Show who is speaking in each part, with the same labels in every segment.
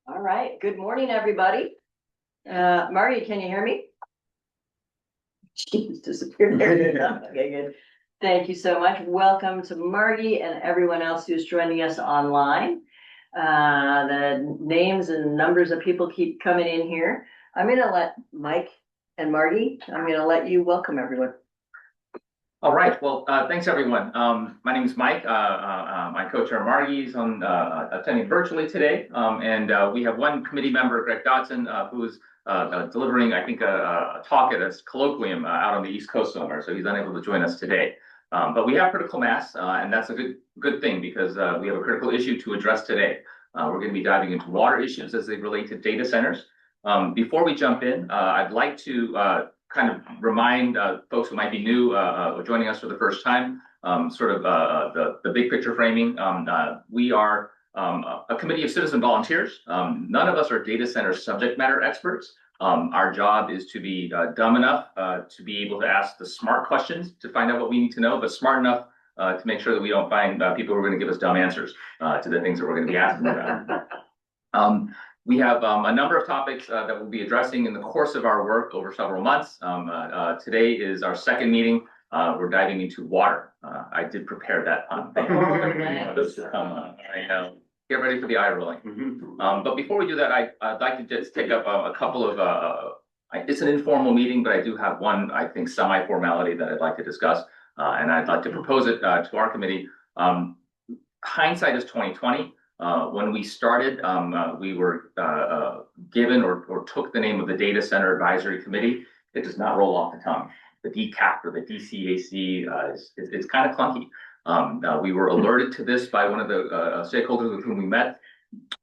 Speaker 1: All right, good morning, everybody. Marty, can you hear me? She's disappeared. Okay, good. Thank you so much. Welcome to Marty and everyone else who's joining us online. The names and numbers of people keep coming in here. I'm gonna let Mike and Marty, I'm gonna let you welcome everyone.
Speaker 2: All right. Well, thanks everyone. My name is Mike. My co-chair Margie is attending virtually today, and we have one committee member, Greg Dodson, who is delivering, I think, a talk at a colloquium out on the East Coast somewhere. So he's unable to join us today. But we have critical mass, and that's a good thing because we have a critical issue to address today. We're going to be diving into water issues as they relate to data centers. Before we jump in, I'd like to kind of remind folks who might be new or joining us for the first time, sort of the big picture framing. We are a committee of citizen volunteers. None of us are data center subject matter experts. Our job is to be dumb enough to be able to ask the smart questions to find out what we need to know, but smart enough to make sure that we don't find people who are going to give us dumb answers to the things that we're going to be asking about. We have a number of topics that we'll be addressing in the course of our work over several months. Today is our second meeting. We're diving into water. I did prepare that pun. Get ready for the eye rolling. But before we do that, I'd like to just take up a couple of, it's an informal meeting, but I do have one, I think, semi-formality that I'd like to discuss. And I'd like to propose it to our committee. Hindsight is 2020. When we started, we were given or took the name of the Data Center Advisory Committee. It does not roll off the tongue. The DCAC or the DCAC, it's kind of clunky. We were alerted to this by one of the stakeholders with whom we met.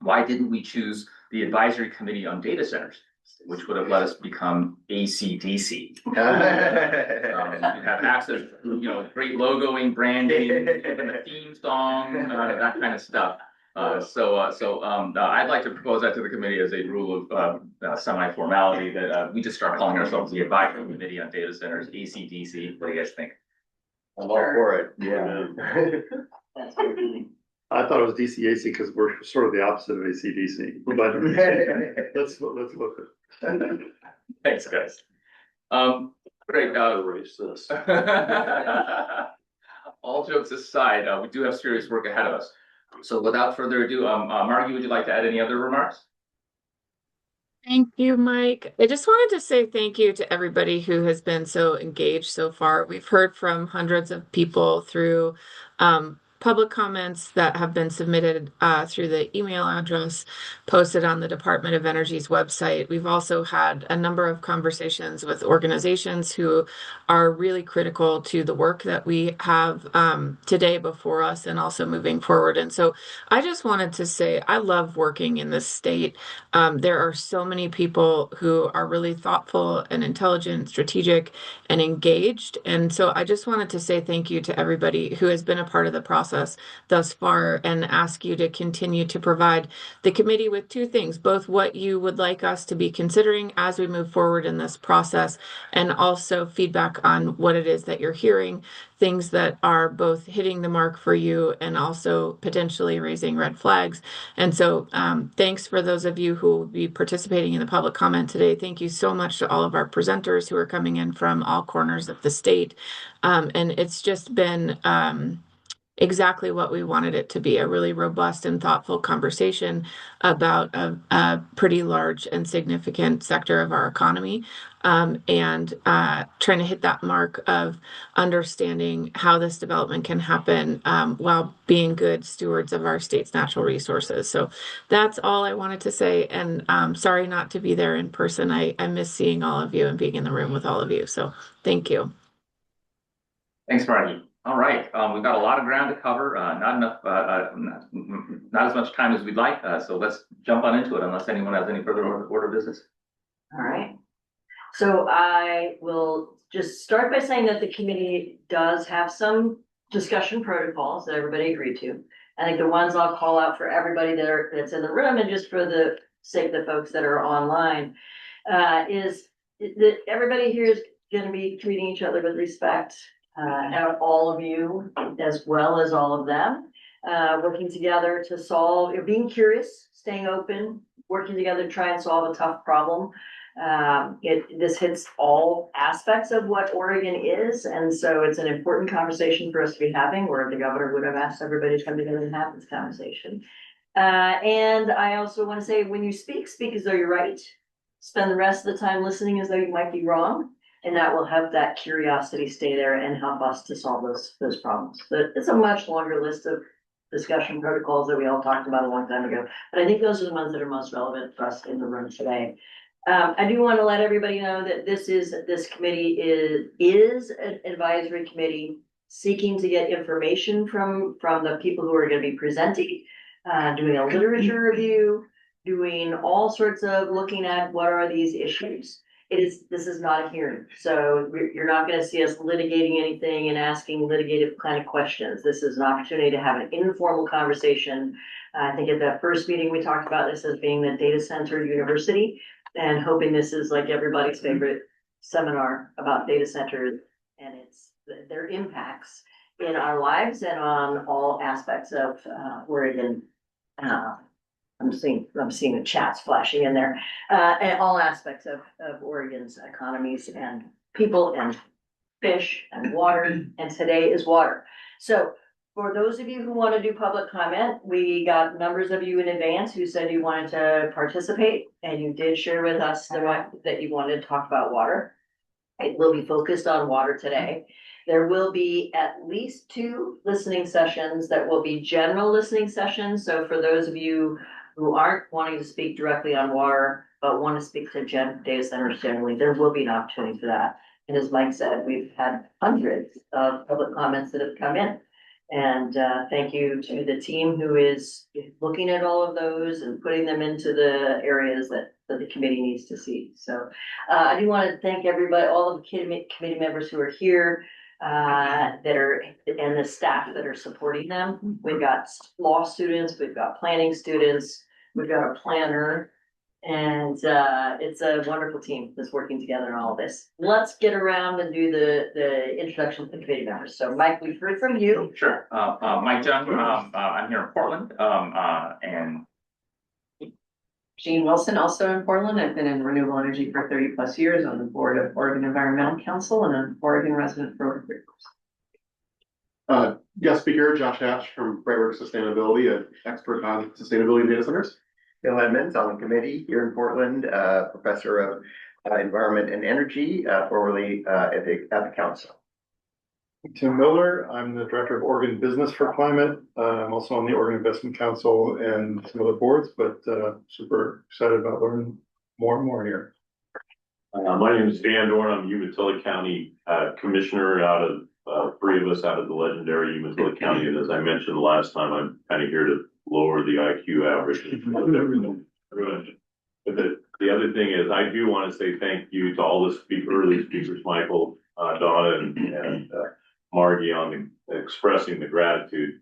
Speaker 2: Why didn't we choose the Advisory Committee on Data Centers, which would have let us become ACDC? You have access to, great logoing, branding, even a theme song, that kind of stuff. So I'd like to propose that to the committee as a rule of semi-formality that we just start calling ourselves the Advisory Committee on Data Centers, ACDC. What do you guys think?
Speaker 3: I'm all for it. Yeah.
Speaker 1: That's very funny.
Speaker 4: I thought it was DCAC because we're sort of the opposite of ACDC. But let's look at it.
Speaker 2: Thanks, guys. Great.
Speaker 3: Erase this.
Speaker 2: All jokes aside, we do have serious work ahead of us. So without further ado, Margie, would you like to add any other remarks?
Speaker 5: Thank you, Mike. I just wanted to say thank you to everybody who has been so engaged so far. We've heard from hundreds of people through public comments that have been submitted through the email address posted on the Department of Energy's website. We've also had a number of conversations with organizations who are really critical to the work that we have today before us and also moving forward. And so I just wanted to say I love working in this state. There are so many people who are really thoughtful and intelligent, strategic, and engaged. And so I just wanted to say thank you to everybody who has been a part of the process thus far and ask you to continue to provide the committee with two things, both what you would like us to be considering as we move forward in this process and also feedback on what it is that you're hearing, things that are both hitting the mark for you and also potentially raising red flags. And so thanks for those of you who will be participating in the public comment today. Thank you so much to all of our presenters who are coming in from all corners of the state. And it's just been exactly what we wanted it to be, a really robust and thoughtful conversation about a pretty large and significant sector of our economy, and trying to hit that mark of understanding how this development can happen while being good stewards of our state's natural resources. So that's all I wanted to say, and sorry not to be there in person. I miss seeing all of you and being in the room with all of you. So thank you.
Speaker 2: Thanks, Margie. All right, we've got a lot of ground to cover, not enough, not as much time as we'd like, so let's jump on into it unless anyone has any further order of business.
Speaker 1: All right. So I will just start by saying that the committee does have some discussion protocols that everybody agreed to. I think the ones I'll call out for everybody that's in the room and just for the sake of the folks that are online is that everybody here is going to be treating each other with respect. And all of you as well as all of them. working together to solve, being curious, staying open, working together to try and solve a tough problem. This hits all aspects of what Oregon is, and so it's an important conversation for us to be having, where the governor would have asked everybody to come together and have this conversation. And I also want to say, when you speak, speak as though you're right. Spend the rest of the time listening as though you might be wrong, and that will help that curiosity stay there and help us to solve those problems. But it's a much longer list of discussion protocols that we all talked about a long time ago, but I think those are the ones that are most relevant for us in the room today. I do want to let everybody know that this committee is an advisory committee seeking to get information from the people who are going to be presenting, doing a literature review, doing all sorts of looking at what are these issues. This is not a hearing, so you're not going to see us litigating anything and asking litigative kind of questions. This is an opportunity to have an informal conversation. I think at that first meeting, we talked about this as being the data center university, and hoping this is like everybody's favorite seminar about data centers and their impacts in our lives and on all aspects of Oregon. I'm seeing the chats flashing in there, and all aspects of Oregon's economies and people and fish and water, and today is water. So for those of you who want to do public comment, we got numbers of you in advance who said you wanted to participate, and you did share with us that you wanted to talk about water. It will be focused on water today. There will be at least 2 listening sessions that will be general listening sessions. So for those of you who aren't wanting to speak directly on water, but want to speak to data centers generally, there will be an opportunity for that. And as Mike said, we've had hundreds of public comments that have come in. And thank you to the team who is looking at all of those and putting them into the areas that the committee needs to see. So I do want to thank everybody, all of the committee members who are here, and the staff that are supporting them. We've got law students, we've got planning students, we've got a planner, and it's a wonderful team that's working together in all of this. Let's get around and do the introduction to the committee members. So Mike, we've heard from you.
Speaker 2: Sure. Mike Jung, I'm here in Portland, and
Speaker 6: Jean Wilson, also in Portland. I've been in renewable energy for 30+ years on the board of Oregon Environmental Council and an Oregon resident for over 3 years.
Speaker 7: Guest speaker, Josh Hatch from Brightworks Sustainability, an expert on sustainability data centers.
Speaker 8: Bill Edmonds on the committee here in Portland, professor of environment and energy, formerly at the council.
Speaker 4: Tim Miller, I'm the director of Oregon Business for Climate. I'm also on the Oregon Investment Council and some other boards, but super excited about learning more and more here.
Speaker 3: My name is Dan Dorn. I'm Umatilla County Commissioner out of 3 of us out of the legendary Umatilla County. And as I mentioned last time, I'm kind of here to lower the IQ average. But the other thing is, I do want to say thank you to all the early speakers, Michael, Donna, and Margie, on expressing the gratitude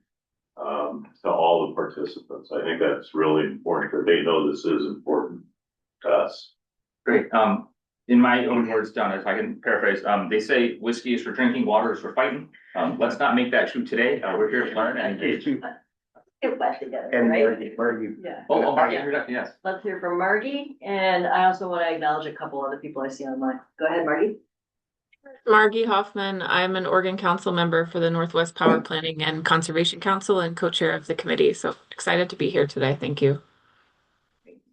Speaker 3: to all the participants. I think that's really important because they know this is important to us.
Speaker 2: great. In my own words, Donna, if I can paraphrase, they say whiskey is for drinking, water is for fighting. Let's not make that true today. We're here to learn and engage.
Speaker 1: Get back together,
Speaker 8: And
Speaker 1: right?
Speaker 8: Margie,
Speaker 1: Yeah.
Speaker 2: Margie, introduction, yes.
Speaker 1: Let's hear from Margie, and I also want to acknowledge a couple other people I see online. Go ahead, Margie.
Speaker 5: Margie Hoffman. I'm an Oregon Council member for the Northwest Power Planning and Conservation Council and co-chair of the committee. So excited to be here today. Thank you.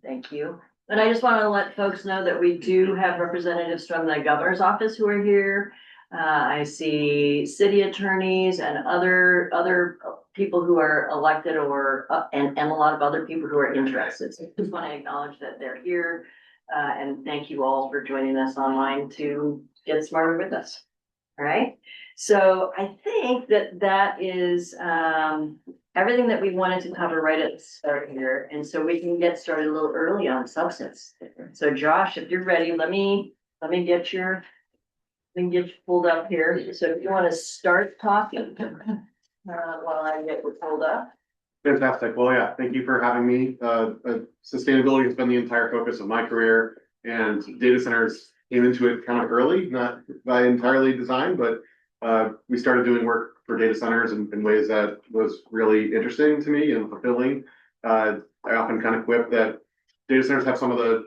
Speaker 1: Thank you. And I just want to let folks know that we do have representatives from the governor's office who are here. I see city attorneys and other people who are elected and a lot of other people who are interested. So I just want to acknowledge that they're here. And thank you all for joining us online to get smarter with us. All right. So I think that is everything that we wanted to cover right at the start here. And so we can get started a little early on substance. So Josh, if you're ready, let me get you pulled up here. So if you want to start talking while I get you pulled up.
Speaker 7: Fantastic. Well, yeah, thank you for having me. Sustainability has been the entire focus of my career, and data centers came into it kind of early, not by entirely design, but we started doing work for data centers in ways that was really interesting to me and fulfilling. I often kind of quip that data centers have some of the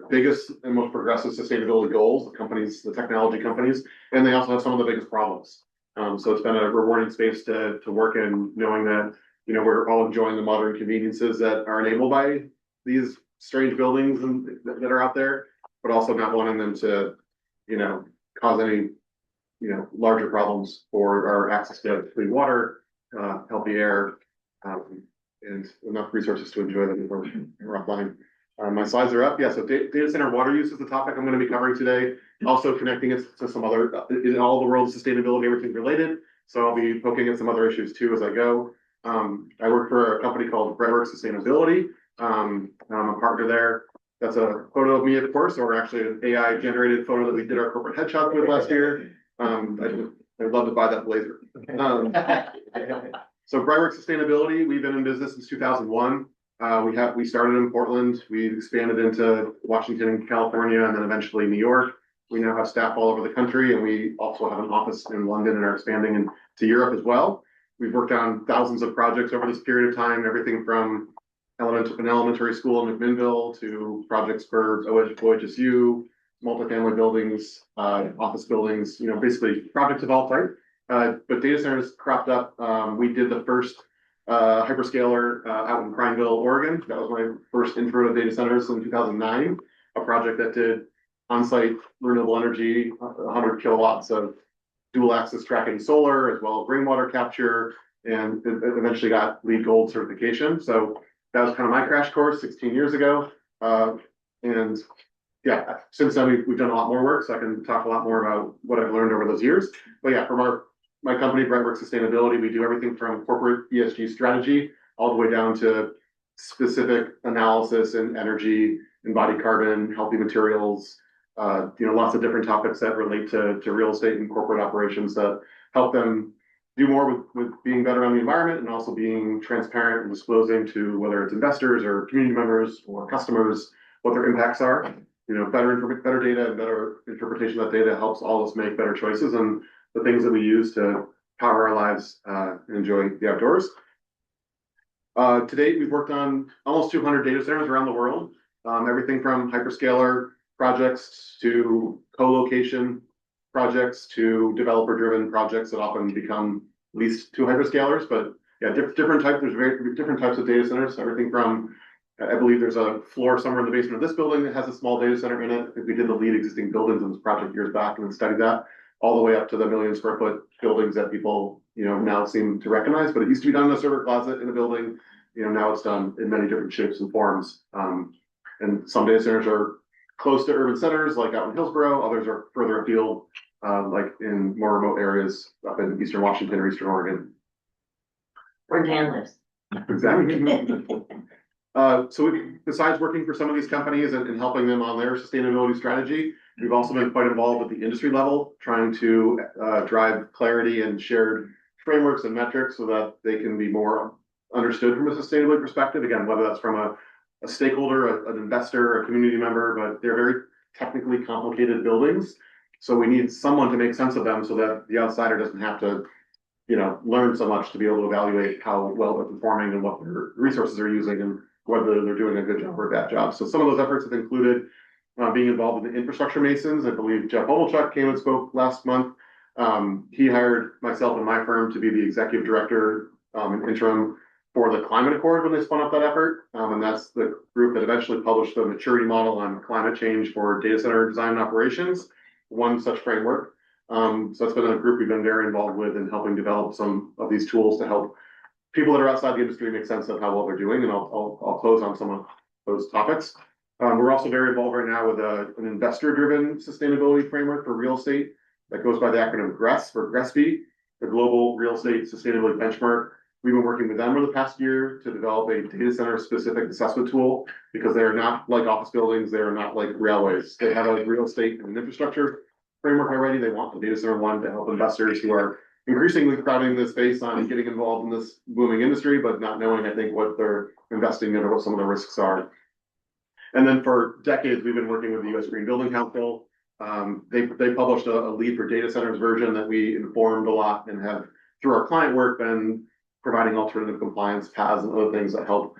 Speaker 7: biggest and most progressive sustainability goals, the technology companies, and they also have some of the biggest problems. So it's been a rewarding space to work in, knowing that, you know, we're all enjoying the modern conveniences that are enabled by these strange buildings that are out there, but also not wanting them to, you know, cause any, you know, larger problems for our access to clean water, healthy air, and enough resources to enjoy them before we're offline. My slides are up. Yeah, so data center water use is the topic I'm going to be covering today. Also connecting it to some other, in all the world's sustainability, everything's related. So I'll be poking at some other issues too as I go. I work for a company called Breadworks Sustainability. I'm a partner there. That's a photo of me, of course, or actually an AI generated photo that we did our corporate headshot with last year. I'd love to buy that blazer. So Breadworks Sustainability, we've been in business since 2001. We started in Portland, we expanded into Washington and California, and then eventually New York. We now have staff all over the country, and we also have an office in London and are expanding into Europe as well. We've worked on thousands of projects over this period of time, everything from an elementary school in McMinnville to projects for OHSU, multifamily buildings, office buildings, you know, basically projects of all type. But data centers cropped up. We did the first hyperscaler out in Prineville, Oregon. That was my first intro to data centers in 2009, a project that did on-site renewable energy, 100 kilowatts of dual axis tracking solar, as well as rainwater capture, and it eventually got LEED Gold certification. So that was kind of my crash course 16 years ago. And yeah, since then we've done a lot more work, so I can talk a lot more about what I've learned over those years. But yeah, from my company, Breadworks Sustainability, we do everything from corporate ESG strategy all the way down to specific analysis in energy, embodied carbon, healthy materials, you know, lots of different topics that relate to real estate and corporate operations that help them do more with being better on the environment and also being transparent and disclosing to whether it's investors or community members or customers what their impacts are. You know, better data and better interpretation of that data helps all of us make better choices and the things that we use to power our lives and enjoy the outdoors. To date, we've worked on almost 200 data centers around the world, everything from hyperscaler projects to co-location projects to developer-driven projects that often become leased to hyperscalers. But yeah, different types. There's very different types of data centers. Everything from, I believe there's a floor somewhere in the basement of this building that has a small data center in it. We did the LEED existing buildings in this project years back and then studied that, all the way up to the 1 million square foot buildings that people, you know, now seem to recognize. But it used to be done in a server closet in a building. You know, now it's done in many different shapes and forms. And some data centers are close to urban centers, like out in Hillsborough. Others are further afield, like in more remote areas up in Eastern Washington or Eastern Oregon.
Speaker 1: Where Dan lives.
Speaker 7: Exactly. Besides working for some of these companies and helping them on their sustainability strategy, we've also been quite involved at the industry level, trying to drive clarity and shared frameworks and metrics so that they can be more understood from a sustainability perspective. Again, whether that's from a stakeholder, an investor, a community member, but they're very technically complicated buildings. So we need someone to make sense of them so that the outsider doesn't have to, you know, learn so much to be able to evaluate how well they're performing and what their resources are using and whether they're doing a good job or a bad job. So some of those efforts have included being involved in the infrastructure masons. I believe Jeff Omelchuk came and spoke last month. He hired myself and my firm to be the executive director and interim for the Climate Accord when they spun up that effort. And that's the group that eventually published the maturity model on climate change for data center design and operations, one such framework. So that's been a group we've been very involved with in helping develop some of these tools to help people that are outside the industry make sense of how well they're doing. And I'll close on some of those topics. We're also very involved right now with an investor-driven sustainability framework for real estate that goes by the acronym GRESB or GRESB, the Global Real Estate Sustainability Benchmark. We've been working with them over the past year to develop a data center specific assessment tool because they are not like office buildings. They are not like railways. They have a real estate and infrastructure framework already. They want the data center one to help investors who are increasingly crowding the space on getting involved in this booming industry, but not knowing, I think, what they're investing in or what some of the risks are. And then for decades, we've been working with the U.S. Green Building Council They published a lead for data centers version that we informed a lot and have, through our client work, been providing alternative compliance paths and other things that help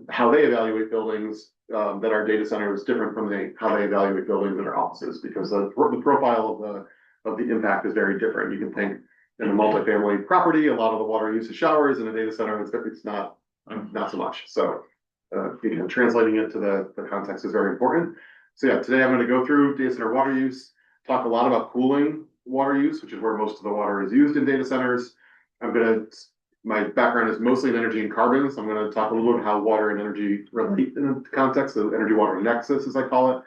Speaker 7: how they evaluate buildings that are data centers different from how they evaluate buildings that are offices, because the profile of the impact is very different. You can think in a multifamily property, a lot of the water use is showers. In a data center, it's not so much. So translating it to the context is very important. So yeah, today I'm going to go through data center water use, talk a lot about cooling water use, which is where most of the water is used in data centers. My background is mostly in energy and carbon, so I'm going to talk a little bit how water and energy relate in the context of energy water nexus, as I call it.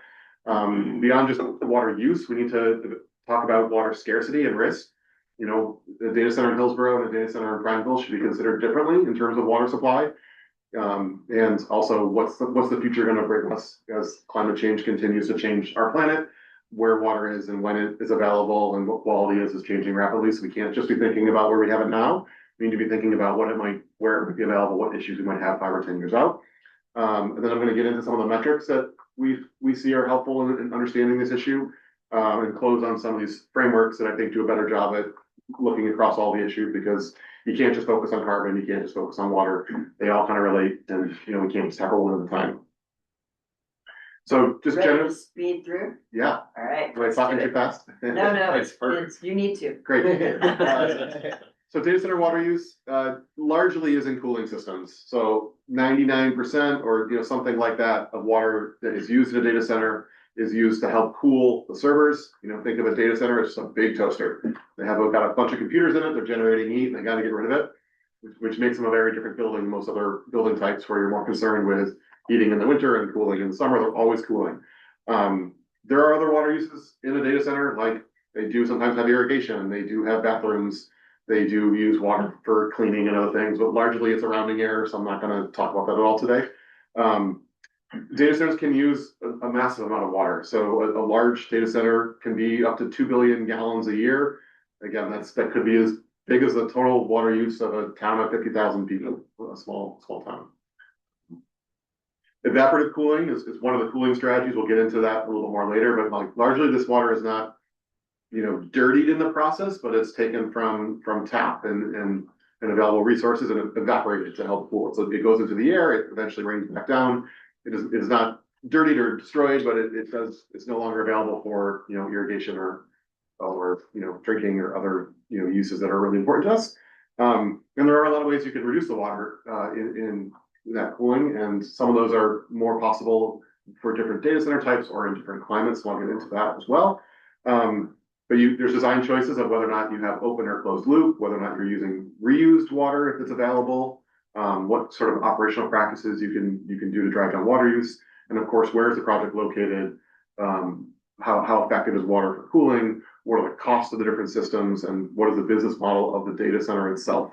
Speaker 7: Beyond just water use, we need to talk about water scarcity and risk. You know, the data center in Hillsborough and the data center in Prineville should be considered differently in terms of water supply. And also what's the future going to bring us as climate change continues to change our planet, where water is and when it is available and what quality is changing rapidly. So we can't just be thinking about where we have it now. We need to be thinking about where it might be available, what issues we might have 5 or 10 years out. And then I'm going to get into some of the metrics that we see are helpful in understanding this issue, and close on some of these frameworks that I think do a better job at looking across all the issues, because you can't just focus on carbon, you can't just focus on water. They all kind of relate, and we can't just tackle one at a time. So just
Speaker 1: Ready
Speaker 7: generally,
Speaker 1: to speed through?
Speaker 7: yeah.
Speaker 1: All right.
Speaker 7: Am I
Speaker 1: let's
Speaker 7: talking
Speaker 1: do
Speaker 7: too
Speaker 1: it.
Speaker 7: fast?
Speaker 1: No,
Speaker 2: It's perfect.
Speaker 1: you need to.
Speaker 7: Great. So data center water use largely is in cooling systems. So 99% or something like that of water that is used in a data center is used to help cool the servers. Think of a data center as a big toaster. They have got a bunch of computers in it. They're generating heat, and they got to get rid of it, which makes them a very different building than most other building types, where you're more concerned with heating in the winter and cooling in the summer. They're always cooling. There are other water uses in a data center, like they do sometimes have irrigation. They do have bathrooms. They do use water for cleaning and other things, but largely it's surrounding air, so I'm not going to talk about that at all today. Data centers can use a massive amount of water. So a large data center can be up to 2 billion gallons a year. Again, that could be as big as the total water use of a town of 50,000 people, a small town. Evaporative cooling is one of the cooling strategies. We'll get into that a little bit more later, but largely this water is not dirtied in the process, but it's taken from tap and available resources and evaporated to help cool. So it goes into the air, it eventually rains back down. It is not dirtied or destroyed, but it's no longer available for irrigation or drinking or other uses that are really important to us. And there are a lot of ways you can reduce the water in that cooling, and some of those are more possible for different data center types or in different climates. So I'll get into that as well. But there's design choices of whether or not you have open or closed loop, whether or not you're using reused water if it's available, what sort of operational practices you can do to drive down water use, and of course, where is the project located, how effective is water for cooling, what are the costs of the different systems, and what is the business model of the data center itself.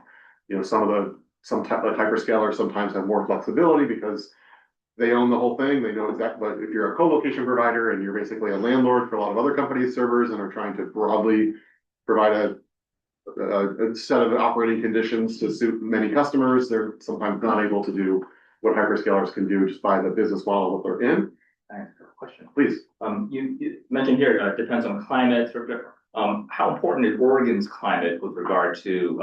Speaker 7: Some type of hyperscalers sometimes have more flexibility because they own the whole thing. They know exactly. But if you're a co-location provider and you're basically a landlord for a lot of other companies' servers and are trying to broadly provide a set of operating conditions to suit many customers, they're sometimes not able to do what hyperscalers can do just by the business model that they're in.
Speaker 2: I have a question.
Speaker 7: Please.
Speaker 2: You mentioned here, it depends on climate. How important is Oregon's climate with regard to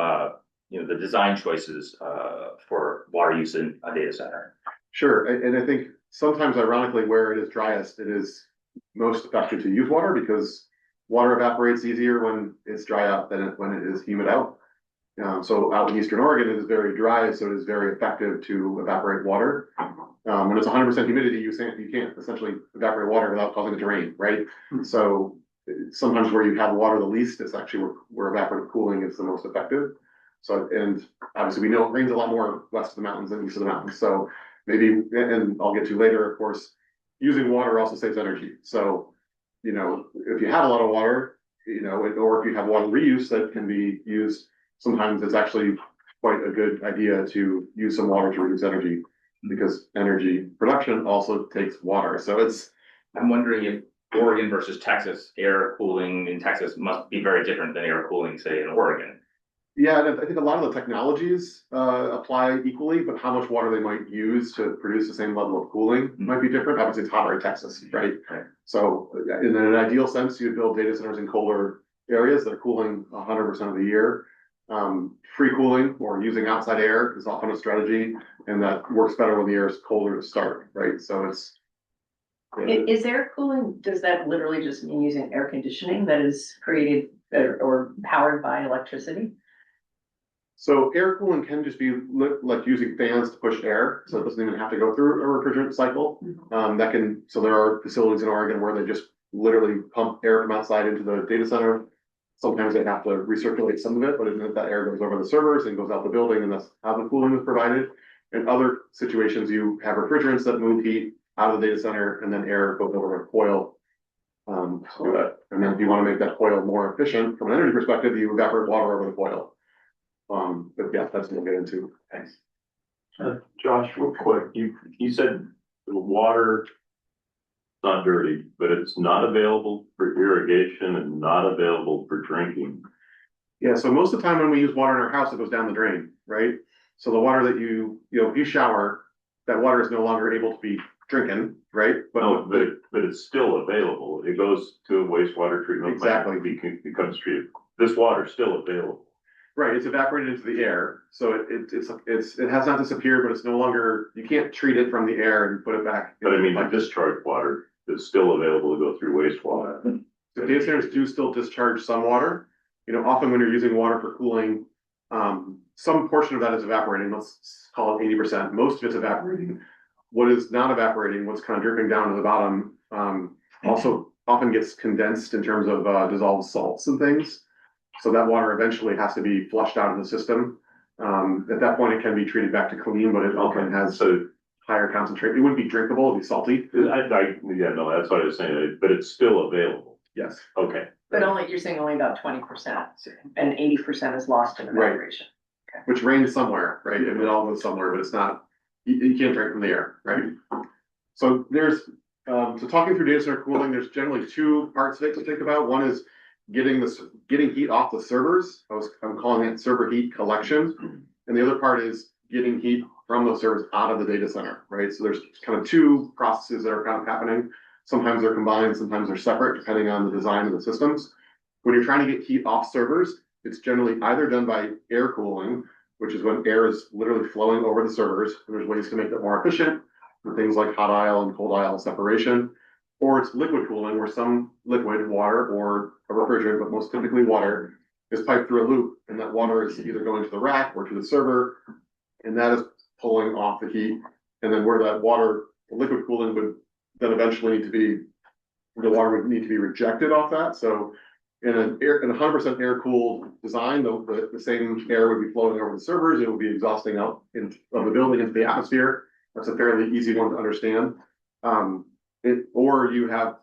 Speaker 2: the design choices for water use in a data center?
Speaker 7: Sure, and I think sometimes ironically where it is driest, it is most effective to use water, because water evaporates easier when it's dry out than when it is humid out. So out in Eastern Oregon, it is very dry, so it is very effective to evaporate water. When it's 100% humidity, you can't essentially evaporate water without causing it to rain, right? So sometimes where you have water the least, it's actually where evaporative cooling is the most effective. So, and obviously we know it rains a lot more west of the mountains than east of the mountains. So maybe, and I'll get to later, of course, using water also saves energy. So, if you have a lot of water, or if you have water reuse that can be used, sometimes it's actually quite a good idea to use some water to reduce energy, because energy production also takes water. So
Speaker 2: I'm wondering if Oregon versus Texas, air cooling in Texas must be very different than air cooling, say, in Oregon.
Speaker 7: Yeah, and I think a lot of the technologies apply equally, but how much water they might use to produce the same level of cooling might be different. Obviously, it's hotter in Texas, right?
Speaker 2: Right.
Speaker 7: So in an ideal sense, you'd build data centers in colder areas that are cooling 100% of the year. Free cooling or using outside air is often a strategy, and that works better when the air is colder to start, right? So it's
Speaker 6: Is air cooling, does that literally just mean using air conditioning that is created or powered by electricity?
Speaker 7: So air cooling can just be like using fans to push air, so it doesn't even have to go through a refrigerant cycle. So there are facilities in Oregon where they just literally pump air from outside into the data center. Sometimes they have to recirculate some of it, but that air goes over the servers and goes out the building, and that's how the cooling is provided. In other situations, you have refrigerants that move heat out of the data center, and then air goes over a coil. And then if you want to make that coil more efficient from an energy perspective, you evaporate water over the coil. But yeah, that's what we'll get into. Thanks.
Speaker 3: Josh, real quick, you said the water not dirty, but it's not available for irrigation and not available for drinking.
Speaker 7: Yeah, so most of the time when we use water in our house, it goes down the drain, right? So the water that if you shower, that water is no longer able to be drinking, right?
Speaker 3: No, but it's still available. It goes to a wastewater treatment plant.
Speaker 7: Exactly.
Speaker 3: Becomes treated. This water is still available.
Speaker 7: Right, it's evaporated into the air, so it has not disappeared, but it's no longer, you can't treat it from the air and put it back.
Speaker 3: But I mean, the discharge water is still available to go through wastewater.
Speaker 7: So data centers do still discharge some water. Often when you're using water for cooling, some portion of that is evaporating. Let's call it 80%. Most of it's evaporating. What is not evaporating, what's kind of dripping down to the bottom, also often gets condensed in terms of dissolved salts and things. So that water eventually has to be flushed out of the system. At that point, it can be treated back to clean, but it often has a higher concentration. It wouldn't be drinkable, it'd be salty.
Speaker 3: Yeah, no, that's what I was saying, but it's still available.
Speaker 7: Yes.
Speaker 3: Okay.
Speaker 6: But you're saying only about 20% and 80% is lost in
Speaker 7: Right.
Speaker 6: evaporation.
Speaker 7: Which rains somewhere, right? And it all goes somewhere, but it's not, you can't drink from the air, right? So so talking through data center cooling, there's generally two parts of it to think about. One is getting heat off the servers. I'm calling it server heat collection. And the other part is getting heat from those servers out of the data center, right? So there's kind of two processes that are kind of happening. Sometimes they're combined, sometimes they're separate, depending on the design of the systems. When you're trying to get heat off servers, it's generally either done by air cooling, which is when air is literally flowing over the servers. And there's ways to make that more efficient with things like hot aisle and cold aisle separation. Or it's liquid cooling, where some liquid, water or a refrigerant, but most typically water, is piped through a loop, and that water is either going to the rack or to the server, and that is pulling off the heat. And then where that water, the liquid cooling would then eventually the water would need to be rejected off that. So in a 100% air cooled design, the same air would be flowing over the servers. It would be exhausting out of the building into the atmosphere. That's a fairly easy one to understand. Or you have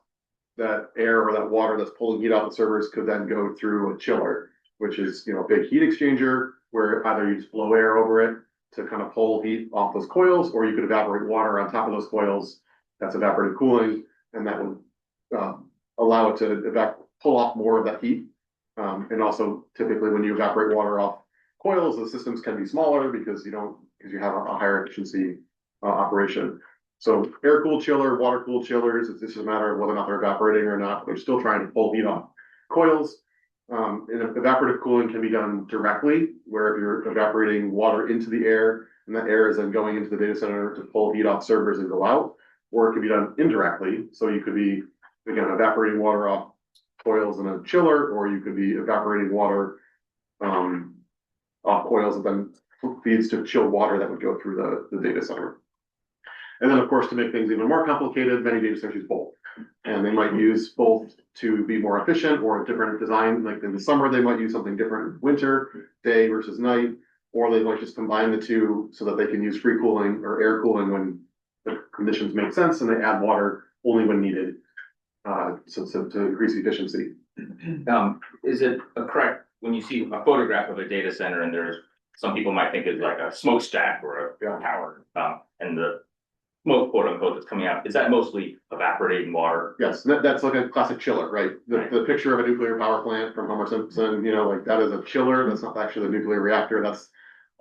Speaker 7: that air or that water that's pulling heat out of the servers could then go through a chiller, which is a big heat exchanger where either you just blow air over it to kind of pull heat off those coils, or you could evaporate water on top of those coils. That's evaporative cooling, and that would allow it to pull off more of that heat. And also, typically, when you evaporate water off coils, the systems can be smaller because you have a higher efficiency operation. So air-cooled chiller, water-cooled chillers, it's just a matter of whether or not they're evaporating or not. They're still trying to pull heat off coils. And evaporative cooling can be done directly, where if you're evaporating water into the air, and that air is then going into the data center to pull heat off servers and go out. Or it can be done indirectly. So you could be, again, evaporating water off coils in a chiller, or you could be evaporating water off coils that then feeds to chilled water that would go through the data center. And then, of course, to make things even more complicated, many data centers use both. And they might use both to be more efficient or a different design. Like in the summer, they might use something different in winter, day versus night, or they might just combine the two so that they can use free cooling or air cooling when the conditions make sense, and they add water only when needed so to increase efficiency.
Speaker 2: Is it correct when you see a photograph of a data center and some people might think it's like a smokestack or a tower, and Most quote unquote that's coming out, is that mostly evaporating water?
Speaker 7: Yes, that's like a classic chiller, right? The picture of a nuclear power plant from Homer Simpson, like that is a chiller. That's not actually the nuclear reactor. That's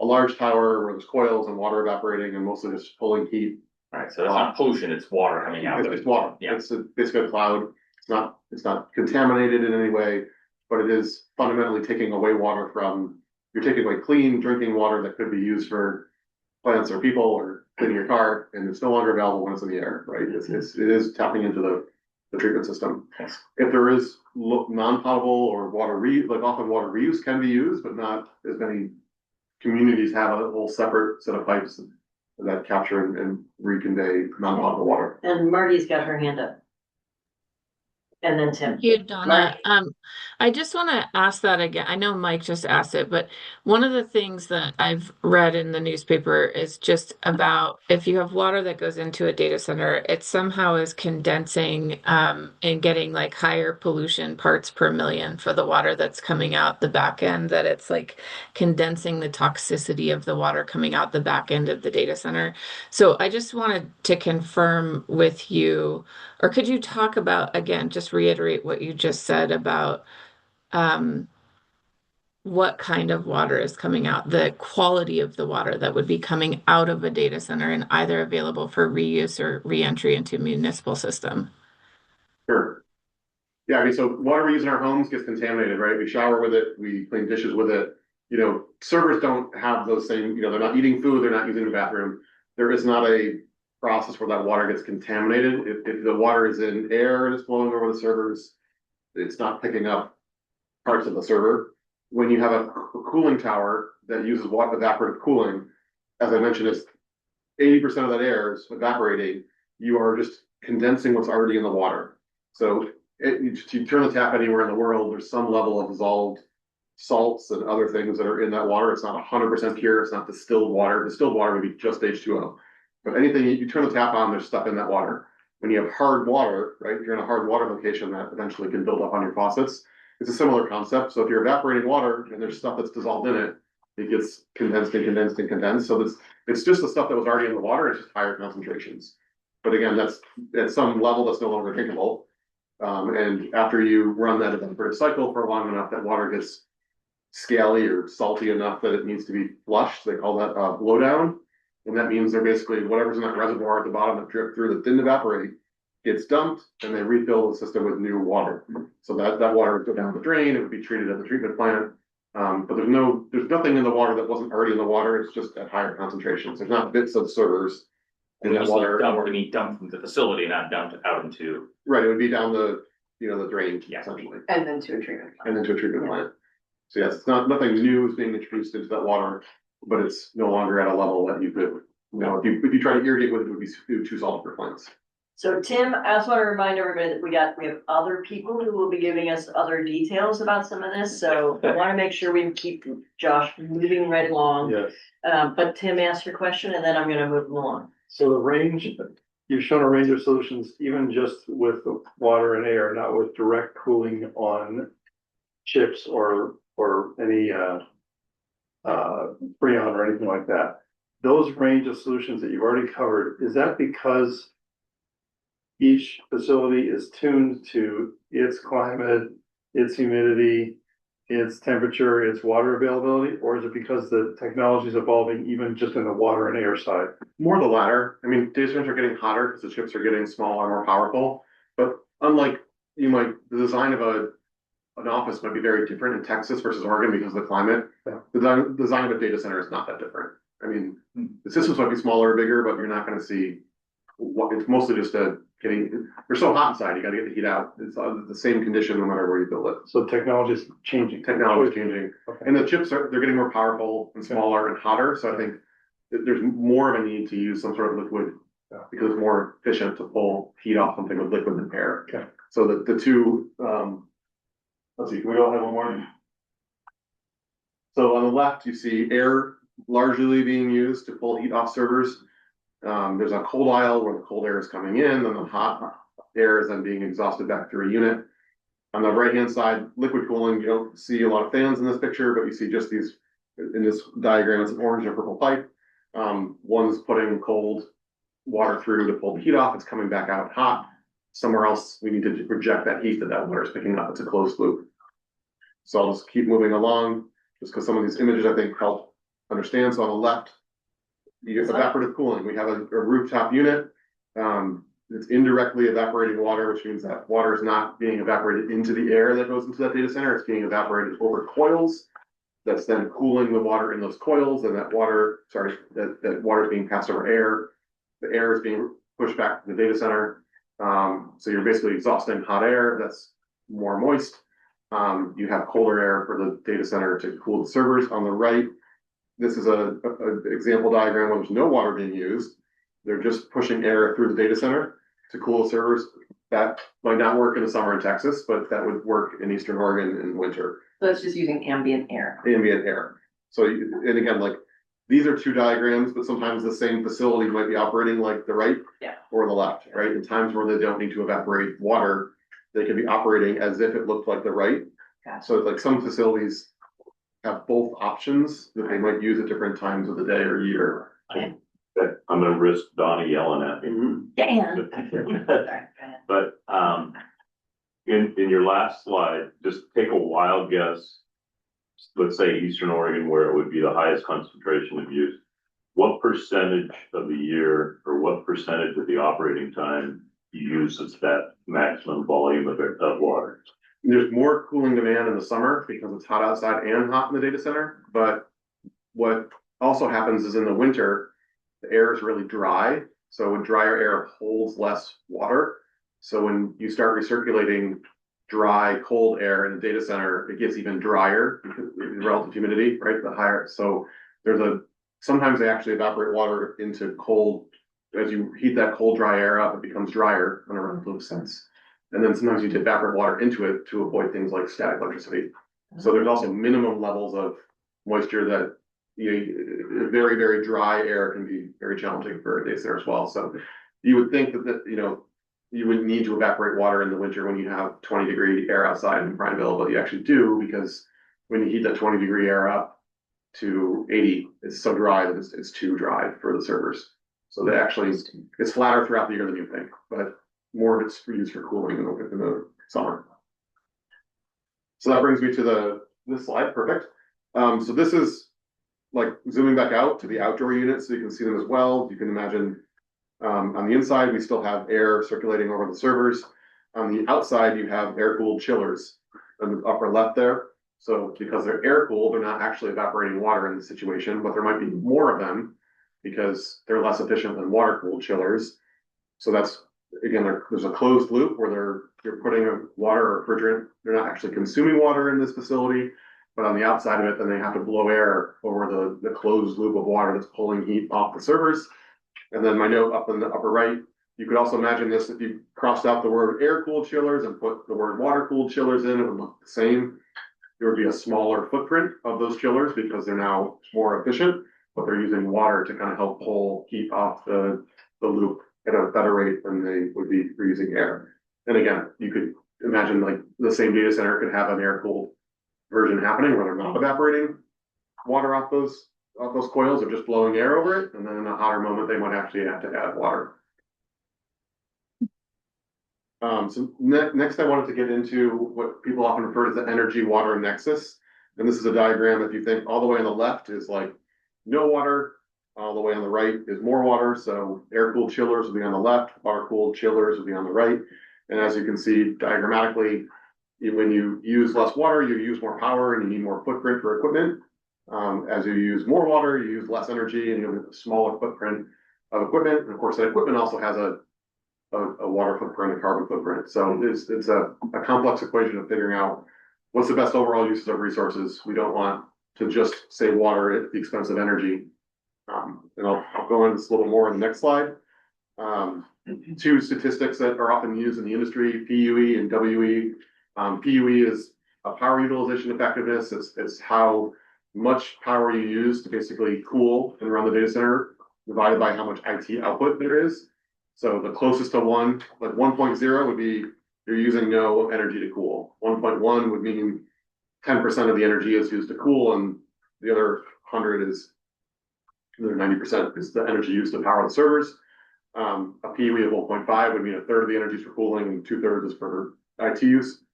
Speaker 7: a large tower where there's coils and water evaporating and mostly just pulling heat.
Speaker 2: Right, so it's not pollution, it's water coming out.
Speaker 7: It's water.
Speaker 2: Yeah.
Speaker 7: It's basically a cloud. It's not contaminated in any way, but it is fundamentally taking away water you're taking away clean drinking water that could be used for plants or people or cleaning your car, and it's no longer available when it's in the air, right? It is tapping into the treatment system.
Speaker 2: Yes.
Speaker 7: If there is non-potable or often water reuse can be used, but not as many communities have a whole separate set of pipes that capture and reconvey non-potable water.
Speaker 1: And Marty's got her hand up. And then Tim.
Speaker 5: Thank you, Donna. I just want to ask that again. I know Mike just asked it, but one of the things that I've read in the newspaper is just about if you have water that goes into a data center, it somehow is condensing and getting like higher pollution parts per million for the water that's coming out the back end, that it's like condensing the toxicity of the water coming out the back end of the data center. So I just wanted to confirm with you, or could you talk about, again, just reiterate what you just said about what kind of water is coming out, the quality of the water that would be coming out of a data center and either available for reuse or reentry into municipal system?
Speaker 7: Sure. Yeah, I mean, so water we use in our homes gets contaminated, right? We shower with it, we clean dishes with it. Servers don't have those same, they're not eating food, they're not using the bathroom. There is not a process where that water gets contaminated. If the water is in air and it's flowing over the servers, it's not picking up parts of the server. When you have a cooling tower that uses water evaporative cooling, as I mentioned, is 80% of that air is evaporating. You are just condensing what's already in the water. So you turn the tap anywhere in the world, there's some level of dissolved salts and other things that are in that water. It's not 100% pure. It's not distilled water. Distilled water would be just H2O. But anything you turn the tap on, there's stuff in that water. When you have hard water, right? If you're in a hard water location, that eventually can build up on your faucets. It's a similar concept. So if you're evaporating water and there's stuff that's dissolved in it, it gets condensed and condensed and condensed. So it's just the stuff that was already in the water. It's just higher concentrations. But again, that's at some level that's no longer drinkable. And after you run that evaporative cycle for long enough, that water gets scaly or salty enough that it needs to be flushed. They call that blowdown. And that means they're basically whatever's in that reservoir at the bottom that dripped through that didn't evaporate gets dumped and they refill the system with new water. So that water would go down the drain, it would be treated at the treatment plant. But there's nothing in the water that wasn't already in the water, it's just at higher concentrations. There's not bits of servers in that water.
Speaker 2: Dumped from the facility, not dumped out into.
Speaker 7: Right, it would be down the drain,
Speaker 2: Yeah.
Speaker 7: essentially.
Speaker 6: And then to a treatment plant.
Speaker 7: So yes, it's nothing new is being introduced into that water, but it's no longer at a level that you could, if you try to irrigate with it, it would be too salty for plants.
Speaker 1: So Tim, I just want to remind everybody that we have other people who will be giving us other details about some of this. So I want to make sure we keep Josh moving right along.
Speaker 4: Yes.
Speaker 1: But Tim, ask your question and then I'm gonna move along.
Speaker 4: So the range, you've shown a range of solutions, even just with the water and air, not with direct cooling on chips or any Freon or anything like that. Those range of solutions that you've already covered, is that because each facility is tuned to its climate, its humidity, its temperature, its water availability, or is it because the technology is evolving even just in the water and air side?
Speaker 7: More the latter. I mean, data centers are getting hotter because the chips are getting smaller and more powerful. But unlike the design of an office might be very different in Texas versus Oregon because of the climate.
Speaker 4: Yeah.
Speaker 7: The design of a data center is not that different. I mean, the systems might be smaller or bigger, but you're not going to see it's mostly just they're so hot inside, you got to get the heat out. It's the same condition no matter where you build it.
Speaker 4: So technology is changing.
Speaker 7: Technology is changing.
Speaker 4: Okay.
Speaker 7: And the chips they're getting more powerful and smaller and hotter. So I think there's more of a need to use some sort of liquid because it's more efficient to pull heat off something with liquid than air.
Speaker 4: Okay.
Speaker 7: So the two, let's see, can we all have one more? So on the left, you see air largely being used to pull heat off servers. There's a cold aisle where the cold air is coming in, then the hot air is then being exhausted back through a unit. On the right-hand side, liquid cooling, you don't see a lot of fans in this picture, but you see just these, in this diagram, it's an orange and purple pipe. One's putting cold water through to pull the heat off, it's coming back out hot. Somewhere else, we need to reject that heat that water is picking up. It's a closed loop. So I'll just keep moving along, just because some of these images I think help understand. So on the left, you have evaporative cooling. We have a rooftop unit. It's indirectly evaporating water, which means that water is not being evaporated into the air that goes into that data center. It's being evaporated over coils. That's then cooling the water in those coils, and that water is being passed over air. The air is being pushed back to the data center. So you're basically exhausting hot air that's more moist. You have colder air for the data center to cool the servers. On the right, this is a example diagram where there's no water being used. They're just pushing air through the data center to cool the servers. That might not work in the summer in Texas, but that would work in Eastern Oregon in winter.
Speaker 6: So it's just using ambient air.
Speaker 7: Ambient air. So, and again, like, these are two diagrams, but sometimes the same facility might be operating like the right or the left, right? In times where they don't need to evaporate water, they can be operating as if it looked like the right.
Speaker 6: Gotcha.
Speaker 7: So like some facilities have both options that they might use at different times of the day or year.
Speaker 3: I'm gonna risk Donnie yelling at me.
Speaker 1: Dan.
Speaker 3: But, in your last slide, just take a wild guess. Let's say Eastern Oregon, where it would be the highest concentration of use. What percentage of the year or what percentage of the operating time uses that maximum volume of water?
Speaker 7: There's more cooling demand in the summer because it's hot outside and hot in the data center. But what also happens is in the winter, the air is really dry. So when drier air holds less water. So when you start recirculating dry, cold air in the data center, it gets even drier because of relative humidity, right? The higher. So sometimes they actually evaporate water into cold. As you heat that cold, dry air up, it becomes drier in a relative sense. And then sometimes you evaporate water into it to avoid things like static electricity. So there's also minimum levels of moisture that very, very dry air can be very challenging for a data center as well. So you would think that you wouldn't need to evaporate water in the winter when you have 20-degree air outside in Prineville, but you actually do, because when you heat that 20-degree air up to 80, it's so dry that it's too dry for the servers. So they actually, it's flatter throughout the year than you think, but more of it's used for cooling in the summer. So that brings me to this slide, perfect. So this is like zooming back out to the outdoor units so you can see them as well. You can imagine on the inside, we still have air circulating over the servers. On the outside, you have air-cooled chillers in the upper left there. So because they're air-cooled, they're not actually evaporating water in the situation, but there might be more of them because they're less efficient than water-cooled chillers. So that's, again, there's a closed loop where you're putting a water or refrigerant. They're not actually consuming water in this facility, but on the outside of it, then they have to blow air over the closed loop of water that's pulling heat off the servers. And then my note up in the upper right, you could also imagine this if you crossed out the word air-cooled chillers and put the word water-cooled chillers in, it would look the same. There would be a smaller footprint of those chillers because they're now more efficient, but they're using water to kind of help pull heat off the loop at a better rate than they would be for using air. And again, you could imagine like the same data center could have an air-cooled version happening where they're not evaporating water off those coils, they're just blowing air over it, and then in a hotter moment they might actually have to add water. So next I wanted to get into what people often refer to as the energy water nexus. And this is a diagram. If you think all the way on the left is like no water, all the way on the right is more water. So air-cooled chillers will be on the left, water-cooled chillers will be on the right. And as you can see diagrammatically, when you use less water, you use more power and you need more footprint for equipment. As you use more water, you use less energy and you have a smaller footprint of equipment. And of course, that equipment also has a water footprint, a carbon footprint. So it's a complex equation of figuring out what's the best overall uses of resources. We don't want to just save water at the expense of energy. And I'll go into this a little more in the next slide. Two statistics that are often used in the industry, PUE and WE. PUE is a power utilization effectiveness. It's how much power you use to basically cool and run the data center divided by how much IT output there is. So the closest to 1, like 1.0 would be you're using no energy to cool. 1.1 would mean 10% of the energy is used to cool, and the other 90% is the energy used to power the servers. A PUE of 1.5 would mean a third of the energy is for cooling and 2/3 is for IT use.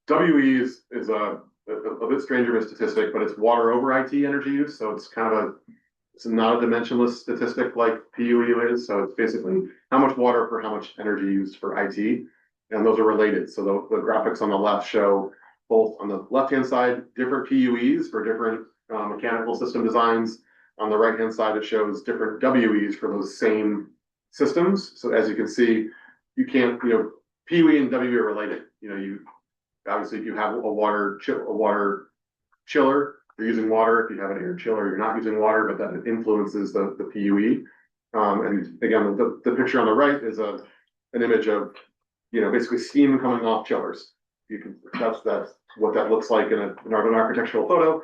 Speaker 7: WE is a bit stranger of a statistic, but it's water over IT energy use, so it's kind of it's not a dimensionless statistic like PUE is, so it's basically how much water for how much energy used for IT, and those are related. So the graphics on the left show both on the left-hand side, different PUEs for different mechanical system designs. On the right-hand side, it shows different WEs for those same systems. So as you can see, you can't, PUE and WE are related. Obviously, if you have a water chiller, you're using water. If you have an air chiller, you're not using water, but that influences the PUE. And again, the picture on the right is an image of, basically steam coming off chillers. That's what that looks like in an architectural photo.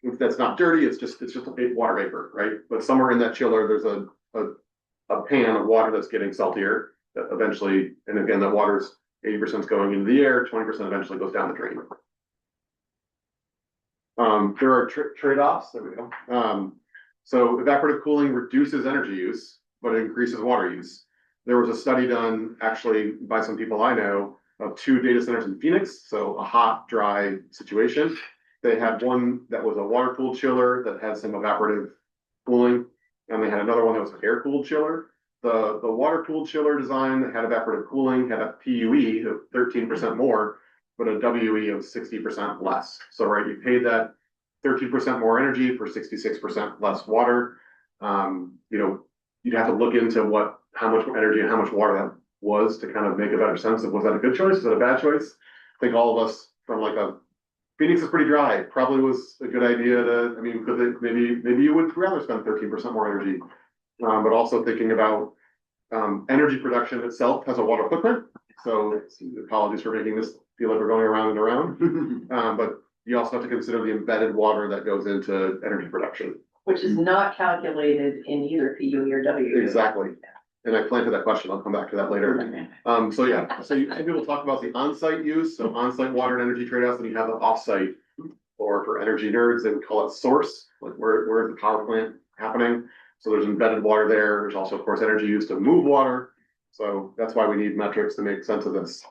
Speaker 7: That's not dirty. It's just a water vapor, right? But somewhere in that chiller, there's a pan of water that's getting saltier. That eventually, and again, that water's 80% is going into the air, 20% eventually goes down the drain. There are trade-offs. There we go. So evaporative cooling reduces energy use, but it increases water use. There was a study done actually by some people I know of 2 data centers in Phoenix, so a hot, dry situation. They had one that was a water-cooled chiller that had some evaporative cooling, and they had another one that was an air-cooled chiller. The water-cooled chiller design that had evaporative cooling had a PUE of 13% more, but a WE of 60% less. So, right, you paid that 13% more energy for 66% less water. You'd have to look into how much energy and how much water that was to kind of make a better sense of, was that a good choice? Was that a bad choice? I think all of us from Phoenix is pretty dry. Probably was a good idea maybe you would rather spend 13% more energy. But also thinking about energy production itself has a water footprint. So apologies for making this feel like we're going around and around. But you also have to consider the embedded water that goes into energy production.
Speaker 6: Which is not calculated in either PUE or WE.
Speaker 7: Exactly. And I planted that question. I'll come back to that later. So some people talk about the on-site use, so on-site water and energy trade-offs, and you have the off-site, or for energy nerds, they would call it source, like where is the power plant happening? So there's embedded water there. There's also, of course, energy used to move water. So that's why we need metrics to make sense of this.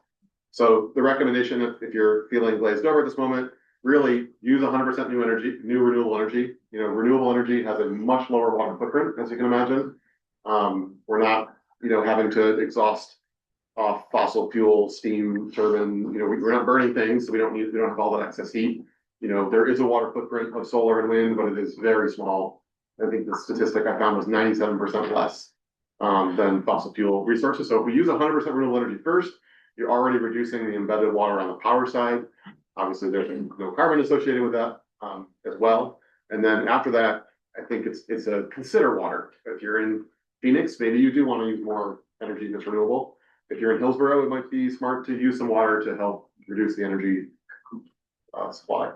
Speaker 7: So the recommendation, if you're feeling glazed over at this moment, really use 100% new renewable energy. Renewable energy has a much lower water footprint, as you can imagine. We're not, having to exhaust off fossil fuel, steam, turbine. We're not burning things, so we don't have all that excess heat. There is a water footprint of solar and wind, but it is very small. I think the statistic I found was 97% less than fossil fuel resources. So if we use 100% renewable energy first, you're already reducing the embedded water on the power side. Obviously, there's no carbon associated with that as well. And then after that, I think it's a consider water. If you're in Phoenix, maybe you do want to use more energy that's renewable. If you're in Hillsborough, it might be smart to use some water to help reduce the energy supply.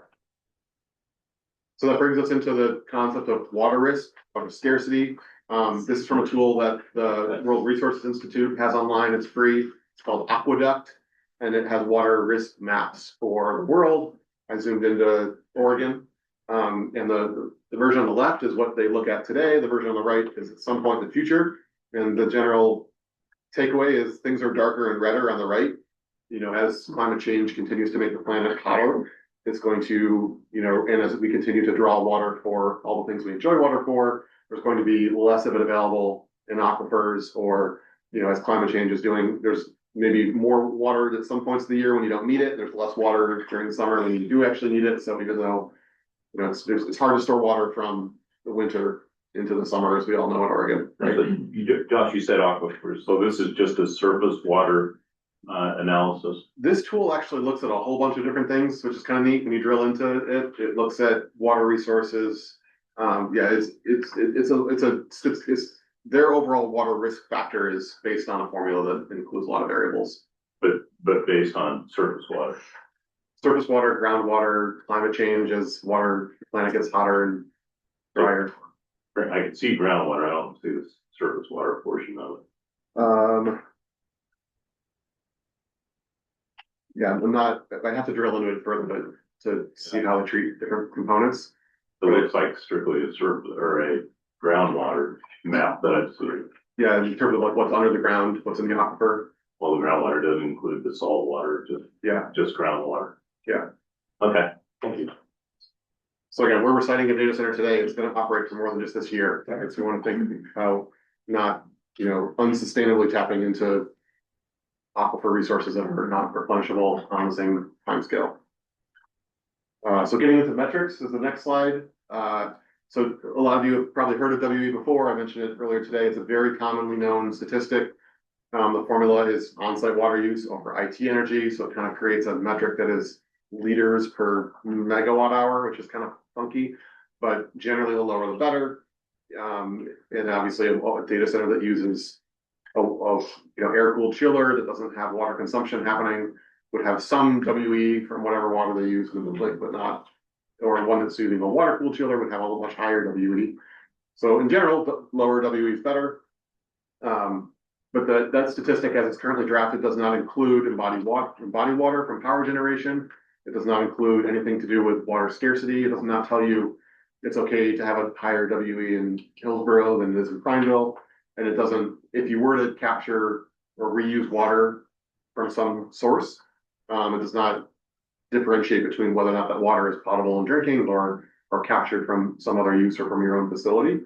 Speaker 7: So that brings us into the concept of water risk, water scarcity. This is from a tool that the World Resources Institute has online. It's free. It's called Aqueduct, and it has water risk maps for the world. I zoomed into Oregon, and the version on the left is what they look at today. The version on the right is at some point in the future. And the general takeaway is things are darker and redder on the right. As climate change continues to make the planet hotter, it's going to, and as we continue to draw water for all the things we enjoy water for, there's going to be less of it available in aquifers, or, as climate change is doing, there's maybe more water at some points of the year when you don't need it. There's less water during the summer when you do actually need it. So even though, it's hard to store water from the winter into the summer, as we all know in Oregon. Right?
Speaker 3: Josh, you said aquifers, so this is just a surface water analysis.
Speaker 7: This tool actually looks at a whole bunch of different things, which is kind of neat when you drill into it. It looks at water resources. It's their overall water risk factor is based on a formula that includes a lot of variables.
Speaker 3: But based on surface water.
Speaker 7: Surface water, groundwater, climate change as the planet gets hotter and drier.
Speaker 3: I can see groundwater. I don't see the surface water portion of it.
Speaker 7: I have to drill into it further, but to see how they treat different components.
Speaker 3: It looks like strictly a surface or a groundwater map that I've seen.
Speaker 7: Yeah, in terms of like what's under the ground, what's in the aquifer.
Speaker 3: Well, the groundwater doesn't include the salt water, just groundwater.
Speaker 7: Yeah.
Speaker 3: Okay, thank you.
Speaker 7: So again, we're reciting a data center today. It's gonna operate for more than just this year. So we want to think how not, unsustainably tapping into aquifer resources that are not replenishable on the same timescale. So getting into metrics is the next slide. So a lot of you have probably heard of WE before. I mentioned it earlier today. It's a very commonly known statistic. The formula is on-site water use over IT energy. So it kind of creates a metric that is liters per megawatt hour, which is kind of funky, but generally the lower the better. And obviously a data center that uses air-cooled chiller that doesn't have water consumption happening would have some WE from whatever water they use in the lake, but not, or one that's using a water-cooled chiller would have a much higher WE. So in general, the lower WE is better. But that statistic as it's currently drafted does not include embodied water from power generation. It does not include anything to do with water scarcity. It does not tell you it's okay to have a higher WE in Hillsborough than it is in Prineville. And it doesn't, if you were to capture or reuse water from some source, it does not differentiate between whether or not that water is potable and drinking or captured from some other use or from your own facility.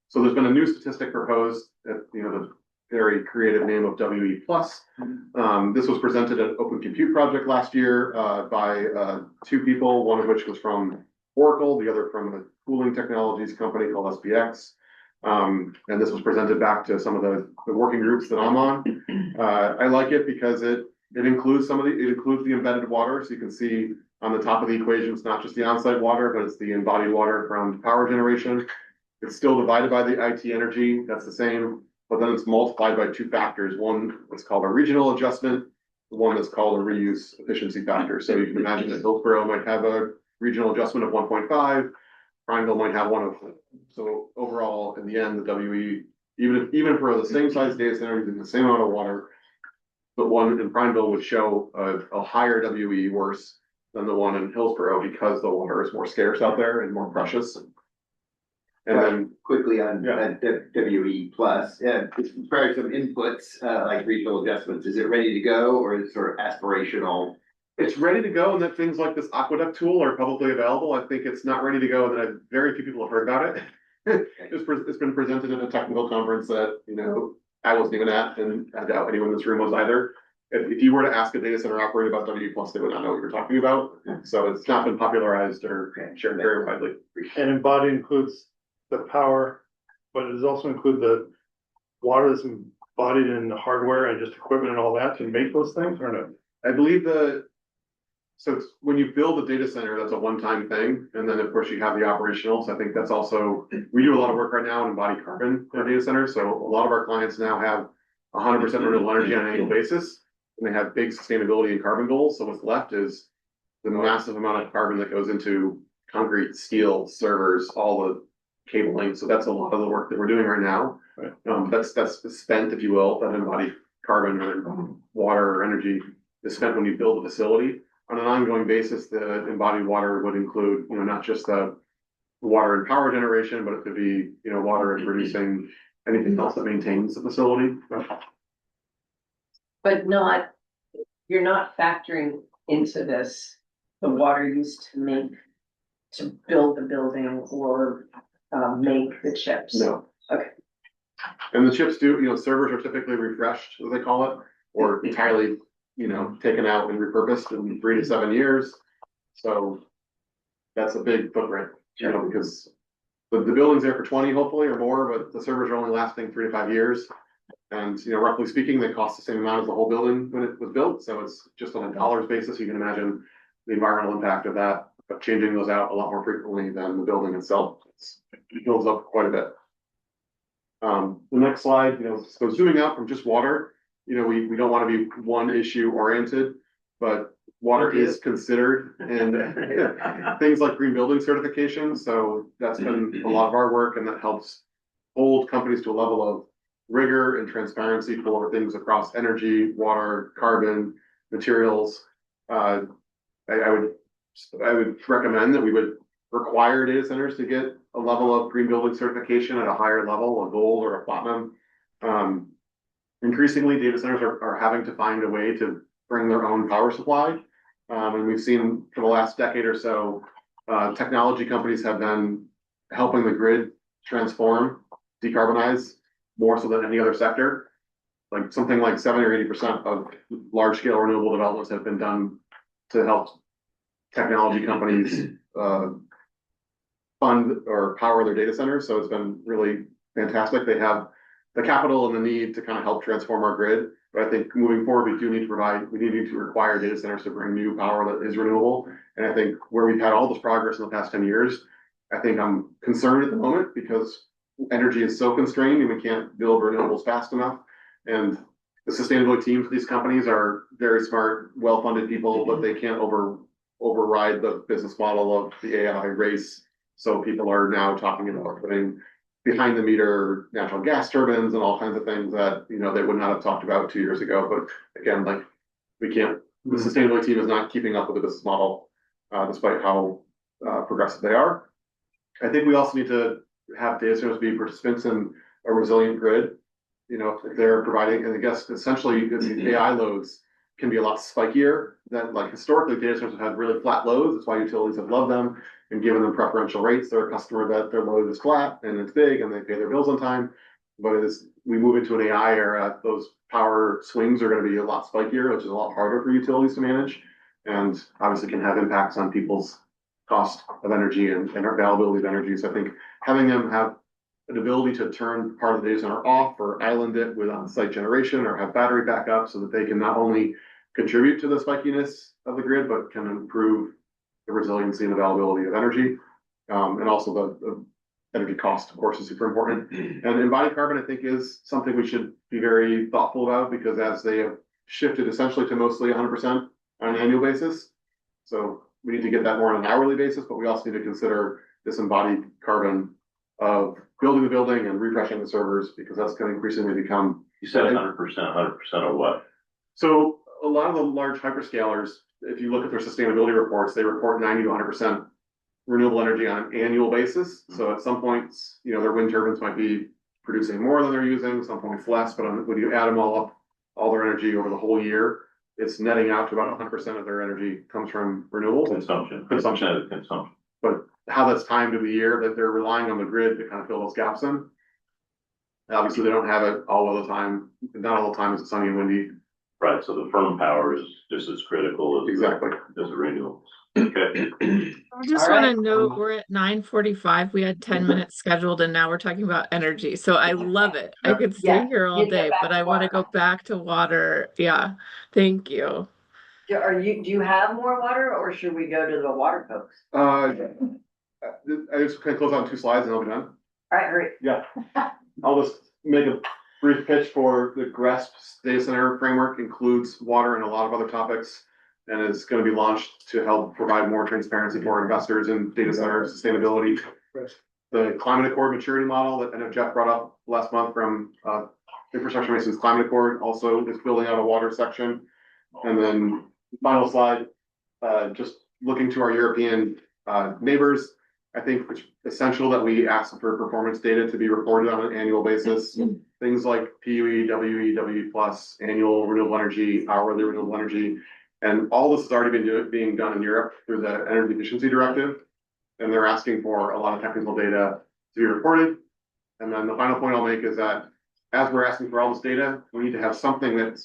Speaker 7: So there's been a new statistic proposed at, the very creative name of WE plus. This was presented at Open Compute Project last year by two people, one of which was from Oracle, the other from a cooling technologies company called SPX. And this was presented back to some of the working groups that I'm on. I like it because it includes it includes the embedded water. So you can see on the top of the equation, it's not just the on-site water, but it's the embodied water from power generation. It's still divided by the IT energy. That's the same, but then it's multiplied by two factors. One is called a regional adjustment. One that's called a reuse efficiency factor. So you can imagine that Hillsborough might have a regional adjustment of 1.5. Prineville might have one of, so overall, in the end, the WE, even for the same size data center using the same amount of water, the one in Prineville would show a higher WE worse than the one in Hillsborough because the water is more scarce out there and more precious. And then
Speaker 8: quickly on WE plus, it's probably some inputs like regional adjustments. Is it ready to go or is it sort of aspirational?
Speaker 7: it's ready to go, and that things like this Aqueduct tool are publicly available. I think it's not ready to go, and that very few people have heard about it. It's been presented at a technical conference that, I wasn't even at, and I doubt anyone in this room was either. If you were to ask a data center operator about W plus, they would not know what you're talking about. So it's not been popularized or shared very widely.
Speaker 4: And embodied includes the power, but it does also include the water that's embodied in the hardware and just equipment and all that to make those things, or no?
Speaker 7: I believe so it's, when you build a data center, that's a one-time thing. And then of course you have the operational. So I think that's also, we do a lot of work right now in embodied carbon in our data centers. So a lot of our clients now have 100% renewable energy on an annual basis. And they have big sustainability and carbon goals. So what's left is the massive amount of carbon that goes into concrete, steel, servers, all the cabling. So that's a lot of the work that we're doing right now.
Speaker 4: Right.
Speaker 7: That's spent, if you will, that embodied carbon or water or energy is spent when you build a facility. On an ongoing basis, the embodied water would include, not just the water and power generation, but it could be, water and producing anything else that maintains the facility.
Speaker 6: But you're not factoring into this, the water used to build the building or make the chips.
Speaker 7: No.
Speaker 6: Okay.
Speaker 7: And the chips do, servers are typically refreshed, as they call it, or entirely, taken out and repurposed in 3 to 7 years. So that's a big footprint, because the building's there for 20 hopefully or more, but the servers are only lasting 3 to 5 years. And, roughly speaking, they cost the same amount as the whole building when it was built. So it's just on a dollars basis. You can imagine the environmental impact of that, of changing those out a lot more frequently than the building itself. It builds up quite a bit. The next slide, so zooming out from just water, we don't want to be one issue oriented, but water is considered and things like green building certification. So that's been a lot of our work, and that helps hold companies to a level of rigor and transparency for things across energy, water, carbon, materials. I would recommend that we would require data centers to get a level of green building certification at a higher level, a gold or a platinum. Increasingly, data centers are having to find a way to bring their own power supply. And we've seen for the last decade or so, technology companies have been helping the grid transform, decarbonize more so than any other sector. Like something like 70 or 80% of large scale renewable developments have been done to help technology companies fund or power their data centers. So it's been really fantastic. They have the capital and the need to kind of help transform our grid. But I think moving forward, we need to require data centers to bring new power that is renewable. And I think where we've had all this progress in the past 10 years, I think I'm concerned at the moment because energy is so constrained and we can't build renewables fast enough. And the sustainability teams for these companies are very smart, well-funded people, but they can't override the business model of the AI race. So people are now talking about putting behind the meter natural gas turbines and all kinds of things that, you know, they would not have talked about 2 years ago. But again, like we can't, the sustainability team is not keeping up with the business model, despite how progressive they are. I think we also need to have data centers be participants in a resilient grid. You know, if they're providing, and I guess essentially the AI loads can be a lot spikier than like historically data centers have had really flat loads. That's why utilities have loved them and given them preferential rates. They're a customer that their load is flat and it's big and they pay their bills on time. But as we move into an AI era, those power swings are going to be a lot spikier, which is a lot harder for utilities to manage, and obviously can have impacts on people's cost of energy and availability of energy. So I think having them have an ability to turn part of the data center off or island it with on-site generation or have battery backup so that they can not only contribute to the spikiness of the grid, but can improve the resiliency and availability of energy. And also the energy cost, of course, is super important. And embodied carbon, I think, is something we should be very thoughtful about because as they have shifted essentially to mostly 100% on an annual basis. So we need to get that more on an hourly basis, but we also need to consider this embodied carbon of building the building and refreshing the servers because that's going to increasingly become.
Speaker 3: You said 100% of what?
Speaker 7: So a lot of the large hyperscalers, if you look at their sustainability reports, they report 90 to 100% renewable energy on an annual basis. So at some points, you know, their wind turbines might be producing more than they're using, some points less, but when you add them all up, all their energy over the whole year, it's netting out to about 100% of their energy comes from renewables.
Speaker 3: Consumption.
Speaker 7: But how that's timed of the year that they're relying on the grid to kind of fill those gaps in. Obviously, they don't have it all of the time. Not all the time is it sunny and windy.
Speaker 3: Right, so the firm power is just as critical as
Speaker 7: Exactly.
Speaker 3: as the renewables. Okay.
Speaker 5: I just
Speaker 1: All
Speaker 5: want
Speaker 1: right.
Speaker 5: to note we're at 9:45. We had 10 minutes scheduled and now we're talking about energy. So I love it. I could stay
Speaker 1: Yeah,
Speaker 5: here all
Speaker 1: you go
Speaker 5: day,
Speaker 1: back
Speaker 5: but
Speaker 1: to
Speaker 5: I want to
Speaker 1: water.
Speaker 5: go back to water. Yeah. Thank you.
Speaker 1: Do you have more water or should we go to the water folks?
Speaker 7: I just kind of close out 2 slides and I'll be done.
Speaker 1: All right, hurry.
Speaker 7: Yeah. I'll just make a brief pitch for the GRESP data center framework includes water and a lot of other topics. And it's going to be launched to help provide more transparency for investors in data center sustainability. The climate accord maturity model that I know Jeff brought up last month from Infrastructure Mason's climate accord also is building out a water section. And then final slide, just looking to our European neighbors. I think it's essential that we ask for performance data to be reported on an annual basis. Things like PUE, WE, WE+, annual renewable energy, hourly renewable energy. And all this has already been being done in Europe through the Energy Efficiency Directive. And they're asking for a lot of technical data to be reported. And then the final point I'll make is that as we're asking for all this data, we need to have something that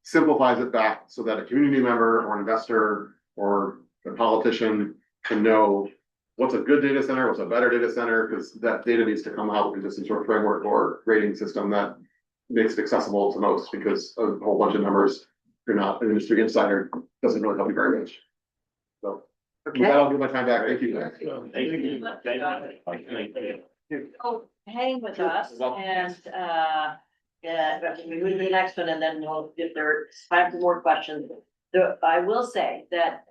Speaker 7: simplifies it back so that a community member or investor or a politician can know what's a good data center, what's a better data center, because that data needs to come out into some sort of framework or rating system that makes it accessible to most, because a whole bunch of numbers, if you're not an industry insider, doesn't really help you very much. So with that, I'll give my time back. Thank you.
Speaker 1: Oh, hang with us and, we move to the next one and then we'll, if there's time for more questions. So I will say that,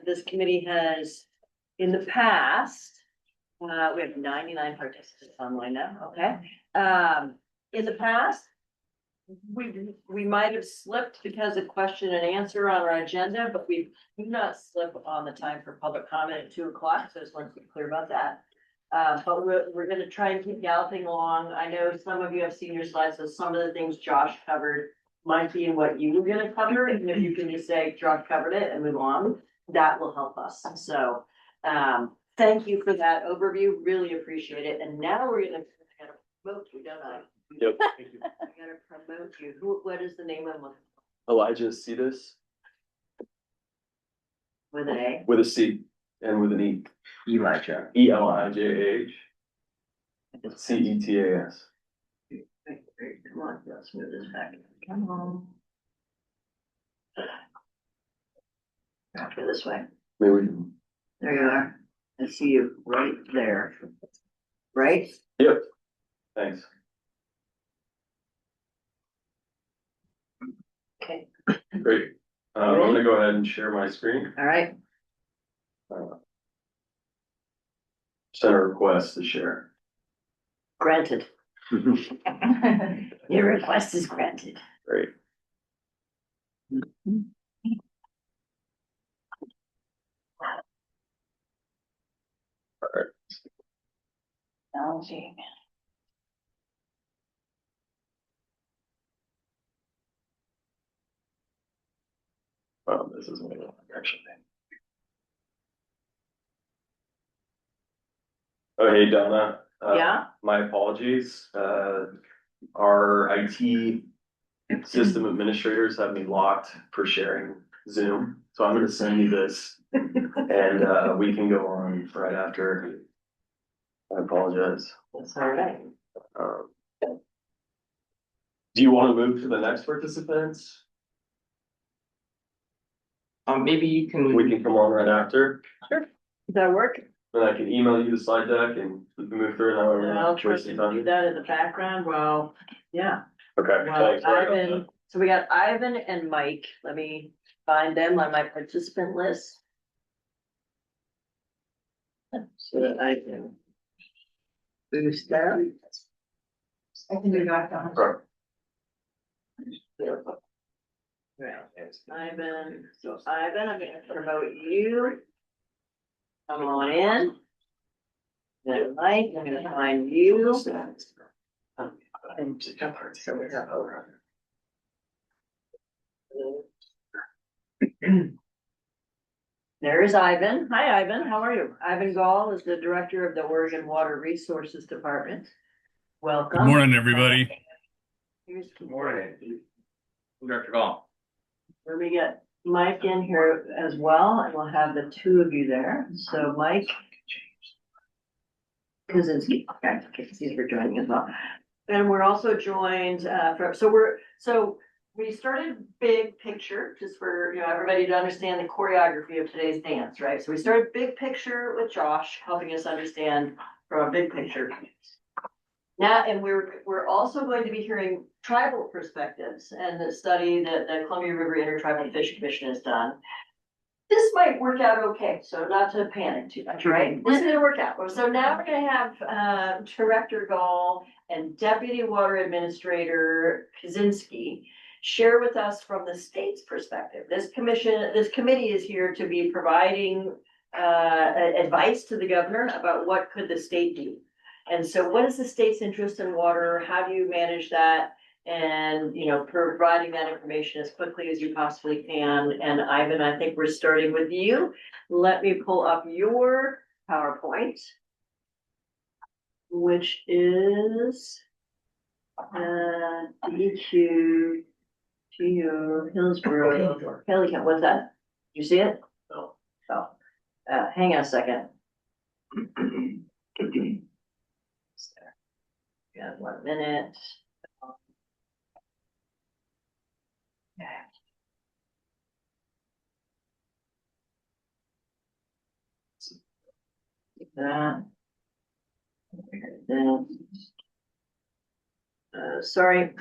Speaker 1: this committee has, in the past, we have 99 participants online now, okay? In the past, we might have slipped because of question and answer on our agenda, but we do not slip on the time for public comment at 2 o'clock, so I just want to be clear about that. But we're gonna try and keep galloping along. I know some of you have seen your slides, so some of the things Josh covered might be what you were gonna cover, and if you can just say, Josh covered it and move on, that will help us. So, thank you for that overview, really appreciate it. And now I gotta promote you, don't I?
Speaker 9: Yep.
Speaker 1: I gotta promote you. What is the name of them?
Speaker 9: Elijah Cetus
Speaker 1: With an A?
Speaker 9: with a C and with an E.
Speaker 2: Elijah.
Speaker 9: ELIJAH CETAS.
Speaker 1: Come on, let's move this back. Come on. Back this way.
Speaker 9: Maybe we can.
Speaker 1: There you are. I see you right there. Right?
Speaker 9: Yep. Thanks.
Speaker 1: Okay,
Speaker 9: Great. I'm gonna go ahead and share my screen.
Speaker 1: all right.
Speaker 9: Send a request to share.
Speaker 1: Granted. Your request is granted.
Speaker 9: Great.
Speaker 1: Challenging.
Speaker 9: This is my direction. Oh, hey, Donna.
Speaker 1: Yeah?
Speaker 9: My apologies. Our IT system administrators have me locked for sharing Zoom. So I'm gonna send you this and we can go on right after. I apologize.
Speaker 1: That's all right.
Speaker 9: Do you want to move to the next participants?
Speaker 2: Maybe you can.
Speaker 9: We can come on right after.
Speaker 1: Does that work?
Speaker 9: And I can email you the slide deck and we can move through it however.
Speaker 1: And I'll try
Speaker 9: waste
Speaker 1: to
Speaker 9: your time.
Speaker 1: do that in the background. Well, yeah.
Speaker 9: Okay,
Speaker 1: Well,
Speaker 9: thanks. Sorry about
Speaker 1: Ivan, so we got Ivan and Mike. Let me find them on my participant list. So that I can boost them.
Speaker 6: I can do that.
Speaker 9: that. Right.
Speaker 1: Right, Ivan, so Ivan, I'm gonna promote you. Come on in. Then Mike, I'm gonna find you. There is Ivan. Hi, Ivan. How are you? Ivan Gall is the director of the Oregon Water Resources Department. Welcome.
Speaker 10: Good morning, everybody.
Speaker 1: Good
Speaker 2: morning. Director Gall.
Speaker 1: Let me get Mike in here as well, and we'll have the two of you there. So Mike Kaczynski, okay, he's for joining as well. And we're also joined, so we started big picture, just for, everybody to understand the choreography of today's dance, right? So we started big picture with Josh, helping us understand from a big picture. Now, and we're also going to be hearing tribal perspectives and the study that the Columbia River Intertribal Fish Commission has done. This might work out okay, so not to panic too much, right? This is gonna work out. So now we're gonna have Director Gall and Deputy Water Administrator Kaczynski share with us from the state's perspective. This committee is here to be providing advice to the governor about what could the state do. And so what is the state's interest in water? How do you manage that? And, providing that information as quickly as you possibly can. And Ivan, I think we're starting with you. Let me pull up your PowerPoint, which is DQ, Hillsborough, Pelican. What's that? Did you see it?
Speaker 9: No.
Speaker 1: Oh, hang on a second. Got 1 minute. That. Sorry,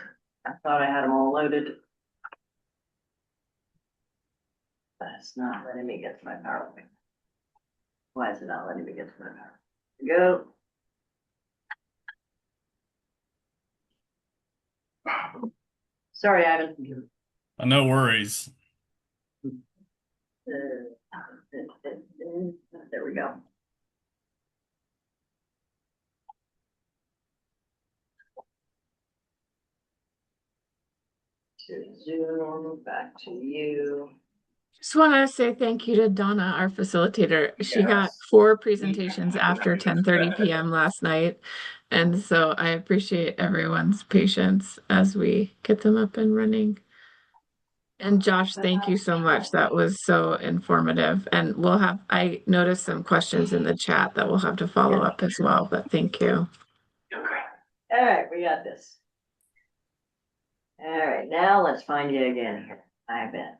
Speaker 1: I thought I had them all loaded. But it's not letting me get to my PowerPoint. Why is it not letting me get to my PowerPoint? Go. Sorry, Ivan.
Speaker 10: No worries.
Speaker 1: There we go. to Zoom, back to you.
Speaker 5: Just want to say thank you to Donna, our facilitator. She got
Speaker 2: Yes.
Speaker 5: 4 presentations after 10:30 p.m. last night. And so I appreciate everyone's patience as we get them up and running. And Josh, thank you so much. That was so informative. And I noticed some questions in the chat that we'll have to follow up as well, but thank you.
Speaker 1: All right, we got this. All right, now let's find you again here. I bet.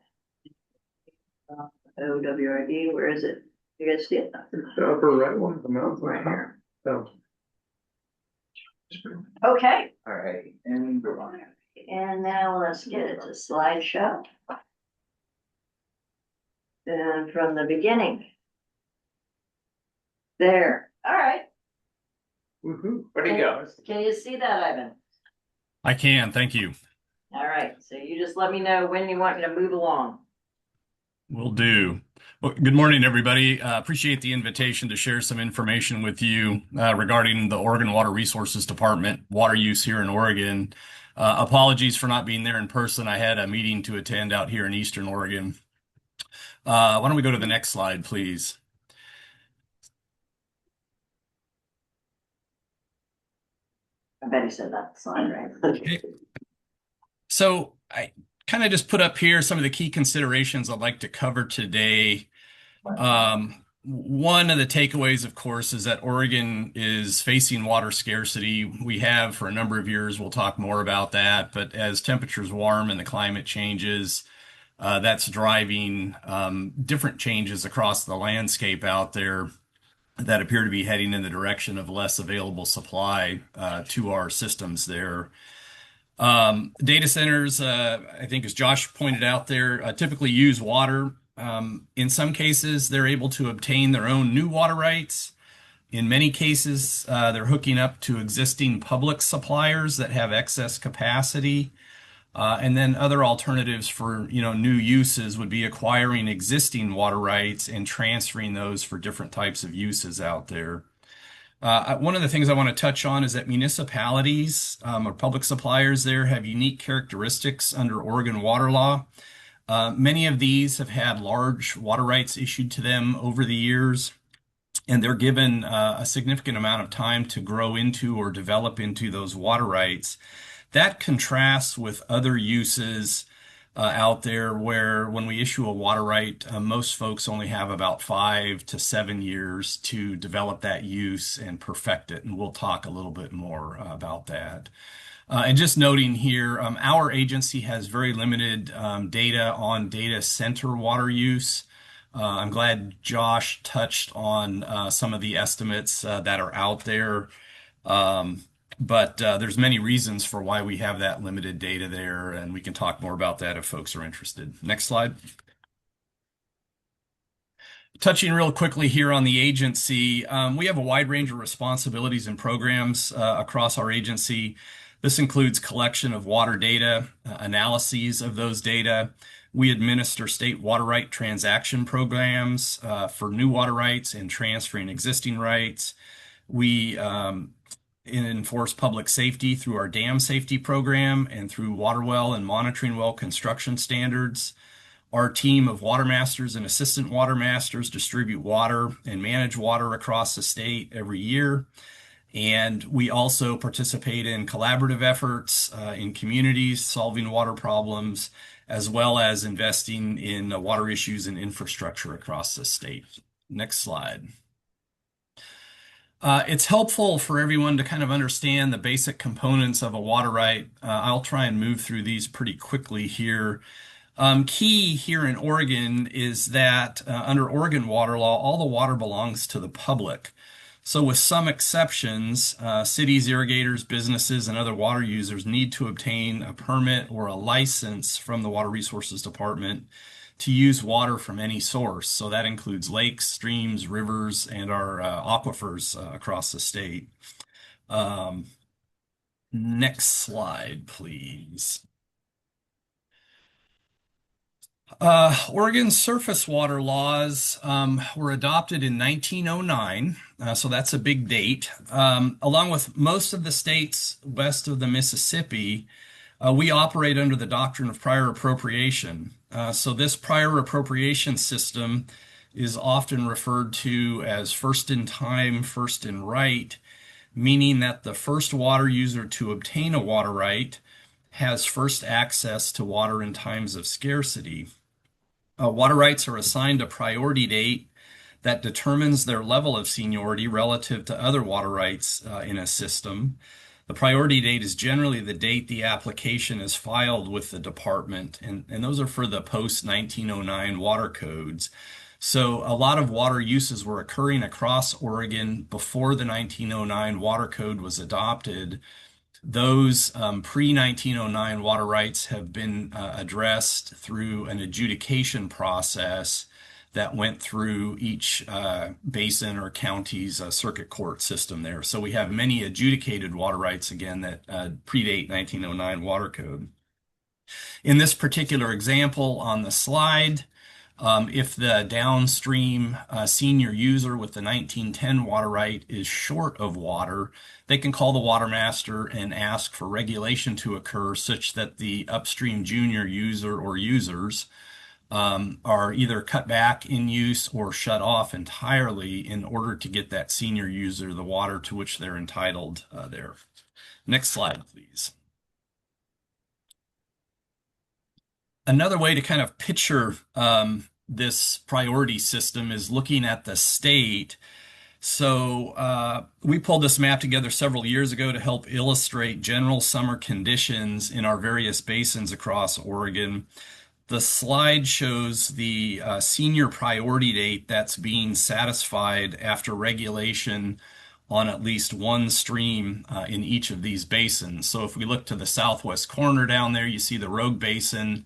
Speaker 1: OWRD, where is it? You guys see it?
Speaker 4: The upper right one, the mountain.
Speaker 1: Right here.
Speaker 4: Oh.
Speaker 1: Okay,
Speaker 2: All right, and go on.
Speaker 1: and now let's get it to slideshow. And from the beginning. There, all right.
Speaker 4: Woohoo.
Speaker 2: Where'd he go?
Speaker 1: Can you see that, Ivan?
Speaker 10: I can, thank you.
Speaker 1: All right, so you just let me know when you want me to move along.
Speaker 10: Will do. Well, good morning, everybody. Appreciate the invitation to share some information with you regarding the Oregon Water Resources Department water use here in Oregon. Apologies for not being there in person. I had a meeting to attend out here in Eastern Oregon. Why don't we go to the next slide, please?
Speaker 1: I bet he said that slide, right?
Speaker 10: Okay. So I kind of just put up here some of the key considerations I'd like to cover today. One of the takeaways, of course, is that Oregon is facing water scarcity. We have for a number of years. We'll talk more about that. But as temperatures warm and the climate changes, that's driving different changes across the landscape out there that appear to be heading in the direction of less available supply to our systems there. Data centers, I think as Josh pointed out there, typically use water. In some cases, they're able to obtain their own new water rights. In many cases, they're hooking up to existing public suppliers that have excess capacity. And then other alternatives for, new uses would be acquiring existing water rights and transferring those for different types of uses out there. One of the things I want to touch on is that municipalities or public suppliers there have unique characteristics under Oregon water law. Many of these have had large water rights issued to them over the years, and they're given a significant amount of time to grow into or develop into those water rights. That contrasts with other uses out there where when we issue a water right, most folks only have about 5 to 7 years to develop that use and perfect it. And we'll talk a little bit more about that. And just noting here, our agency has very limited data on data center water use. I'm glad Josh touched on some of the estimates that are out there. But there's many reasons for why we have that limited data there, and we can talk more about that if folks are interested. Next slide. Touching real quickly here on the agency, we have a wide range of responsibilities and programs across our agency. This includes collection of water data, analyses of those data. We administer state water right transaction programs for new water rights and transferring existing rights. We enforce public safety through our dam safety program and through water well and monitoring well construction standards. Our team of water masters and assistant water masters distribute water and manage water across the state every year. And we also participate in collaborative efforts in communities, solving water problems, as well as investing in water issues and infrastructure across the state. Next slide. It's helpful for everyone to kind of understand the basic components of a water right. I'll try and move through these pretty quickly here. Key here in Oregon is that under Oregon water law, all the water belongs to the public. So with some exceptions, cities, irrigators, businesses, and other water users need to obtain a permit or a license from the Water Resources Department to use water from any source. So that includes lakes, streams, rivers, and our aquifers across the state. Next slide, please. Oregon's surface water laws were adopted in 1909, so that's a big date. Along with most of the states west of the Mississippi, We operate under the doctrine of prior appropriation. So this prior appropriation system is often referred to as first in time, first in right, meaning that the first water user to obtain a water right has first access to water in times of scarcity. Water rights are assigned a priority date that determines their level of seniority relative to other water rights in a system. The priority date is generally the date the application is filed with the department, and those are for the post-1909 water codes. So a lot of water uses were occurring across Oregon before the 1909 water code was adopted. Those pre-1909 water rights have been addressed through an adjudication process that went through each basin or county's circuit court system there. So we have many adjudicated water rights, again, that predate 1909 water code. In this particular example on the slide, if the downstream senior user with the 1910 water right is short of water, they can call the water master and ask for regulation to occur such that the upstream junior user or users are either cut back in use or shut off entirely in order to get that senior user the water to which they're entitled there. Next slide, please. Another way to kind of picture this priority system is looking at the state. So we pulled this map together several years ago to help illustrate general summer conditions in our various basins across Oregon. The slide shows the senior priority date that's being satisfied after regulation on at least one stream in each of these basins. So if we look to the southwest corner down there, you see the Rogue Basin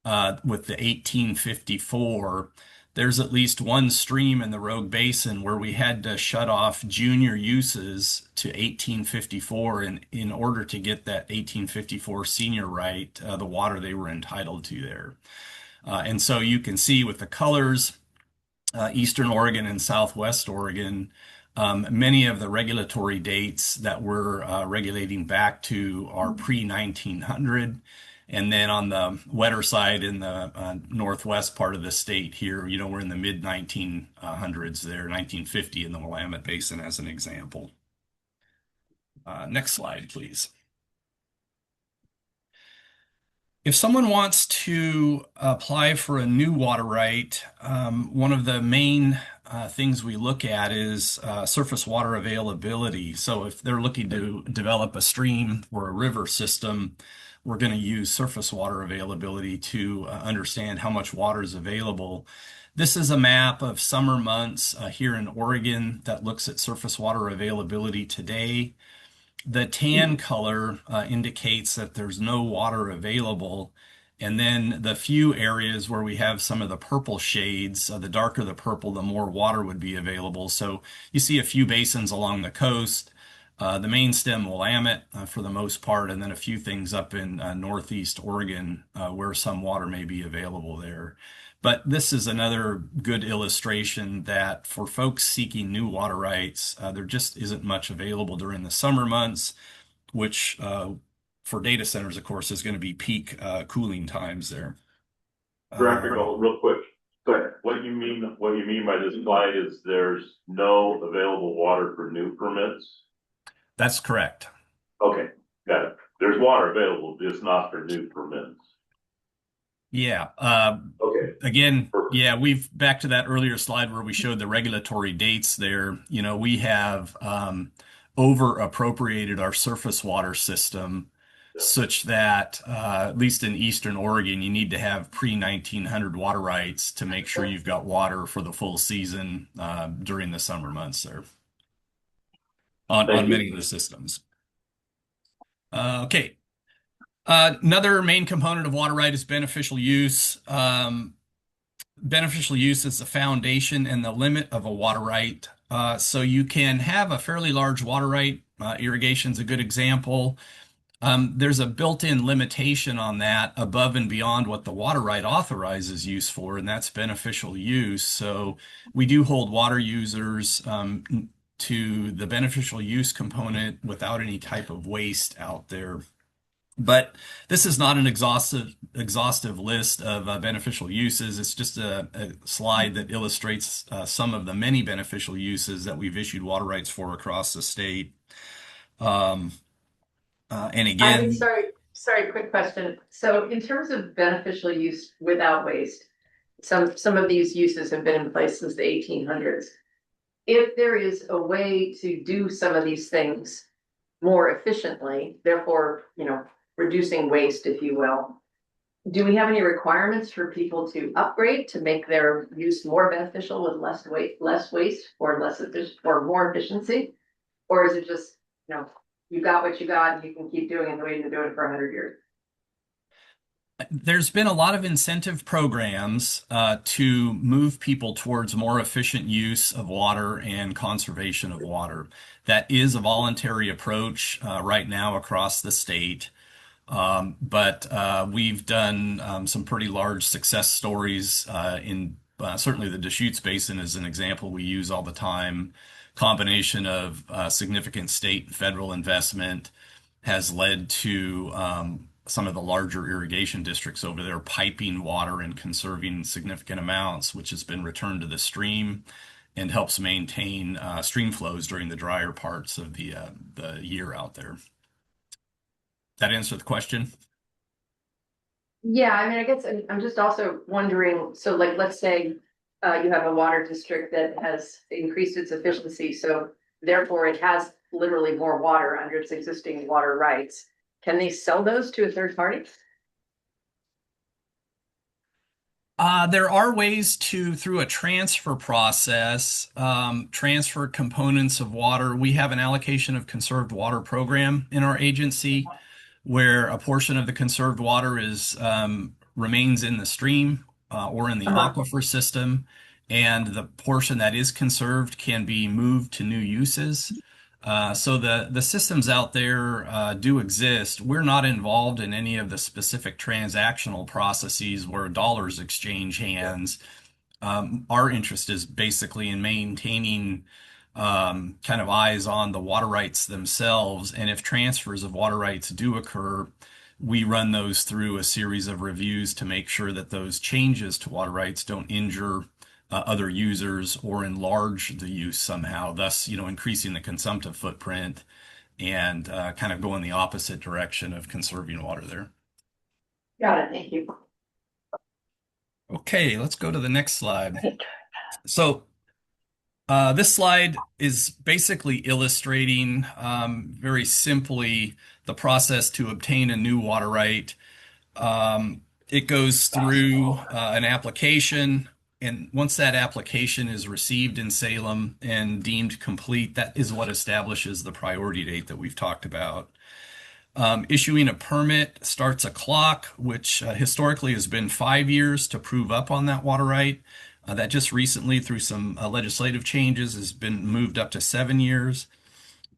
Speaker 10: with the 1854. There's at least one stream in the Rogue Basin where we had to shut off junior uses to 1854 in order to get that 1854 senior right, the water they were entitled to there. And so you can see with the colors, Eastern Oregon and Southwest Oregon, many of the regulatory dates that we're regulating back to are pre-1900. And then on the wetter side in the northwest part of the state here, we're in the mid-1900s there, 1950 in the Willamette Basin as an example. Next slide, please. If someone wants to apply for a new water right, one of the main things we look at is surface water availability. So if they're looking to develop a stream or a river system, we're going to use surface water availability to understand how much water is available. This is a map of summer months here in Oregon that looks at surface water availability today. The tan color indicates that there's no water available. And then the few areas where we have some of the purple shades, the darker the purple, the more water would be available. So you see a few basins along the coast. The main stem Willamette for the most part, and then a few things up in northeast Oregon where some water may be available there. But this is another good illustration that for folks seeking new water rights, there just isn't much available during the summer months, which for data centers, of course, is going to be peak cooling times there.
Speaker 3: Director, real quick. What you mean by this slide is there's no available water for new permits?
Speaker 10: That's correct.
Speaker 3: Okay, got it. There's water available, just not for new permits.
Speaker 10: Yeah.
Speaker 3: Okay.
Speaker 10: Again, yeah, we've back to that earlier slide where we showed the regulatory dates there. We have over appropriated our surface water system such that at least in Eastern Oregon, you need to have pre-1900 water rights to make sure you've got water for the full season during the summer months there. On many of the systems. Okay. Another main component of water right is beneficial use. Beneficial use is the foundation and the limit of a water right. So you can have a fairly large water right. Irrigation is a good example. There's a built-in limitation on that above and beyond what the water right authorizes use for, and that's beneficial use. So we do hold water users to the beneficial use component without any type of waste out there. But this is not an exhaustive list of beneficial uses. It's just a slide that illustrates some of the many beneficial uses that we've issued water rights for across the state. And
Speaker 6: I mean,
Speaker 10: again,
Speaker 6: sorry, quick question. So in terms of beneficial use without waste, some of these uses have been in place since the 1800s. If there is a way to do some of these things more efficiently, therefore, reducing waste, if you will, do we have any requirements for people to upgrade to make their use more beneficial with less waste or less efficient or more efficiency? Or is it just, you got what you got and you can keep doing it the way you've been doing it for 100 years?
Speaker 10: there's been a lot of incentive programs to move people towards more efficient use of water and conservation of water. That is a voluntary approach right now across the state. But we've done some pretty large success stories in certainly the Deschutes Basin is an example we use all the time. Combination of significant state and federal investment has led to some of the larger irrigation districts over there piping water and conserving significant amounts, which has been returned to the stream and helps maintain stream flows during the drier parts of the year out there. That answer the question?
Speaker 6: Yeah, I mean, I guess I'm just also wondering, so like, let's say you have a water district that has increased its efficiency, so therefore it has literally more water under its existing water rights. Can they sell those to a third party?
Speaker 10: There are ways to, through a transfer process, transfer components of water. We have an allocation of conserved water program in our agency where a portion of the conserved water is remains in the stream or in the aquifer system, and the portion that is conserved can be moved to new uses. So the systems out there do exist. We're not involved in any of the specific transactional processes where dollars exchange hands. Our interest is basically in maintaining kind of eyes on the water rights themselves. And if transfers of water rights do occur, we run those through a series of reviews to make sure that those changes to water rights don't injure other users or enlarge the use somehow, thus, increasing the consumptive footprint and kind of going the opposite direction of conserving water there.
Speaker 6: Got it, thank you.
Speaker 10: Okay, let's go to the next slide. So this slide is basically illustrating very simply the process to obtain a new water right. It goes through an application, and once that application is received in Salem and deemed complete, that is what establishes the priority date that we've talked about. Issuing a permit starts a clock, which historically has been 5 years to prove up on that water right. That just recently, through some legislative changes, has been moved up to 7 years.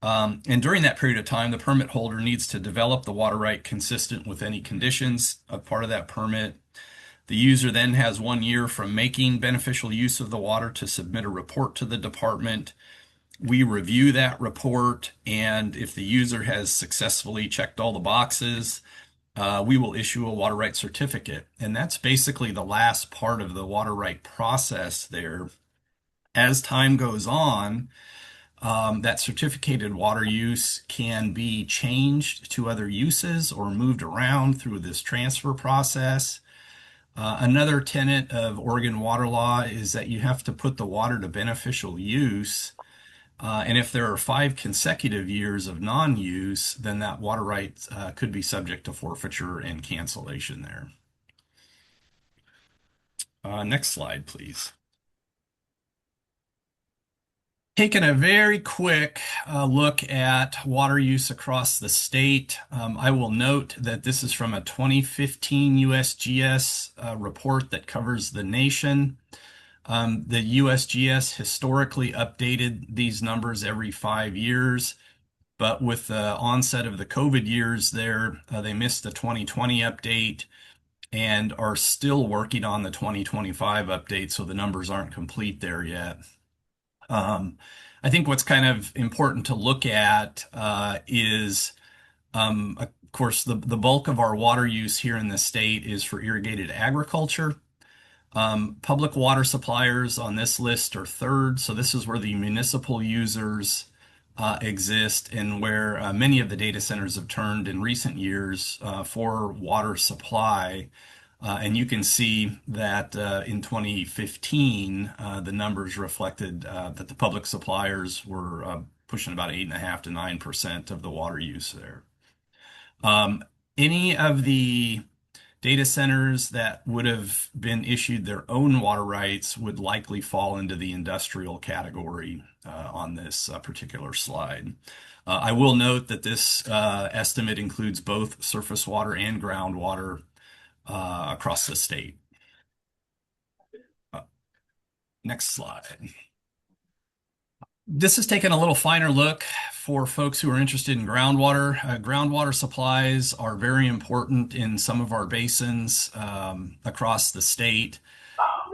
Speaker 10: And during that period of time, the permit holder needs to develop the water right consistent with any conditions of part of that permit. The user then has 1 year from making beneficial use of the water to submit a report to the department. We review that report, and if the user has successfully checked all the boxes, we will issue a water right certificate. And that's basically the last part of the water right process there. As time goes on, that certificated water use can be changed to other uses or moved around through this transfer process. Another tenet of Oregon water law is that you have to put the water to beneficial use. And if there are 5 consecutive years of non-use, then that water right could be subject to forfeiture and cancellation there. Next slide, please. Taking a very quick look at water use across the state. I will note that this is from a 2015 USGS report that covers the nation. The USGS historically updated these numbers every 5 years, but with the onset of the COVID years there, they missed the 2020 update and are still working on the 2025 update, so the numbers aren't complete there yet. I think what's kind of important to look at is Of course, the bulk of our water use here in the state is for irrigated agriculture. Public water suppliers on this list are third. So this is where the municipal users exist and where many of the data centers have turned in recent years for water supply. And you can see that in 2015, the numbers reflected that the public suppliers were pushing about 8.5 to 9% of the water use there. Any of the data centers that would have been issued their own water rights would likely fall into the industrial category on this particular slide. I will note that this estimate includes both surface water and groundwater across the state. Next slide. This is taking a little finer look for folks who are interested in groundwater. Groundwater supplies are very important in some of our basins across the state.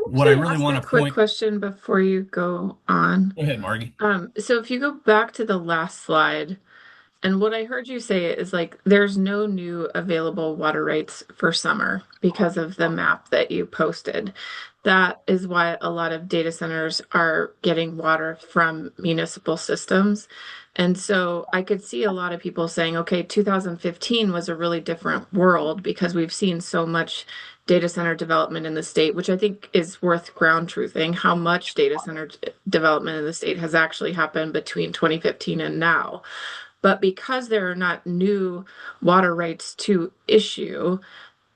Speaker 10: What I really want to
Speaker 5: quick question before you go on.
Speaker 10: Go ahead, Margie.
Speaker 5: So if you go back to the last slide, and what I heard you say is like there's no new available water rights for summer because of the map that you posted. That is why a lot of data centers are getting water from municipal systems. And so I could see a lot of people saying, okay, 2015 was a really different world because we've seen so much data center development in the state, which I think is worth ground truthing how much data center development in the state has actually happened between 2015 and now. But because there are not new water rights to issue,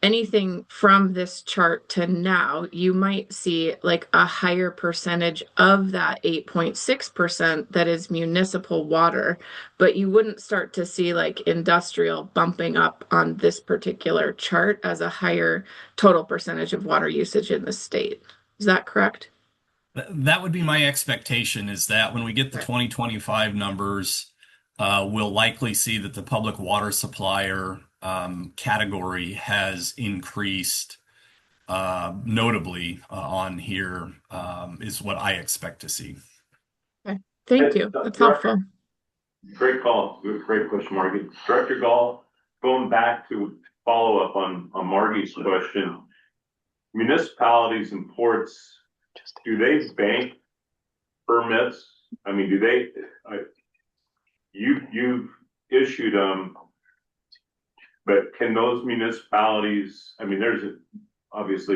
Speaker 5: anything from this chart to now, you might see like a higher percentage of that 8.6% that is municipal water, but you wouldn't start to see like industrial bumping up on this particular chart as a higher total percentage of water usage in the state. Is that correct?
Speaker 10: That would be my expectation, is that when we get the 2025 numbers, we'll likely see that the public water supplier category has increased notably on here, is what I expect to see.
Speaker 5: Okay, thank you. That's helpful.
Speaker 3: Great call. Great question, Margie. Director Gall, going back to follow up on Margie's question, municipalities and ports, do they bank permits? I mean, do they, you've issued them, but can those municipalities, I mean, there's obviously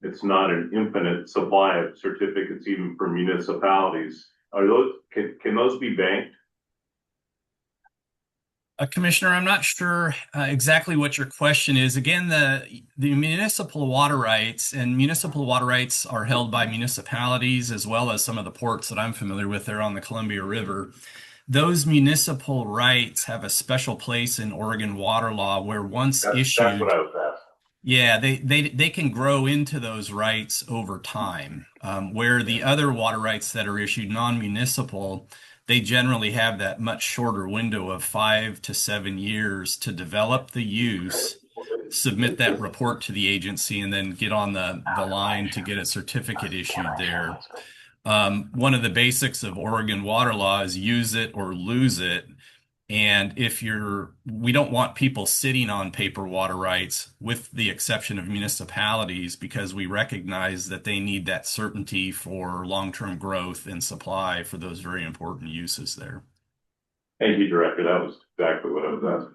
Speaker 3: it's not an infinite supply of certificates even for municipalities. Are those, can those be banked?
Speaker 10: Commissioner, I'm not sure exactly what your question is. Again, the municipal water rights are held by municipalities as well as some of the ports that I'm familiar with there on the Columbia River. Those municipal rights have a special place in Oregon water law where once issued,
Speaker 3: that's what I was asking.
Speaker 10: Yeah, they can grow into those rights over time. Where the other water rights that are issued non-municipal, they generally have that much shorter window of 5 to 7 years to develop the use, submit that report to the agency, and then get on the line to get a certificate issued there. One of the basics of Oregon water law is use it or lose it. And we don't want people sitting on paper water rights, with the exception of municipalities, because we recognize that they need that certainty for long-term growth and supply for those very important uses there.
Speaker 3: Thank you, Director. That was exactly what I was asking.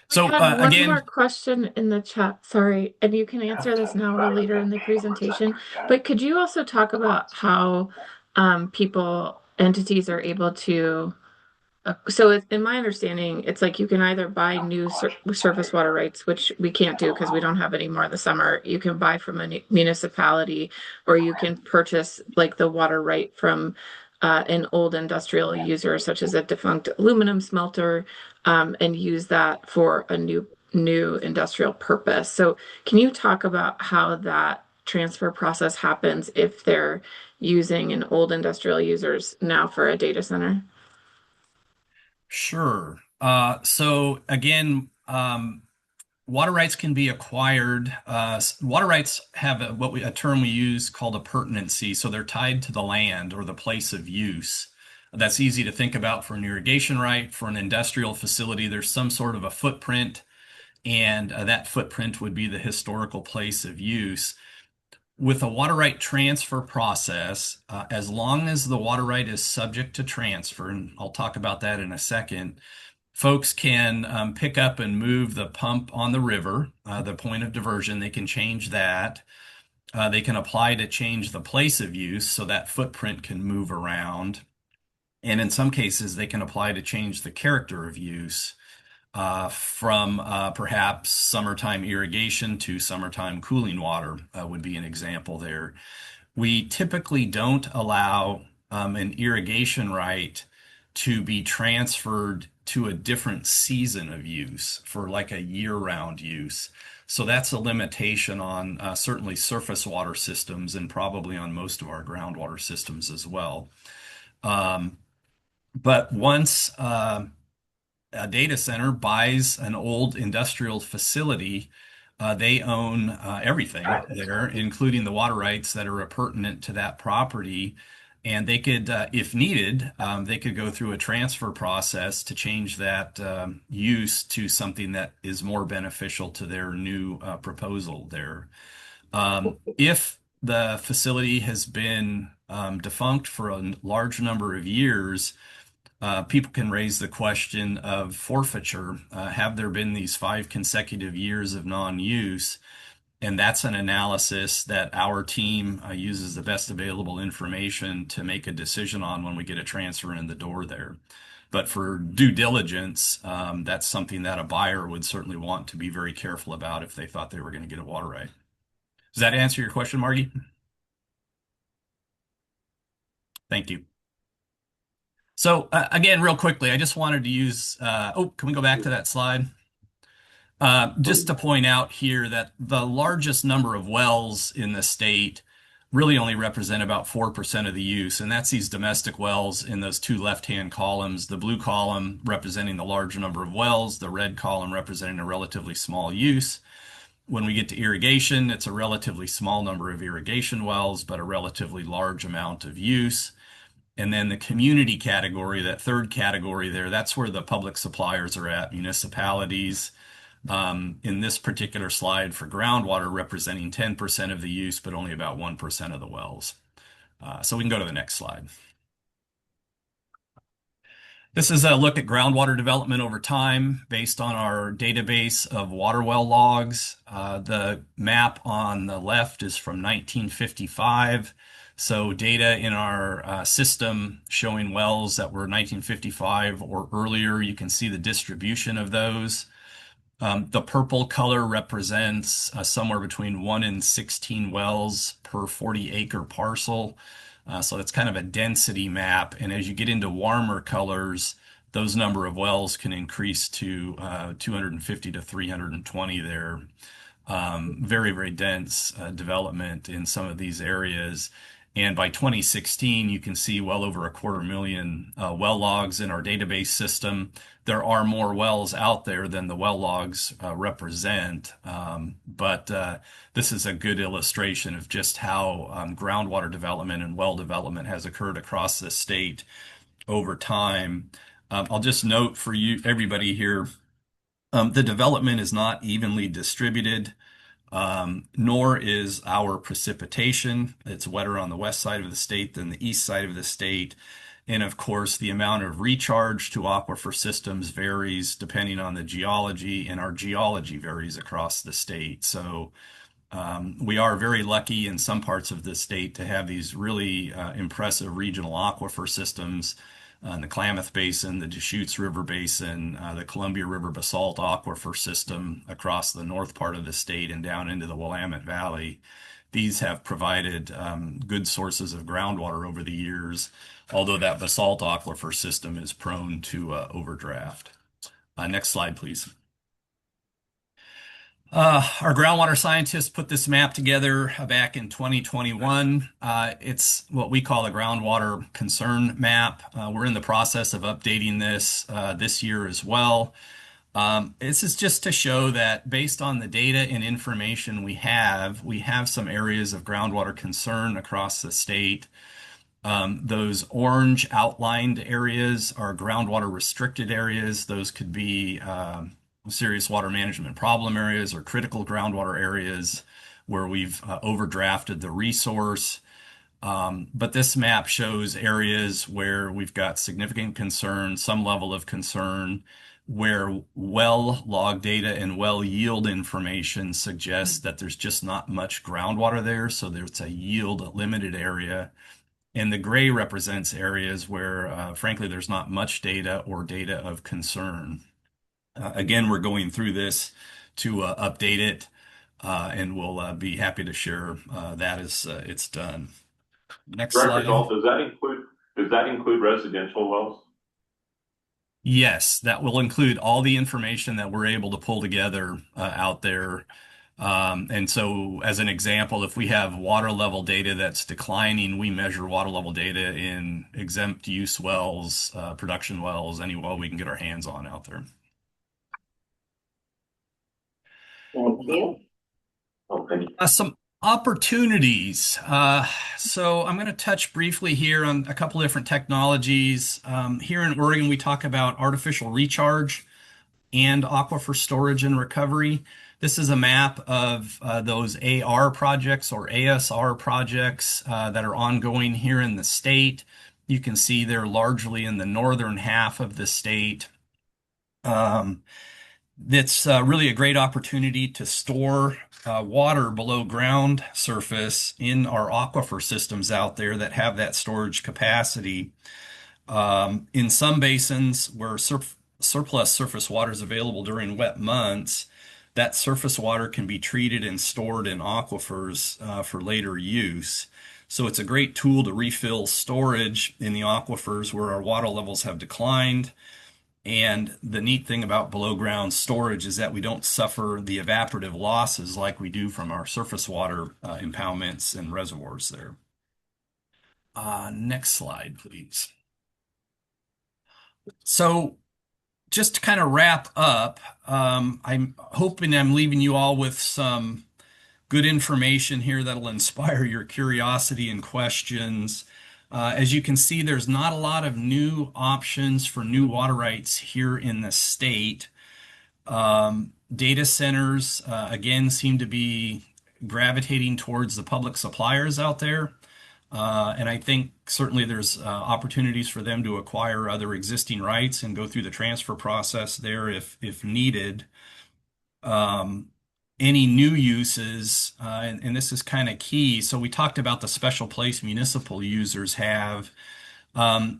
Speaker 10: So
Speaker 5: one more question in the chat, sorry, and you can answer this now or later in the presentation, but could you also talk about how entities are able to, so in my understanding, it's like you can either buy new surface water rights, which we can't do because we don't have any more this summer. You can buy from a municipality, or you can purchase like the water right from an old industrial user, such as a defunct aluminum smelter, and use that for a new industrial purpose. So can you talk about how that transfer process happens if they're using an old industrial users now for a data center?
Speaker 10: Sure. So again, water rights can be acquired. Water rights have a term we use called appurtenancy. So they're tied to the land or the place of use. That's easy to think about for an irrigation right. For an industrial facility, there's some sort of a footprint, and that footprint would be the historical place of use. With a water right transfer process, as long as the water right is subject to transfer, and I'll talk about that in a second, folks can pick up and move the pump on the river, the point of diversion. They can change that. They can apply to change the place of use so that footprint can move around. And in some cases, they can apply to change the character of use from perhaps summertime irrigation to summertime cooling water would be an example there. We typically don't allow an irrigation right to be transferred to a different season of use for like a year-round use. So that's a limitation on certainly surface water systems and probably on most of our groundwater systems as well. But once a data center buys an old industrial facility, they own everything there, including the water rights that are pertinent to that property. And they could, if needed, they could go through a transfer process to change that use to something that is more beneficial to their new proposal there. If the facility has been defunct for a large number of years, people can raise the question of forfeiture. Have there been these 5 consecutive years of non-use? And that's an analysis that our team uses the best available information to make a decision on when we get a transfer in the door there. But for due diligence, that's something that a buyer would certainly want to be very careful about if they thought they were going to get a water right. Does that answer your question, Margie? Thank you. So again, real quickly, I just wanted to use, can we go back to that slide? Just to point out here that the largest number of wells in the state really only represent about 4% of the use, and that's these domestic wells in those 2 left-hand columns, the blue column representing the large number of wells, the red column representing a relatively small use. When we get to irrigation, it's a relatively small number of irrigation wells, but a relatively large amount of use. And then the community category, that third category there, that's where the public suppliers are at, municipalities. In this particular slide for groundwater representing 10% of the use, but only about 1% of the wells. So we can go to the next slide. This is a look at groundwater development over time based on our database of water well logs. The map on the left is from 1955. So data in our system showing wells that were 1955 or earlier. You can see the distribution of those. The purple color represents somewhere between 1 and 16 wells per 40-acre parcel. So that's kind of a density map. And as you get into warmer colors, those number of wells can increase to 250 to 320 there. Very, very dense development in some of these areas. And by 2016, you can see well over 250,000 well logs in our database system. There are more wells out there than the well logs represent, but this is a good illustration of just how groundwater development and well development has occurred across the state over time. I'll just note for you, everybody here, the development is not evenly distributed. Nor is our precipitation. It's wetter on the west side of the state than the east side of the state. And of course, the amount of recharge to aquifer systems varies depending on the geology, and our geology varies across the state. So we are very lucky in some parts of the state to have these really impressive regional aquifer systems. The Klamath Basin, the Deschutes River Basin, the Columbia River Basalt Aquifer System across the north part of the state and down into the Willamette Valley. These have provided good sources of groundwater over the years, although that basalt aquifer system is prone to overdraft. Next slide, please. Our groundwater scientists put this map together back in 2021. It's what we call a groundwater concern map. We're in the process of updating this year as well. This is just to show that based on the data and information we have some areas of groundwater concern across the state. Those orange outlined areas are groundwater restricted areas. Those could be serious water management problem areas or critical groundwater areas where we've overdrafted the resource. But this map shows areas where we've got significant concern, some level of concern, where well log data and well yield information suggests that there's just not much groundwater there. So there's a yield limited area. And the gray represents areas where, frankly, there's not much data or data of concern. Again, we're going through this to update it, and we'll be happy to share that as it's done. Next
Speaker 3: Director
Speaker 10: slide.
Speaker 3: Galt, does that include residential wells?
Speaker 10: Yes, that will include all the information that we're able to pull together out there. And so, as an example, if we have water level data that's declining, we measure water level data in exempt use wells, production wells, any well we can get our hands on out there.
Speaker 1: Thank you.
Speaker 3: Oh, thank you.
Speaker 10: Some opportunities. So I'm going to touch briefly here on a couple different technologies. Here in Oregon, we talk about artificial recharge and aquifer storage and recovery. This is a map of those AR projects or ASR projects that are ongoing here in the state. You can see they're largely in the northern half of the state. That's really a great opportunity to store water below ground surface in our aquifer systems out there that have that storage capacity. In some basins where surplus surface water is available during wet months, that surface water can be treated and stored in aquifers for later use. So it's a great tool to refill storage in the aquifers where our water levels have declined. And the neat thing about below ground storage is that we don't suffer the evaporative losses like we do from our surface water impoundments and reservoirs there. Next slide, please. So just to kind of wrap up, I'm hoping I'm leaving you all with some good information here that'll inspire your curiosity and questions. As you can see, there's not a lot of new options for new water rights here in the state. Data centers, again, seem to be gravitating towards the public suppliers out there. And I think certainly there's opportunities for them to acquire other existing rights and go through the transfer process there if needed. Any new uses, and this is kind of key. So we talked about the special place municipal users have.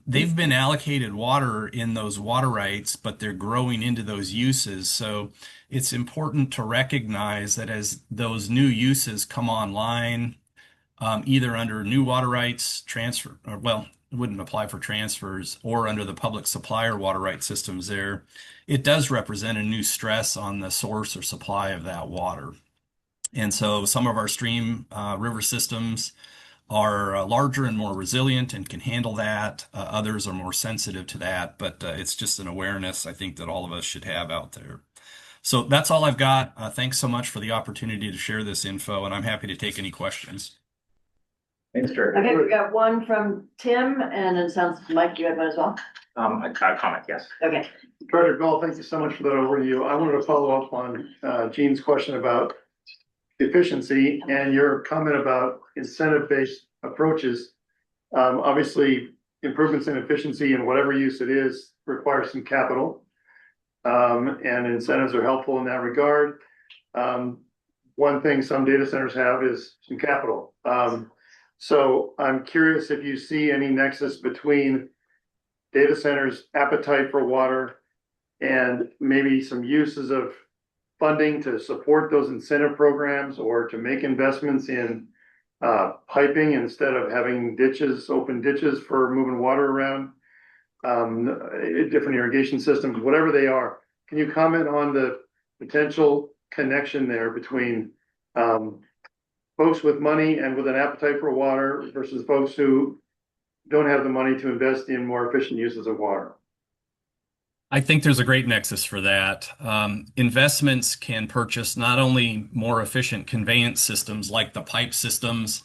Speaker 10: They've been allocated water in those water rights, but they're growing into those uses. So it's important to recognize that as those new uses come online, either under new water rights transfer, or well, it wouldn't apply for transfers, or under the public supplier water right systems there, it does represent a new stress on the source or supply of that water. And so some of our stream river systems are larger and more resilient and can handle that. Others are more sensitive to that, but it's just an awareness I think that all of us should have out there. So that's all I've got. Thanks so much for the opportunity to share this info, and I'm happy to take any questions.
Speaker 2: Thanks, Jared.
Speaker 1: Okay, we got one from Tim, and it sounds like you had one as well.
Speaker 2: A comment, yes.
Speaker 1: Okay.
Speaker 4: Director Galt, thank you so much for that overview. I wanted to follow up on Gene's question about efficiency and your comment about incentive-based approaches. Obviously, improvements in efficiency in whatever use it is requires some capital. And incentives are helpful in that regard. One thing some data centers have is some capital. So I'm curious if you see any nexus between data centers' appetite for water and maybe some uses of funding to support those incentive programs or to make investments in piping instead of having ditches, open ditches for moving water around, different irrigation systems, whatever they are. Can you comment on the potential connection there between folks with money and with an appetite for water versus folks who don't have the money to invest in more efficient uses of water?
Speaker 10: I think there's a great nexus for that. Investments can purchase not only more efficient conveyance systems like the pipe systems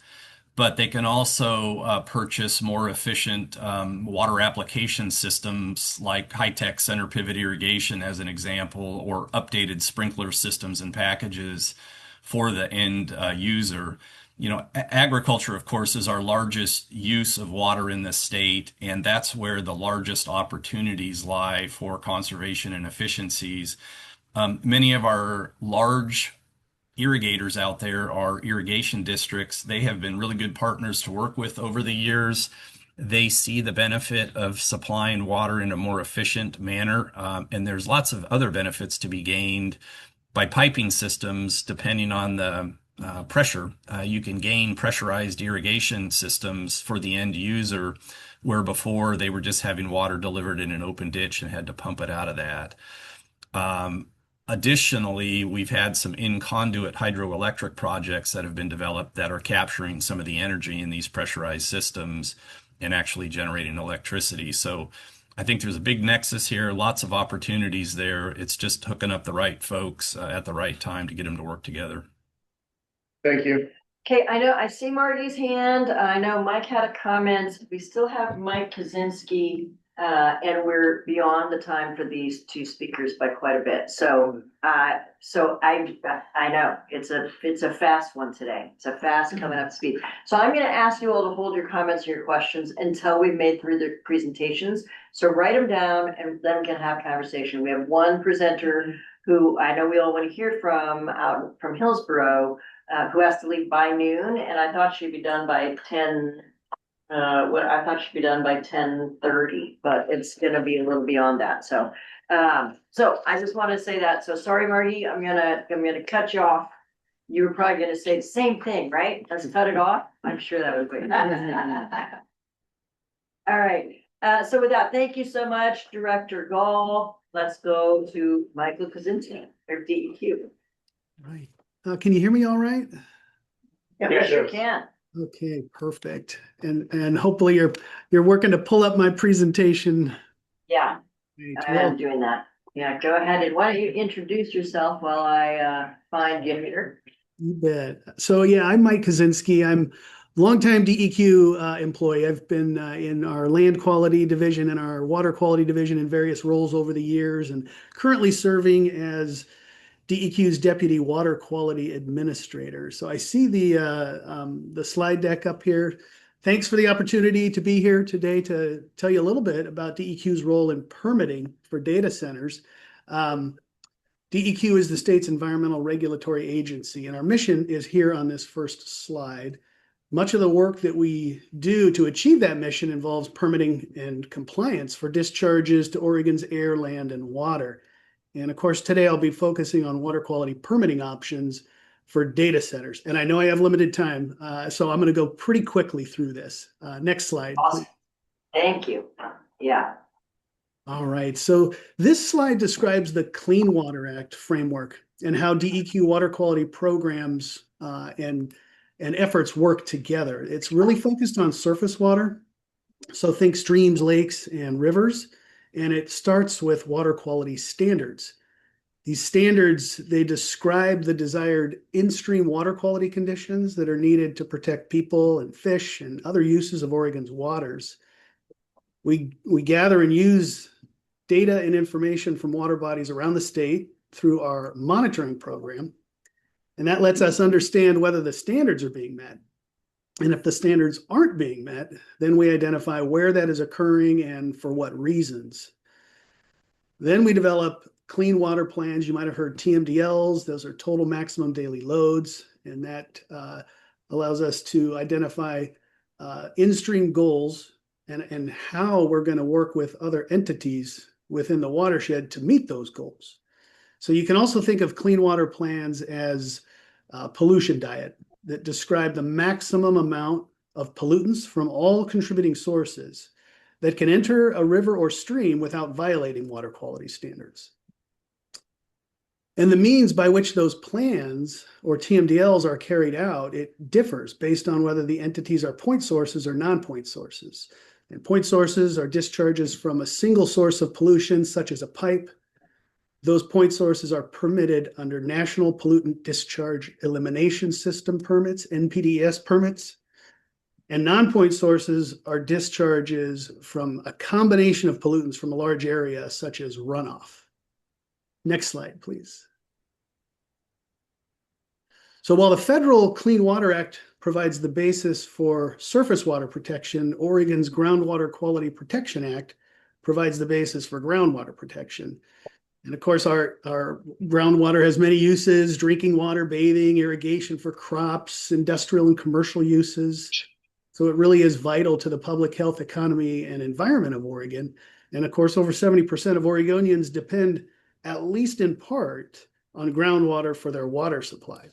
Speaker 10: but they can also purchase more efficient water application systems like high-tech center pivot irrigation as an example, or updated sprinkler systems and packages for the end user. You know, agriculture, of course, is our largest use of water in the state, and that's where the largest opportunities lie for conservation and efficiencies. Many of our large irrigators out there are irrigation districts. They have been really good partners to work with over the years. They see the benefit of supplying water in a more efficient manner, and there's lots of other benefits to be gained by piping systems, depending on the pressure. You can gain pressurized irrigation systems for the end user, where before they were just having water delivered in an open ditch and had to pump it out of that. Additionally, we've had some in-conduit hydroelectric projects that have been developed that are capturing some of the energy in these pressurized systems and actually generating electricity. So I think there's a big nexus here, lots of opportunities there. It's just hooking up the right folks at the right time to get them to work together.
Speaker 4: Thank you.
Speaker 1: Okay, I know, I see Marty's hand. I know Mike had a comment. We still have Mike Kaczynski, and we're beyond the time for these two speakers by quite a bit. So I know it's a fast one today. It's a fast coming up to speed. So I'm going to ask you all to hold your comments and your questions until we've made through the presentations. So write them down and then we can have conversation. We have one presenter who I know we all want to hear from out from Hillsborough, who has to leave by noon, and I thought she'd be done by 10. I thought she'd be done by 10:30, but it's gonna be a little beyond that. So I just want to say that. So sorry, Marty, I'm gonna cut you off. You were probably gonna say the same thing, right? Let's cut it off. I'm sure that was great. All right. So with that, thank you so much, Director Gall. Let's go to Michael Kaczynski, or DEQ.
Speaker 11: Right. Can you hear me all right?
Speaker 1: Yeah, we sure can.
Speaker 11: Okay, perfect. And hopefully you're working to pull up my presentation.
Speaker 1: Yeah,
Speaker 11: Great.
Speaker 1: I am doing that. Yeah, go ahead. And why don't you introduce yourself while I find you here?
Speaker 11: You bet. So yeah, I'm Mike Kaczynski. I'm a longtime DEQ employee. I've been in our land quality division and our water quality division in various roles over the years, and currently serving as DEQ's Deputy Water Quality Administrator. So I see the slide deck up here. Thanks for the opportunity to be here today to tell you a little bit about DEQ's role in permitting for data centers. DEQ is the state's environmental regulatory agency, and our mission is here on this first slide. Much of the work that we do to achieve that mission involves permitting and compliance for discharges to Oregon's air, land, and water. And of course, today I'll be focusing on water quality permitting options for data centers. And I know I have limited time, so I'm going to go pretty quickly through this. Next slide.
Speaker 1: Awesome. Thank you. Yeah.
Speaker 11: All right. So this slide describes the Clean Water Act framework and how DEQ water quality programs and efforts work together. It's really focused on surface water. So think streams, lakes, and rivers. And it starts with water quality standards. These standards, they describe the desired in-stream water quality conditions that are needed to protect people and fish and other uses of Oregon's waters. We gather and use data and information from water bodies around the state through our monitoring program, and that lets us understand whether the standards are being met. And if the standards aren't being met, then we identify where that is occurring and for what reasons. Then we develop clean water plans. You might have heard TMDLs. Those are total maximum daily loads. And that allows us to identify in-stream goals and how we're going to work with other entities within the watershed to meet those goals. So you can also think of clean water plans as pollution diet that describe the maximum amount of pollutants from all contributing sources that can enter a river or stream without violating water quality standards. And the means by which those plans or TMDLs are carried out, it differs based on whether the entities are point sources or non-point sources. And point sources are discharges from a single source of pollution, such as a pipe. Those point sources are permitted under National Pollutant Discharge Elimination System permits, NPDES permits. And non-point sources are discharges from a combination of pollutants from a large area, such as runoff. Next slide, please. So while the federal Clean Water Act provides the basis for surface water protection, Oregon's Groundwater Quality Protection Act provides the basis for groundwater protection. And of course, our groundwater has many uses: drinking water, bathing, irrigation for crops, industrial and commercial uses. So it really is vital to the public health, economy, and environment of Oregon. And of course, over 70% of Oregonians depend, at least in part, on groundwater for their water supply.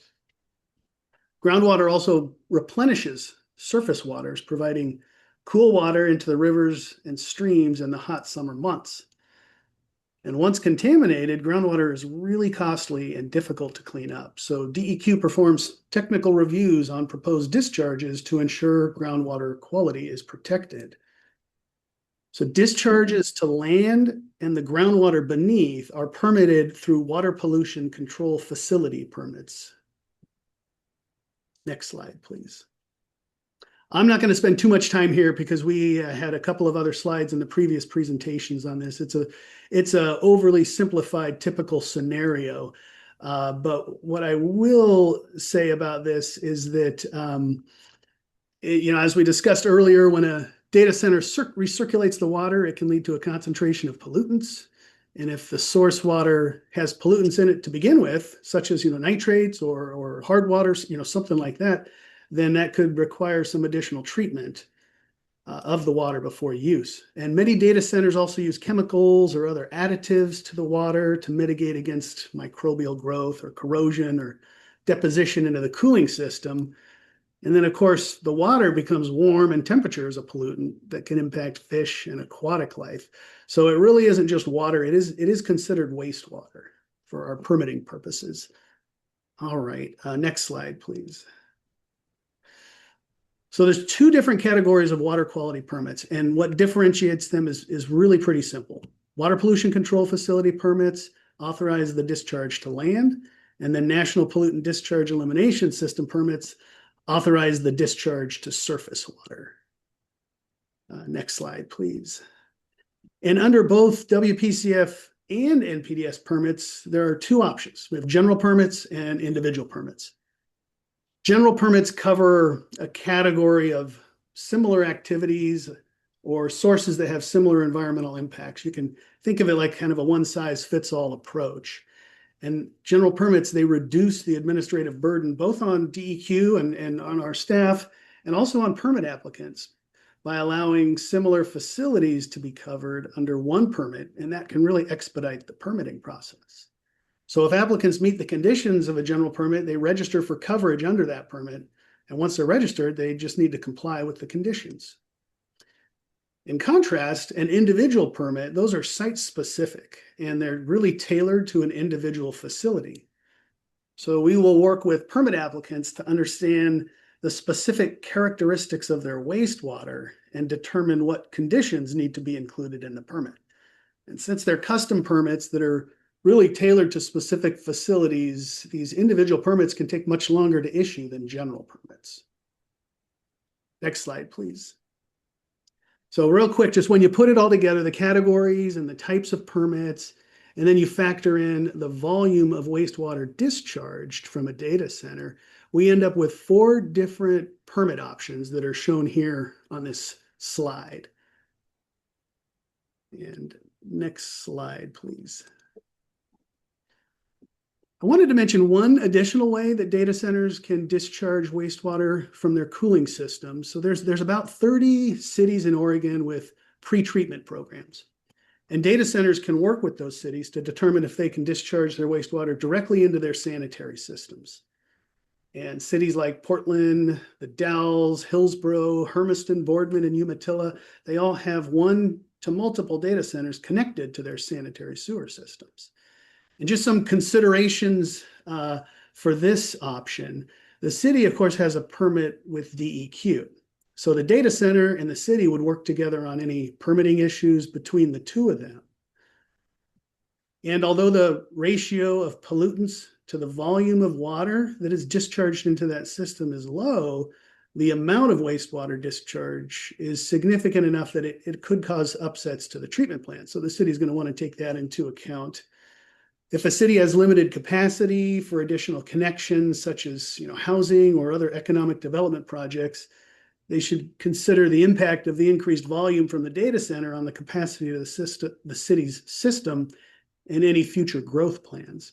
Speaker 11: Groundwater also replenishes surface waters, providing cool water into the rivers and streams in the hot summer months. And once contaminated, groundwater is really costly and difficult to clean up. So DEQ performs technical reviews on proposed discharges to ensure groundwater quality is protected. So discharges to land and the groundwater beneath are permitted through water pollution control facility permits. Next slide, please. I'm not going to spend too much time here because we had a couple of other slides in the previous presentations on this. It's a overly simplified typical scenario. But what I will say about this is that, as we discussed earlier, when a data center recirculates the water, it can lead to a concentration of pollutants. And if the source water has pollutants in it to begin with, such as nitrates or hard water, something like that, then that could require some additional treatment of the water before use. And many data centers also use chemicals or other additives to the water to mitigate against microbial growth or corrosion or deposition into the cooling system. And then, of course, the water becomes warm, and temperature is a pollutant that can impact fish and aquatic life. So it really isn't just water. It is considered wastewater for our permitting purposes. All right, next slide, please. So there's two different categories of water quality permits, and what differentiates them is really pretty simple. Water pollution control facility permits authorize the discharge to land, and then National Pollutant Discharge Elimination System permits authorize the discharge to surface water. Next slide, please. And under both WPCF and NPDES permits, there are two options. We have general permits and individual permits. General permits cover a category of similar activities or sources that have similar environmental impacts. You can think of it like kind of a one-size-fits-all approach. And general permits, they reduce the administrative burden both on DEQ and on our staff, and also on permit applicants by allowing similar facilities to be covered under one permit, and that can really expedite the permitting process. So if applicants meet the conditions of a general permit, they register for coverage under that permit. And once they're registered, they just need to comply with the conditions. In contrast, an individual permit, those are site specific, and they're really tailored to an individual facility. So we will work with permit applicants to understand the specific characteristics of their wastewater and determine what conditions need to be included in the permit. And since they're custom permits that are really tailored to specific facilities, these individual permits can take much longer to issue than general permits. Next slide, please. So real quick, just when you put it all together, the categories and the types of permits, and then you factor in the volume of wastewater discharged from a data center, we end up with 4 different permit options that are shown here on this slide. And next slide, please. I wanted to mention one additional way that data centers can discharge wastewater from their cooling systems. So there's about 30 cities in Oregon with pre-treatment programs. And data centers can work with those cities to determine if they can discharge their wastewater directly into their sanitary systems. And cities like Portland, the Dalles, Hillsborough, Hermiston, Boardman, and Umatilla, they all have 1 to multiple data centers connected to their sanitary sewer systems. And just some considerations for this option. The city, of course, has a permit with DEQ. So the data center and the city would work together on any permitting issues between the two of them. And although the ratio of pollutants to the volume of water that is discharged into that system is low, the amount of wastewater discharge is significant enough that it could cause upsets to the treatment plant. So the city is going to want to take that into account. If a city has limited capacity for additional connections, such as housing or other economic development projects, they should consider the impact of the increased volume from the data center on the capacity of the city's system and any future growth plans.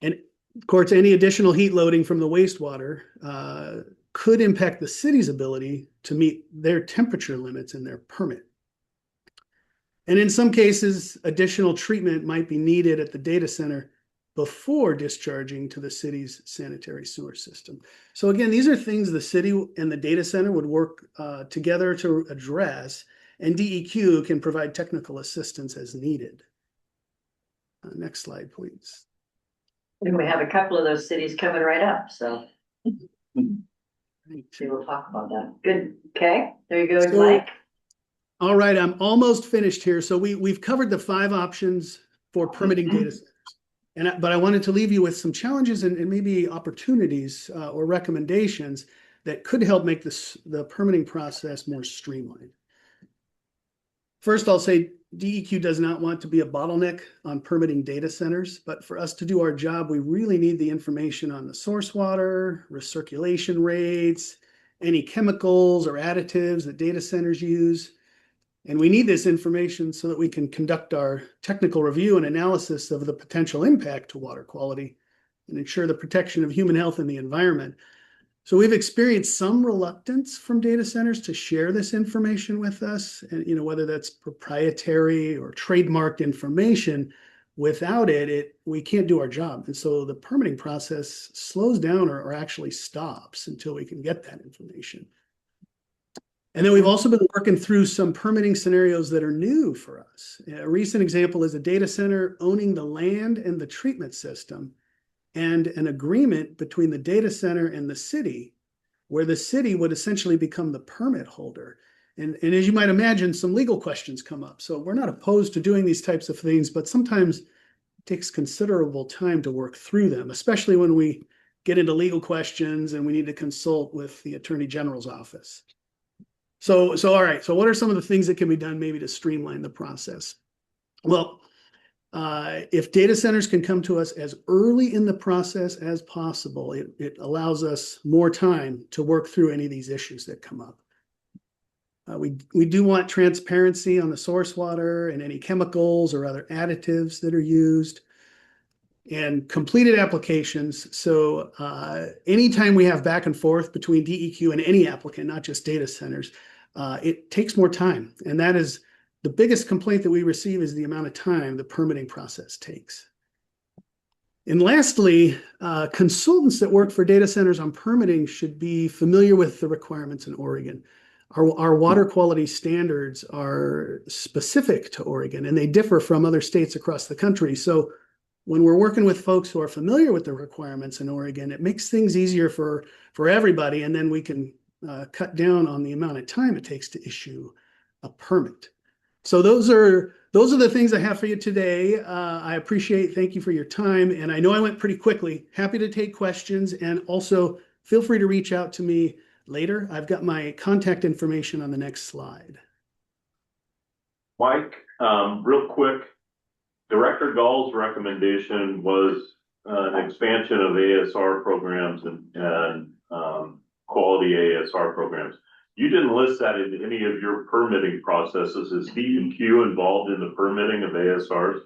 Speaker 11: And of course, any additional heat loading from the wastewater could impact the city's ability to meet their temperature limits in their permit. And in some cases, additional treatment might be needed at the data center before discharging to the city's sanitary sewer system. So again, these are things the city and the data center would work together to address, and DEQ can provide technical assistance as needed. Next slide, please.
Speaker 1: And we have a couple of those cities coming right up, so we will talk about that. Good. Okay, there you go, Mike.
Speaker 11: All right, I'm almost finished here. So we've covered the 5 options for permitting data centers. But I wanted to leave you with some challenges and maybe opportunities or recommendations that could help make the permitting process more streamlined. First, I'll say DEQ does not want to be a bottleneck on permitting data centers, but for us to do our job, we really need the information on the source water, recirculation rates, any chemicals or additives that data centers use. And we need this information so that we can conduct our technical review and analysis of the potential impact to water quality and ensure the protection of human health and the environment. So we've experienced some reluctance from data centers to share this information with us, and whether that's proprietary or trademarked information. Without it, we can't do our job. And so the permitting process slows down or actually stops until we can get that information. And then we've also been working through some permitting scenarios that are new for us. A recent example is a data center owning the land and the treatment system, and an agreement between the data center and the city, where the city would essentially become the permit holder. And as you might imagine, some legal questions come up. So we're not opposed to doing these types of things, but sometimes it takes considerable time to work through them, especially when we get into legal questions and we need to consult with the Attorney General's office. So all right, so what are some of the things that can be done maybe to streamline the process? Well, if data centers can come to us as early in the process as possible, it allows us more time to work through any of these issues that come up. We do want transparency on the source water and any chemicals or other additives that are used, and completed applications. So anytime we have back and forth between DEQ and any applicant, not just data centers, it takes more time. And that is the biggest complaint that we receive, is the amount of time the permitting process takes. And lastly, consultants that work for data centers on permitting should be familiar with the requirements in Oregon. Our water quality standards are specific to Oregon, and they differ from other states across the country. So when we're working with folks who are familiar with the requirements in Oregon, it makes things easier for everybody, and then we can cut down on the amount of time it takes to issue a permit. So those are the things I have for you today. Thank you for your time, and I know I went pretty quickly. Happy to take questions, and also feel free to reach out to me later. I've got my contact information on the next slide.
Speaker 3: Mike, real quick, Director Gall's recommendation was an expansion of ASR programs and quality ASR programs. You didn't list that in any of your permitting processes. Is DEQ involved in the permitting of ASRs?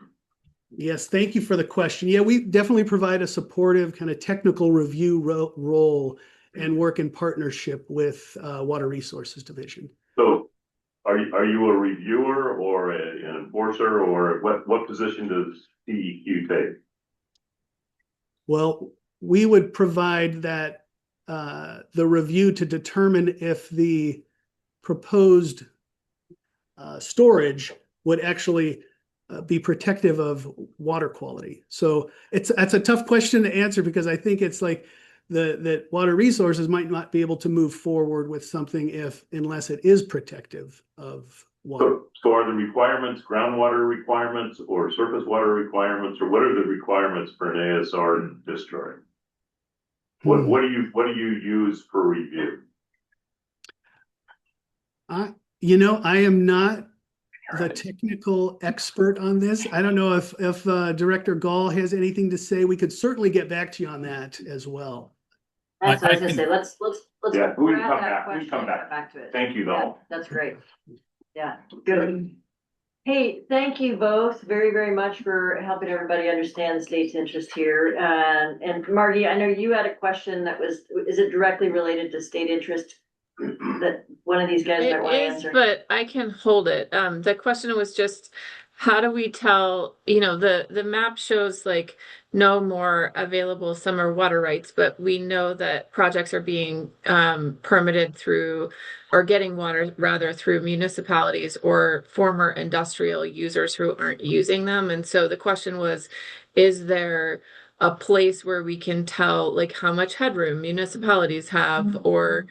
Speaker 11: Yes, thank you for the question. Yeah, we definitely provide a supportive kind of technical review role and work in partnership with Water Resources Division.
Speaker 3: So are you a reviewer or an enforcer, or what position does DEQ take?
Speaker 11: Well, we would provide that the review to determine if the proposed storage would actually be protective of water quality. So that's a tough question to answer, because I think it's like that Water Resources might not be able to move forward with something unless it is protective of water.
Speaker 3: So are the requirements groundwater requirements or surface water requirements, or what are the requirements for an ASR discharge? What do you use for review?
Speaker 11: I am not the technical expert on this. I don't know if Director Gall has anything to say. We could certainly get back to you on that as well.
Speaker 1: That's what I was
Speaker 10: I
Speaker 1: gonna say. Let's
Speaker 3: Yeah, we can
Speaker 1: grab
Speaker 3: come
Speaker 1: that
Speaker 3: back. We
Speaker 1: question
Speaker 3: can come
Speaker 1: and
Speaker 3: back.
Speaker 1: to it.
Speaker 3: Thank you,
Speaker 1: Yeah,
Speaker 3: though.
Speaker 1: that's great. Yeah, good. Hey, thank you both very, very much for helping everybody understand the state's interest here. And Margie, I know you had a question that is it directly related to state interest? That one of these guys might
Speaker 5: It
Speaker 1: want to
Speaker 5: is,
Speaker 1: answer.
Speaker 5: but I can hold it. The question was just, how do we tell, the map shows like no more available summer water rights, but we know that projects are being permitted through or getting water rather through municipalities or former industrial users who aren't using them. And so the question was, is there a place where we can tell like how much headroom municipalities have or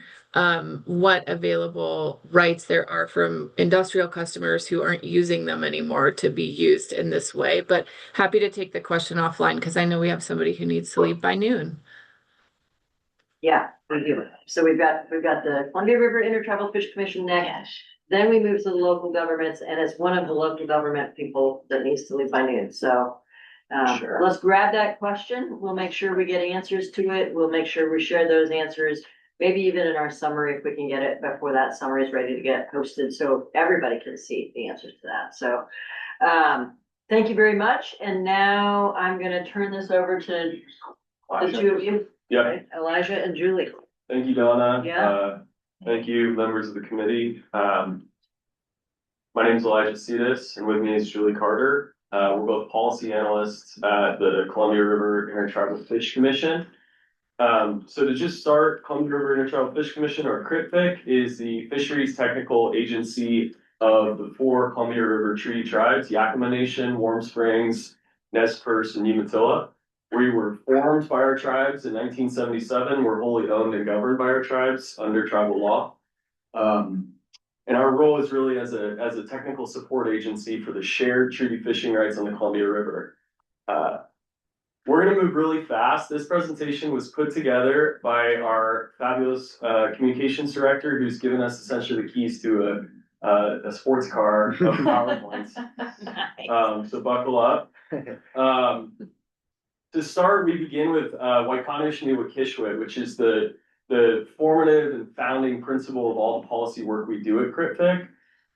Speaker 5: what available rights there are from industrial customers who aren't using them anymore to be used in this way. But happy to take the question offline because I know we have somebody who needs to leave by noon.
Speaker 1: Yeah, we do. So we've got the Columbia River Intertribal Fish Commission next. Then we move to the local governments, and it's one of the local government people that needs to leave by noon. So
Speaker 9: Sure.
Speaker 1: let's grab that question. We'll make sure we get answers to it. We'll make sure we share those answers, maybe even in our summary if we can get it before that summary is ready to get posted, so everybody can see the answers to that. So thank you very much. And now I'm going to turn this over to the two of you.
Speaker 9: Yeah.
Speaker 1: Right? Elijah and Julie.
Speaker 9: Thank you, Donna.
Speaker 1: Yeah.
Speaker 9: Thank you, members of the committee. My name is Elijah Cetus, and with me is Julie Carter. We're both policy analysts at the Columbia River Intertribal Fish Commission. So to just start, Columbia River Intertribal Fish Commission, or CRITFIC, is the fisheries technical agency of the 4 Columbia River Treaty Tribes: Yakima Nation, Warm Springs, Nez Perce, and Umatilla. We were formed by our tribes in 1977. We're wholly owned and governed by our tribes under tribal law. And our role is really as a technical support agency for the shared treaty fishing rights on the Columbia River. We're gonna move really fast. This presentation was put together by our fabulous communications director, who's given us essentially the keys to a sports car of PowerPoints. So buckle up. To start, we begin with Waikanoshnee-Wakishwit, which is the formative and founding principle of all the policy work we do at CRITFIC.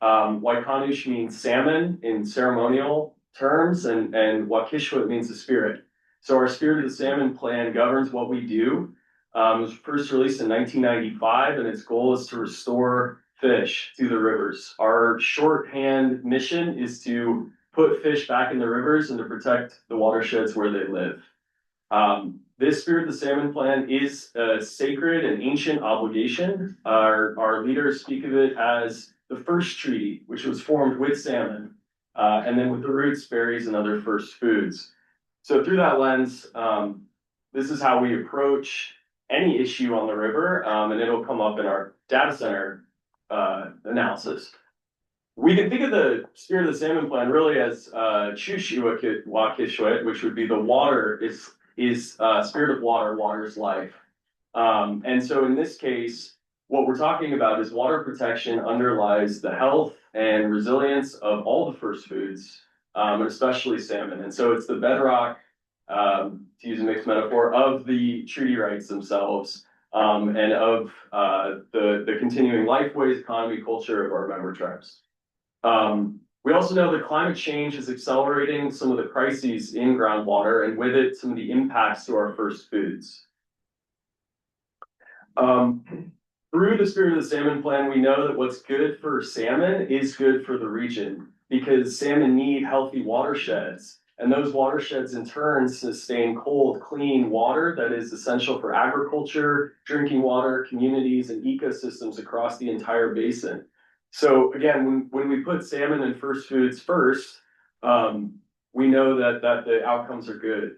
Speaker 9: Waikanish means salmon in ceremonial terms, and Wakishwit means the spirit. So our Spirit of the Salmon plan governs what we do. It was first released in 1995, and its goal is to restore fish to the rivers. Our shorthand mission is to put fish back in the rivers and to protect the watersheds where they live. This Spirit of the Salmon plan is a sacred and ancient obligation. Our leaders speak of it as the first treaty, which was formed with salmon, and then with the roots, berries, and other first foods. So through that lens, this is how we approach any issue on the river, and it'll come up in our data center analysis. We can think of the Spirit of the Salmon plan really as Chushiwakishwit, which would be the water is spirit of water, water is life. And so in this case, what we're talking about is water protection underlies the health and resilience of all the first foods, especially salmon. And so it's the bedrock, to use a mixed metaphor, of the treaty rights themselves, and of the continuing lifeways, economy, culture of our member tribes. We also know that climate change is accelerating some of the crises in groundwater, and with it, some of the impacts to our first foods. Through the Spirit of the Salmon plan, we know that what's good for salmon is good for the region, because salmon need healthy watersheds, and those watersheds in turn sustain cold, clean water that is essential for agriculture, drinking water, communities, and ecosystems across the entire basin. So again, when we put salmon and first foods first, we know that the outcomes are good.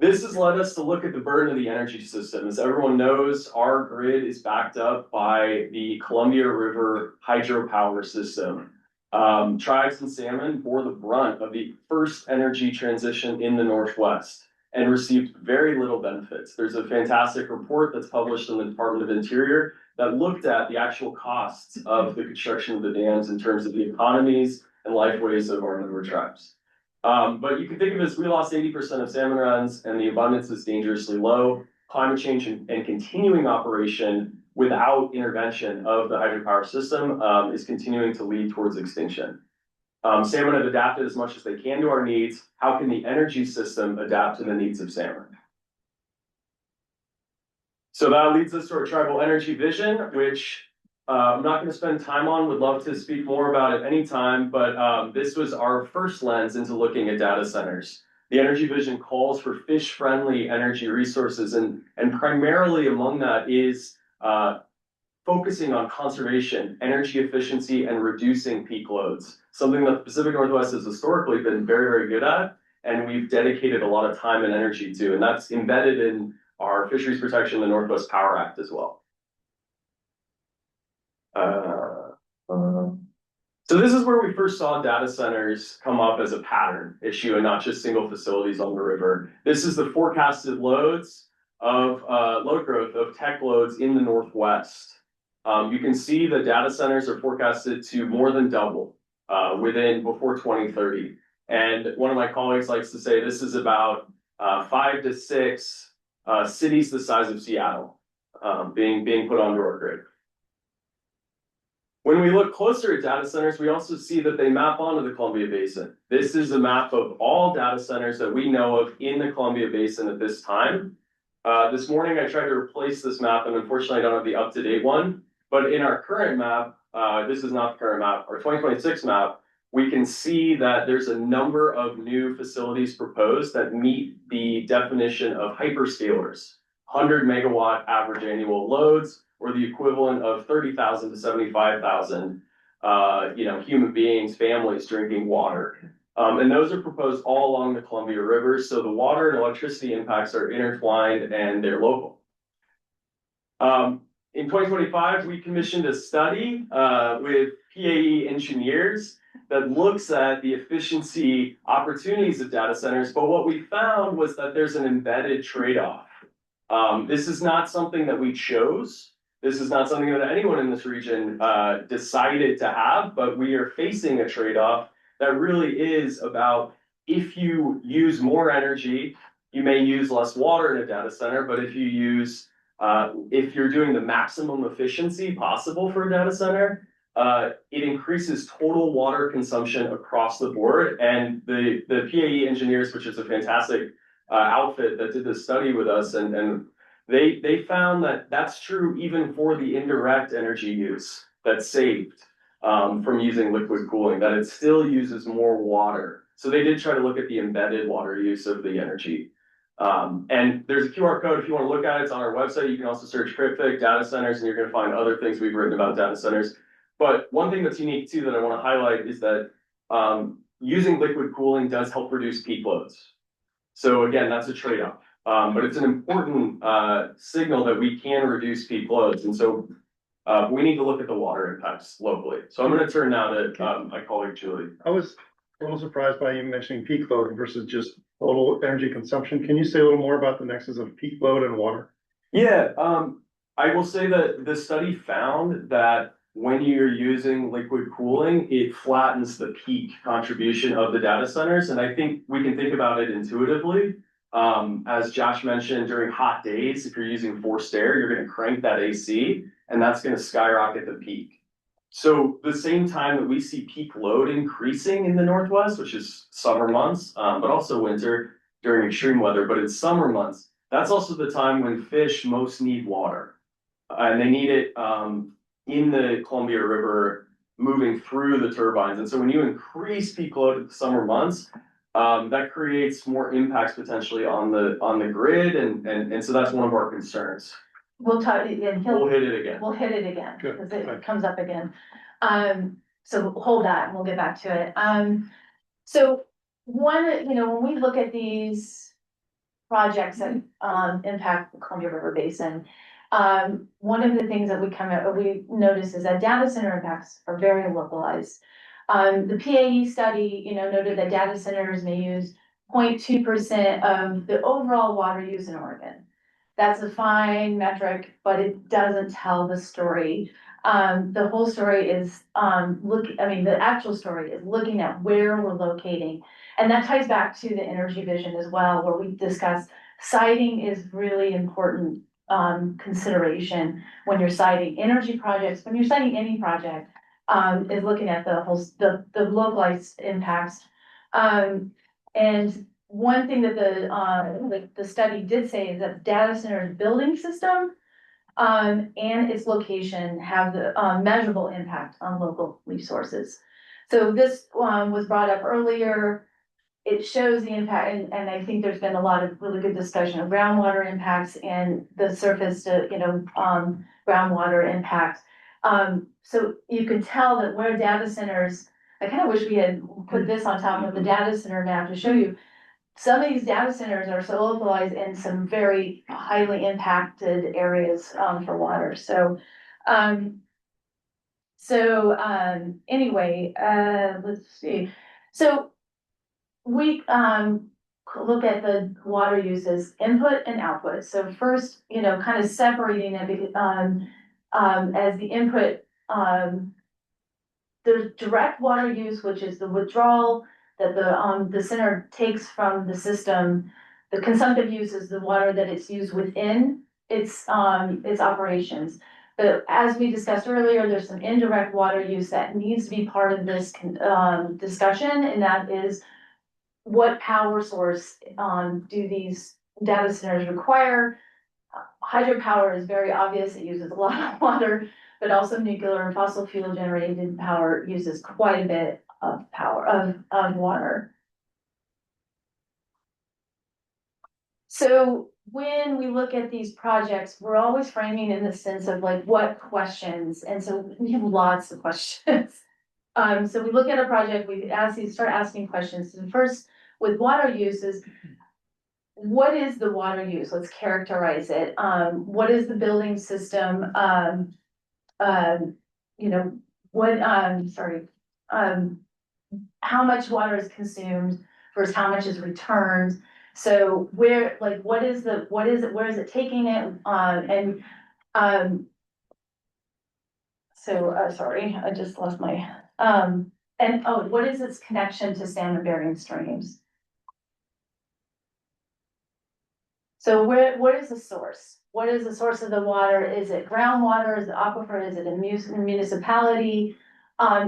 Speaker 9: This has led us to look at the burden of the energy system. As everyone knows, our grid is backed up by the Columbia River hydropower system. Tribes and salmon bore the brunt of the first energy transition in the Northwest. and received very little benefits. There's a fantastic report that's published in the Department of Interior that looked at the actual costs of the construction of the dams in terms of the economies and lifeways of our river tribes. But you can think of it as we lost 80% of salmon runs and the abundance is dangerously low. Climate change and continuing operation without intervention of the hydropower system is continuing to lead towards extinction. Salmon have adapted as much as they can to our needs. How can the energy system adapt to the needs of salmon? So that leads us to our tribal energy vision, which I'm not going to spend time on, would love to speak more about it anytime, but this was our first lens into looking at data centers. The energy vision calls for fish-friendly energy resources, and primarily among that is focusing on conservation, energy efficiency, and reducing peak loads, something that the Pacific Northwest has historically been very, very good at, and we've dedicated a lot of time and energy to, and that's embedded in our Fisheries Protection and Northwest Power Act as well. So this is where we first saw data centers come up as a pattern issue and not just single facilities on the river. This is the forecasted loads of load growth of tech loads in the Northwest. You can see the data centers are forecasted to more than double before 2030. And one of my colleagues likes to say this is about 5 to 6 cities the size of Seattle being put onto our grid. When we look closer at data centers, we also see that they map onto the Columbia Basin. This is a map of all data centers that we know of in the Columbia Basin at this time. This morning, I tried to replace this map, and unfortunately, I don't have the up-to-date one. But in our current map, this is not the current map, our 2026 map, we can see that there's a number of new facilities proposed that meet the definition of hyperscalers, 100 megawatt average annual loads, or the equivalent of 30,000 to 75,000, human beings, families drinking water. And those are proposed all along the Columbia River. So the water and electricity impacts are intertwined and they're local. In 2025, we commissioned a study with PAE engineers that looks at the efficiency opportunities of data centers. But what we found was that there's an embedded trade-off. This is not something that we chose. This is not something that anyone in this region decided to have, but we are facing a trade-off that really is about if you use more energy, you may use less water in a data center, but if you're doing the maximum efficiency possible for a data center, it increases total water consumption across the board. And the PAE engineers, which is a fantastic outfit that did this study with us, and they found that that's true even for the indirect energy use that's saved from using liquid cooling, that it still uses more water. So they did try to look at the embedded water use of the energy. And there's a QR code if you want to look at it. It's on our website. You can also search Cryptic data centers, and you're going to find other things we've written about data centers. But one thing that's unique too that I want to highlight is that using liquid cooling does help reduce peak loads. So again, that's a trade-off. But it's an important signal that we can reduce peak loads. And so we need to look at the water impacts locally. So I'm going to turn now to my colleague, Julie.
Speaker 4: I was a little surprised by you mentioning peak load versus just total energy consumption. Can you say a little more about the nexus of peak load and water?
Speaker 9: Yeah, I will say that the study found that when you're using liquid cooling, it flattens the peak contribution of the data centers. And I think we can think about it intuitively. As Josh mentioned, during hot days, if you're using forced air, you're going to crank that AC, and that's going to skyrocket the peak. So the same time that we see peak load increasing in the Northwest, which is summer months, but also winter during extreme weather, but in summer months, that's also the time when fish most need water. And they need it in the Columbia River moving through the turbines. And so when you increase peak load in the summer months, that creates more impacts potentially on the grid. And so that's one of our concerns.
Speaker 12: We'll talk, and
Speaker 9: We'll hit it again.
Speaker 12: We'll hit it again,
Speaker 4: Good.
Speaker 12: because it comes up again. So hold that, and we'll get back to it. So when we look at these projects that impact the Columbia River Basin, one of the things that we notice is that data center impacts are very localized. The PAE study, noted that data centers may use 0.2% of the overall water use in Oregon. That's a fine metric, but it doesn't tell the story. The whole story is, the actual story is looking at where we're locating. And that ties back to the energy vision as well, where we discuss siting is really important, consideration when you're citing energy projects, when you're citing any project, is looking at the localized impacts. And one thing that the study did say is that data center's building system and its location have the measurable impact on local resources. So this was brought up earlier. It shows the impact, and I think there's been a lot of really good discussion of groundwater impacts and the surface to, groundwater impacts. So you can tell that where data centers, I kind of wish we had put this on top of the data center map to show you. Some of these data centers are so localized in some very highly impacted areas for water. Anyway, let's see. So we look at the water uses input and output. So first, kind of separating it as the input, there's direct water use, which is the withdrawal that the center takes from the system. The consumptive use is the water that it's used within its operations. But as we discussed earlier, there's some indirect water use that needs to be part of this discussion, and that is what power source do these data centers require? Hydropower is very obvious, it uses a lot of water, but also nuclear and fossil fuel generated power uses quite a bit of power, of water. So when we look at these projects, we're always framing in the sense of like what questions, and so we have lots of questions. So we look at a project, we start asking questions. And first, with water uses, what is the water use? Let's characterize it. What is the building system? How much water is consumed versus how much is returned? So where is it taking it? Sorry, I just lost my, what is its connection to salmon bearing streams? So what is the source? What is the source of the water? Is it groundwater? Is it aquifer? Is it a municipality?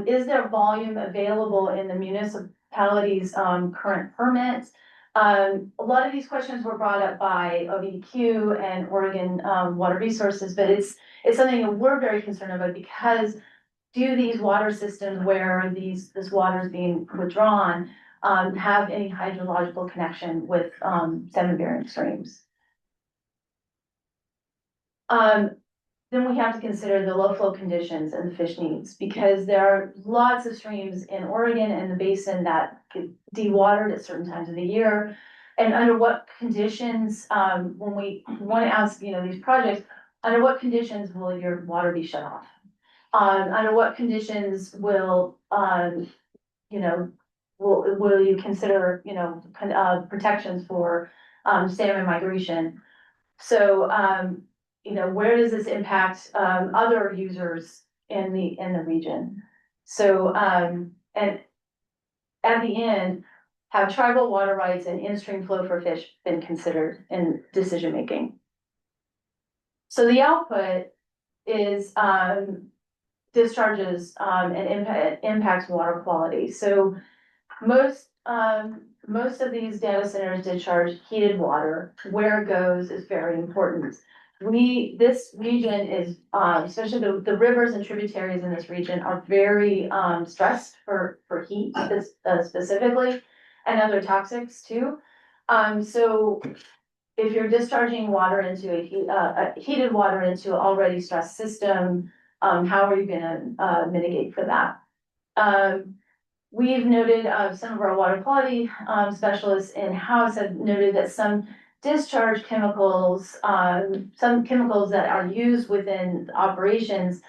Speaker 12: Is there volume available in the municipality's current permits? A lot of these questions were brought up by ODQ and Oregon Water Resources, but it's something that we're very concerned about, because do these water systems where this water is being withdrawn have any hydrological connection with salmon bearing streams? Then we have to consider the low flow conditions and the fish needs, because there are lots of streams in Oregon and the basin that get dewatered at certain times of the year. And under what conditions, when we want to ask, these projects, under what conditions will your water be shut off? Under what conditions will you consider, protections for salmon migration? So, where does this impact other users in the region? So, and at the end, have tribal water rights and in-stream flow for fish been considered in decision making? So the output is discharges and impacts water quality. So most of these data centers discharge heated water. Where it goes is very important. This region is, especially the rivers and tributaries in this region are very stressed for heat specifically, and other toxics too. So if you're discharging water into heated water into an already stressed system, how are you gonna mitigate for that? We've noted, some of our water quality specialists in-house have noted that some discharge chemicals, some chemicals that are used within operations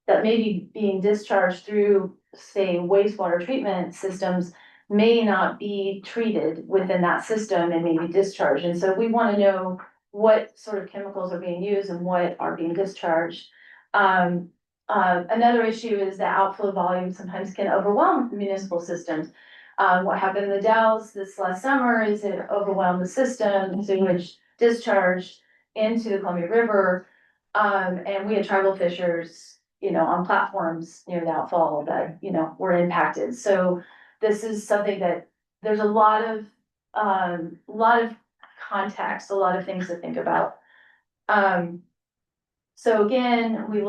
Speaker 12: that may be being discharged through, say, wastewater treatment systems may not be treated within that system and may be discharged. And so we want to know what sort of chemicals are being used and what are being discharged. Another issue is that outflow volume sometimes can overwhelm municipal systems. What happened in the Dalles this last summer is it overwhelmed the system, sewage discharged into the Columbia River. And we had tribal fishers, on platforms near the outfall that, were impacted. So this is something that there's a lot of context, a lot of things to think about. So again, we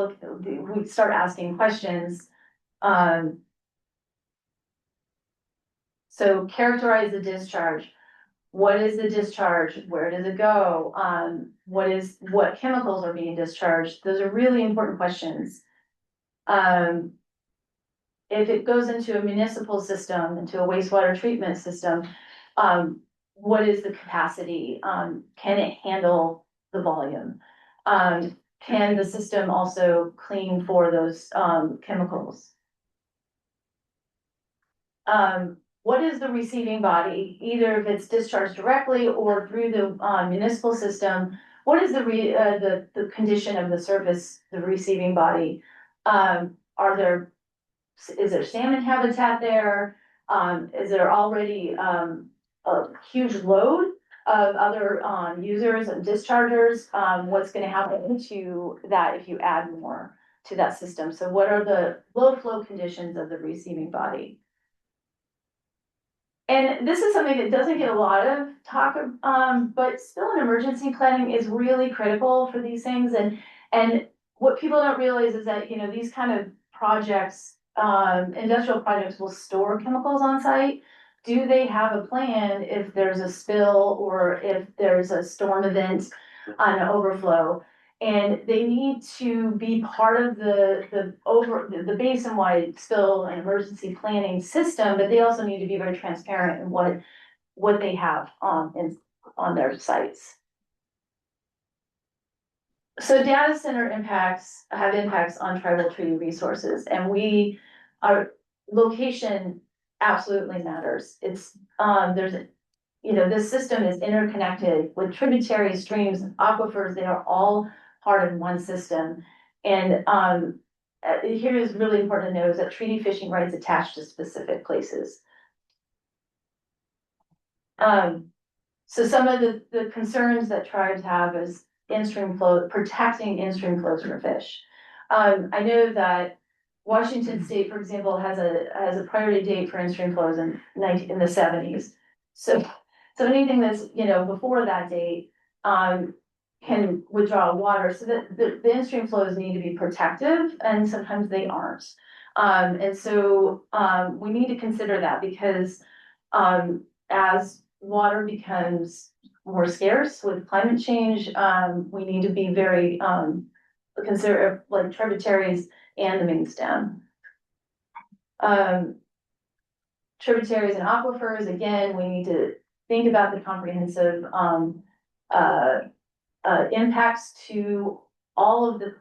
Speaker 12: start asking questions. So characterize the discharge. What is the discharge? Where does it go? What chemicals are being discharged? Those are really important questions. If it goes into a municipal system, into a wastewater treatment system, what is the capacity? Can it handle the volume? Can the system also clean for those chemicals? What is the receiving body, either if it's discharged directly or through the municipal system? What is the condition of the surface, the receiving body? Is there salmon habitat there? Is there already a huge load of other users and dischargers? What's going to happen to that if you add more to that system? So what are the low flow conditions of the receiving body? And this is something that doesn't get a lot of talk, but still an emergency planning is really critical for these things. And what people don't realize is that, these kind of projects, industrial projects will store chemicals on site. Do they have a plan if there's a spill or if there's a storm event on an overflow? And they need to be part of the basin-wide spill and emergency planning system, but they also need to be very transparent in what they have on their sites. So data center have impacts on tribal treaty resources, and our location absolutely matters. It's this system is interconnected with tributaries, streams, aquifers. They are all part of one system. And here is really important to know is that treaty fishing rights attached to specific places. So some of the concerns that tribes have is in-stream flow, protecting in-stream flows for fish. I know that Washington State, for example, has a priority date for in-stream flows in the 70s. So anything that's before that date can withdraw water. So that the in-stream flows need to be protective, and sometimes they aren't. And so we need to consider that because as water becomes more scarce with climate change, we need to be very consider like tributaries and the main stem. Tributaries and aquifers, again, we need to think about the comprehensive impacts to all of the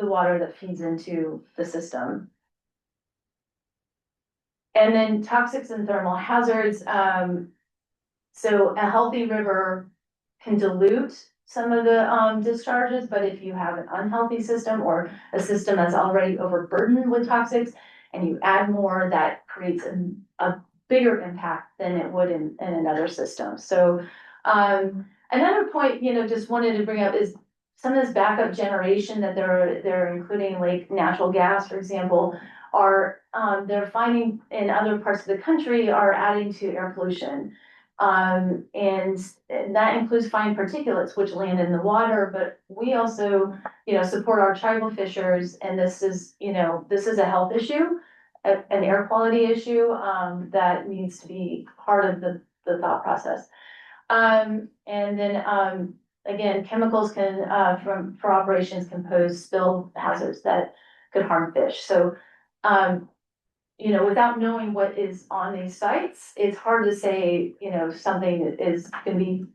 Speaker 12: water that feeds into the system. And then toxics and thermal hazards. So a healthy river can dilute some of the discharges, but if you have an unhealthy system or a system that's already overburdened with toxics and you add more, that creates a bigger impact than it would in another system. So another point, just wanted to bring up is some of this backup generation that they're including, like natural gas, for example, they're finding in other parts of the country are adding to air pollution. And that includes fine particulates, which land in the water, but we also, support our tribal fishers. And this is a health issue, an air quality issue, that needs to be part of the thought process. And then, again, chemicals for operations can pose spill hazards that could harm fish. So, without knowing what is on these sites, it's hard to say, something is going to be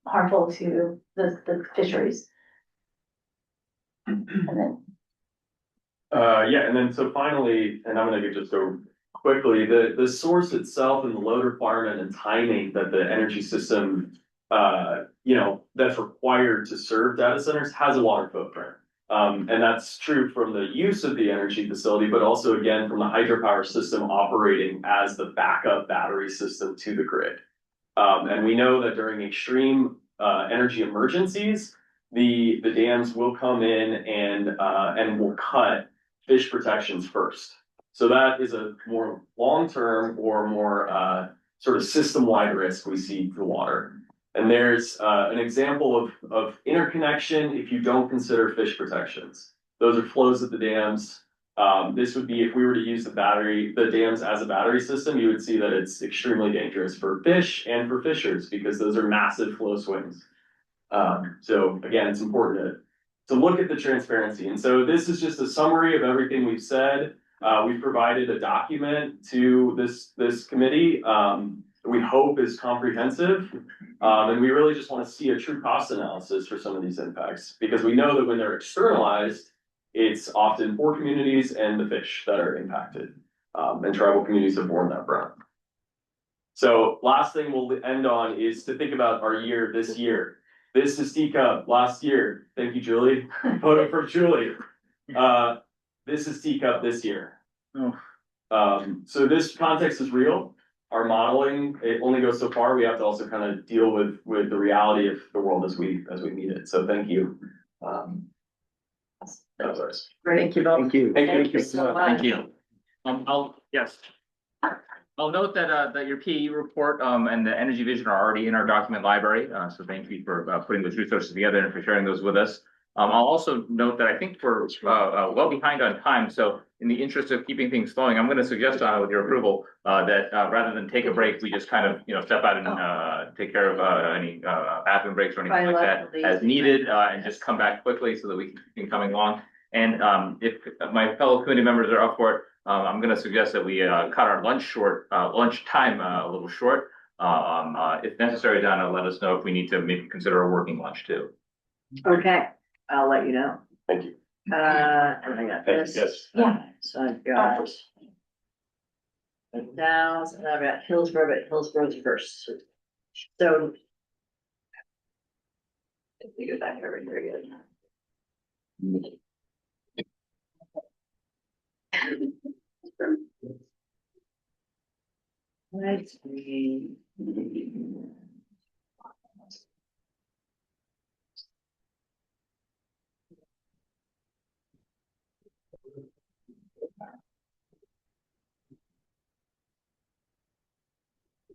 Speaker 12: harmful to the fisheries. And then,
Speaker 9: and then so finally, and I'm gonna just go quickly, the source itself and the load requirement and timing that the energy system, that's required to serve data centers has a water footprint. And that's true from the use of the energy facility, but also again, from the hydropower system operating as the backup battery system to the grid. And we know that during extreme, energy emergencies, the dams will come in and will cut fish protections first. So that is a more long-term or more sort of system-wide risk we see to water. And there's an example of interconnection if you don't consider fish protections. Those are flows at the dams. This would be if we were to use the dams as a battery system, you would see that it's extremely dangerous for fish and for fishers because those are massive flow swings. So again, it's important to look at the transparency. And so this is just a summary of everything we've said. We've provided a document to this committee, we hope is comprehensive. And we really just want to see a true cost analysis for some of these impacts, because we know that when they're externalized, it's often poor communities and the fish that are impacted. And tribal communities have borne that brunt. So last thing we'll end on is to think about our year this year. This is Teacup last year. Thank you, Julie. Photo for Julie. This is Teacup this year. So this context is real. Our modeling, it only goes so far. We have to also kind of deal with the reality of the world as we meet it. So thank you. That was ours.
Speaker 1: Thank you, Bill.
Speaker 9: Thank you.
Speaker 1: Thank you so much.
Speaker 2: Thank you. I'll note that your PE report and the energy vision are already in our document library. So thank you for putting those resources together and for sharing those with us. I'll also note that I think we're well behind on time. So in the interest of keeping things flowing, I'm going to suggest, with your approval, that rather than take a break, we just kind of step out and take care of any bathroom breaks or anything like that as needed, and just come back quickly so that we can keep coming along. And if my fellow committee members are up for it, I'm going to suggest that we cut our lunch time a little short. If necessary, Donna, let us know if we need to maybe consider a working lunch too.
Speaker 1: Okay, I'll let you know.
Speaker 9: Thank you.
Speaker 1: And I got this.
Speaker 9: Yes.
Speaker 12: Yeah.
Speaker 1: So I've got. Now, so I've got Hillsborough, but Hillsborough's first. So. We go back over here again. Let's see.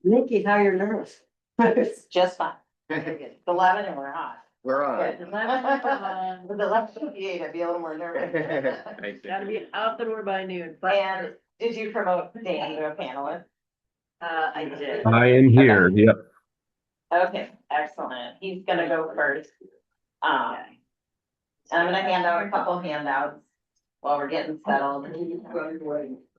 Speaker 1: Nikki, how you're nervous?
Speaker 6: It's just fine.
Speaker 1: Very good.
Speaker 6: It's 11 and we're hot.
Speaker 2: We're on.
Speaker 1: Good. 11,
Speaker 6: With 11:58, I'd be a little more nervous.
Speaker 1: Gotta be out the door by noon.
Speaker 6: And did you promote Dan to a panelist?
Speaker 1: I did.
Speaker 13: I am here. Yep.
Speaker 6: Okay, excellent. He's gonna go first. And I'm gonna hand out a couple handouts while we're getting settled.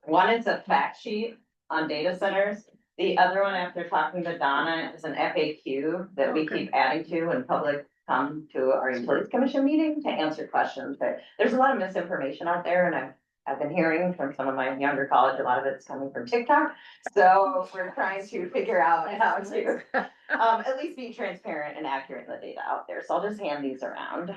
Speaker 6: One is a fact sheet on data centers. The other one, after talking to Donna, is an FAQ that we keep adding to when public come to our utilities commission meeting to answer questions. But there's a lot of misinformation out there, and I've been hearing from some of my younger college, a lot of it's coming from TikTok. So we're trying to figure out how to at least be transparent and accurate in the data out there. So I'll just hand these around.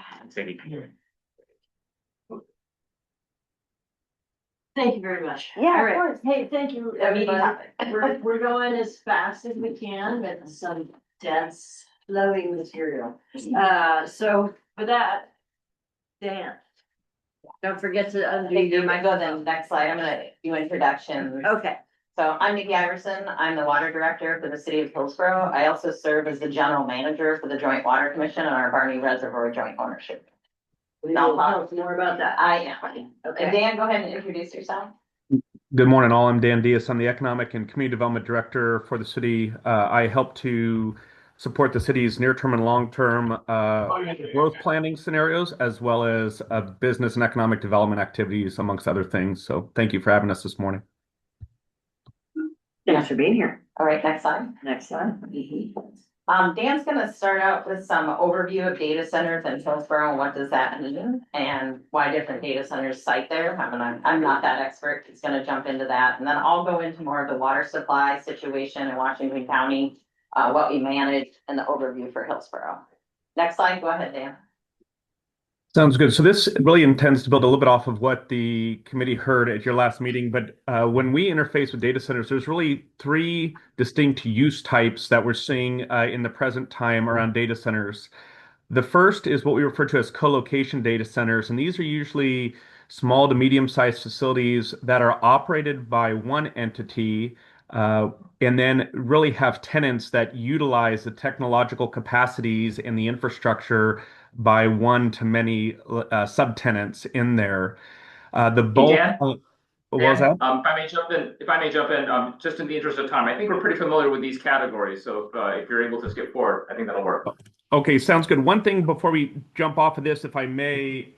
Speaker 1: Thank you very much.
Speaker 6: Yeah,
Speaker 1: All
Speaker 6: of
Speaker 1: right.
Speaker 6: course.
Speaker 1: Hey, thank you,
Speaker 6: The meeting
Speaker 1: everybody.
Speaker 6: happened.
Speaker 1: We're going as fast as we can with some dense flowing material. So for that, Dan, don't forget to undo
Speaker 6: Thank
Speaker 1: your
Speaker 6: you. I go
Speaker 1: microphone.
Speaker 6: then next slide. I'm gonna do introductions.
Speaker 1: Okay,
Speaker 6: So I'm Nikki Iverson. I'm the water director for the city of Hillsborough. I also serve as the general manager for the Joint Water Commission and our Barney Reservoir joint ownership.
Speaker 1: tell us more about that.
Speaker 6: I am. And
Speaker 1: Okay.
Speaker 6: Dan, go ahead and introduce yourself.
Speaker 13: Good morning, all. I'm Dan Diaz. I'm the Economic and Community Development Director for the city. I help to support the city's near-term and long-term growth planning scenarios, as well as business and economic development activities, amongst other things. So thank you for having us this morning.
Speaker 1: Thanks for being here.
Speaker 6: All right, next slide.
Speaker 1: Next slide.
Speaker 14: Dan's gonna start out with some overview of data centers in Hillsborough and what does that mean and why different data centers site there. I'm not that expert. He's gonna jump into that. And then I'll go into more of the water supply situation in Washington County, what we manage and the overview for Hillsborough. Next slide, go ahead, Dan.
Speaker 13: Sounds good. So this really intends to build a little bit off of what the committee heard at your last meeting. But when we interface with data centers, there's really three distinct use types that we're seeing in the present time around data centers. The first is what we refer to as co-location data centers, and these are usually small to medium-sized facilities that are operated by one entity and then really have tenants that utilize the technological capacities and the infrastructure by one to many subtenants in there. The bulk.
Speaker 2: Dan?
Speaker 13: What was that?
Speaker 2: If I may jump in, just in the interest of time, I think we're pretty familiar with these categories. So if you're able to skip forward, I think that'll work.
Speaker 13: Okay, sounds good. One thing before we jump off of this, if I may,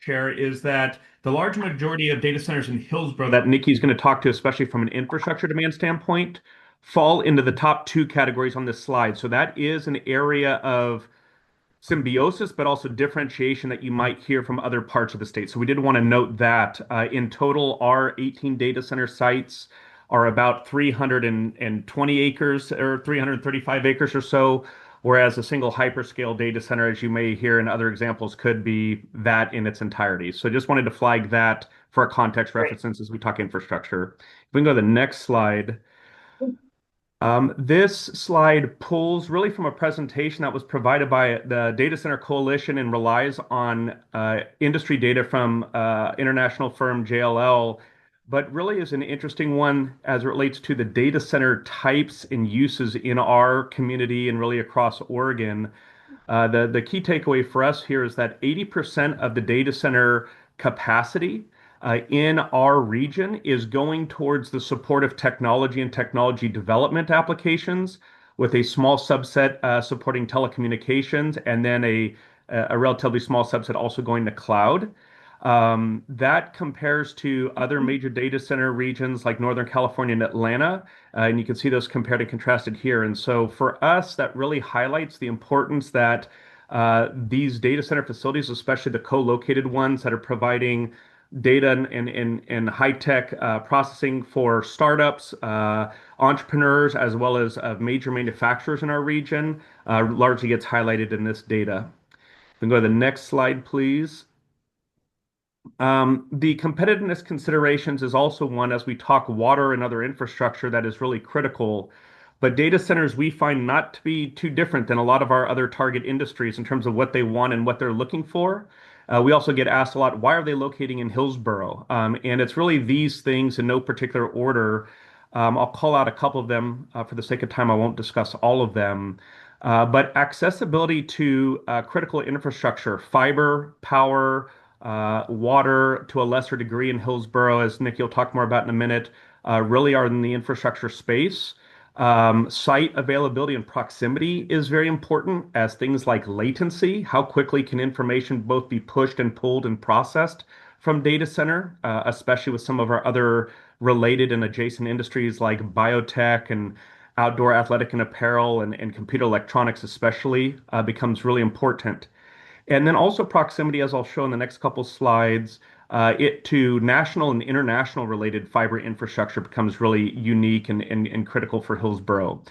Speaker 13: Chair, is that the large majority of data centers in Hillsborough that Nikki's going to talk to, especially from an infrastructure demand standpoint, fall into the top two categories on this slide. So that is an area of symbiosis, but also differentiation that you might hear from other parts of the state. So we did want to note that in total, our 18 data center sites are about 320 acres or 335 acres or so, whereas a single hyperscale data center, as you may hear in other examples, could be that in its entirety. So just wanted to flag that for a context reference as we talk infrastructure. If we can go to the next slide. This slide pulls really from a presentation that was provided by the Data Center Coalition and relies on industry data from international firm JLL, but really is an interesting one as it relates to the data center types and uses in our community and really across Oregon. The key takeaway for us here is that 80% of the data center capacity in our region is going towards the support of technology and technology development applications, with a small subset supporting telecommunications, and then a relatively small subset also going to cloud. That compares to other major data center regions like Northern California and Atlanta, and you can see those compared and contrasted here. And so for us, that really highlights the importance that these data center facilities, especially the co-located ones that are providing data and high-tech processing for startups, entrepreneurs, as well as major manufacturers in our region, largely gets highlighted in this data. We can go to the next slide, please. The competitiveness considerations is also one as we talk water and other infrastructure that is really critical. But data centers we find not to be too different than a lot of our other target industries in terms of what they want and what they're looking for. We also get asked a lot, why are they locating in Hillsborough? And it's really these things in no particular order. I'll call out a couple of them for the sake of time. I won't discuss all of them. But accessibility to critical infrastructure, fiber, power, water to a lesser degree in Hillsborough, as Nikki will talk more about in a minute, really are in the infrastructure space. Site availability and proximity is very important, as things like latency, how quickly can information both be pushed and pulled and processed from data center, especially with some of our other related and adjacent industries like biotech and outdoor athletic and apparel and computer electronics especially becomes really important. And then also proximity, as I'll show in the next couple slides, it to national and international related fiber infrastructure becomes really unique and critical for Hillsborough.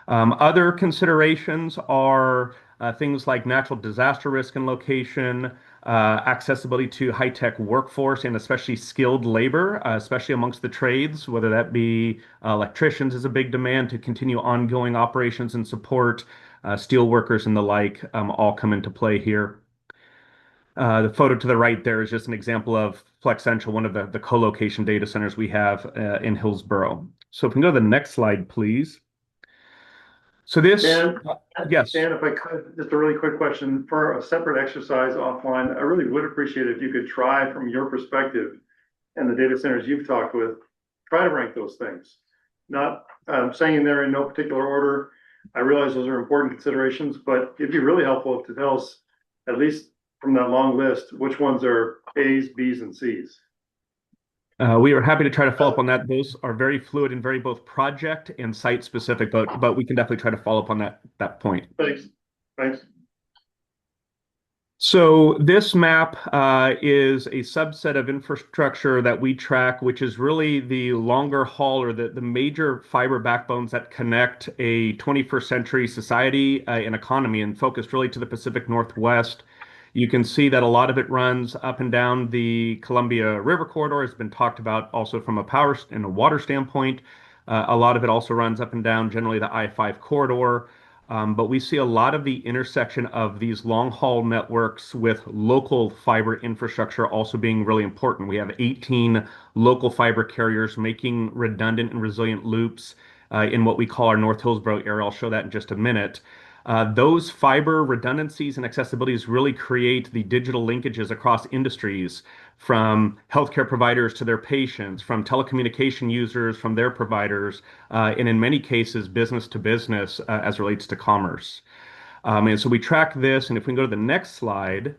Speaker 13: Other considerations are things like natural disaster risk and location, accessibility to high-tech workforce and especially skilled labor, especially amongst the trades, whether that be electricians is a big demand to continue ongoing operations and support, steel workers and the like all come into play here. The photo to the right there is just an example of Flexential, one of the co-location data centers we have in Hillsborough. So if we can go to the next slide, please. So this, yes.
Speaker 4: Dan, if I could, just a really quick question for a separate exercise offline. I really would appreciate it if you could try from your perspective and the data centers you've talked with, try to rank those things. Not saying they're in no particular order. I realize those are important considerations, but it'd be really helpful to tell us, at least from that long list, which ones are A's, B's, and C's.
Speaker 13: We are happy to try to follow up on that. Those are very fluid and very both project and site specific, but we can definitely try to follow up on that point.
Speaker 4: Thanks. Thanks.
Speaker 13: So this map is a subset of infrastructure that we track, which is really the longer haul or the major fiber backbones that connect a 21st century society and economy and focused really to the Pacific Northwest. You can see that a lot of it runs up and down the Columbia River corridor. Has been talked about also from a power and a water standpoint. A lot of it also runs up and down generally the I-5 corridor. But we see a lot of the intersection of these long haul networks with local fiber infrastructure also being really important. We have 18 local fiber carriers making redundant and resilient loops in what we call our North Hillsborough area. I'll show that in just a minute. Those fiber redundancies and accessibilities really create the digital linkages across industries, from healthcare providers to their patients, from telecommunication users, from their providers, and in many cases, business to business as relates to commerce. And so we track this, and if we can go to the next slide,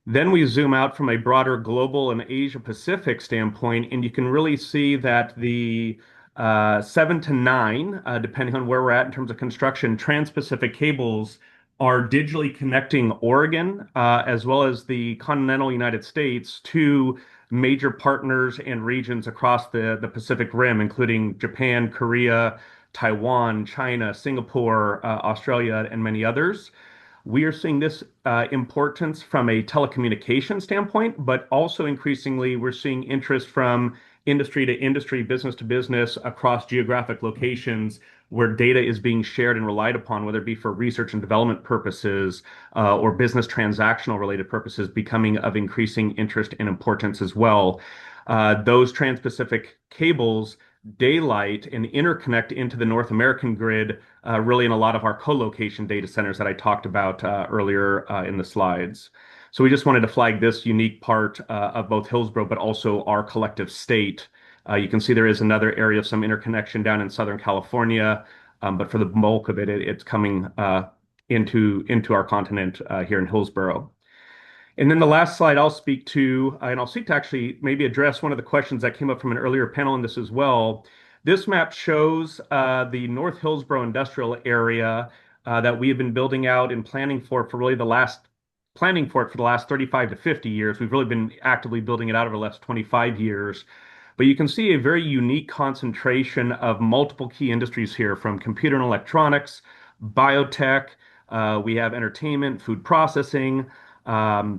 Speaker 13: then we zoom out from a broader global and Asia Pacific standpoint, and you can really see that the 7 to 9, depending on where we're at in terms of construction, Trans-Pacific cables are digitally connecting Oregon as well as the continental United States to major partners and regions across the Pacific Rim, including Japan, Korea, Taiwan, China, Singapore, Australia, and many others. We are seeing this importance from a telecommunication standpoint, but also increasingly we're seeing interest from industry to industry, business to business across geographic locations where data is being shared and relied upon, whether it be for research and development purposes or business transactional related purposes, becoming of increasing interest and importance as well. Those Trans-Pacific cables daylight and interconnect into the North American grid, really in a lot of our co-location data centers that I talked about earlier in the slides. So we just wanted to flag this unique part of both Hillsborough, but also our collective state. You can see there is another area of some interconnection down in Southern California, but for the bulk of it, it's coming into our continent here in Hillsborough. And then the last slide I'll speak to, and I'll seek to actually maybe address one of the questions that came up from an earlier panel in this as well. This map shows the North Hillsborough industrial area that we have been building out and planning for really the last 35 to 50 years. We've really been actively building it out over the last 25 years. But you can see a very unique concentration of multiple key industries here, from computer and electronics, biotech, we have entertainment, food processing,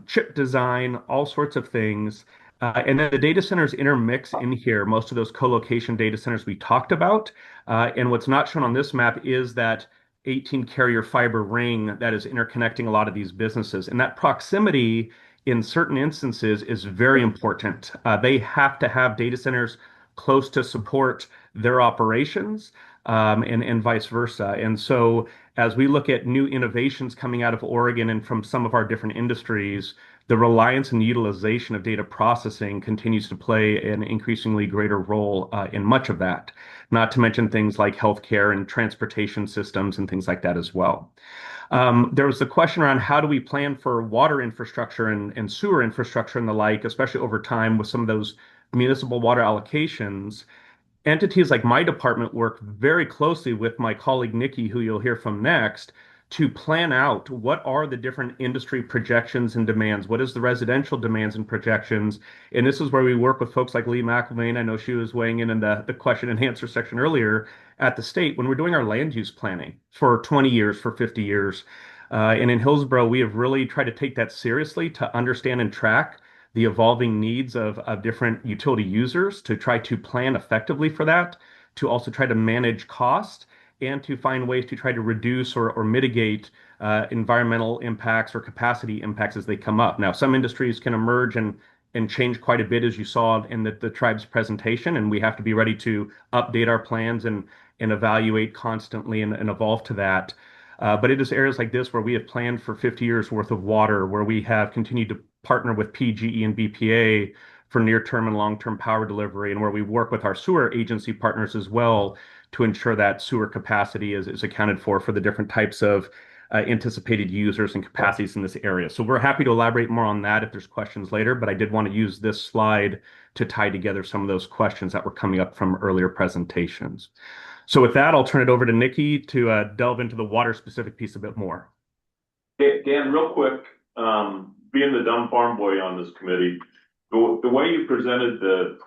Speaker 13: chip design, all sorts of things. And then the data centers intermix in here, most of those co-location data centers we talked about. And what's not shown on this map is that 18 carrier fiber ring that is interconnecting a lot of these businesses. And that proximity in certain instances is very important. They have to have data centers close to support their operations and vice versa. And so as we look at new innovations coming out of Oregon and from some of our different industries, the reliance and utilization of data processing continues to play an increasingly greater role in much of that, not to mention things like healthcare and transportation systems and things like that as well. There was the question around how do we plan for water infrastructure and sewer infrastructure and the like, especially over time with some of those municipal water allocations. Entities like my department work very closely with my colleague Nikki, who you'll hear from next, to plan out what are the different industry projections and demands, what is the residential demands and projections. And this is where we work with folks like Lee McElvain. I know she was weighing in the question and answer section earlier at the state when we're doing our land use planning for 20 years, for 50 years. And in Hillsborough, we have really tried to take that seriously to understand and track the evolving needs of different utility users, to try to plan effectively for that, to also try to manage cost, and to find ways to try to reduce or mitigate environmental impacts or capacity impacts as they come up. Now, some industries can emerge and change quite a bit, as you saw in the tribe's presentation, and we have to be ready to update our plans and evaluate constantly and evolve to that. But it is areas like this where we have planned for 50 years worth of water, where we have continued to partner with PGE and BPA for near-term and long-term power delivery, and where we work with our sewer agency partners as well to ensure that sewer capacity is accounted for the different types of anticipated users and capacities in this area. So we're happy to elaborate more on that if there's questions later, but I did want to use this slide to tie together some of those questions that were coming up from earlier presentations. So with that, I'll turn it over to Nikki to delve into the water specific piece a bit more.
Speaker 3: Dan, real quick, being the dumb farm boy on this committee, the way you presented the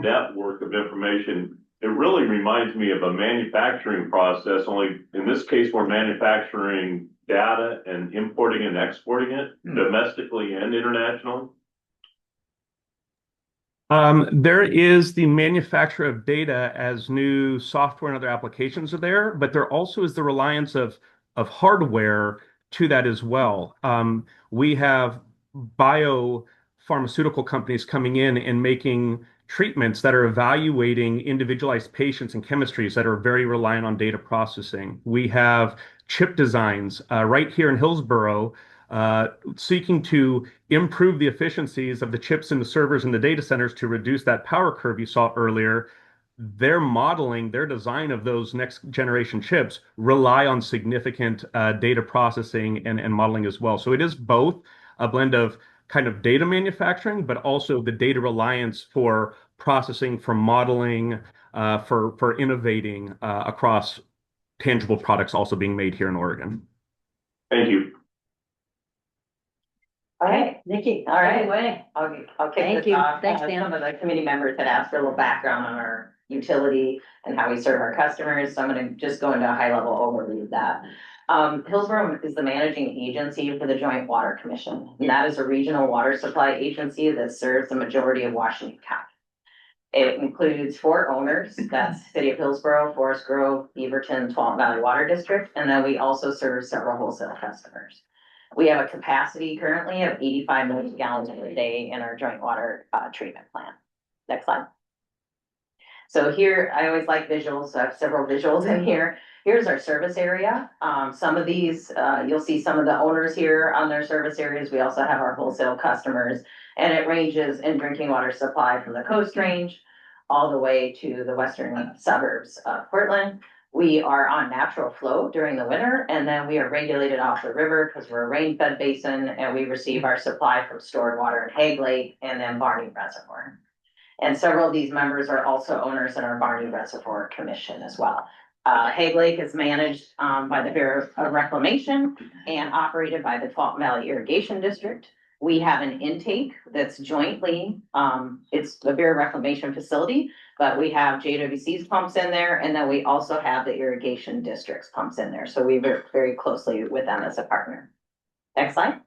Speaker 3: network of information, it really reminds me of a manufacturing process, only in this case, we're manufacturing data and importing and exporting it domestically and internationally.
Speaker 13: There is the manufacture of data as new software and other applications are there, but there also is the reliance of hardware to that as well. We have biopharmaceutical companies coming in and making treatments that are evaluating individualized patients and chemistries that are very reliant on data processing. We have chip designs right here in Hillsborough seeking to improve the efficiencies of the chips in the servers and the data centers to reduce that power curve you saw earlier. Their modeling, their design of those next generation chips rely on significant data processing and modeling as well. So it is both a blend of kind of data manufacturing, but also the data reliance for processing, for modeling, for innovating across tangible products also being made here in Oregon.
Speaker 3: Thank you.
Speaker 14: All right,
Speaker 1: Nikki,
Speaker 14: all right.
Speaker 1: Anyway,
Speaker 14: I'll kick
Speaker 1: Thank
Speaker 14: this
Speaker 1: you.
Speaker 14: off.
Speaker 1: Thanks, Dan.
Speaker 14: Some of the committee members had asked for a little background on our utility and how we serve our customers, so I'm gonna just go into a high level overview of that. Hillsborough is the managing agency for the Joint Water Commission, and that is a regional water supply agency that serves the majority of Washington County. It includes 4 owners, that's City of Hillsborough, Forest Grove, Beaverton, Tualatin Valley Water District, and then we also serve several wholesale customers. We have a capacity currently of 85 million gallons a day in our joint water treatment plant. Next slide. So here, I always like visuals, so I have several visuals in here. Here's our service area. Some of these, you'll see some of the owners here on their service areas. We also have our wholesale customers, and it ranges in drinking water supply from the Coast Range all the way to the western suburbs of Portland. We are on natural flow during the winter, and then we are regulated off the river because we're a rain-fed basin, and we receive our supply from stored water in Hague Lake and then Barney Reservoir. And several of these members are also owners in our Barney Reservoir Commission as well. Hague Lake is managed by the Bureau of Reclamation and operated by the Tualatin Valley Irrigation District. We have an intake that's jointly, it's the Bureau of Reclamation facility, but we have JWC's pumps in there, and then we also have the irrigation district's pumps in there. So we work very closely with them as a partner. Next slide.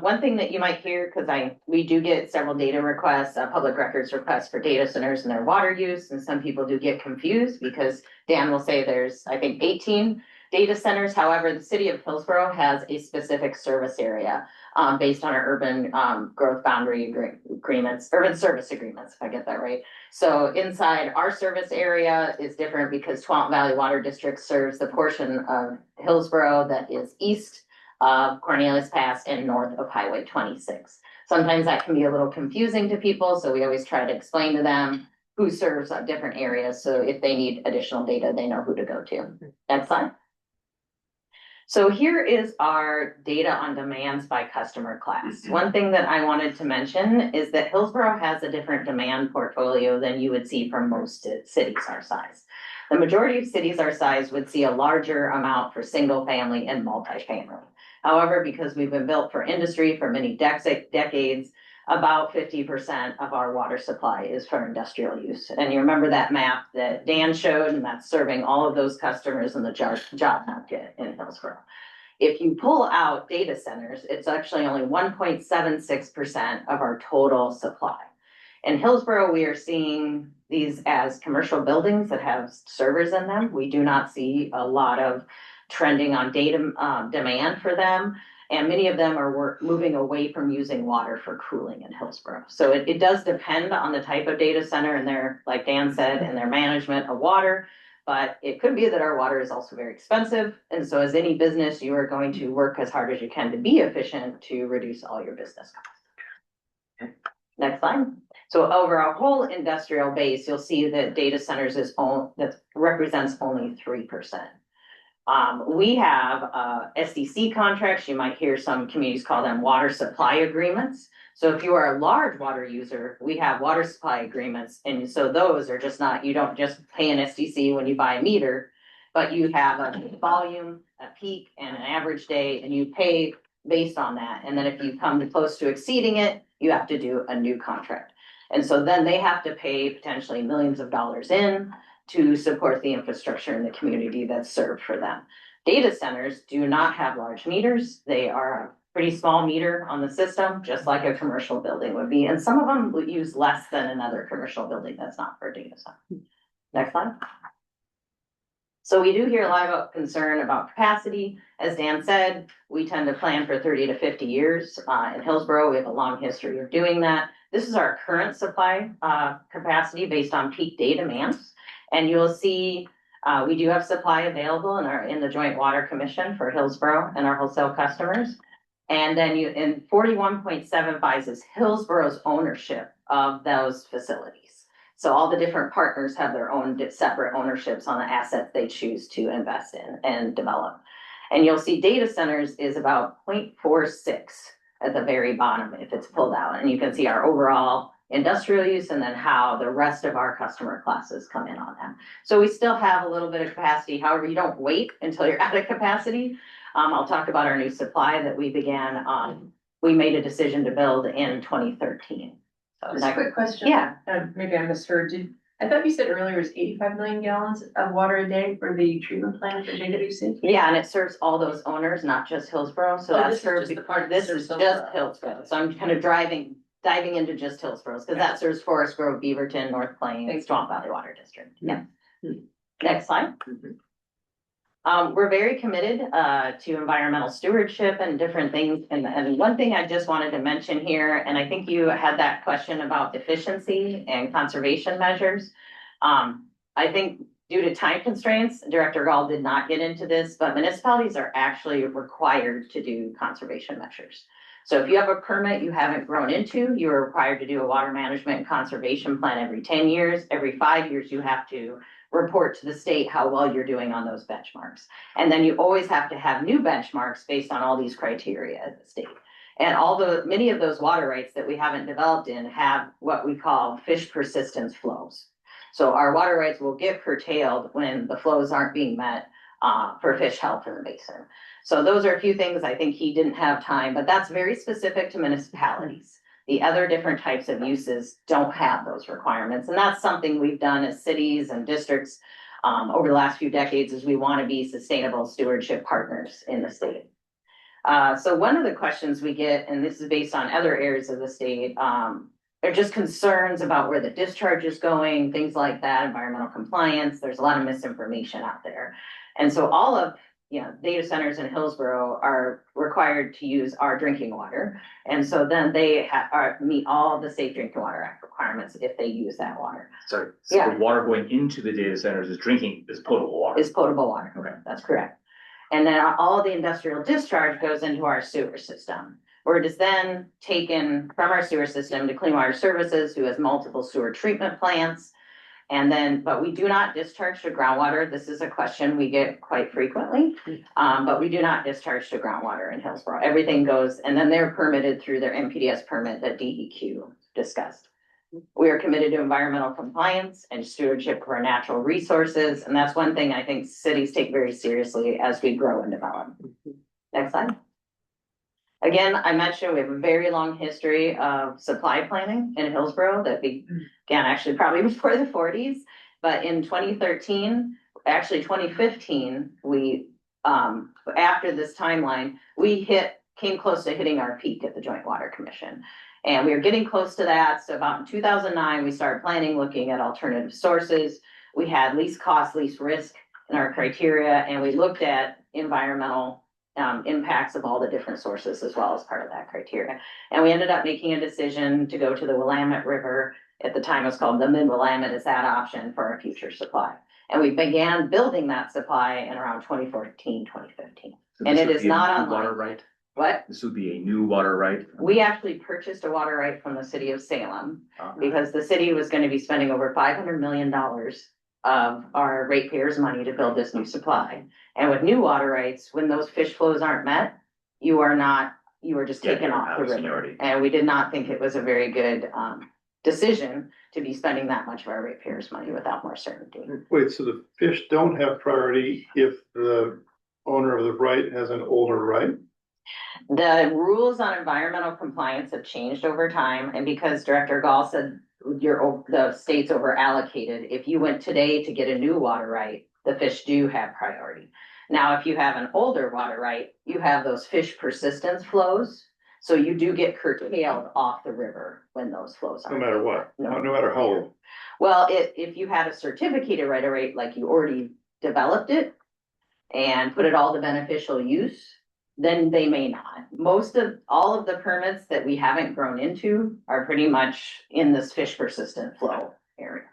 Speaker 14: One thing that you might hear, because we do get several data requests, public records requests for data centers and their water use, and some people do get confused because Dan will say there's, I think, 18 data centers. However, the City of Hillsborough has a specific service area based on our urban growth boundary agreements, urban service agreements, if I get that right. So inside our service area is different because Tualatin Valley Water District serves the portion of Hillsborough that is east of Cornelius Pass and north of Highway 26. Sometimes that can be a little confusing to people, so we always try to explain to them who serves different areas. So if they need additional data, they know who to go to. Next slide. So here is our data on demands by customer class. One thing that I wanted to mention is that Hillsborough has a different demand portfolio than you would see from most cities our size. The majority of cities our size would see a larger amount for single family and multifamily. However, because we've been built for industry for many decades, about 50% of our water supply is for industrial use. And you remember that map that Dan showed, and that's serving all of those customers in the job market in Hillsborough. If you pull out data centers, it's actually only 1.76% of our total supply. In Hillsborough, we are seeing these as commercial buildings that have servers in them. We do not see a lot of trending on data demand for them. And many of them are moving away from using water for cooling in Hillsborough. So it does depend on the type of data center and their, like Dan said, and their management of water. But it could be that our water is also very expensive. And so as any business, you are going to work as hard as you can to be efficient to reduce all your business costs. Next slide. So over our whole industrial base, you'll see that data centers that represents only 3%. We have SDC contracts. You might hear some communities call them water supply agreements. So if you are a large water user, we have water supply agreements. And so those are just not, you don't just pay an SDC when you buy a meter, but you have a volume, a peak and an average day, and you pay based on that. And then if you come close to exceeding it, you have to do a new contract. And so then they have to pay potentially millions of dollars in to support the infrastructure in the community that's served for them. Data centers do not have large meters. They are a pretty small meter on the system, just like a commercial building would be. And some of them would use less than another commercial building that's not for a data center. Next slide. So we do hear a lot of concern about capacity. As Dan said, we tend to plan for 30 to 50 years. In Hillsborough, we have a long history of doing that. This is our current supply capacity based on peak day demands. And you'll see we do have supply available in the Joint Water Commission for Hillsborough and our wholesale customers. And then in 41.75 is Hillsborough's ownership of those facilities. So all the different partners have their own separate ownerships on the assets they choose to invest in and develop. And you'll see data centers is about 0.46 at the very bottom if it's pulled out. And you can see our overall industrial use and then how the rest of our customer classes come in on that. So we still have a little bit of capacity. However, you don't wait until you're out of capacity. I'll talk about our new supply that we began we made a decision to build in 2013. So
Speaker 6: Just a quick question.
Speaker 14: Yeah.
Speaker 6: Maybe I misheard. I thought you said earlier it was 85 million gallons of water a day for the treatment plant for JWC?
Speaker 14: Yeah, and it serves all those owners, not just Hillsborough. So that's
Speaker 6: just the part.
Speaker 14: this is just Hillsborough. So I'm kind of diving into just Hillsborough because that serves Forest Grove, Beaverton, North Plains, Swamp Valley Water District. Yeah. Next slide. We're very committed to environmental stewardship and different things. And one thing I just wanted to mention here, and I think you had that question about efficiency and conservation measures. I think due to time constraints, Director Gall did not get into this, but municipalities are actually required to do conservation measures. So if you have a permit you haven't grown into, you're required to do a water management and conservation plan every 10 years. Every 5 years, you have to report to the state how well you're doing on those benchmarks. And then you always have to have new benchmarks based on all these criteria at the state. And many of those water rights that we haven't developed in have what we call fish persistence flows. So our water rights will get curtailed when the flows aren't being met for fish health in the basin. So those are a few things I think he didn't have time, but that's very specific to municipalities. The other different types of uses don't have those requirements. And that's something we've done as cities and districts over the last few decades is we want to be sustainable stewardship partners in the state. So one of the questions we get, and this is based on other areas of the state, are just concerns about where the discharge is going, things like that, environmental compliance. There's a lot of misinformation out there. And so all of data centers in Hillsborough are required to use our drinking water. And so then they meet all the Safe Drinking Water Act requirements if they use that water.
Speaker 2: Sorry, so the water going into the data centers is potable water.
Speaker 14: Is potable water.
Speaker 2: Okay.
Speaker 14: That's correct. And then all the industrial discharge goes into our sewer system, where it is then taken from our sewer system to Clean Water Services, who has multiple sewer treatment plants. And then, but we do not discharge to groundwater. This is a question we get quite frequently, but we do not discharge to groundwater in Hillsborough. Everything goes, and then they're permitted through their MPDS permit that DEQ discussed. We are committed to environmental compliance and stewardship of our natural resources. And that's one thing I think cities take very seriously as we grow and develop. Next slide. Again, I mentioned we have a very long history of supply planning in Hillsborough that began actually probably before the 40s. But in 2013, actually 2015, we after this timeline, we came close to hitting our peak at the Joint Water Commission. And we were getting close to that. So about in 2009, we started planning, looking at alternative sources. We had least cost, least risk in our criteria, and we looked at environmental impacts of all the different sources as well as part of that criteria. And we ended up making a decision to go to the Willamette River. At the time it was called the Mid-Willamette as that option for our future supply. And we began building that supply in around 2014, 2015.
Speaker 2: So
Speaker 14: and it
Speaker 2: would
Speaker 14: is
Speaker 2: be a
Speaker 14: not
Speaker 2: new
Speaker 14: online.
Speaker 2: water right.
Speaker 14: What?
Speaker 2: This would be a new water right.
Speaker 14: We actually purchased a water right from the city of Salem because the city was going to be spending over $500 million of our ratepayers' money to build this new supply. And with new water rights, when those fish flows aren't met, you are just
Speaker 2: Yeah,
Speaker 14: taken
Speaker 2: you're
Speaker 14: off
Speaker 2: out
Speaker 14: the
Speaker 2: of
Speaker 14: river.
Speaker 2: seniority.
Speaker 14: And we did not think it was a very good decision to be spending that much of our ratepayers' money without more certainty.
Speaker 4: Wait, so the fish don't have priority if the owner of the right has an older right?
Speaker 14: The rules on environmental compliance have changed over time, and because Director Gall said the state's over allocated, if you went today to get a new water right, the fish do have priority. Now, if you have an older water right, you have those fish persistence flows, so you do get curtailed off the river when those flows are.
Speaker 4: No matter what,
Speaker 14: No.
Speaker 4: no matter how old.
Speaker 14: Well, if you had a certificated right of way, like you already developed it and put it all to beneficial use, then they may not. All of the permits that we haven't grown into are pretty much in this fish persistent flow area.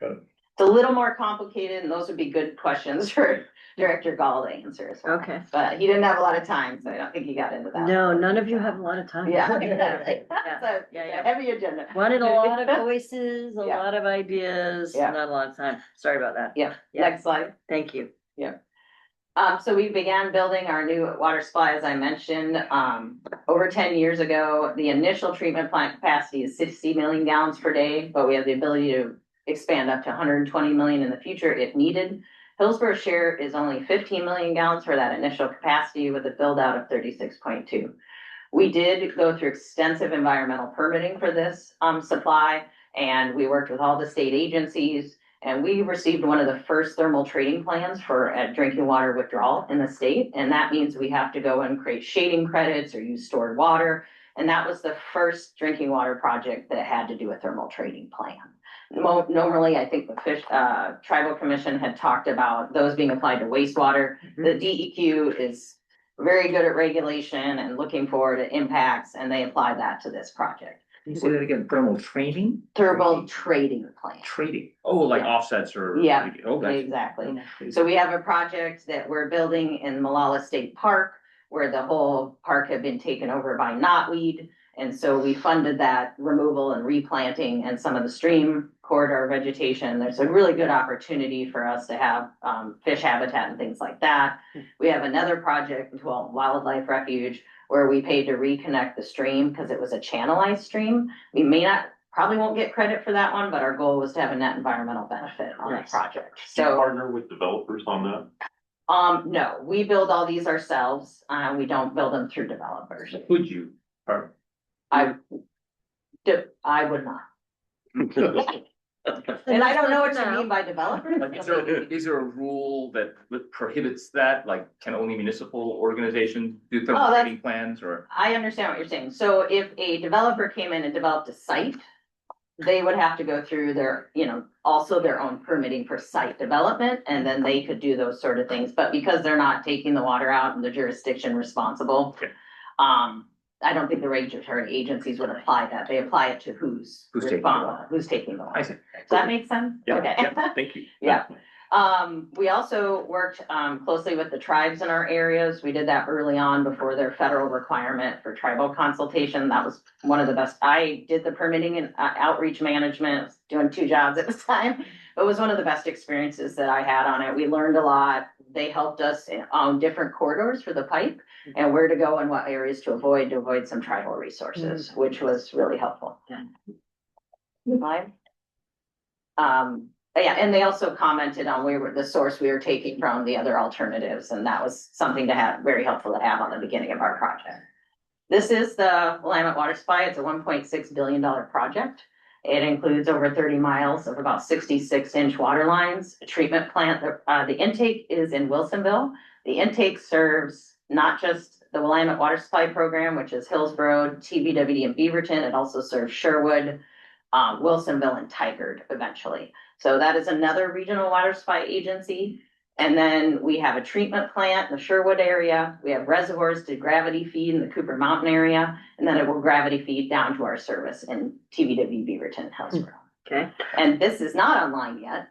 Speaker 4: Got it.
Speaker 14: It's a little more complicated, and those would be good questions for Director Gall to answer as well.
Speaker 1: Okay.
Speaker 14: But he didn't have a lot of time, so I don't think he got into that.
Speaker 1: No, none of you have a lot of time.
Speaker 14: Yeah, exactly.
Speaker 1: Yeah,
Speaker 14: So,
Speaker 1: yeah.
Speaker 14: heavy agenda.
Speaker 1: Wanted a lot of voices, a
Speaker 14: Yeah.
Speaker 1: lot of ideas,
Speaker 14: Yeah.
Speaker 1: not a lot of time. Sorry about that.
Speaker 14: Yeah,
Speaker 1: Yeah.
Speaker 14: next slide.
Speaker 1: Thank you.
Speaker 14: So we began building our new water supply, as I mentioned, over 10 years ago. The initial treatment plant capacity is 60 million gallons per day, but we have the ability to expand up to 120 million in the future if needed. Hillsboro's share is only 15 million gallons for that initial capacity with a build out of 36.2. We did go through extensive environmental permitting for this supply, and we worked with all the state agencies. And we received one of the first thermal trading plans for drinking water withdrawal in the state. And that means we have to go and create shading credits or use stored water. And that was the first drinking water project that had to do a thermal trading plan. Normally, I think the Tribal Commission had talked about those being applied to wastewater. The DEQ is very good at regulation and looking forward to impacts, and they apply that to this project.
Speaker 2: Can you say that again? Thermal training?
Speaker 14: Thermal trading plan.
Speaker 2: Trading. Oh, like offsets or?
Speaker 14: Yeah,
Speaker 2: Oh, gotcha.
Speaker 14: exactly. So we have a project that we're building in Malala State Park, where the whole park had been taken over by knotweed. And so we funded that removal and replanting and some of the stream corridor vegetation. There's a really good opportunity for us to have fish habitat and things like that. We have another project, Wildlife Refuge, where we paid to reconnect the stream because it was a channelized stream. We probably won't get credit for that one, but our goal was to have a net environmental benefit on the project.
Speaker 3: Do you
Speaker 14: So,
Speaker 3: partner with developers on that?
Speaker 14: no, we build all these ourselves. We don't build them through developers.
Speaker 2: Could you?
Speaker 14: I would not. And I don't know what you mean by developers.
Speaker 2: Is there a rule that prohibits that? Like, can only municipal organizations do thermal
Speaker 14: that's-
Speaker 2: trading plans or?
Speaker 14: I understand what you're saying. So if a developer came in and developed a site, they would have to go through also their own permitting for site development, and then they could do those sort of things. But because they're not taking the water out and the jurisdiction responsible,
Speaker 2: Okay.
Speaker 14: I don't think the regulatory agencies would apply that. They apply it to who's
Speaker 2: taking the
Speaker 14: responsible,
Speaker 2: water.
Speaker 14: who's taking the
Speaker 2: I
Speaker 14: water.
Speaker 2: see.
Speaker 14: Does that make sense?
Speaker 2: Yeah,
Speaker 14: Okay.
Speaker 2: yeah, thank you.
Speaker 14: Yeah. We also worked closely with the tribes in our areas. We did that early on before their federal requirement for tribal consultation. That was one of the best. I did the permitting and outreach management, I was doing 2 jobs at the time. But it was one of the best experiences that I had on it. We learned a lot. They helped us on different corridors for the pipe and where to go and what areas to avoid some tribal resources, which was really helpful. Slide. Yeah, and they also commented on the source we were taking from, the other alternatives, and that was something to have, very helpful to have on the beginning of our project. This is the Willamette Water Supply. It's a $1.6 billion project. It includes over 30 miles of about 66-inch water lines, a treatment plant. The intake is in Wilsonville. The intake serves not just the Willamette Water Supply Program, which is Hillsborough, TBWD, and Beaverton. It also serves Sherwood, Wilsonville, and Tigard eventually. So that is another regional water supply agency. And then we have a treatment plant in the Sherwood area. We have reservoirs to gravity feed in the Cooper Mountain area. And then it will gravity feed down to our service in TBW, Beaverton, Hillsborough.
Speaker 1: Okay.
Speaker 14: And this is not online yet.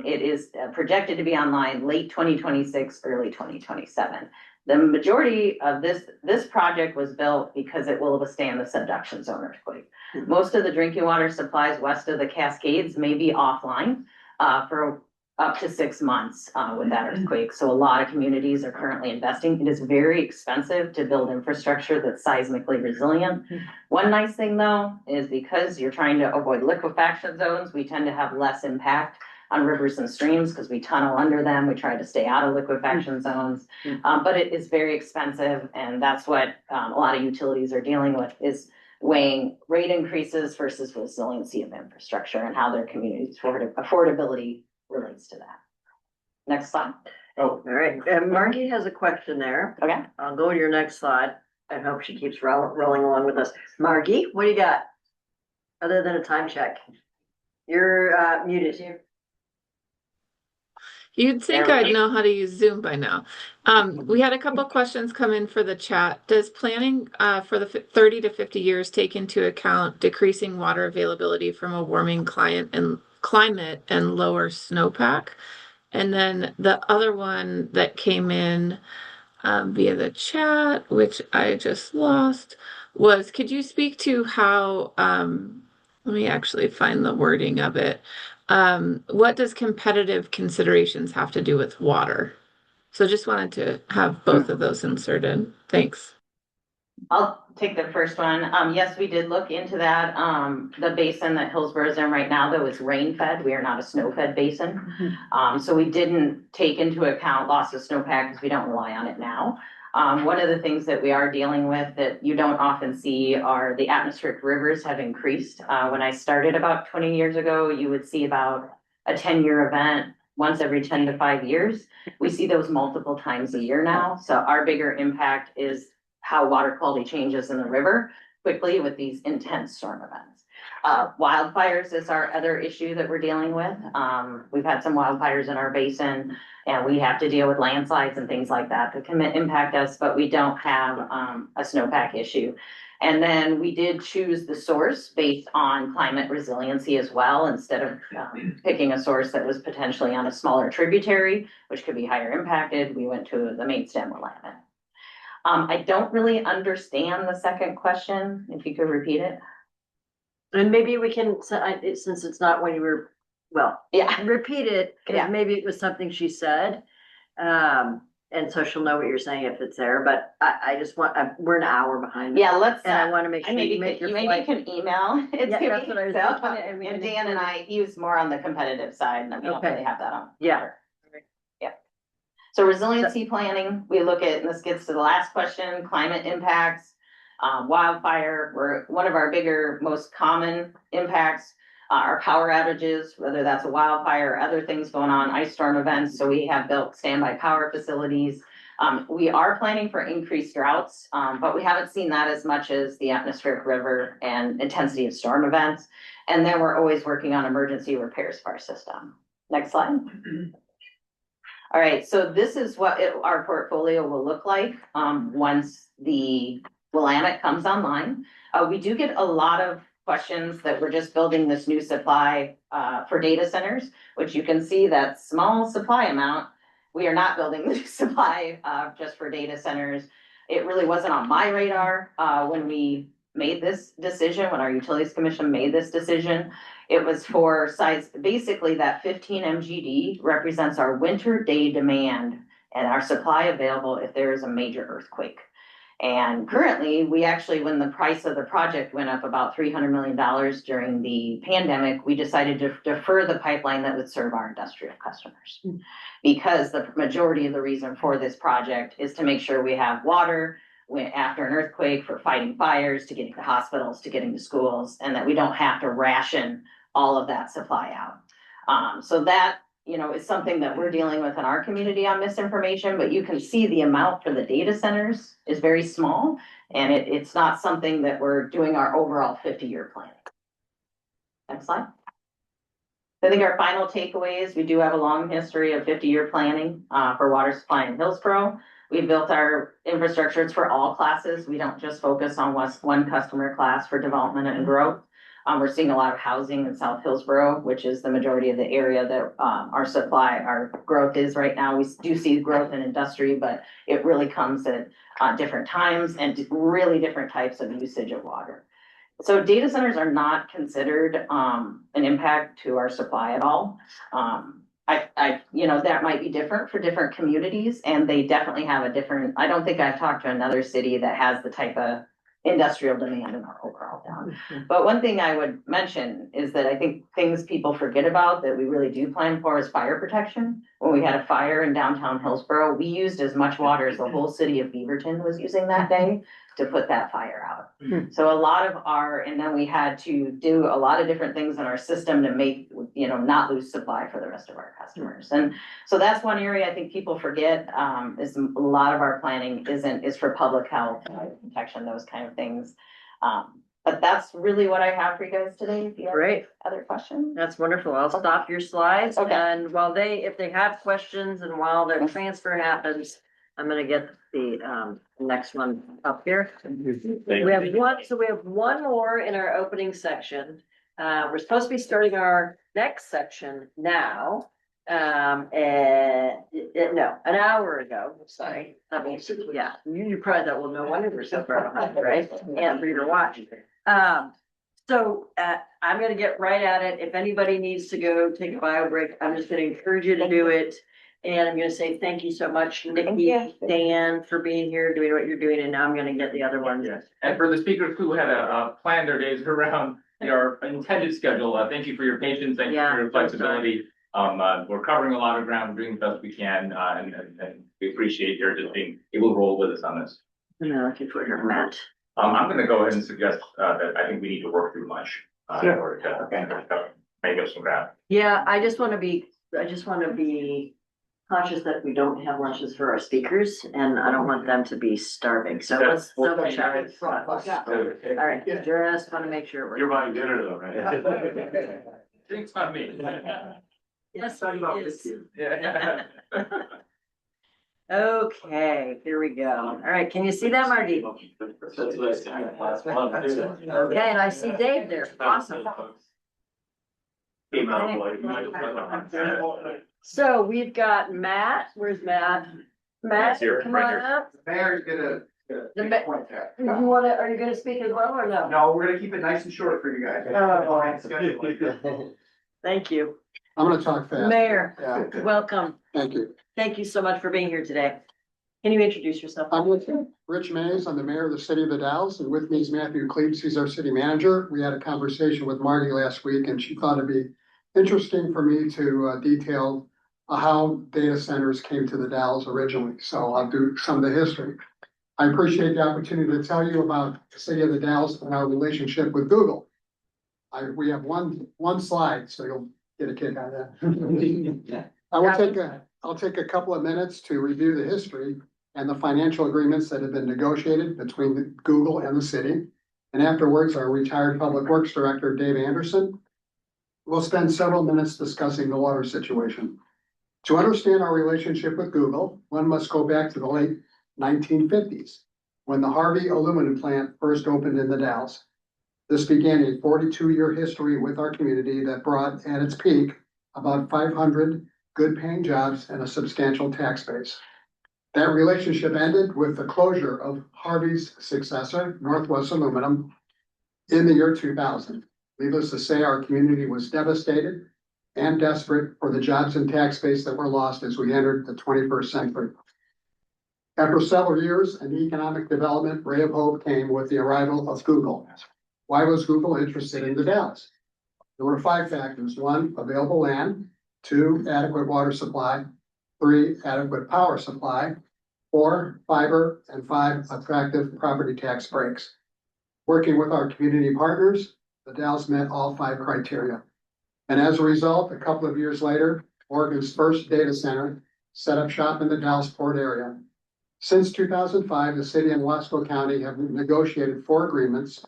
Speaker 14: It is projected to be online late 2026, early 2027. The majority of this project was built because it will withstand the subduction zone earthquake. Most of the drinking water supplies west of the Cascades may be offline. for up to 6 months, with that earthquake. So a lot of communities are currently investing. It is very expensive to build infrastructure that's seismically resilient. One nice thing though, is because you're trying to avoid liquefaction zones, we tend to have less impact on rivers and streams because we tunnel under them. We try to stay out of liquefaction zones. But it is very expensive, and that's what a lot of utilities are dealing with, is weighing rate increases versus resiliency of infrastructure and how their communities affordability relates to that. Next slide.
Speaker 1: All right, and Margie has a question there.
Speaker 14: Okay.
Speaker 1: I'll go to your next slide. I hope she keeps rolling along with us. Margie, what do you got? Other than a time check? You're muted here.
Speaker 5: You'd think
Speaker 1: There we
Speaker 5: I'd
Speaker 1: go.
Speaker 5: know how to use Zoom by now. We had a couple questions come in for the chat. Does planning for the 30 to 50 years take into account decreasing water availability from a warming climate and lower snowpack? And then the other one that came in via the chat, which I just lost, was could you speak to how, let me actually find the wording of it. What does competitive considerations have to do with water? So just wanted to have both of those inserted. Thanks.
Speaker 14: I'll take the first one. Yes, we did look into that. The basin that Hillsborough is in right now, though, is rain-fed. We are not a snow-fed basin. So we didn't take into account loss of snowpack because we don't rely on it now. One of the things that we are dealing with that you don't often see are the atmospheric rivers have increased. When I started about 20 years ago, you would see about a 10-year event once every 10 to 5 years. We see those multiple times a year now. So our bigger impact is how water quality changes in the river quickly with these intense storm events. Wildfires is our other issue that we're dealing with. We've had some wildfires in our basin, and we have to deal with landslides and things like that can impact us, but we don't have a snowpack issue. And then we did choose the source based on climate resiliency as well, instead of picking a source that was potentially on a smaller tributary, which could be higher impacted. We went to the main stem Willamette. I don't really understand the second question. If you could repeat it.
Speaker 1: And maybe we can, since it's not when you were, well,
Speaker 14: yeah,
Speaker 1: repeat it, because
Speaker 14: Yeah.
Speaker 1: maybe it was something she said. And so she'll know what you're saying if it's there, but I just want, we're an hour behind.
Speaker 14: Yeah, let's.
Speaker 1: And I want to make sure you make your
Speaker 14: maybe you
Speaker 1: flight.
Speaker 14: can email it
Speaker 1: Yeah,
Speaker 14: to
Speaker 1: that's
Speaker 14: me.
Speaker 1: what I was
Speaker 14: So,
Speaker 1: thinking, and we
Speaker 14: and
Speaker 1: can
Speaker 14: Dan and
Speaker 1: include
Speaker 14: I, he was more on the competitive side, and we don't
Speaker 1: Okay.
Speaker 14: really have that on.
Speaker 1: Yeah.
Speaker 14: Yeah. So resiliency planning, we look at, and this gets to the last question, climate impacts, wildfire, were one of our bigger, most common impacts. Our power outages, whether that's a wildfire or other things going on, ice storm events. So we have built standby power facilities. We are planning for increased droughts, but we haven't seen that as much as the atmospheric river and intensity of storm events. And then we're always working on emergency repairs for our system. Next slide. All right, so this is what our portfolio will look like once the Willamette comes online. We do get a lot of questions that we're just building this new supply for data centers, which you can see that small supply amount. We are not building the supply just for data centers. It really wasn't on my radar when we made this decision, when our Utilities Commission made this decision. It was for size, basically that 15 MGD represents our winter day demand and our supply available if there is a major earthquake. And currently, we actually, when the price of the project went up about $300 million during the pandemic, we decided to defer the pipeline that would serve our industrial customers. Because the majority of the reason for this project is to make sure we have water after an earthquake for fighting fires, to getting to hospitals, to getting to schools, and that we don't have to ration all of that supply out. So that, is something that we're dealing with in our community on misinformation, but you can see the amount for the data centers is very small, and it's not something that we're doing our overall 50-year planning. Next slide. I think our final takeaway is we do have a long history of 50-year planning for water supply in Hillsborough. We built our infrastructure, it's for all classes. We don't just focus on one customer class for development and growth. We're seeing a lot of housing in South Hillsborough, which is the majority of the area that our growth is right now. We do see growth in industry, but it really comes at different times and really different types of usage of water. So data centers are not considered an impact to our supply at all. That might be different for different communities, and they definitely have a different, I don't think I've talked to another city that has the type of industrial demand in our overall town. But one thing I would mention is that I think things people forget about that we really do plan for is fire protection. When we had a fire in downtown Hillsborough, we used as much water as the whole city of Beaverton was using that day to put that fire out. So a lot of and then we had to do a lot of different things in our system to make, not lose supply for the rest of our customers. And so that's one area I think people forget, is a lot of our planning is for public health, protection, those kind of things. But that's really what I have for you guys today. If you have
Speaker 1: Great.
Speaker 14: other questions.
Speaker 1: That's wonderful. I'll stop your slides,
Speaker 14: Okay.
Speaker 1: and if they have questions and while their transfer happens, I'm gonna get the next one up here. We have one more in our opening section. We're supposed to be starting our next section now. No, an hour ago, sorry. I mean, yeah, you probably thought, well, no wonder we're so far behind, right? Can't read or watch. So I'm gonna get right at it. If anybody needs to go take a bio break, I'm just gonna encourage you to do it. And I'm gonna say thank you so much, Nikki, Dan, for being here, doing what you're doing, and now I'm gonna get the other ones.
Speaker 2: Yes, and for the speakers who had planned their days around our intended schedule, thank you for your patience, thank you for your flexibility. We're covering a lot of ground, we're doing the best we can, and we appreciate your just being able to roll with us on this.
Speaker 1: I'm looking for your Matt.
Speaker 2: I'm gonna go ahead and suggest that I think we need to work through lunch. In order to make up some ground.
Speaker 1: Yeah, I just wanna be conscious that we don't have lunches for our speakers, and I don't want them to be starving, so let's double check. All right, just wanna make sure
Speaker 3: You're
Speaker 1: we're.
Speaker 3: buying dinner though, right?
Speaker 2: Drinks on me.
Speaker 1: Yes,
Speaker 3: Talking about
Speaker 1: he is.
Speaker 2: Yeah.
Speaker 1: Okay, here we go. All right, can you see that, Margie? Okay, and I see Dave there. Awesome. So we've got Matt. Where's Matt? Matt,
Speaker 2: Here,
Speaker 1: come
Speaker 2: right
Speaker 1: on
Speaker 2: here.
Speaker 1: up.
Speaker 7: Mayor's gonna.
Speaker 1: Are you gonna speak as well or no?
Speaker 7: No, we're gonna keep it nice and short for you guys.
Speaker 1: Oh. Thank you.
Speaker 15: I'm gonna talk fast.
Speaker 1: Mayor,
Speaker 15: Yeah,
Speaker 1: welcome.
Speaker 15: thank you.
Speaker 1: Thank you so much for being here today. Can you introduce yourself?
Speaker 15: I'm with Rich Mays. I'm the mayor of the city of the Dalles, and with me is Matthew Klebs. He's our city manager. We had a conversation with Marty last week, and she thought it'd be interesting for me to detail how data centers came to the Dalles originally. So I'll do some of the history. I appreciate the opportunity to tell you about the city of the Dalles and our relationship with Google. We have one slide, so you'll get a kick out of that. I'll take a couple of minutes to review the history and the financial agreements that have been negotiated between Google and the city. And afterwards, our retired public works director, Dave Anderson, will spend several minutes discussing the water situation. To understand our relationship with Google, one must go back to the late 1950s, when the Harvey aluminum plant first opened in the Dalles. This began a 42-year history with our community that brought at its peak about 500 good-paying jobs and a substantial tax base. That relationship ended with the closure of Harvey's successor, Northwest Aluminum, in the year 2000. Needless to say, our community was devastated and desperate for the jobs and tax base that were lost as we entered the 21st century. After several years in economic development, ray of hope came with the arrival of Google. Why was Google interested in the Dalles? There were 5 factors. 1, available land. 2, adequate water supply. 3, adequate power supply. 4, fiber. And 5, attractive property tax breaks. Working with our community partners, the Dalles met all 5 criteria. And as a result, a couple of years later, Oregon's first data center set up shop in the Dalles Port area. Since 2005, the city and Wasco County have negotiated 4 agreements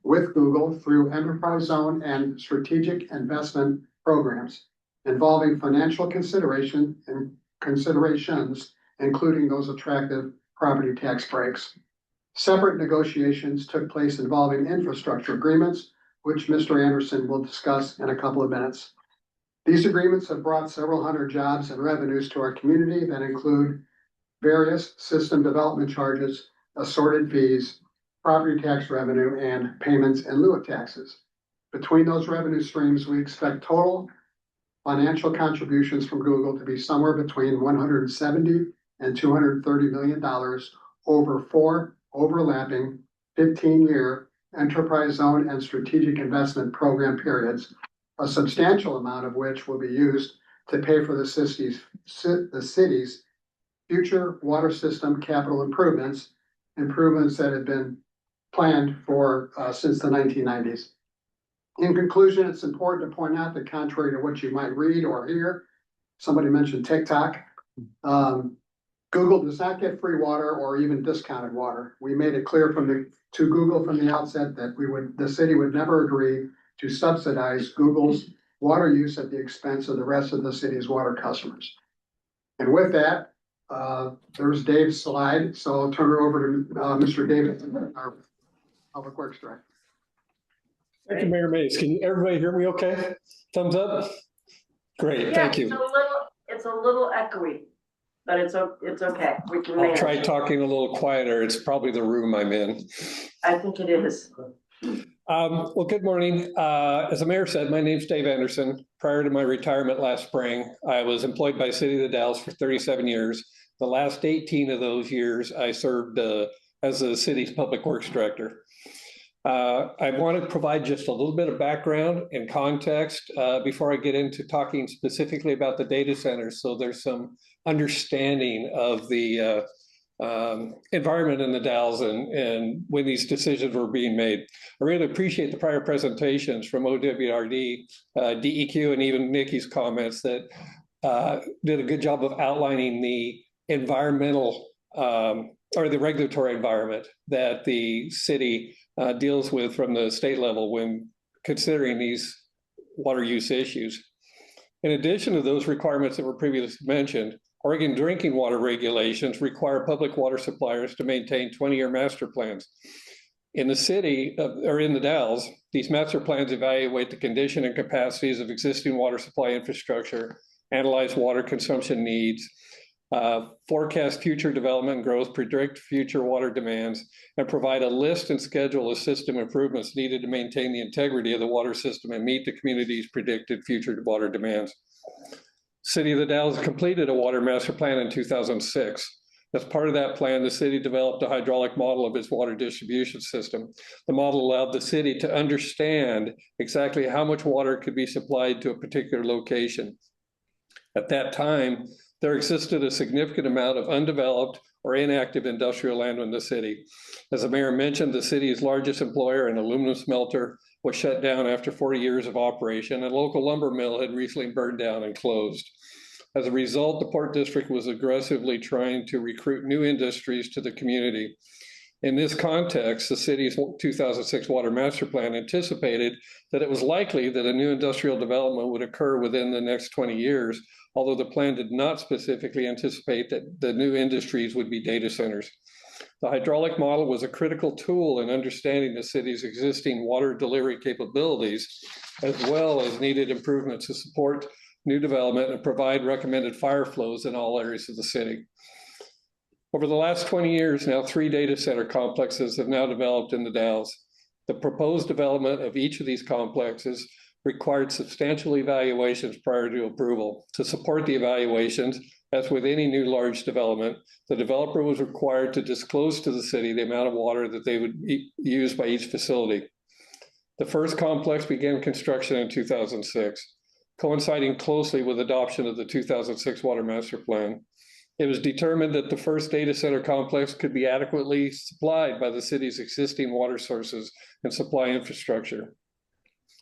Speaker 15: with Google through enterprise zone and strategic investment programs involving financial considerations, including those attractive property tax breaks. Separate negotiations took place involving infrastructure agreements, which Mr. Anderson will discuss in a couple of minutes. These agreements have brought several hundred jobs and revenues to our community that include various system development charges, assorted fees, property tax revenue, and payments in lieu of taxes. Between those revenue streams, we expect total financial contributions from Google to be somewhere between 170 and $230 million over 4 overlapping 15-year enterprise zone and strategic investment program periods, a substantial amount of which will be used to pay for the city's future water system capital improvements that have been planned for since the 1990s. In conclusion, it's important to point out that contrary to what you might read or hear, somebody mentioned TikTok, Google does not get free water or even discounted water. We made it clear to Google from the outset that the city would never agree to subsidize Google's water use at the expense of the rest of the city's water customers. And with that, there's Dave's slide, so I'll turn it over to Mr. David, our Public Works Director.
Speaker 16: Thank you, Mayor Mays. Can everybody hear me okay? Thumbs up? Great, thank you.
Speaker 1: It's a little echoey, but it's okay. We can
Speaker 16: I'll
Speaker 1: manage.
Speaker 16: try talking a little quieter. It's probably the room I'm in.
Speaker 1: I think it is.
Speaker 16: Well, good morning. As the mayor said, my name's Dave Anderson. Prior to my retirement last spring, I was employed by City of the Dalles for 37 years. The last 18 of those years, I served as the city's Public Works Director. I want to provide just a little bit of background and context before I get into talking specifically about the data centers, so there's some understanding of the environment in the Dalles and when these decisions were being made. I really appreciate the prior presentations from OWRD, DEQ, and even Nikki's comments that did a good job of outlining the environmental or the regulatory environment that the city deals with from the state level when considering these water use issues. In addition to those requirements that were previously mentioned, Oregon drinking water regulations require public water suppliers to maintain 20-year master plans. In the city, or in the Dalles, these master plans evaluate the condition and capacities of existing water supply infrastructure, analyze water consumption needs, forecast future development and growth, predict future water demands, and provide a list and schedule of system improvements needed to maintain the integrity of the water system and meet the community's predicted future water demands. City of the Dalles completed a water master plan in 2006. As part of that plan, the city developed a hydraulic model of its water distribution system. The model allowed the city to understand exactly how much water could be supplied to a particular location. At that time, there existed a significant amount of undeveloped or inactive industrial land in the city. As the mayor mentioned, the city's largest employer, an aluminum smelter, was shut down after 40 years of operation, and a local lumber mill had recently burned down and closed. As a result, the Port District was aggressively trying to recruit new industries to the community. In this context, the city's 2006 Water Master Plan anticipated that it was likely that a new industrial development would occur within the next 20 years, although the plan did not specifically anticipate that the new industries would be data centers. The hydraulic model was a critical tool in understanding the city's existing water delivery capabilities, as well as needed improvements to support new development and provide recommended fire flows in all areas of the city. Over the last 20 years now, 3 data center complexes have now developed in the Dalles. The proposed development of each of these complexes required substantial evaluations prior to approval. To support the evaluations, as with any new large development, the developer was required to disclose to the city the amount of water that they would use by each facility. The first complex began construction in 2006, coinciding closely with adoption of the 2006 Water Master Plan. It was determined that the first data center complex could be adequately supplied by the city's existing water sources and supply infrastructure.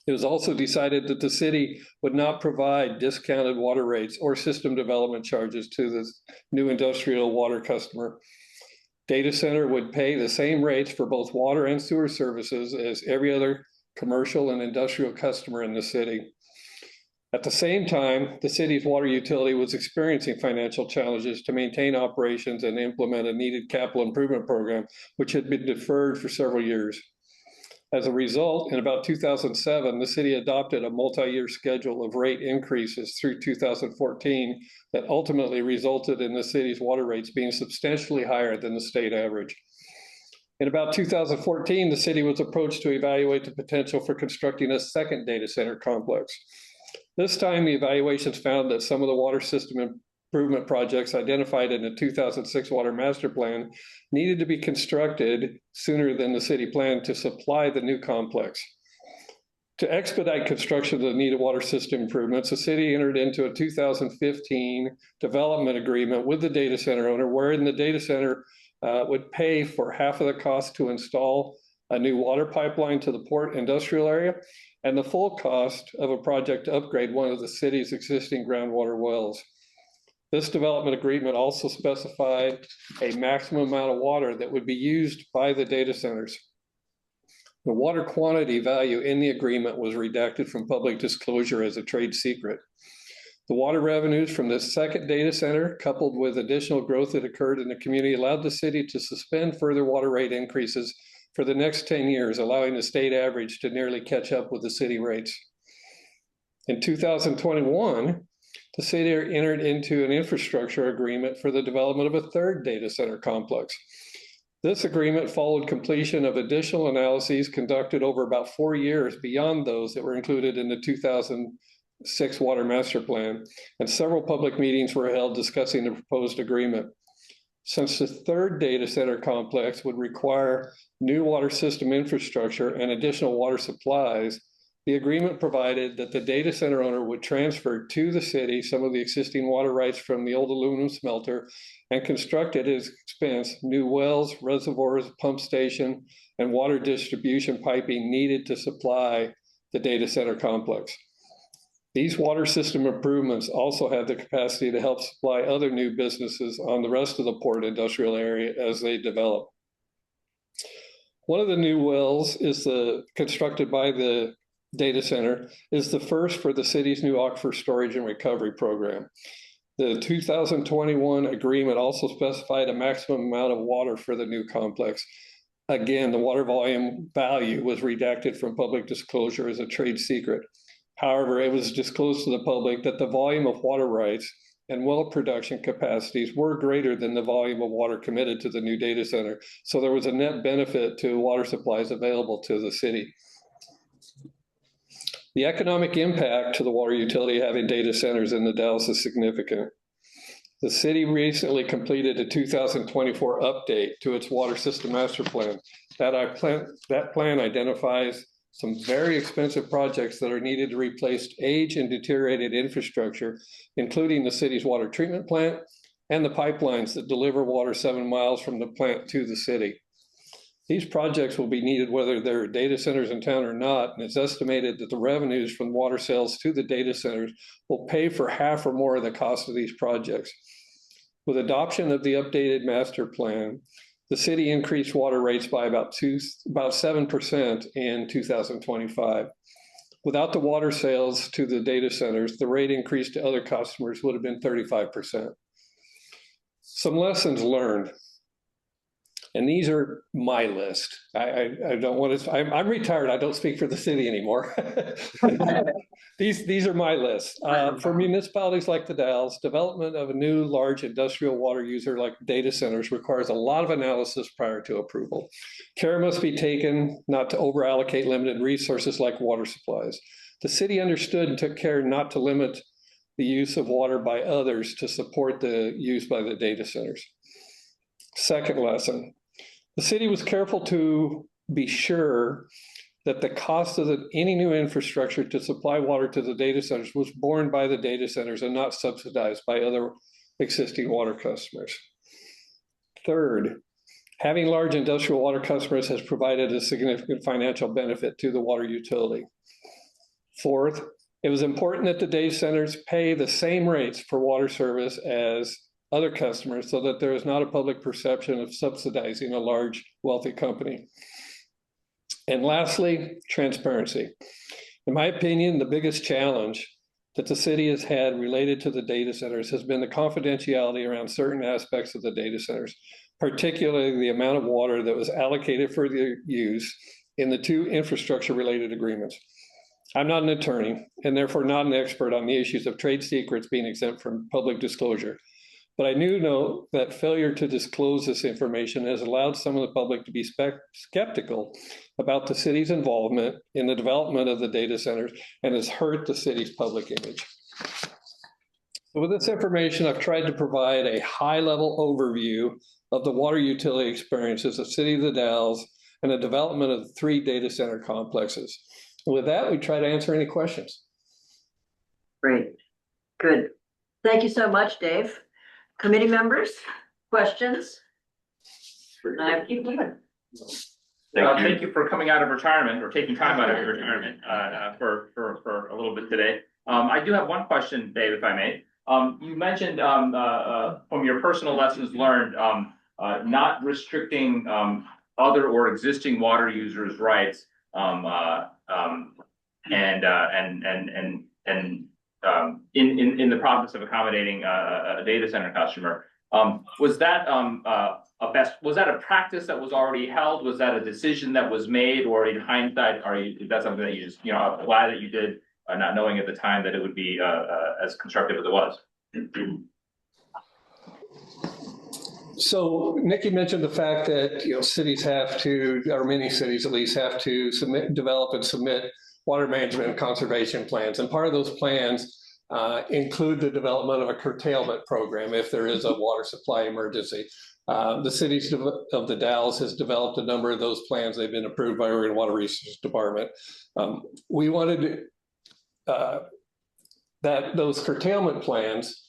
Speaker 16: It was also decided that the city would not provide discounted water rates or system development charges to the new industrial water customer. Data center would pay the same rates for both water and sewer services as every other commercial and industrial customer in the city. At the same time, the city's water utility was experiencing financial challenges to maintain operations and implement a needed capital improvement program, which had been deferred for several years. As a result, in about 2007, the city adopted a multi-year schedule of rate increases through 2014 that ultimately resulted in the city's water rates being substantially higher than the state average. In about 2014, the city was approached to evaluate the potential for constructing a second data center complex. This time, the evaluations found that some of the water system improvement projects identified in the 2006 Water Master Plan needed to be constructed sooner than the city planned to supply the new complex. To expedite construction of the needed water system improvements, the city entered into a 2015 development agreement with the data center owner, wherein the data center would pay for half of the cost to install a new water pipeline to the port industrial area and the full cost of a project to upgrade one of the city's existing groundwater wells. This development agreement also specified a maximum amount of water that would be used by the data centers. The water quantity value in the agreement was redacted from public disclosure as a trade secret. The water revenues from the second data center, coupled with additional growth that occurred in the community, allowed the city to suspend further water rate increases for the next 10 years, allowing the state average to nearly catch up with the city rates. In 2021, the city entered into an infrastructure agreement for the development of a third data center complex. This agreement followed completion of additional analyses conducted over about 4 years beyond those that were included in the 2006 Water Master Plan, and several public meetings were held discussing the proposed agreement. Since the third data center complex would require new water system infrastructure and additional water supplies, the agreement provided that the data center owner would transfer to the city some of the existing water rights from the old aluminum smelter and construct at his expense new wells, reservoirs, pump station, and water distribution piping needed to supply the data center complex. These water system improvements also have the capacity to help supply other new businesses on the rest of the port industrial area as they develop. One of the new wells is constructed by the data center is the first for the city's new aquifer storage and recovery program. The 2021 agreement also specified a maximum amount of water for the new complex. Again, the water volume value was redacted from public disclosure as a trade secret. However, it was disclosed to the public that the volume of water rights and well production capacities were greater than the volume of water committed to the new data center. So there was a net benefit to water supplies available to the city. The economic impact to the water utility having data centers in the Dalles is significant. The city recently completed a 2024 update to its water system master plan. That plan identifies some very expensive projects that are needed to replace aged and deteriorated infrastructure, including the city's water treatment plant and the pipelines that deliver water 7 miles from the plant to the city. These projects will be needed whether there are data centers in town or not, and it's estimated that the revenues from water sales to the data centers will pay for half or more of the cost of these projects. With adoption of the updated master plan, the city increased water rates by about 7% in 2025. Without the water sales to the data centers, the rate increase to other customers would have been 35%. Some lessons learned. And these are my list. I don't want to, I'm retired. I don't speak for the city anymore. These are my list. For municipalities like the Dalles, development of a new large industrial water user like data centers requires a lot of analysis prior to approval. Care must be taken not to over-allocate limited resources like water supplies. The city understood and took care not to limit the use of water by others to support the use by the data centers. Second lesson, the city was careful to be sure that the cost of any new infrastructure to supply water to the data centers was borne by the data centers and not subsidized by other existing water customers. Third, having large industrial water customers has provided a significant financial benefit to the water utility. Fourth, it was important that the data centers pay the same rates for water service as other customers so that there is not a public perception of subsidizing a large, wealthy company. And lastly, transparency. In my opinion, the biggest challenge that the city has had related to the data centers has been the confidentiality around certain aspects of the data centers, particularly the amount of water that was allocated for their use in the 2 infrastructure-related agreements. I'm not an attorney and therefore not an expert on the issues of trade secrets being exempt from public disclosure. But I do know that failure to disclose this information has allowed some of the public to be skeptical about the city's involvement in the development of the data centers and has hurt the city's public image. So with this information, I've tried to provide a high-level overview of the water utility experiences of City of the Dalles and the development of the 3 data center complexes. With that, we try to answer any questions.
Speaker 1: Great, good. Thank you so much, Dave. Committee members, questions? I keep moving.
Speaker 2: Thank you for coming out of retirement or taking time out of your retirement for a little bit today. I do have one question, Dave, if I may. You mentioned from your personal lessons learned, not restricting other or existing water users' rights, in the process of accommodating a data center customer. Was that a practice that was already held? Was that a decision that was made, or in hindsight, is that something that you just glad that you did, not knowing at the time that it would be as constructive as it was?
Speaker 16: So Nikki mentioned the fact that cities have to, or many cities at least, have to develop and submit water management and conservation plans, and part of those plans include the development of a curtailment program if there is a water supply emergency. The cities of the Dalles has developed a number of those plans. They've been approved by Oregon Water Resources Department. We wanted that those curtailment plans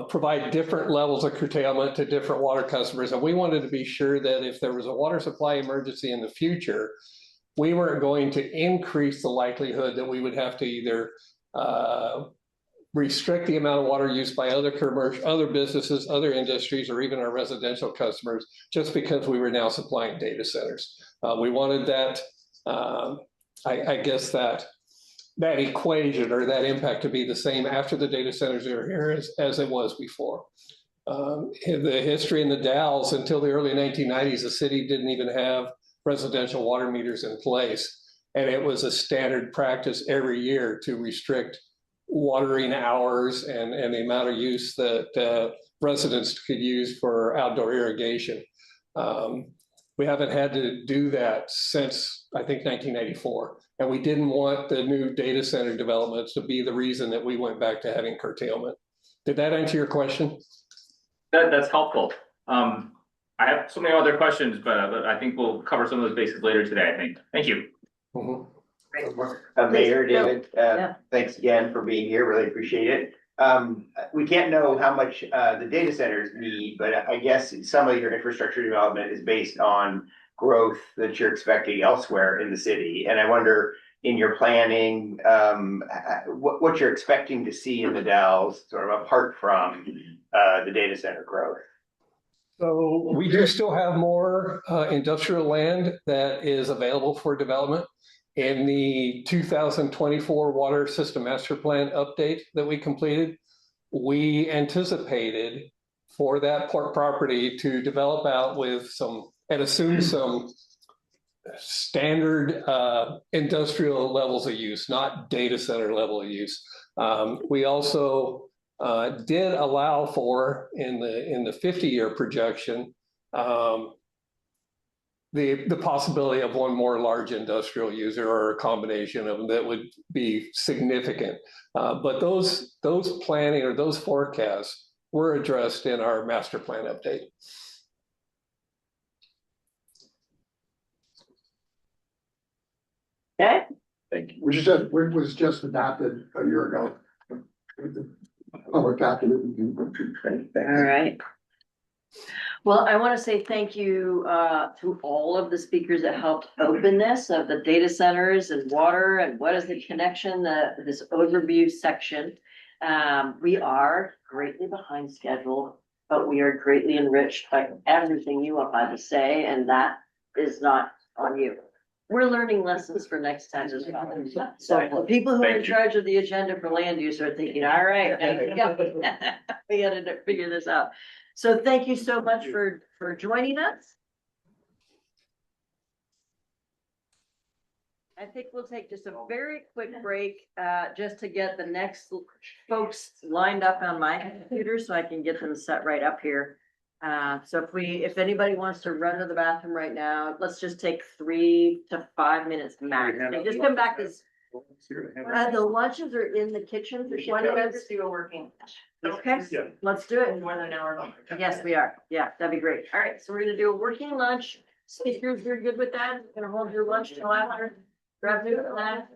Speaker 16: provide different levels of curtailment to different water customers. And we wanted to be sure that if there was a water supply emergency in the future, we weren't going to increase the likelihood that we would have to either restrict the amount of water used by other businesses, other industries, or even our residential customers, just because we were now supplying data centers. We wanted that, I guess that equation or that impact to be the same after the data centers are here as it was before. In the history in the Dalles, until the early 1990s, the city didn't even have residential water meters in place. And it was a standard practice every year to restrict watering hours and the amount of use that residents could use for outdoor irrigation. We haven't had to do that since, I think, 1994. And we didn't want the new data center developments to be the reason that we went back to having curtailment. Did that answer your question?
Speaker 2: That's helpful. I have so many other questions, but I think we'll cover some of those bases later today, I think. Thank you.
Speaker 8: Mayor David, thanks again for being here. Really appreciate it. We can't know how much the data centers need, but I guess some of your infrastructure development is based on growth that you're expecting elsewhere in the city. And I wonder, in your planning, what you're expecting to see in the Dalles, sort of apart from the data center growth.
Speaker 16: So we do still have more industrial land that is available for development. In the 2024 Water System Master Plan update that we completed, we anticipated for that property to develop out with some, and assume some standard industrial levels of use, not data center level of use. We also did allow for, in the 50-year projection, the possibility of one more large industrial user or a combination of them that would be significant. But those planning or those forecasts were addressed in our master plan update.
Speaker 1: Okay.
Speaker 15: Thank you. Which was just adopted a year ago. Public document.
Speaker 1: All right. Well, I want to say thank you to all of the speakers that helped open this, of the data centers and water and what is the connection, this overview section. We are greatly behind schedule, but we are greatly enriched by everything you have had to say, and that is not on you. We're learning lessons for next time as well. So the people who are in charge of the agenda for land use are thinking, all right, we gotta figure this out. So thank you so much for joining us. I think we'll take just a very quick break, just to get the next folks lined up on my computer so I can get them set right up here. So if anybody wants to run to the bathroom right now, let's just take 3 to 5 minutes max. And just come back as, the lunches are in the kitchen.
Speaker 6: Why don't we just do a working?
Speaker 1: Okay,
Speaker 4: Yeah.
Speaker 1: let's do it.
Speaker 6: More than an hour.
Speaker 1: Yes, we are. Yeah, that'd be great. All right, so we're gonna do a working lunch. Speakers, you're good with that? Gonna hold your lunch till after? Grab food and that?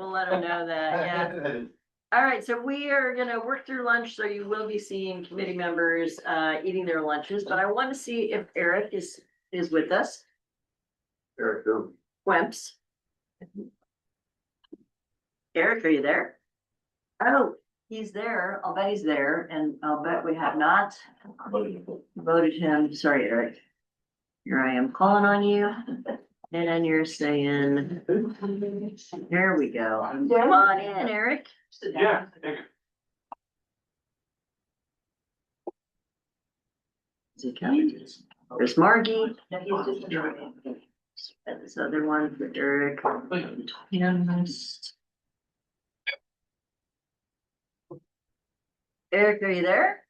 Speaker 1: We'll let them know that, yeah. All right, so we are gonna work through lunch, so you will be seeing committee members eating their lunches, but I want to see if Eric is with us.
Speaker 3: Eric, who?
Speaker 1: Wemps. Eric, are you there? Oh, he's there. I'll bet he's there, and I'll bet we have not voted him. Sorry, Eric. Here I am calling on you. And then you're saying, there we go. Come on in, Eric.
Speaker 3: Yeah.
Speaker 1: Is he coming? There's Margie. This other one for Eric. Eric, are you there?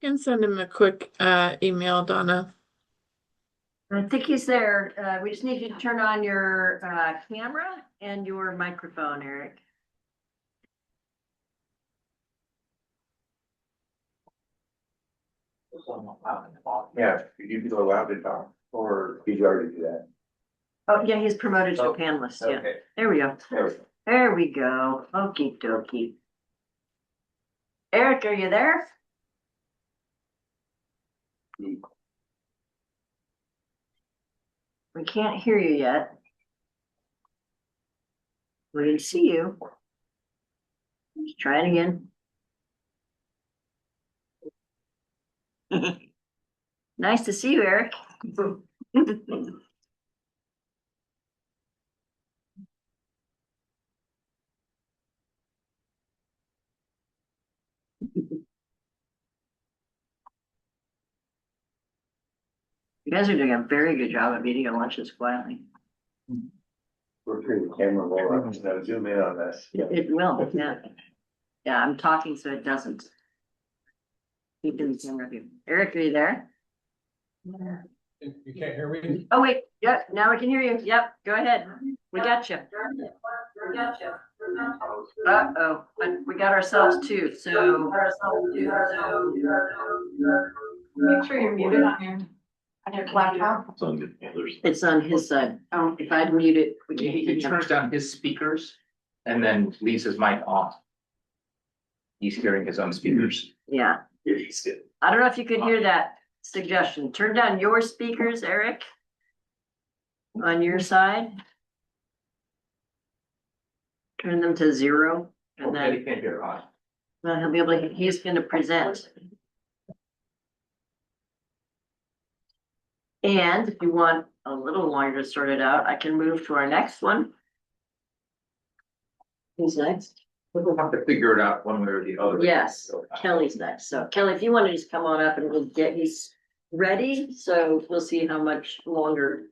Speaker 5: You can send him a quick email, Donna.
Speaker 1: I think he's there. We just need you to turn on your camera and your microphone, Eric.
Speaker 8: Yeah, you can go loud and talk, or did you already do that?
Speaker 1: Oh, yeah, he's promoted to a
Speaker 8: Oh,
Speaker 1: panelist, yeah.
Speaker 8: Okay,
Speaker 1: There we go.
Speaker 8: there we go.
Speaker 1: There we go. Okie dokie. Eric, are you there? We can't hear you yet. We didn't see you. Let's try it again. Nice to see you, Eric. You guys are doing a very good job of eating your lunches quietly.
Speaker 8: We're turning the camera more on, so zoom in on this.
Speaker 1: It will, yeah. Yeah, I'm talking so it doesn't. Keep in the camera view. Eric, are you there?
Speaker 16: You can't hear me?
Speaker 1: Oh, wait, yeah, now we can hear you. Yep, go ahead. We got you. Uh-oh, but we got ourselves too, so.
Speaker 12: Make sure you're muted on your laptop.
Speaker 1: It's on his side. Oh, if I'd mute it, we can
Speaker 2: He
Speaker 1: hear you.
Speaker 2: turns down his speakers and then leaves his mic off. He's hearing his own speakers.
Speaker 1: Yeah, I don't know if you could hear that suggestion. Turn down your speakers, Eric. On your side. Turn them to 0 and
Speaker 2: Okay, he
Speaker 1: then,
Speaker 2: can't hear us.
Speaker 1: well, he'll be able to, he's gonna present. And if you want a little longer to sort it out, I can move to our next one. Who's next?
Speaker 2: We'll have to figure it out one way or the other.
Speaker 1: Yes, Kelly's next. So Kelly, if you want to just come on up and we'll get, he's ready. So we'll see how much longer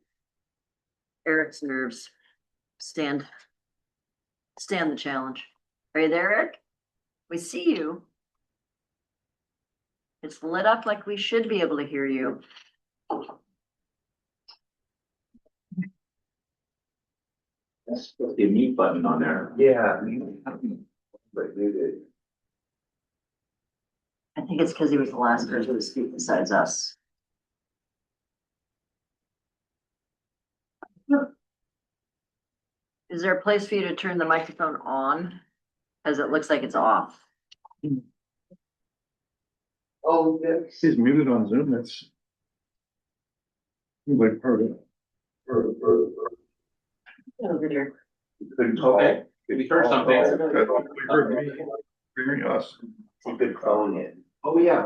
Speaker 1: Eric's nerves stand the challenge. Are you there, Eric? We see you. It's lit up like we should be able to hear you.
Speaker 2: That's supposed to be a mute button on there.
Speaker 8: Yeah. But muted.
Speaker 1: I think it's because he was the last person to speak besides us. Is there a place for you to turn the microphone on? Because it looks like it's off.
Speaker 8: Oh, yes.
Speaker 4: He's muted on Zoom, that's. Like part of it.
Speaker 1: Over there.
Speaker 8: Couldn't talk.
Speaker 2: Okay, we heard something.
Speaker 4: We heard me, we heard us.
Speaker 8: You could phone in.
Speaker 2: Oh, yeah.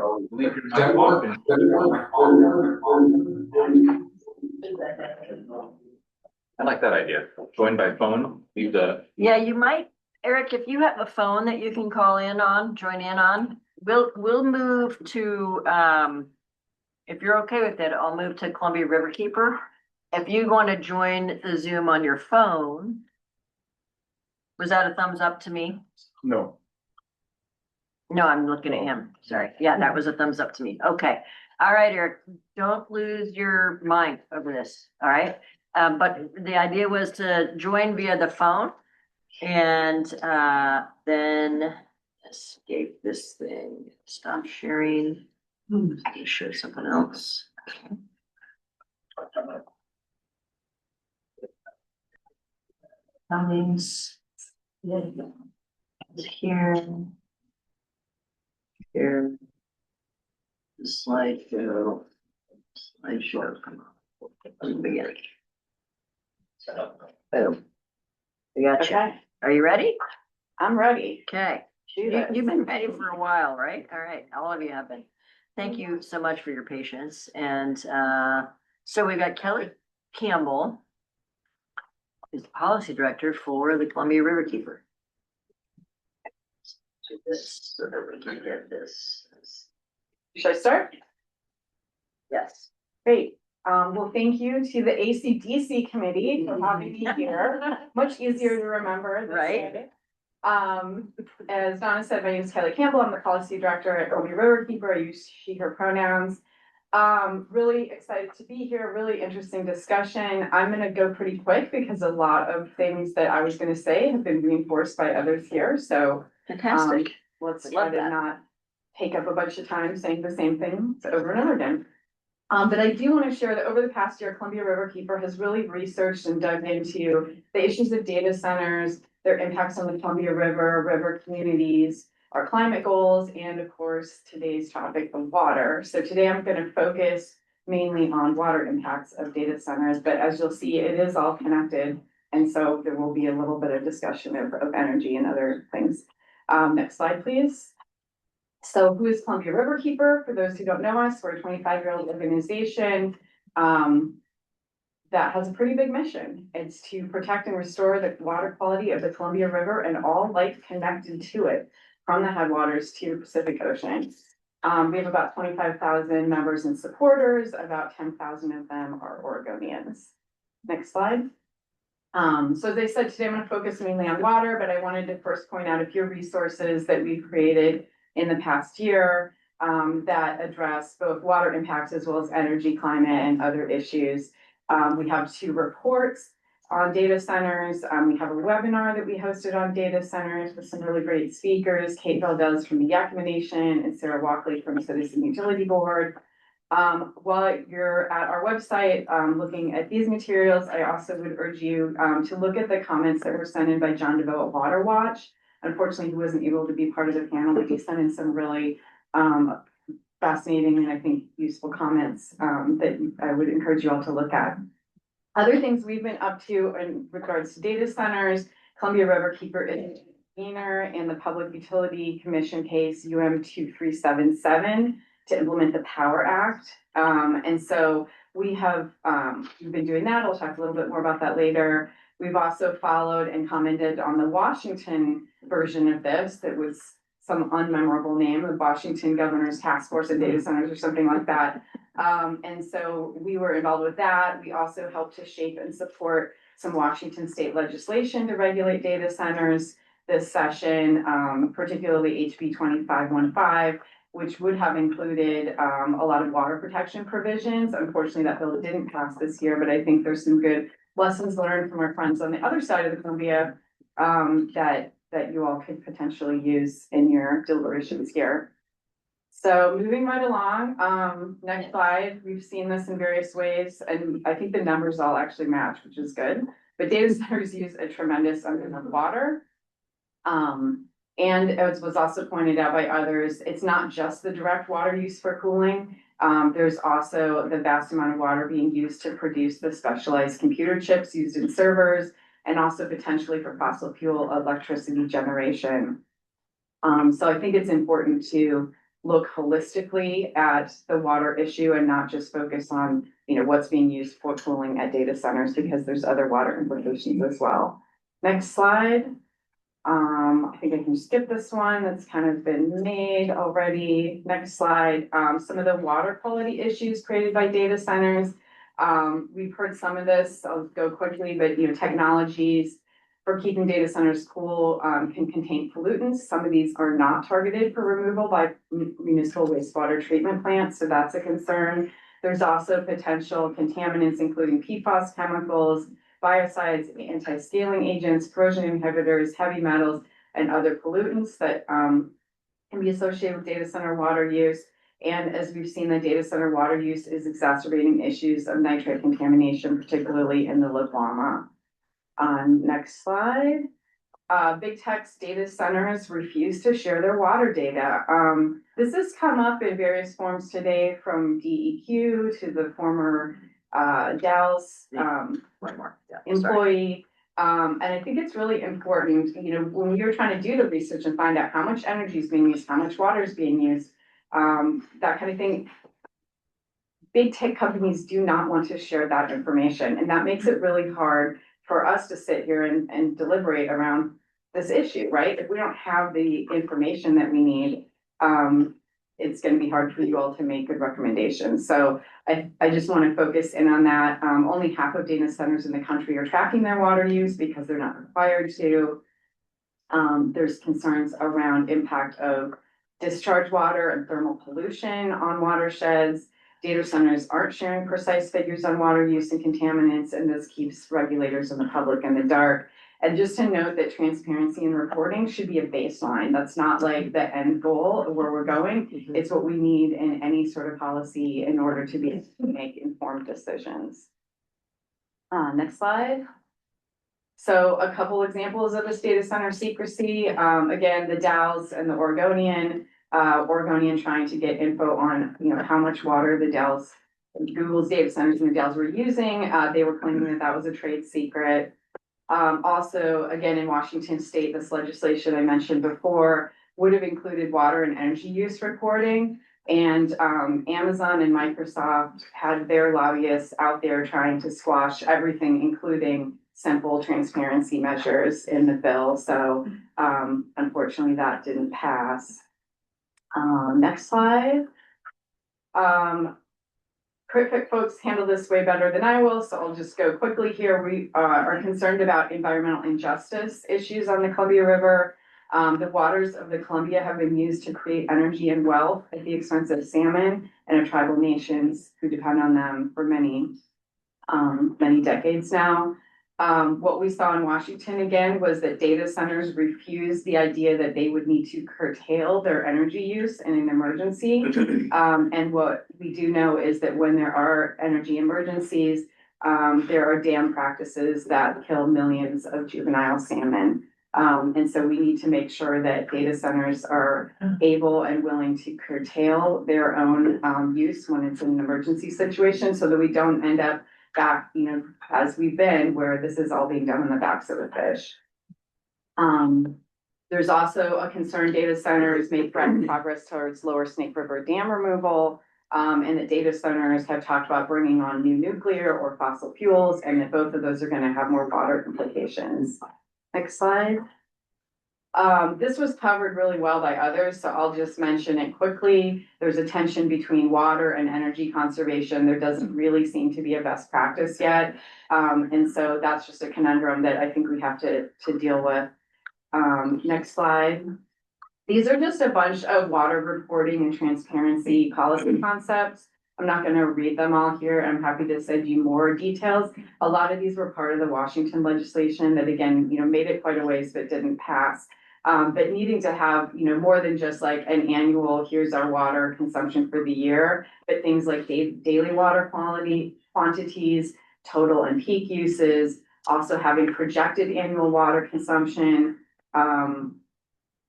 Speaker 2: I like that idea. Join by phone, leave the.
Speaker 1: Yeah, you might, Eric, if you have a phone that you can call in on, join in on, we'll move to, if you're okay with it, I'll move to Columbia Riverkeeper. If you want to join the Zoom on your phone, was that a thumbs up to me?
Speaker 4: No.
Speaker 1: No, I'm looking at him. Sorry. Yeah, that was a thumbs up to me. Okay. All right, Eric, don't lose your mind over this. All right. But the idea was to join via the phone and then escape this thing. Stop sharing. I can share something else. Thumbs. Here. Here. Slideshow. Slideshow, come on. From the beginning. Boom. We got you.
Speaker 17: Okay.
Speaker 1: Are you ready?
Speaker 17: I'm ready.
Speaker 1: Okay. You've been ready for a while, right? All right, all of you have been. Thank you so much for your patience. And so we've got Kelly Campbell, who's the policy director for the Columbia River Keeper. Do this so that we can get this.
Speaker 17: Should I start?
Speaker 1: Yes.
Speaker 17: Great. Well, thank you to the ACDC committee for having me here. Much easier to remember this
Speaker 1: Right.
Speaker 17: way. As Donna said, my name is Kelly Campbell. I'm the policy director at Columbia River Keeper. I use she, her pronouns. Really excited to be here. Really interesting discussion. I'm gonna go pretty quick because a lot of things that I was gonna say have been reinforced by others here. So
Speaker 1: Fantastic.
Speaker 17: let's
Speaker 1: Love
Speaker 17: try to
Speaker 1: that.
Speaker 17: not take up a bunch of time saying the same things over and over again. But I do want to share that over the past year, Columbia River Keeper has really researched and dug into the issues of data centers, their impacts on the Columbia River, river communities, our climate goals, and of course, today's topic of water. So today I'm going to focus mainly on water impacts of data centers, but as you'll see, it is all connected. And so there will be a little bit of discussion of energy and other things. Next slide, please. So who is Columbia River Keeper? For those who don't know us, we're a 25-year-old organization that has a pretty big mission. It's to protect and restore the water quality of the Columbia River and all life connected to it, from the headwaters to the Pacific Ocean. We have about 25,000 members and supporters. About 10,000 of them are Oregonians. Next slide. So as I said, today I'm going to focus mainly on water, but I wanted to first point out a few resources that we've created in the past year that address both water impacts as well as energy, climate, and other issues. We have 2 reports on data centers. We have a webinar that we hosted on data centers with some really great speakers, Kate Valdez from the Yakima Nation and Sarah Walkley from Citizen Utility Board. While you're at our website looking at these materials, I also would urge you to look at the comments that were sent in by John DeVoe at Water Watch. Unfortunately, he wasn't able to be part of the panel, but he sent in some really fascinating and I think useful comments that I would encourage you all to look at. Other things we've been up to in regards to data centers, Columbia River Keeper is intervener in the Public Utility Commission case UM 2377 to implement the Power Act. And so we have we've been doing that. I'll talk a little bit more about that later. We've also followed and commented on the Washington version of this that was some unmemorable name, the Washington Governor's Task Force on Data Centers or something like that. And so we were involved with that. We also helped to shape and support some Washington state legislation to regulate data centers this session, particularly HB 2515, which would have included a lot of water protection provisions. Unfortunately, that bill didn't pass this year, but I think there's some good lessons learned from our friends on the other side of the Columbia that you all could potentially use in your deliberations here. So moving right along, next slide, we've seen this in various ways, and I think the numbers all actually match, which is good. But data centers use a tremendous amount of water. And as was also pointed out by others, it's not just the direct water use for cooling. There's also the vast amount of water being used to produce the specialized computer chips used in servers and also potentially for fossil fuel electricity generation. So I think it's important to look holistically at the water issue and not just focus on, what's being used for cooling at data centers, because there's other water implications as well. Next slide. I think I can skip this one. That's kind of been made already. Next slide. Some of the water quality issues created by data centers. We've heard some of this. I'll go quickly, but technologies for keeping data centers cool can contain pollutants. Some of these are not targeted for removal by municipal wastewater treatment plants, so that's a concern. There's also potential contaminants, including PFAS chemicals, biocides, anti-scaling agents, corrosion inhibitors, heavy metals, and other pollutants that can be associated with data center water use. And as we've seen, the data center water use is exacerbating issues of nitrate contamination, particularly in the La Palma. Next slide. Big tech's data centers refuse to share their water data. This has come up in various forms today, from DEQ to the former Dallas employee. And I think it's really important, you know, when you're trying to do the research and find out how much energy is being used, how much water is being used, that kind of thing. Big tech companies do not want to share that information, and that makes it really hard for us to sit here and deliberate around this issue, right? If we don't have the information that we need, it's gonna be hard for you all to make good recommendations. So I just want to focus in on that. Only half of data centers in the country are tracking their water use because they're not required to. There's concerns around impact of discharge water and thermal pollution on watersheds. Data centers aren't sharing precise figures on water use and contaminants, and this keeps regulators and the public in the dark. And just to note that transparency and reporting should be a baseline. That's not like the end goal of where we're going. It's what we need in any sort of policy in order to be able to make informed decisions. Next slide. So a couple examples of this data center secrecy. Again, the Dalles and the Oregonian. Oregonian trying to get info on, you know, how much water the Dalles, Google's data centers in the Dalles were using. They were claiming that that was a trade secret. Also, again, in Washington state, this legislation I mentioned before would have included water and energy use reporting. And Amazon and Microsoft had their lobbyists out there trying to squash everything, including simple transparency measures in the bill. So unfortunately, that didn't pass. Next slide. Perfect folks handle this way better than I will, so I'll just go quickly here. We are concerned about environmental injustice issues on the Columbia River. The waters of the Columbia have been used to create energy and wealth at the expense of salmon and of tribal nations who depend on them for many decades now. What we saw in Washington again was that data centers refused the idea that they would need to curtail their energy use in an emergency. And what we do know is that when there are energy emergencies, there are dam practices that kill millions of juvenile salmon. And so we need to make sure that data centers are able and willing to curtail their own use when it's an emergency situation, so that we don't end up back, you know, as we've been, where this is all being done on the backs of the fish. There's also a concern data centers made progress towards Lower Snake River Dam removal, and that data centers have talked about bringing on new nuclear or fossil fuels, and that both of those are going to have more broader implications. Next slide. This was covered really well by others, so I'll just mention it quickly. There's a tension between water and energy conservation. There doesn't really seem to be a best practice yet. And so that's just a conundrum that I think we have to deal with. Next slide. These are just a bunch of water reporting and transparency policy concepts. I'm not going to read them all here. I'm happy to send you more details. A lot of these were part of the Washington legislation that, again, you know, made it quite a ways but didn't pass. But needing to have, you know, more than just like an annual, here's our water consumption for the year, but things like daily water quality, quantities, total and peak uses, also having projected annual water consumption.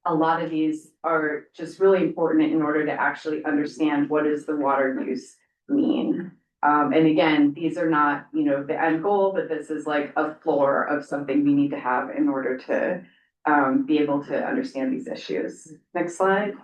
Speaker 17: A lot of these are just really important in order to actually understand what does the water use mean. And again, these are not, you know, the end goal, but this is like a floor of something we need to have in order to be able to understand these issues. Next slide.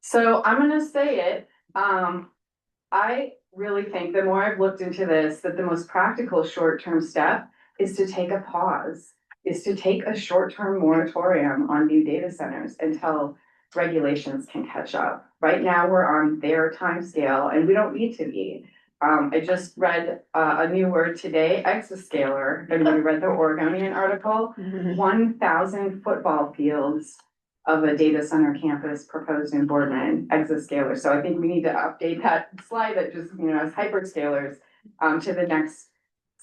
Speaker 17: So I'm going to say it. I really think the more I've looked into this, that the most practical short-term step is to take a pause, is to take a short-term moratorium on new data centers until regulations can catch up. Right now, we're on their time scale, and we don't need to be. I just read a new word today, exascaler, and we read the Oregonian article, 1,000 football fields of a data center campus proposed in Boardman, exascaler. So I think we need to update that slide that just, you know, as hyperscalers to the next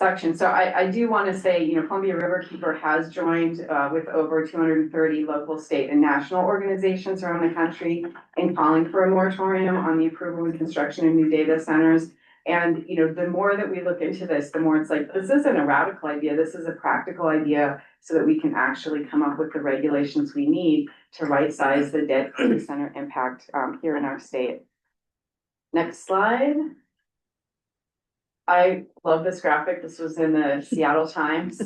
Speaker 17: section. So I do want to say, Columbia Riverkeeper has joined with over 230 local, state, and national organizations around the country in calling for a moratorium on the approval and construction of new data centers. And, the more that we look into this, the more it's like, this isn't a radical idea. This is a practical idea so that we can actually come up with the regulations we need to right-size the data center impact here in our state. Next slide. I love this graphic. This was in the Seattle Times.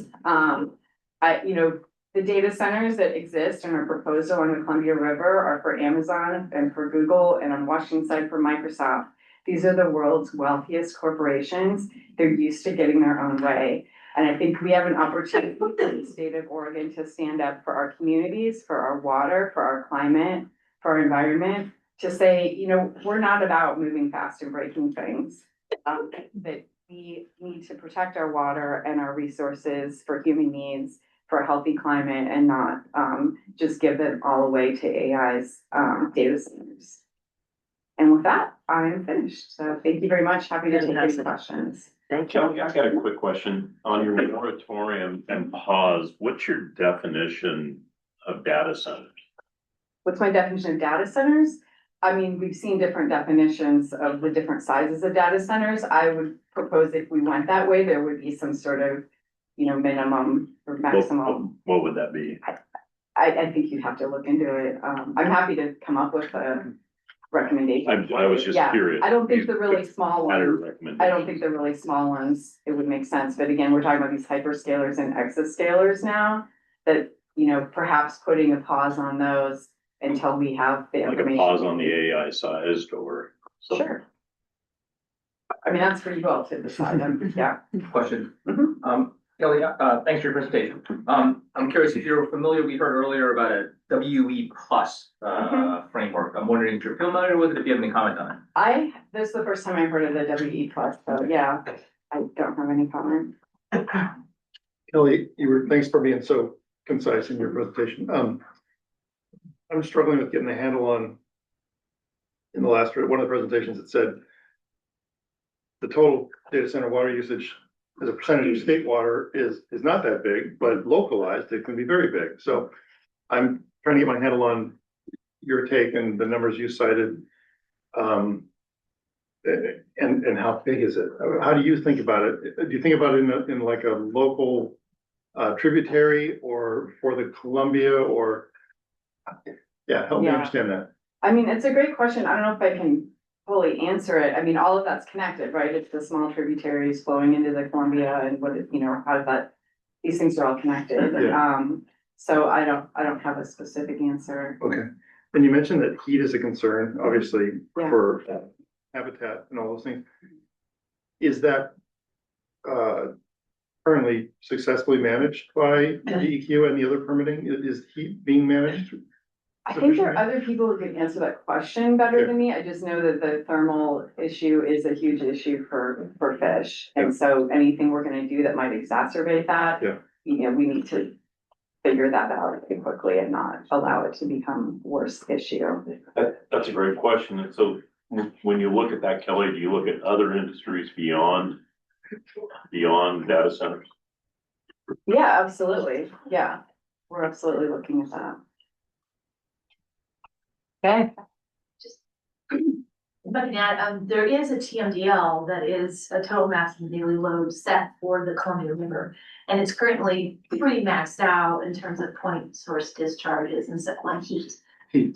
Speaker 17: The data centers that exist and are proposed along the Columbia River are for Amazon and for Google, and on Washington side for Microsoft. These are the world's wealthiest corporations. They're used to getting their own way. And I think we have an opportunity in the state of Oregon to stand up for our communities, for our water, for our climate, for our environment, to say, we're not about moving fast and breaking things. That we need to protect our water and our resources for human needs, for a healthy climate, and not just give it all away to AI's data centers. And with that, I am finished. So thank you very much. Happy to take any questions.
Speaker 1: Thank you.
Speaker 3: Kelly, I've got a quick question on your moratorium and pause. What's your definition of data centers?
Speaker 17: What's my definition of data centers? I mean, we've seen different definitions of the different sizes of data centers. I would propose if we went that way, there would be some sort of, minimum or maximum.
Speaker 3: What would that be?
Speaker 17: I think you'd have to look into it. I'm happy to come up with a recommendation.
Speaker 3: I was just curious.
Speaker 17: I don't think the really small ones, it would make sense. But again, we're talking about these hyperscalers and exascalers now that, perhaps putting a pause on those until we have the information.
Speaker 3: Like a pause on the AI sized or something.
Speaker 17: Sure. I mean, that's for you all to decide. Yeah.
Speaker 2: Question. Kelly, thanks for your presentation. I'm curious if you're familiar, we heard earlier about a WE plus framework. I'm wondering if you're familiar with it, if you have any comment on it.
Speaker 17: This is the first time I've heard of the WE plus, so yeah, I don't have any comment.
Speaker 4: Kelly, thanks for being so concise in your presentation. I'm struggling with getting a handle on, in the last, one of the presentations, it said the total data center water usage as a percentage of state water is not that big, but localized, it can be very big. So I'm trying to get my handle on your take and the numbers you cited. And how big is it? How do you think about it? Do you think about it in like a local tributary or for the Columbia or? Yeah, help me understand that.
Speaker 17: I mean, it's a great question. I don't know if I can fully answer it. I mean, all of that's connected, right? It's the small tributaries flowing into the Columbia and how does that, these things are all connected.
Speaker 4: Yeah.
Speaker 17: So I don't have a specific answer.
Speaker 4: Okay. And you mentioned that heat is a concern, obviously, for habitat and all those things. Is that currently successfully managed by DEQ and the other permitting? Is heat being managed?
Speaker 17: I think there are other people who can answer that question better than me. I just know that the thermal issue is a huge issue for fish. And so anything we're gonna do that might exacerbate that, we need to figure that out pretty quickly and not allow it to become a worse issue.
Speaker 3: That's a great question. And so when you look at that, Kelly, do you look at other industries beyond data centers?
Speaker 17: Yeah, absolutely. Yeah, we're absolutely looking at that.
Speaker 1: Okay.
Speaker 18: But yeah, there is a TMDL that is a total maximum daily load set for the Columbia River. And it's currently pretty maxed out in terms of point source discharges and stuff like heat.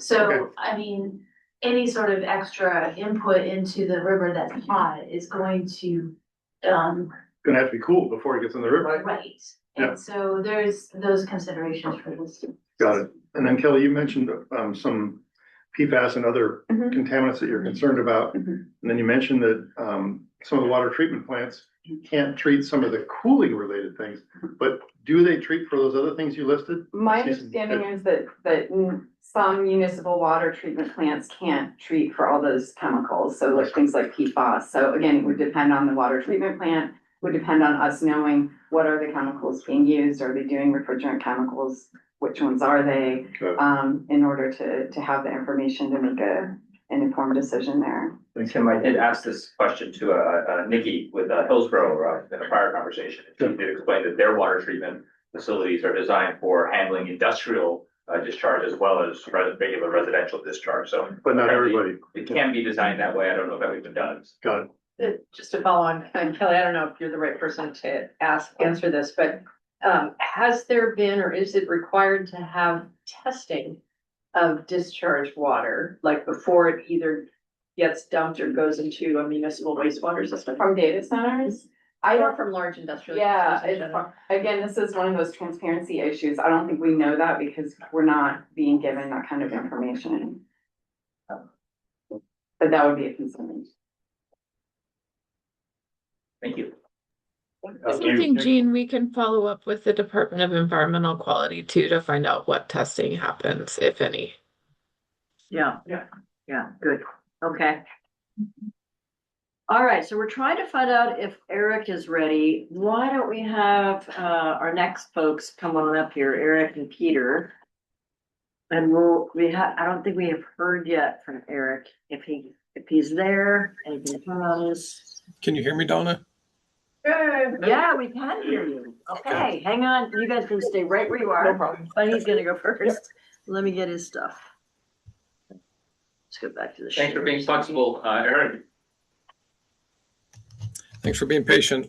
Speaker 18: So, I mean, any sort of extra input into the river that's hot is going to,
Speaker 4: gonna have to be cooled before it gets in the river.
Speaker 18: right. And so there's those considerations for this.
Speaker 4: Got it. And then Kelly, you mentioned some PFAS and other contaminants that you're concerned about. And then you mentioned that some of the water treatment plants can't treat some of the cooling related things, but do they treat for those other things you listed?
Speaker 17: My understanding is that some municipal water treatment plants can't treat for all those chemicals. So like things like PFAS. So again, it would depend on the water treatment plant, would depend on us knowing what are the chemicals being used. Are they doing refrigerant chemicals? Which ones are they, in order to have the information to make an an informed decision there.
Speaker 2: Tim, I did ask this question to Nikki with Hillsborough in a prior conversation. She did explain that their water treatment facilities are designed for handling industrial discharge as well as regular residential discharge. So,
Speaker 4: But not everybody.
Speaker 2: It can be designed that way. I don't know if that even does.
Speaker 4: Got it.
Speaker 6: Just to follow on, and Kelly, I don't know if you're the right person to answer this, but has there been, or is it required to have testing of discharge water, like before it either gets dumped or goes into a municipal wastewater system?
Speaker 17: From data centers?
Speaker 6: Or from large industrial.
Speaker 17: Yeah,
Speaker 6: users in general?
Speaker 17: again, this is one of those transparency issues. I don't think we know that because we're not being given that kind of information. But that would be a concern.
Speaker 2: Thank you.
Speaker 5: I think, Jean, we can follow up with the Department of Environmental Quality too to find out what testing happens, if any.
Speaker 1: Yeah, good, okay. All right, so we're trying to find out if Eric is ready. Why don't we have our next folks come on up here, Eric and Peter? And I don't think we have heard yet from Eric if he's there and he can turn on his.
Speaker 19: Can you hear me, Donna?
Speaker 1: Yeah, we can hear you. Okay, hang on. You guys can stay right where you are.
Speaker 6: No problem.
Speaker 1: But he's gonna go first. Let me get his stuff. Let's go back to the.
Speaker 2: Thanks for being flexible, Eric.
Speaker 19: Thanks for being patient.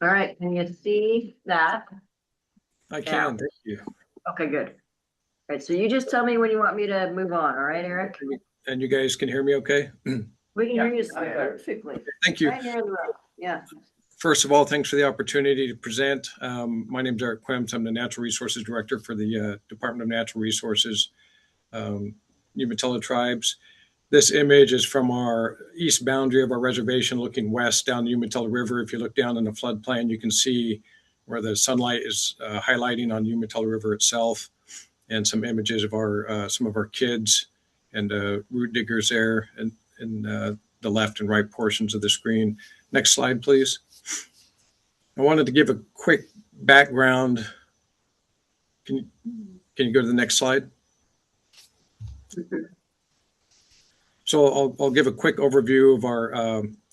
Speaker 1: All right, can you see that?
Speaker 19: I can, thank you.
Speaker 1: Okay, good. All right, so you just tell me when you want me to move on, all right, Eric?
Speaker 19: And you guys can hear me okay?
Speaker 1: We can hear you perfectly.
Speaker 19: Thank you.
Speaker 1: Right here in the room, yeah.
Speaker 19: First of all, thanks for the opportunity to present. My name is Eric Quims. I'm the Natural Resources Director for the Department of Natural Resources, Umatilla Tribes. This image is from our east boundary of our reservation looking west down the Umatilla River. If you look down in the floodplain, you can see where the sunlight is highlighting on the Umatilla River itself, and some images of some of our kids and root diggers there in the left and right portions of the screen. Next slide, please. I wanted to give a quick background. Can you go to the next slide? So I'll give a quick overview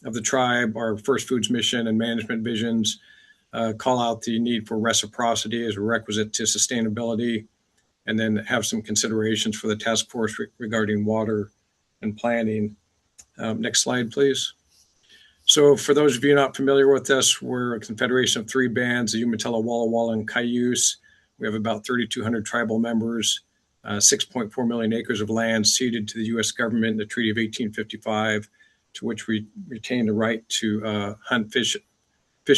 Speaker 19: of the tribe, our First Foods mission and management visions, call out the need for reciprocity as a requisite to sustainability, and then have some considerations for the task force regarding water and planning. Next slide, please. So for those of you not familiar with us, we're a confederation of 3 bands, the Umatilla, Walla Walla, and Cayuse. We have about 3,200 tribal members, 6.4 million acres of land ceded to the U.S. government in the Treaty of 1855, to which we retain the right to hunt, fish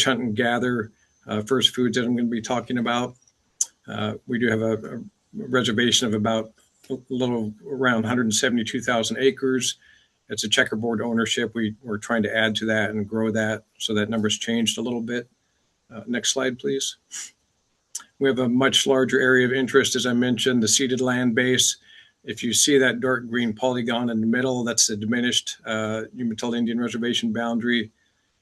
Speaker 19: hunt and gather first foods that I'm going to be talking about. We do have a reservation of about a little around 172,000 acres. It's a checkerboard ownership. We're trying to add to that and grow that, so that number's changed a little bit. Next slide, please. We have a much larger area of interest, as I mentioned, the ceded land base. If you see that dark green polygon in the middle, that's the diminished Umatilla Indian Reservation boundary.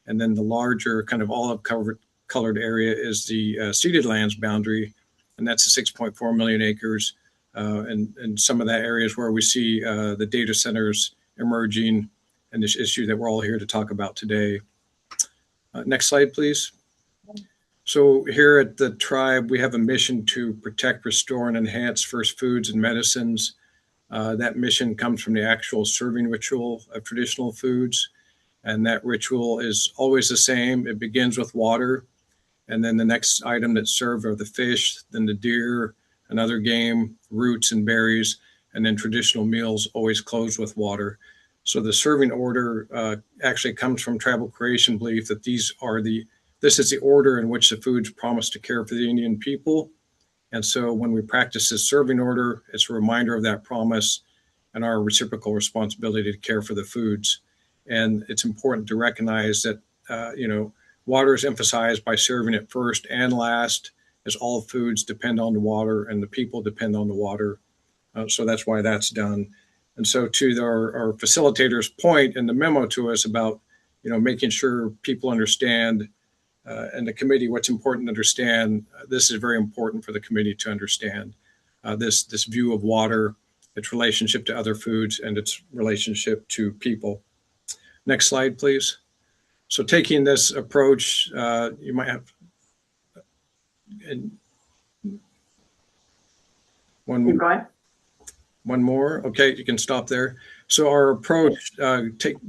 Speaker 19: And then the larger kind of olive colored area is the ceded lands boundary, and that's the 6.4 million acres. And some of that area is where we see the data centers emerging and this issue that we're all here to talk about today. Next slide, please. So here at the tribe, we have a mission to protect, restore, and enhance first foods and medicines. That mission comes from the actual serving ritual of traditional foods. And that ritual is always the same. It begins with water. And then the next item that's served are the fish, then the deer, another game, roots and berries. And then traditional meals always close with water. So the serving order actually comes from tribal creation belief that this is the order in which the foods promise to care for the Indian people. And so when we practice this serving order, it's a reminder of that promise and our reciprocal responsibility to care for the foods. And it's important to recognize that, water is emphasized by serving it first and last, as all foods depend on the water and the people depend on the water. So that's why that's done. And so to our facilitator's point in the memo to us about, making sure people understand and the committee what's important to understand. This is very important for the committee to understand this view of water, its relationship to other foods, and its relationship to people. Next slide, please. So taking this approach, you might have one more. Okay, you can stop there. So our approach,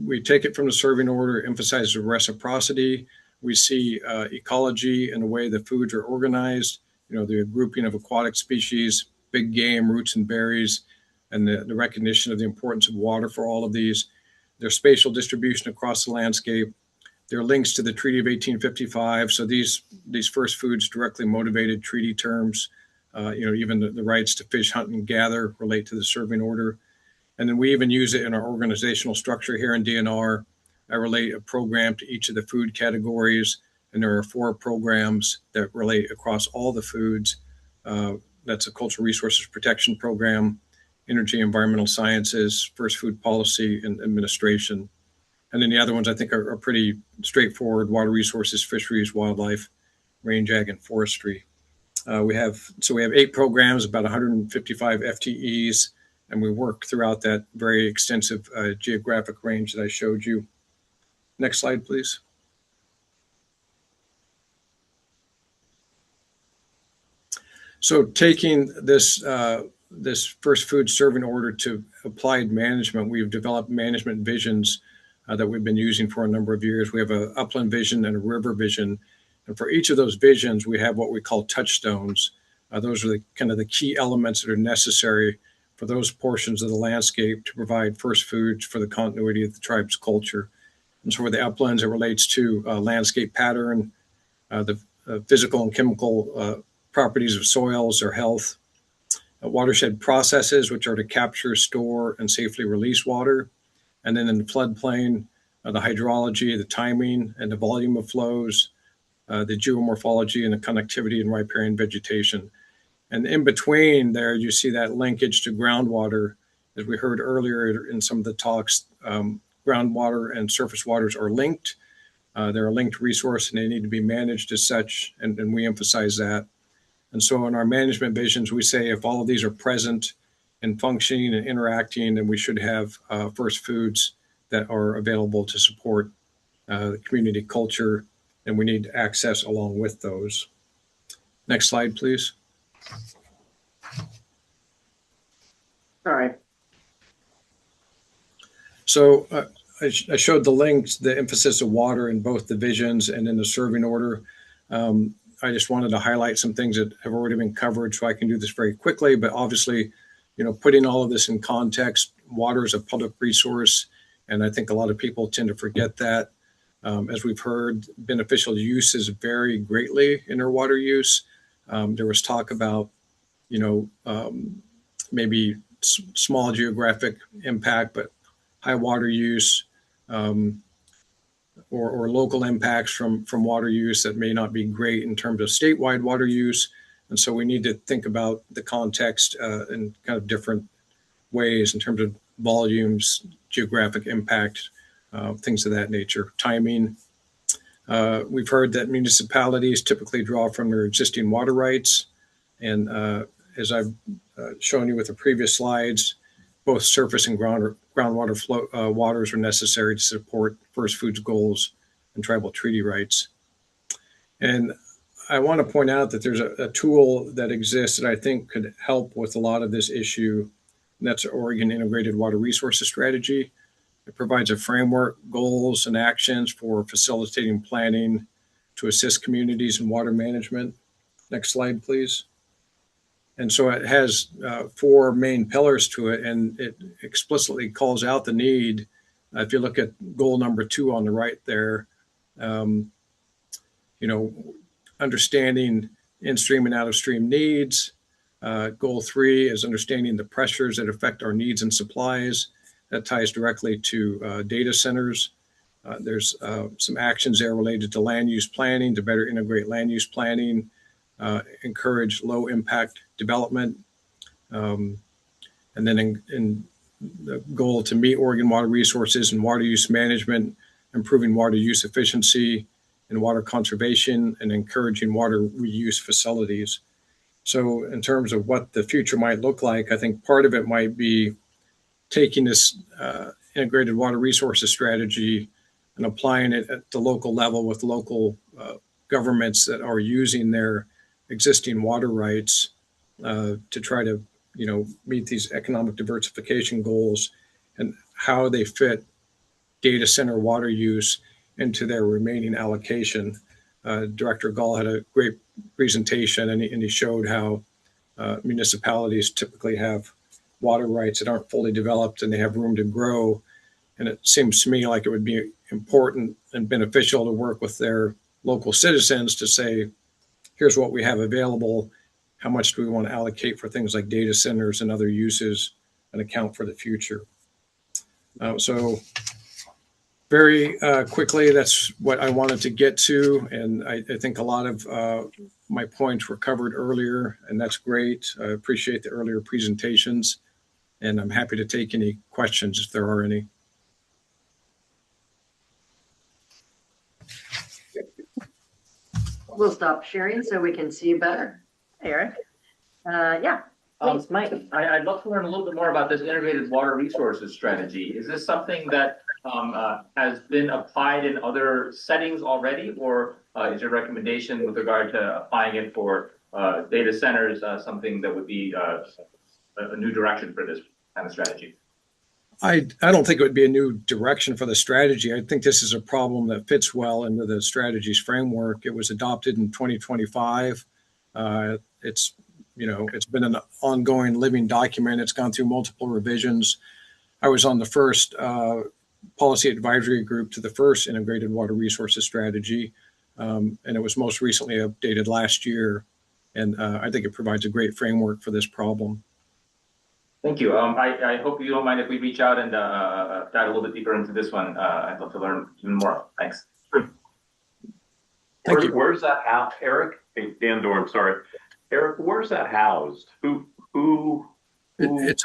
Speaker 19: we take it from the serving order, emphasizes reciprocity. We see ecology and the way the foods are organized, the grouping of aquatic species, big game, roots and berries, and the recognition of the importance of water for all of these. Their spatial distribution across the landscape. There are links to the Treaty of 1855. So these first foods directly motivated treaty terms. Even the rights to fish, hunt, and gather relate to the serving order. And then we even use it in our organizational structure here in DNR. I relate a program to each of the food categories, and there are 4 programs that relate across all the foods. That's a cultural resources protection program, energy, environmental sciences, first food policy, and administration. And then the other ones I think are pretty straightforward: water resources, fisheries, wildlife, range ag, and forestry. We have 8 programs, about 155 FTEs, and we work throughout that very extensive geographic range that I showed you. Next slide, please. So taking this first food serving order to applied management, we've developed management visions that we've been using for a number of years. We have an upland vision and a river vision. And for each of those visions, we have what we call touchstones. Those are the key elements that are necessary for those portions of the landscape to provide first foods for the continuity of the tribe's culture. And so for the uplands, it relates to landscape pattern, the physical and chemical properties of soils or health, watershed processes, which are to capture, store, and safely release water. And then in the floodplain, the hydrology, the timing, and the volume of flows, the geomorphology, and the connectivity and riparian vegetation. And in between there, you see that linkage to groundwater. As we heard earlier in some of the talks, groundwater and surface waters are linked. They're a linked resource and they need to be managed as such, and we emphasize that. And so in our management visions, we say if all of these are present and functioning and interacting, then we should have first foods that are available to support the community culture, and we need access along with those. Next slide, please.
Speaker 1: All right.
Speaker 19: So I showed the links, the emphasis of water in both the visions and in the serving order. I just wanted to highlight some things that have already been covered, so I can do this very quickly. But obviously, putting all of this in context, water is a public resource, and I think a lot of people tend to forget that. As we've heard, beneficial uses vary greatly in our water use. There was talk about, maybe small geographic impact, but high water use, or local impacts from water use that may not be great in terms of statewide water use. And so we need to think about the context in kind of different ways in terms of volumes, geographic impact, things of that nature, timing. We've heard that municipalities typically draw from their existing water rights. And as I've shown you with the previous slides, both surface and groundwater waters are necessary to support first foods goals and tribal treaty rights. And I want to point out that there's a tool that exists that I think could help with a lot of this issue, and that's the Oregon Integrated Water Resources Strategy. It provides a framework, goals, and actions for facilitating planning to assist communities in water management. Next slide, please. And so it has 4 main pillars to it, and it explicitly calls out the need. If you look at goal number 2 on the right there, understanding in-stream and out-of-stream needs. Goal 3 is understanding the pressures that affect our needs and supplies. That ties directly to data centers. There's some actions there related to land use planning to better integrate land use planning, encourage low impact development. And then in the goal to meet Oregon water resources and water use management, improving water use efficiency, in water conservation and encouraging water reuse facilities. So in terms of what the future might look like, I think part of it might be taking this integrated water resources strategy and applying it at the local level with local governments that are using their existing water rights to try to, meet these economic diversification goals and how they fit data center water use into their remaining allocation. Director Gall had a great presentation, and he showed how municipalities typically have water rights that aren't fully developed and they have room to grow. And it seems to me like it would be important and beneficial to work with their local citizens to say, here's what we have available. How much do we want to allocate for things like data centers and other uses and account for the future? So very quickly, that's what I wanted to get to. And I think a lot of my points were covered earlier, and that's great. I appreciate the earlier presentations, and I'm happy to take any questions if there are any.
Speaker 1: We'll stop sharing so we can see you better. Eric? Yeah, please, Mike.
Speaker 2: I'd love to learn a little bit more about this integrated water resources strategy. Is this something that has been applied in other settings already, or is your recommendation with regard to applying it for data centers something that would be a new direction for this kind of strategy?
Speaker 19: I don't think it would be a new direction for the strategy. I think this is a problem that fits well into the strategy's framework. It was adopted in 2025. It's been an ongoing living document. It's gone through multiple revisions. I was on the first policy advisory group to the first integrated water resources strategy, and it was most recently updated last year. And I think it provides a great framework for this problem.
Speaker 2: Thank you. I hope you don't mind if we reach out and dive a little bit deeper into this one. I'd love to learn even more. Thanks.
Speaker 19: Thank you.
Speaker 3: Where's that house, Eric? Hey, Dan Dorn, sorry. Eric, where's that housed? Who?
Speaker 19: It's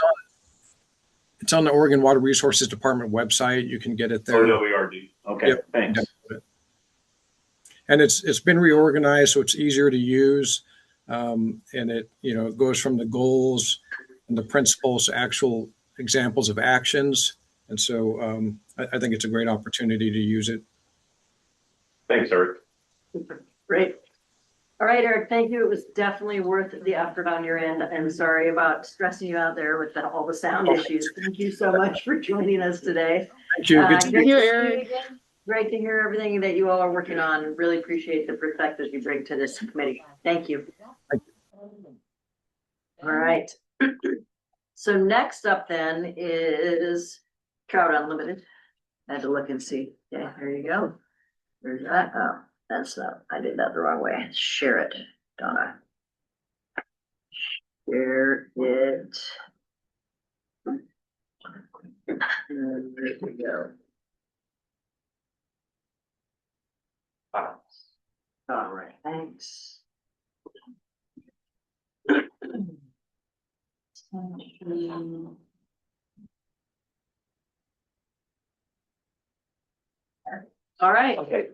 Speaker 19: on the Oregon Water Resources Department website. You can get it there.
Speaker 3: OWRD. Okay,
Speaker 19: yep.
Speaker 3: Thanks.
Speaker 19: And it's been reorganized so it's easier to use, and it goes from the goals and the principles to actual examples of actions. And so I think it's a great opportunity to use it.
Speaker 3: Thanks, Eric.
Speaker 1: Great. All right, Eric, thank you. It was definitely worth the effort on your end. And sorry about stressing you out there with all the sound issues. Thank you so much for joining us today.
Speaker 19: Thank you. Good to
Speaker 5: Thank you, Eric.
Speaker 1: Great to hear everything that you all are working on. Really appreciate the perspectives you bring to this committee. Thank you. All right. So next up then is Trout Unlimited. I had to look and see. Yeah, there you go. There's that. Oh, that's not, I did that the wrong way. Share it, Donna. Share it. And there we go. All right, thanks. All right.
Speaker 9: Okay.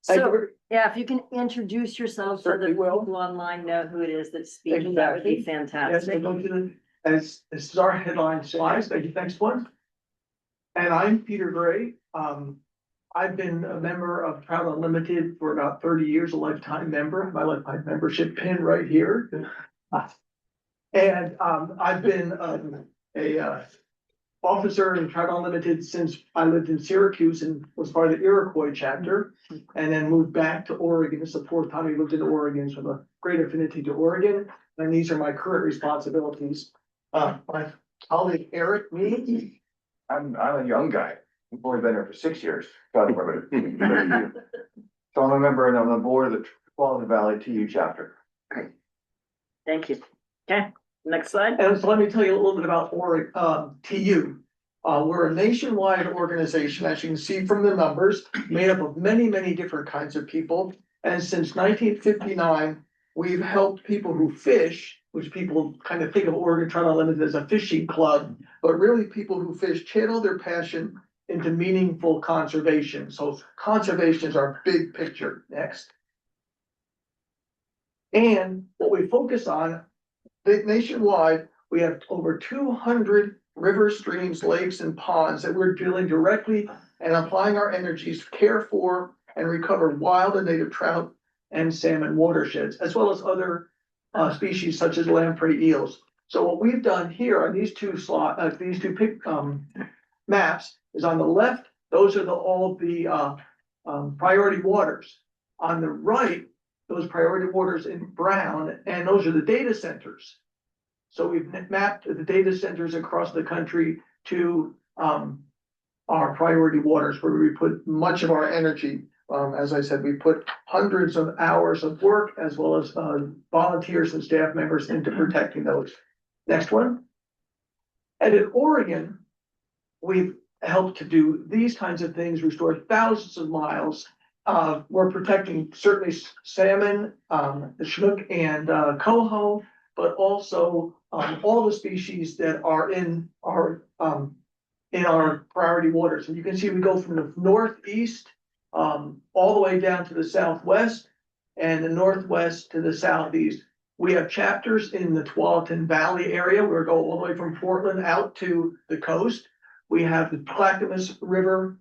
Speaker 1: So, yeah, if you can introduce yourself so that people online know who it is that's speaking, that would be fantastic.
Speaker 20: As this is our headline slides, thank you, thanks, one. And I'm Peter Gray. I've been a member of Trout Unlimited for about 30 years, a lifetime member. My lifetime membership pin right here. And I've been a officer in Trout Unlimited since I lived in Syracuse and was part of the Iroquois chapter, and then moved back to Oregon. It's the fourth time I lived in Oregon, so I have a great affinity to Oregon. And these are my current responsibilities. My colleague Eric, me.
Speaker 21: I'm a young guy. I've only been here for 6 years. So I'm a member and I'm on the board of the Quality Valley TU chapter.
Speaker 1: Thank you. Okay, next slide.
Speaker 20: And so let me tell you a little bit about TU. We're a nationwide organization, as you can see from the numbers, made up of many, many different kinds of people. And since 1959, we've helped people who fish, which people kind of think of Oregon Trout Unlimited as a fishing club, but really people who fish channel their passion into meaningful conservation. So conservation is our big picture. Next. And what we focus on nationwide, we have over 200 rivers, streams, lakes, and ponds that we're drilling directly and applying our energies to care for and recover wild and native trout and salmon watersheds, as well as other species such as lamprey eels. So what we've done here on these two maps is on the left, those are all the priority waters. On the right, those priority waters in brown, and those are the data centers. So we've mapped the data centers across the country to our priority waters where we put much of our energy. As I said, we put hundreds of hours of work as well as volunteers and staff members into protecting those. Next one. And in Oregon, we've helped to do these kinds of things, restore thousands of miles. We're protecting certainly salmon, the snook and coho, but also all the species that are in our priority waters. And you can see we go from the northeast all the way down to the southwest and the northwest to the southeast. We have chapters in the Tualatin Valley area. We go all the way from Portland out to the coast. We have the Clackamas River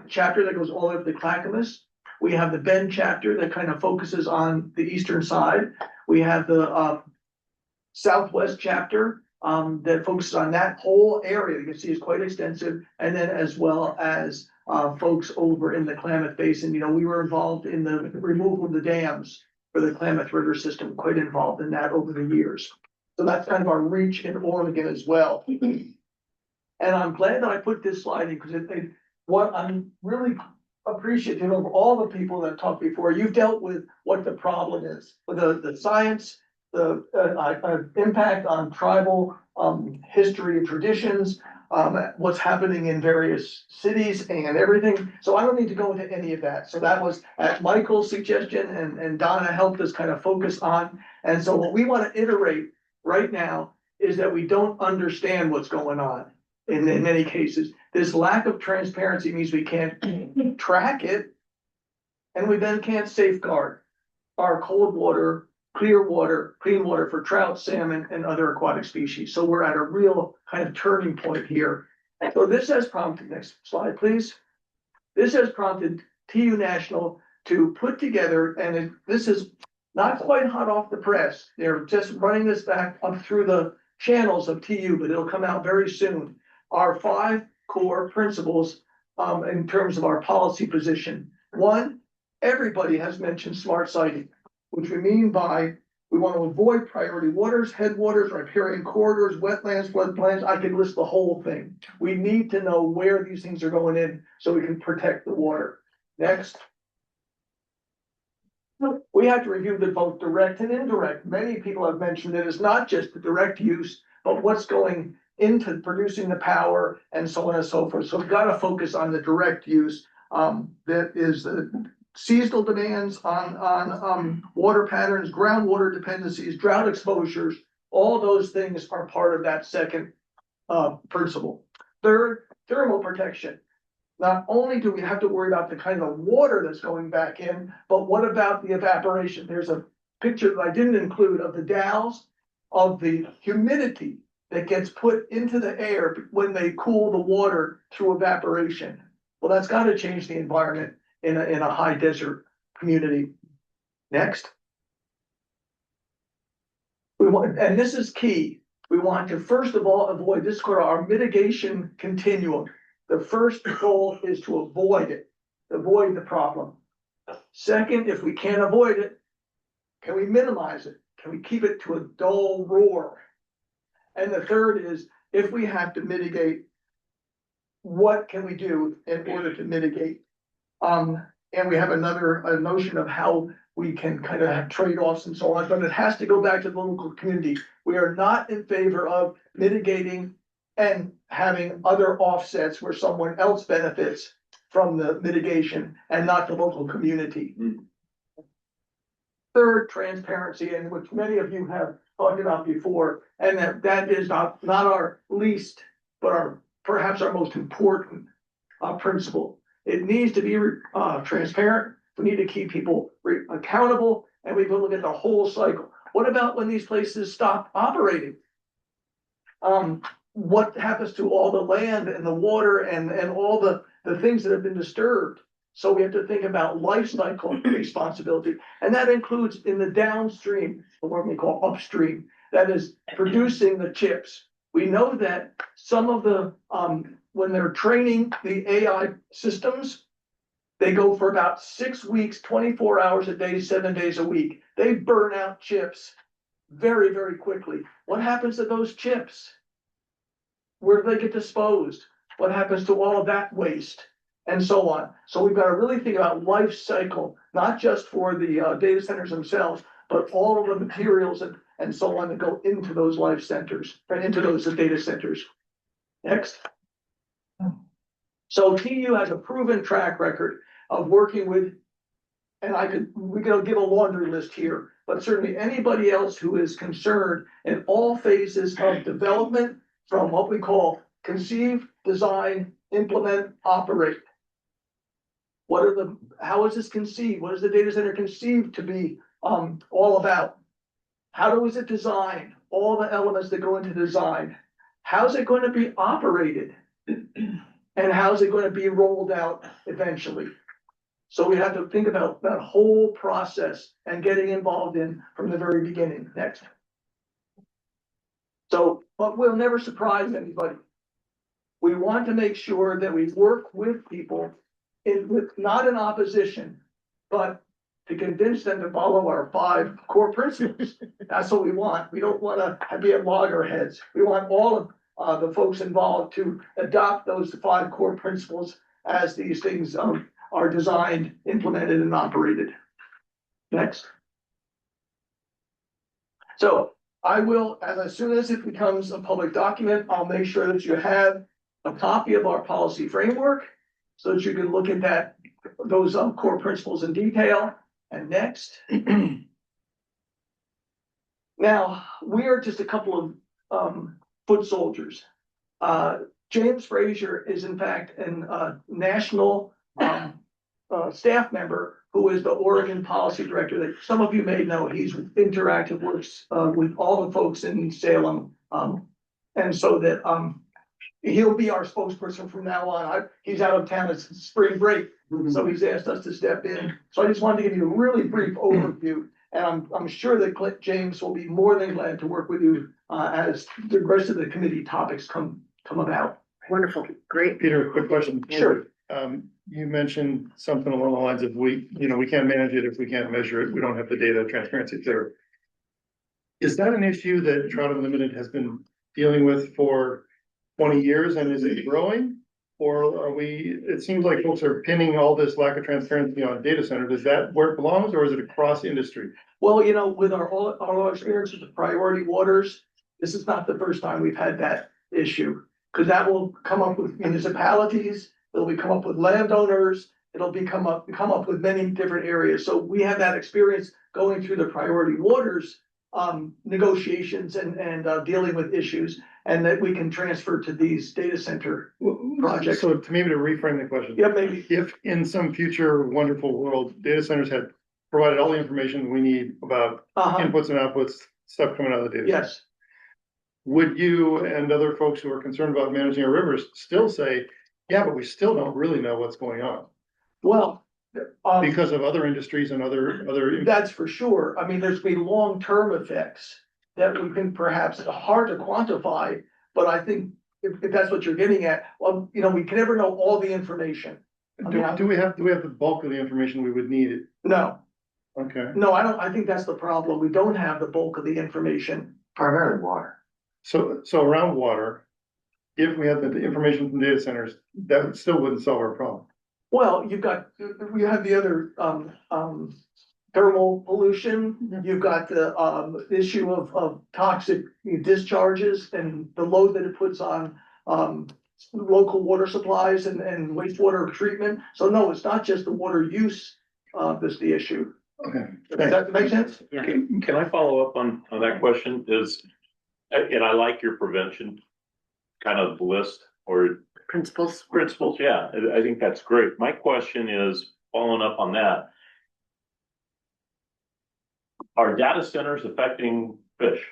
Speaker 20: chapter that goes all the way up to Clackamas. We have the Bend chapter that kind of focuses on the eastern side. We have the Southwest chapter that focuses on that whole area. You can see it's quite extensive. And then as well as folks over in the Klamath Basin. You know, we were involved in the removal of the dams for the Klamath River system, quite involved in that over the years. So that's kind of our reach in Oregon as well. And I'm glad that I put this slide in because what I'm really appreciative of all the people that talked before. You've dealt with what the problem is, with the science, the impact on tribal history and traditions, what's happening in various cities and everything. So I don't need to go into any of that. So that was at Michael's suggestion and Donna helped us kind of focus on. And so what we want to iterate right now is that we don't understand what's going on in many cases. This lack of transparency means we can't track it and we then can't safeguard our cold water, clear water, clean water for trout, salmon, and other aquatic species. So we're at a real kind of turning point here. So this has prompted, next slide, please. This has prompted TU National to put together, and this is not quite hot off the press. They're just running this back up through the channels of TU, but it'll come out very soon. Our 5 core principles in terms of our policy position. 1, everybody has mentioned smart siting, which we mean by we want to avoid priority waters, headwaters, riparian corridors, wetlands, floodplains. I can list the whole thing. We need to know where these things are going in so we can protect the water. Next. We have to review the both direct and indirect. Many people have mentioned that it's not just the direct use, but what's going into producing the power and so on and so forth. So we've got to focus on the direct use that is the seasonal demands on water patterns, groundwater dependencies, drought exposures. All those things are part of that second principle. Third, thermal protection. Not only do we have to worry about the kind of water that's going back in, but what about the evaporation? There's a picture that I didn't include of the Dalles, of the humidity that gets put into the air when they cool the water through evaporation. Well, that's got to change the environment in a high desert community. Next. We want, and this is key, we want to first of all avoid this sort of our mitigation continuum. The first goal is to avoid it, avoid the problem. Second, if we can't avoid it, can we minimize it? Can we keep it to a dull roar? And the third is, if we have to mitigate, what can we do in order to mitigate? And we have a notion of how we can kind of have trade-offs and so on, but it has to go back to the local community. We are not in favor of mitigating and having other offsets where someone else benefits from the mitigation and not the local community. Third, transparency, and which many of you have talked about before, and that is not our least, but perhaps our most important principle. It needs to be transparent. We need to keep people accountable, and we can look at the whole cycle. What about when these places stop operating? What happens to all the land and the water and all the things that have been disturbed? So we have to think about life cycle responsibility, and that includes in the downstream, or what we call upstream, that is producing the chips. We know that some of the, when they're training the AI systems, they go for about 6 weeks, 24 hours a day, 7 days a week. They burn out chips very, very quickly. What happens to those chips? Where do they get disposed? What happens to all of that waste? And so on. So we've got to really think about life cycle, not just for the data centers themselves, but all of the materials and so on that go into those life centers, right, into those data centers. Next. So TU has a proven track record of working with, and we could give a laundry list here, but certainly anybody else who is concerned in all phases of development, from what we call conceive, design, implement, operate. How is this conceived? What is the data center conceived to be all about? How is it designed? All the elements that go into design. How's it going to be operated? And how's it going to be rolled out eventually? So we have to think about that whole process and getting involved in from the very beginning. Next. So, but we'll never surprise anybody. We want to make sure that we work with people not in opposition, but to convince them to follow our 5 core principles. That's what we want. We don't want to be at loggerheads. We want all of the folks involved to adopt those 5 core principles as these things are designed, implemented, and operated. Next. So I will, as soon as it becomes a public document, I'll make sure that you have a copy of our policy framework so that you can look at those core principles in detail. And next. Now, we are just a couple of foot soldiers. James Frazier is in fact a national staff member who is the Oregon policy director that some of you may know. He's interactive, works with all the folks in Salem. And so that he'll be our spokesperson from now on. He's out of town, it's spring break, so he's asked us to step in. So I just wanted to give you a really brief overview, and I'm sure that James will be more than glad to work with you as the rest of the committee topics come about.
Speaker 1: Wonderful, great.
Speaker 4: Peter, a quick question.
Speaker 20: Sure.
Speaker 4: You mentioned something along the lines of we can't manage it if we can't measure it. We don't have the data, transparency, et cetera. Is that an issue that Trout Unlimited has been dealing with for 20 years, and is it growing? Or it seems like folks are pinning all this lack of transparency on data center. Is that where it belongs, or is it across industry?
Speaker 20: Well, with our experience with the priority waters, this is not the first time we've had that issue. Because that will come up with municipalities, it'll come up with landowners, it'll come up with many different areas. So we have that experience going through the priority waters negotiations and dealing with issues, and that we can transfer to these data center projects.
Speaker 4: So to maybe to reframe the question.
Speaker 20: Yeah, maybe.
Speaker 4: If in some future wonderful world, data centers had provided all the information we need about inputs and outputs, stuff coming out of the data.
Speaker 20: Yes.
Speaker 4: Would you and other folks who are concerned about managing our rivers still say, yeah, but we still don't really know what's going on?
Speaker 20: Well,
Speaker 4: because of other industries and other.
Speaker 20: That's for sure. I mean, there's been long-term effects that we can perhaps hard to quantify, but I think if that's what you're getting at, well, we can never know all the information.
Speaker 4: Do we have the bulk of the information we would need?
Speaker 20: No.
Speaker 4: Okay.
Speaker 20: No, I think that's the problem. We don't have the bulk of the information.
Speaker 21: Primarily water.
Speaker 4: So around water, if we had the information from data centers, that still wouldn't solve our problem.
Speaker 20: Well, we have the other thermal pollution. You've got the issue of toxic discharges and the load that it puts on local water supplies and wastewater treatment. So no, it's not just the water use that's the issue.
Speaker 3: Okay.
Speaker 20: Does that make sense?
Speaker 1: Yeah.
Speaker 3: Can I follow up on that question? And I like your prevention kind of list, or
Speaker 1: principles.
Speaker 3: Principles, yeah, I think that's great. My question is, following up on that. Are data centers affecting fish?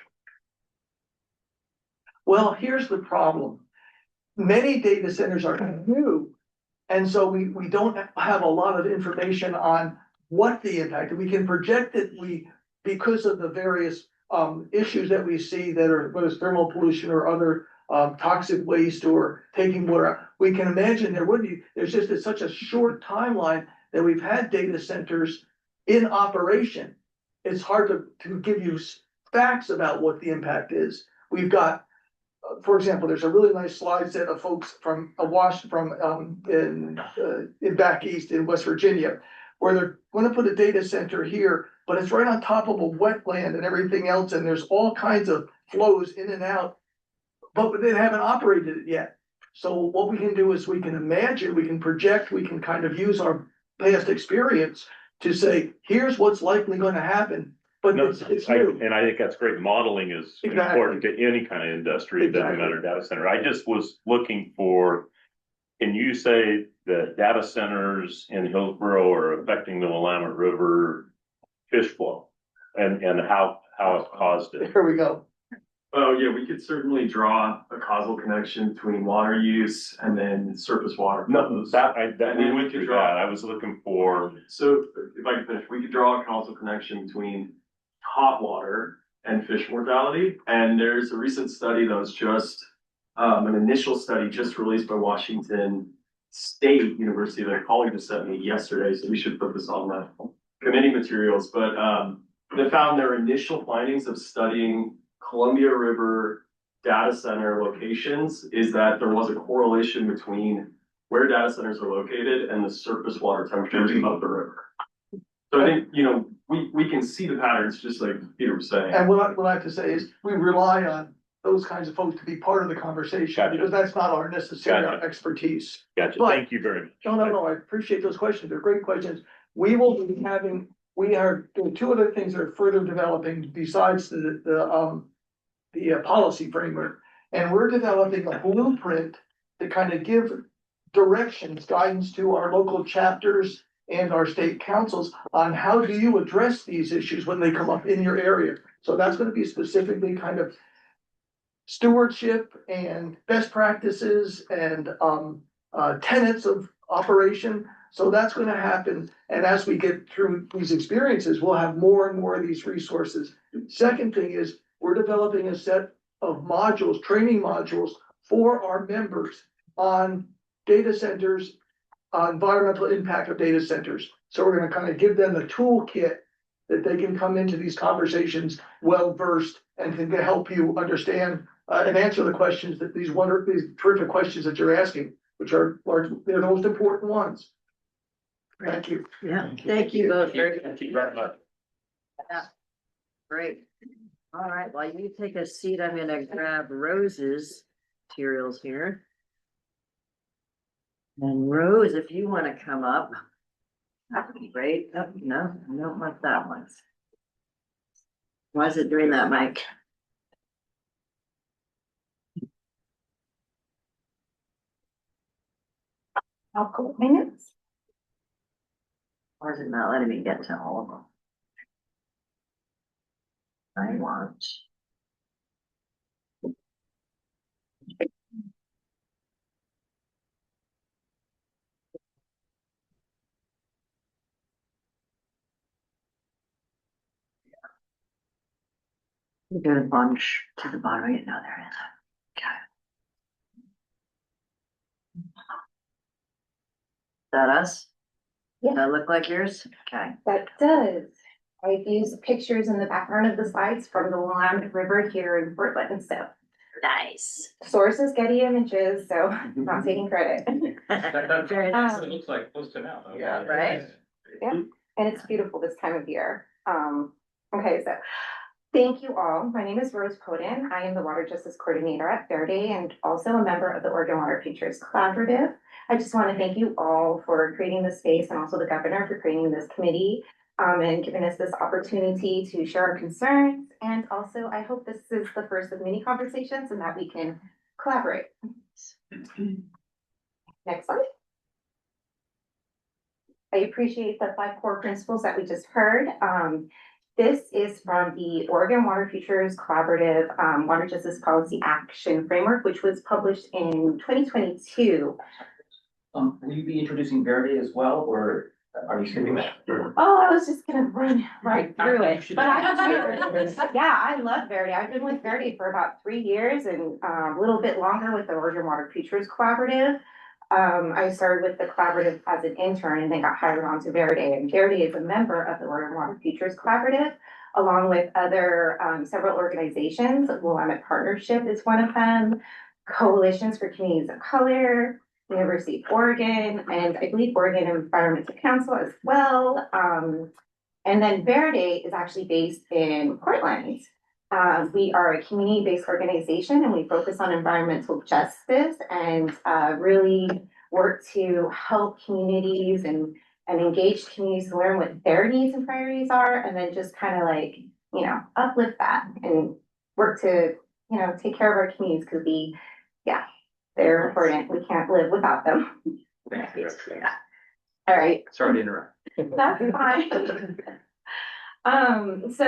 Speaker 20: Well, here's the problem. Many data centers are new. And so we don't have a lot of information on what the impact, we can project that because of the various issues that we see that are, whether it's thermal pollution or other toxic waste or taking water, we can imagine there's just such a short timeline that we've had data centers in operation. It's hard to give you facts about what the impact is. We've got, for example, there's a really nice slide set of folks from in back east in West Virginia, where they're going to put a data center here, but it's right on top of a wetland and everything else, and there's all kinds of flows in and out, but they haven't operated it yet. So what we can do is we can imagine, we can project, we can kind of use our past experience to say, here's what's likely going to happen. But
Speaker 3: No,
Speaker 20: it's new.
Speaker 3: and I think that's great. Modeling is important to any kind of industry, it doesn't matter data center. I just was looking for, can you say that data centers in Hillsborough are affecting the Willamette River fish flow and how it caused it?
Speaker 20: Here we go.
Speaker 9: Oh, yeah, we could certainly draw a causal connection between water use and then surface water.
Speaker 3: No,
Speaker 9: flows.
Speaker 3: we went through that. I was looking for.
Speaker 9: So if I could finish, we could draw a causal connection between hot water and fish mortality. And there's a recent study that was just an initial study just released by Washington State University that a colleague just sent me yesterday. So we should put this on the committee materials. But they found their initial findings of studying Columbia River data center locations is that there was a correlation between where data centers are located and the surface water temperatures of the river. So I think, we can see the patterns, just like Peter was saying.
Speaker 20: And what I have to say is, we rely on those kinds of folks to be part of the conversation, because that's not our necessary expertise.
Speaker 3: Gotcha,
Speaker 20: But-
Speaker 3: thank you very much.
Speaker 20: No, I appreciate those questions, they're great questions. We will be we are doing two other things that are further developing besides the policy framework. And we're developing a blueprint to kind of give directions, guidance to our local chapters and our state councils on how do you address these issues when they come up in your area. So that's going to be specifically kind of stewardship and best practices and tenets of operation. So that's going to happen. And as we get through these experiences, we'll have more and more of these resources. Second thing is, we're developing a set of modules, training modules for our members on data centers, environmental impact of data centers. So we're going to kind of give them the toolkit that they can come into these conversations well-versed and can help you understand and answer the questions that these terrific questions that you're asking, which are they're the most important ones. Thank you.
Speaker 1: Yeah, thank you both very much.
Speaker 3: Thank you very much.
Speaker 1: Yeah, great. All right, while you take a seat, I'm gonna grab Rose's materials here. And Rose, if you wanna come up, that would be great. Oh, no, I don't want that one. Why is it doing that, Mike?
Speaker 12: I'll go minutes.
Speaker 1: Why is it not letting me get to all of them? I want. We're doing a bunch to the bottom. Right now, there is. Okay. Is that us?
Speaker 12: Yeah.
Speaker 1: Does that look like yours? Okay.
Speaker 12: That does. I've used pictures in the background of the slides from the Willamette River here in Portland, so.
Speaker 1: Nice.
Speaker 12: Source is Getty Images, so I'm not taking credit.
Speaker 1: Very nice.
Speaker 2: It looks like close to now. Though.
Speaker 1: Yeah, right?
Speaker 12: Yeah, and it's beautiful this time of year. Okay, so thank you all. My name is Rose Poden. I am the Water Justice Coordinator at Verde and also a member of the Oregon Water Futures Collaborative. I just want to thank you all for creating this space and also the governor for creating this committee and giving us this opportunity to share our concerns. And also, I hope this is the first of many conversations and that we can collaborate.
Speaker 11: Next slide. I appreciate the 5 core principles that we just heard. This is from the Oregon Water Futures Collaborative Water Justice Policy Action Framework, which was published in 2022.
Speaker 2: Will you be introducing Verde as well, or are you skipping that?
Speaker 11: Oh, I was just gonna run right through it, but yeah, I love Verde. I've been with Verde for about 3 years and a little bit longer with the Oregon Water Futures Collaborative. I started with the collaborative as an intern and then got hired on to Verde. And Verde is a member of the Oregon Water Futures Collaborative, along with other several organizations. Willamette Partnership is one of them, Coalitions for Communities of Color, University of Oregon, and I believe Oregon Environmental Council as well. And then Verde is actually based in Portland. We are a community-based organization and we focus on environmental justice and really work to help communities and engage communities to learn what their needs and priorities are, and then just kind of like, you know, uplift that and work to, you know, take care of our communities because they're important. We can't live without them. All right.
Speaker 2: Sorry to interrupt.
Speaker 11: That's fine. As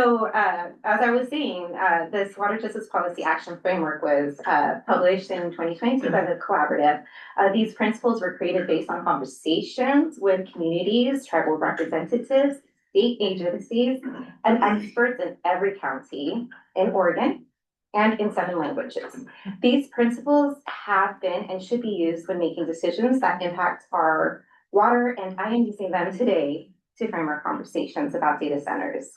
Speaker 11: I was saying, this Water Justice Policy Action Framework was published in 2022 by the collaborative. These principles were created based on conversations with communities, tribal representatives, state agencies, and experts in every county in Oregon and in 7 languages. These principles have been and should be used when making decisions that impact our water, and I am using them today to frame our conversations about data centers.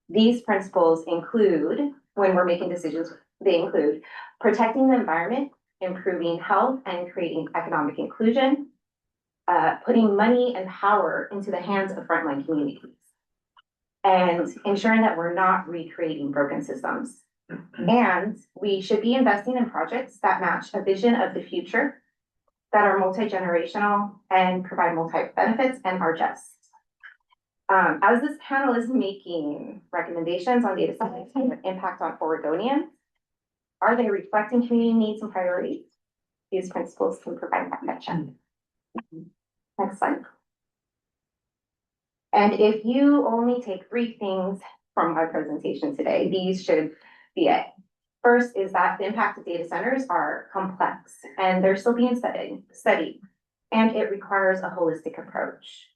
Speaker 11: These principles include, when we're making decisions, they include protecting the environment, improving health, and creating economic inclusion, putting money and power into the hands of frontline communities, and ensuring that we're not recreating broken systems. And we should be investing in projects that match a vision of the future, that are multi-generational and provide multi-benefits and are just. As this panel is making recommendations on data centers and their impact on Oregonians, are they reflecting community needs and priorities? These principles can provide that connection. Next slide. And if you only take 3 things from my presentation today, these should be it. First is that the impact of data centers are complex and they're still being studied, and it requires a holistic approach.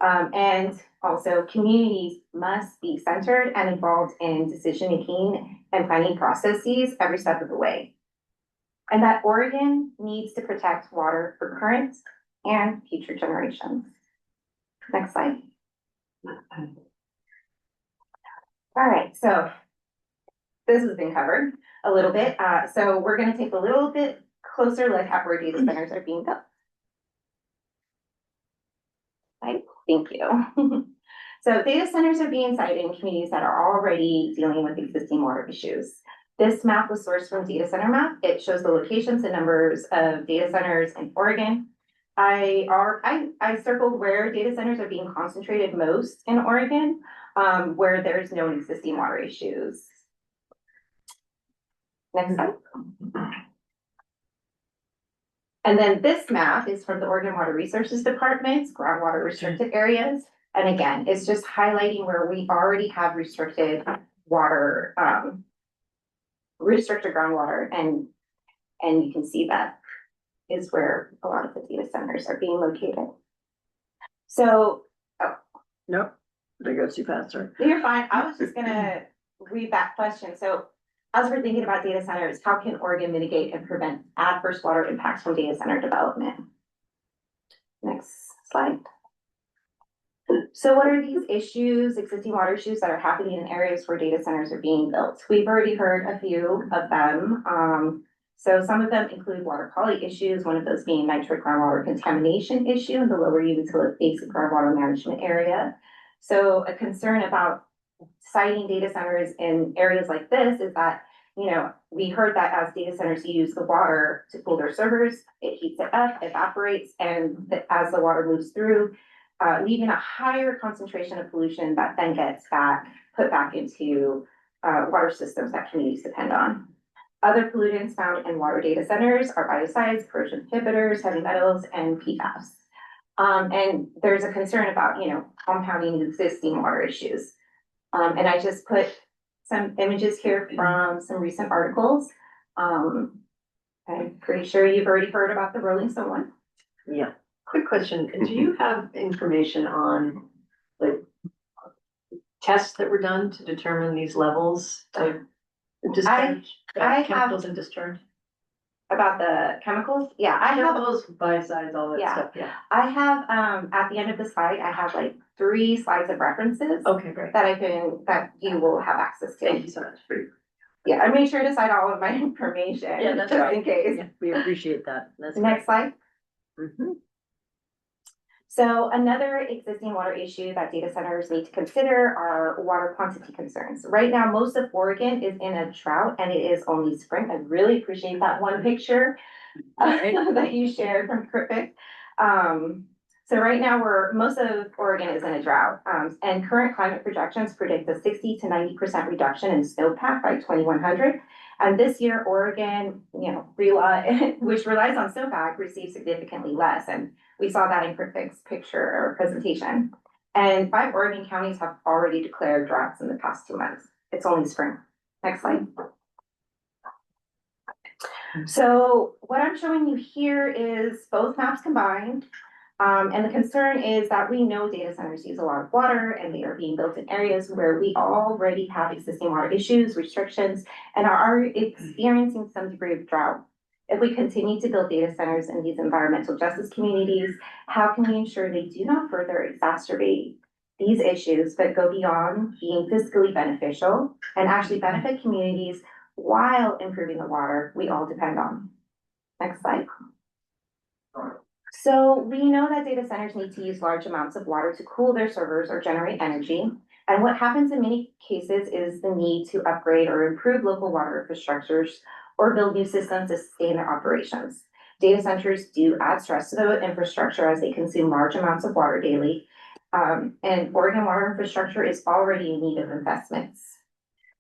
Speaker 11: And also communities must be centered and involved in decision-making and planning processes every step of the way. And that Oregon needs to protect water for current and future generations. Next slide. All right, so this has been covered a little bit. So we're going to take a little bit closer look at where data centers are being built. Right, thank you. So data centers are being sited in communities that are already dealing with existing water issues. This map was sourced from Data Center Map. It shows the locations and numbers of data centers in Oregon. I circled where data centers are being concentrated most in Oregon, where there's no existing water issues. Next slide. And then this map is from the Oregon Water Resources Department's groundwater restricted areas. And again, it's just highlighting where we already have restricted water, restricted groundwater, and you can see that is where a lot of the data centers are being located. So,
Speaker 1: nope, they go too fast, sorry.
Speaker 11: You're fine. I was just gonna read that question. So, as we're thinking about data centers, how can Oregon mitigate and prevent adverse water impacts from data center development? Next slide. So what are these issues, existing water issues that are happening in areas where data centers are being built? We've already heard a few of them. So some of them include water quality issues, one of those being nitric groundwater contamination issue in the lower Umatilla Basin groundwater management area. So a concern about siting data centers in areas like this is that, you know, we heard that as data centers use the water to cool their servers, it heats it up, evaporates, and as the water moves through, leaving a higher concentration of pollution that then gets put back into water systems that communities depend on. Other pollutants found in water data centers are biocides, corrosion inhibitors, heavy metals, and PFAS. And there's a concern about, compounding existing water issues. And I just put some images here from some recent articles. I'm pretty sure you've already heard about the Rolling Stone one.
Speaker 1: Yeah, quick question. Do you have information on like tests that were done to determine these levels of discharge?
Speaker 11: I have-
Speaker 1: Chemicals and discharge?
Speaker 11: About the chemicals? Yeah, I have,
Speaker 1: Chemicals, biocides, all that
Speaker 11: Yeah.
Speaker 1: stuff, yeah.
Speaker 11: I have, at the end of the slide, I have like 3 slides of references.
Speaker 1: Okay, great.
Speaker 11: That you will have access to.
Speaker 1: Thank you so much.
Speaker 11: Yeah, I made sure to cite all of my information.
Speaker 1: Yeah, that's
Speaker 11: just
Speaker 1: right.
Speaker 11: in case.
Speaker 1: Yeah, we appreciate that. That's
Speaker 11: Next slide.
Speaker 1: Mhm.
Speaker 11: So another existing water issue that data centers need to consider are water quantity concerns. Right now, most of Oregon is in a drought and it is only spring. I really appreciate that one picture that you shared from Cripic. So right now most of Oregon is in a drought, and current climate projections predict a 60 to 90% reduction in snowpack by 2100. And this year, Oregon, which relies on snowpack, receives significantly less. And we saw that in Cripic's picture or presentation. And 5 Oregon counties have already declared droughts in the past 2 months. It's only spring. Next slide. So what I'm showing you here is both maps combined. And the concern is that we know data centers use a lot of water and they are being built in areas where we already have existing water issues, restrictions, and are experiencing some degree of drought. If we continue to build data centers in these environmental justice communities, how can we ensure they do not further exacerbate these issues, but go beyond being fiscally beneficial and actually benefit communities while improving the water we all depend on? Next slide. So we know that data centers need to use large amounts of water to cool their servers or generate energy. And what happens in many cases is the need to upgrade or improve local water infrastructures or build new systems to sustain their operations. Data centers do add stress to the infrastructure as they consume large amounts of water daily. And Oregon water infrastructure is already in need of investments.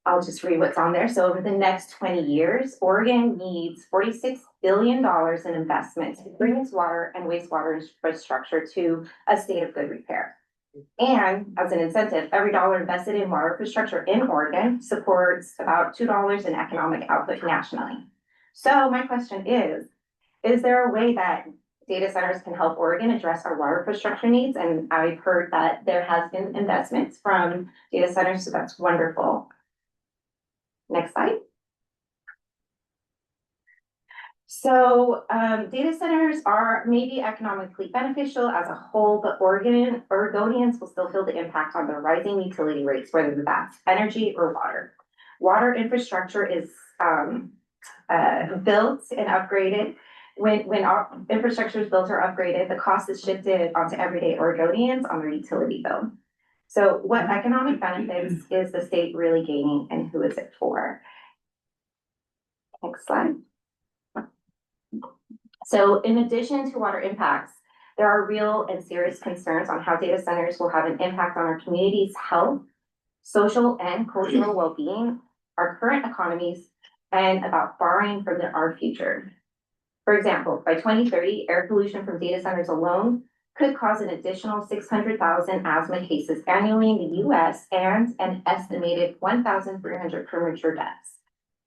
Speaker 11: I'll just read what's on there. So over the next 20 years, Oregon needs $46 billion in investment to bring its water and wastewater infrastructure to a state of good repair. And as an incentive, every dollar invested in water infrastructure in Oregon supports about $2 in economic output nationally. So my question is there a way that data centers can help Oregon address our water infrastructure needs? And I've heard that there has been investments from data centers, so that's wonderful. Next slide. So data centers are maybe economically beneficial as a whole, but Oregonians will still feel the impact on the rising utility rates, whether that's energy or water. Water infrastructure is built and upgraded. When our infrastructure is built or upgraded, the cost is shifted onto everyday Oregonians on their utility bill. So what economic benefits is the state really gaining and who is it for? Next slide. So in addition to water impacts, there are real and serious concerns on how data centers will have an impact on our community's health, social and cultural well-being, our current economies, and about borrowing from our future. For example, by 2030, air pollution from data centers alone could cause an additional 600,000 asthma cases annually in the US and an estimated 1,300 premature deaths.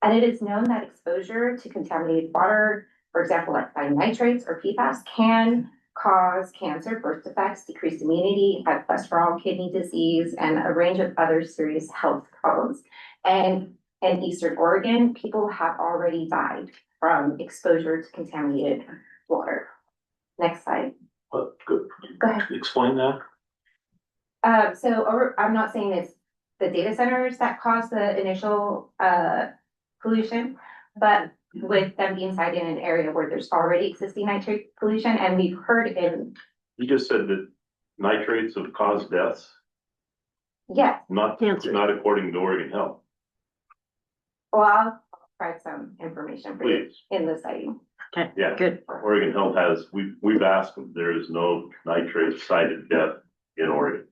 Speaker 11: And it is known that exposure to contaminated water, for example, like by nitrates or PFAS, can cause cancer, birth defects, decreased immunity, high cholesterol, kidney disease, and a range of other serious health problems. And in Eastern Oregon, people have already died from exposure to contaminated water. Next slide.
Speaker 3: Good.
Speaker 11: Go ahead.
Speaker 3: Explain that.
Speaker 11: I'm not saying it's the data centers that caused the initial pollution, but with them being sited in an area where there's already existing nitrate pollution, and we've heard in.
Speaker 3: You just said that nitrates have caused deaths?
Speaker 11: Yes.
Speaker 3: Not according to Oregon Health.
Speaker 11: Well, I'll provide some information for you in the siting.
Speaker 1: Okay.
Speaker 3: Yeah.
Speaker 1: Good.
Speaker 3: Oregon Health has, we've asked them, there is no nitrate cited death in Oregon.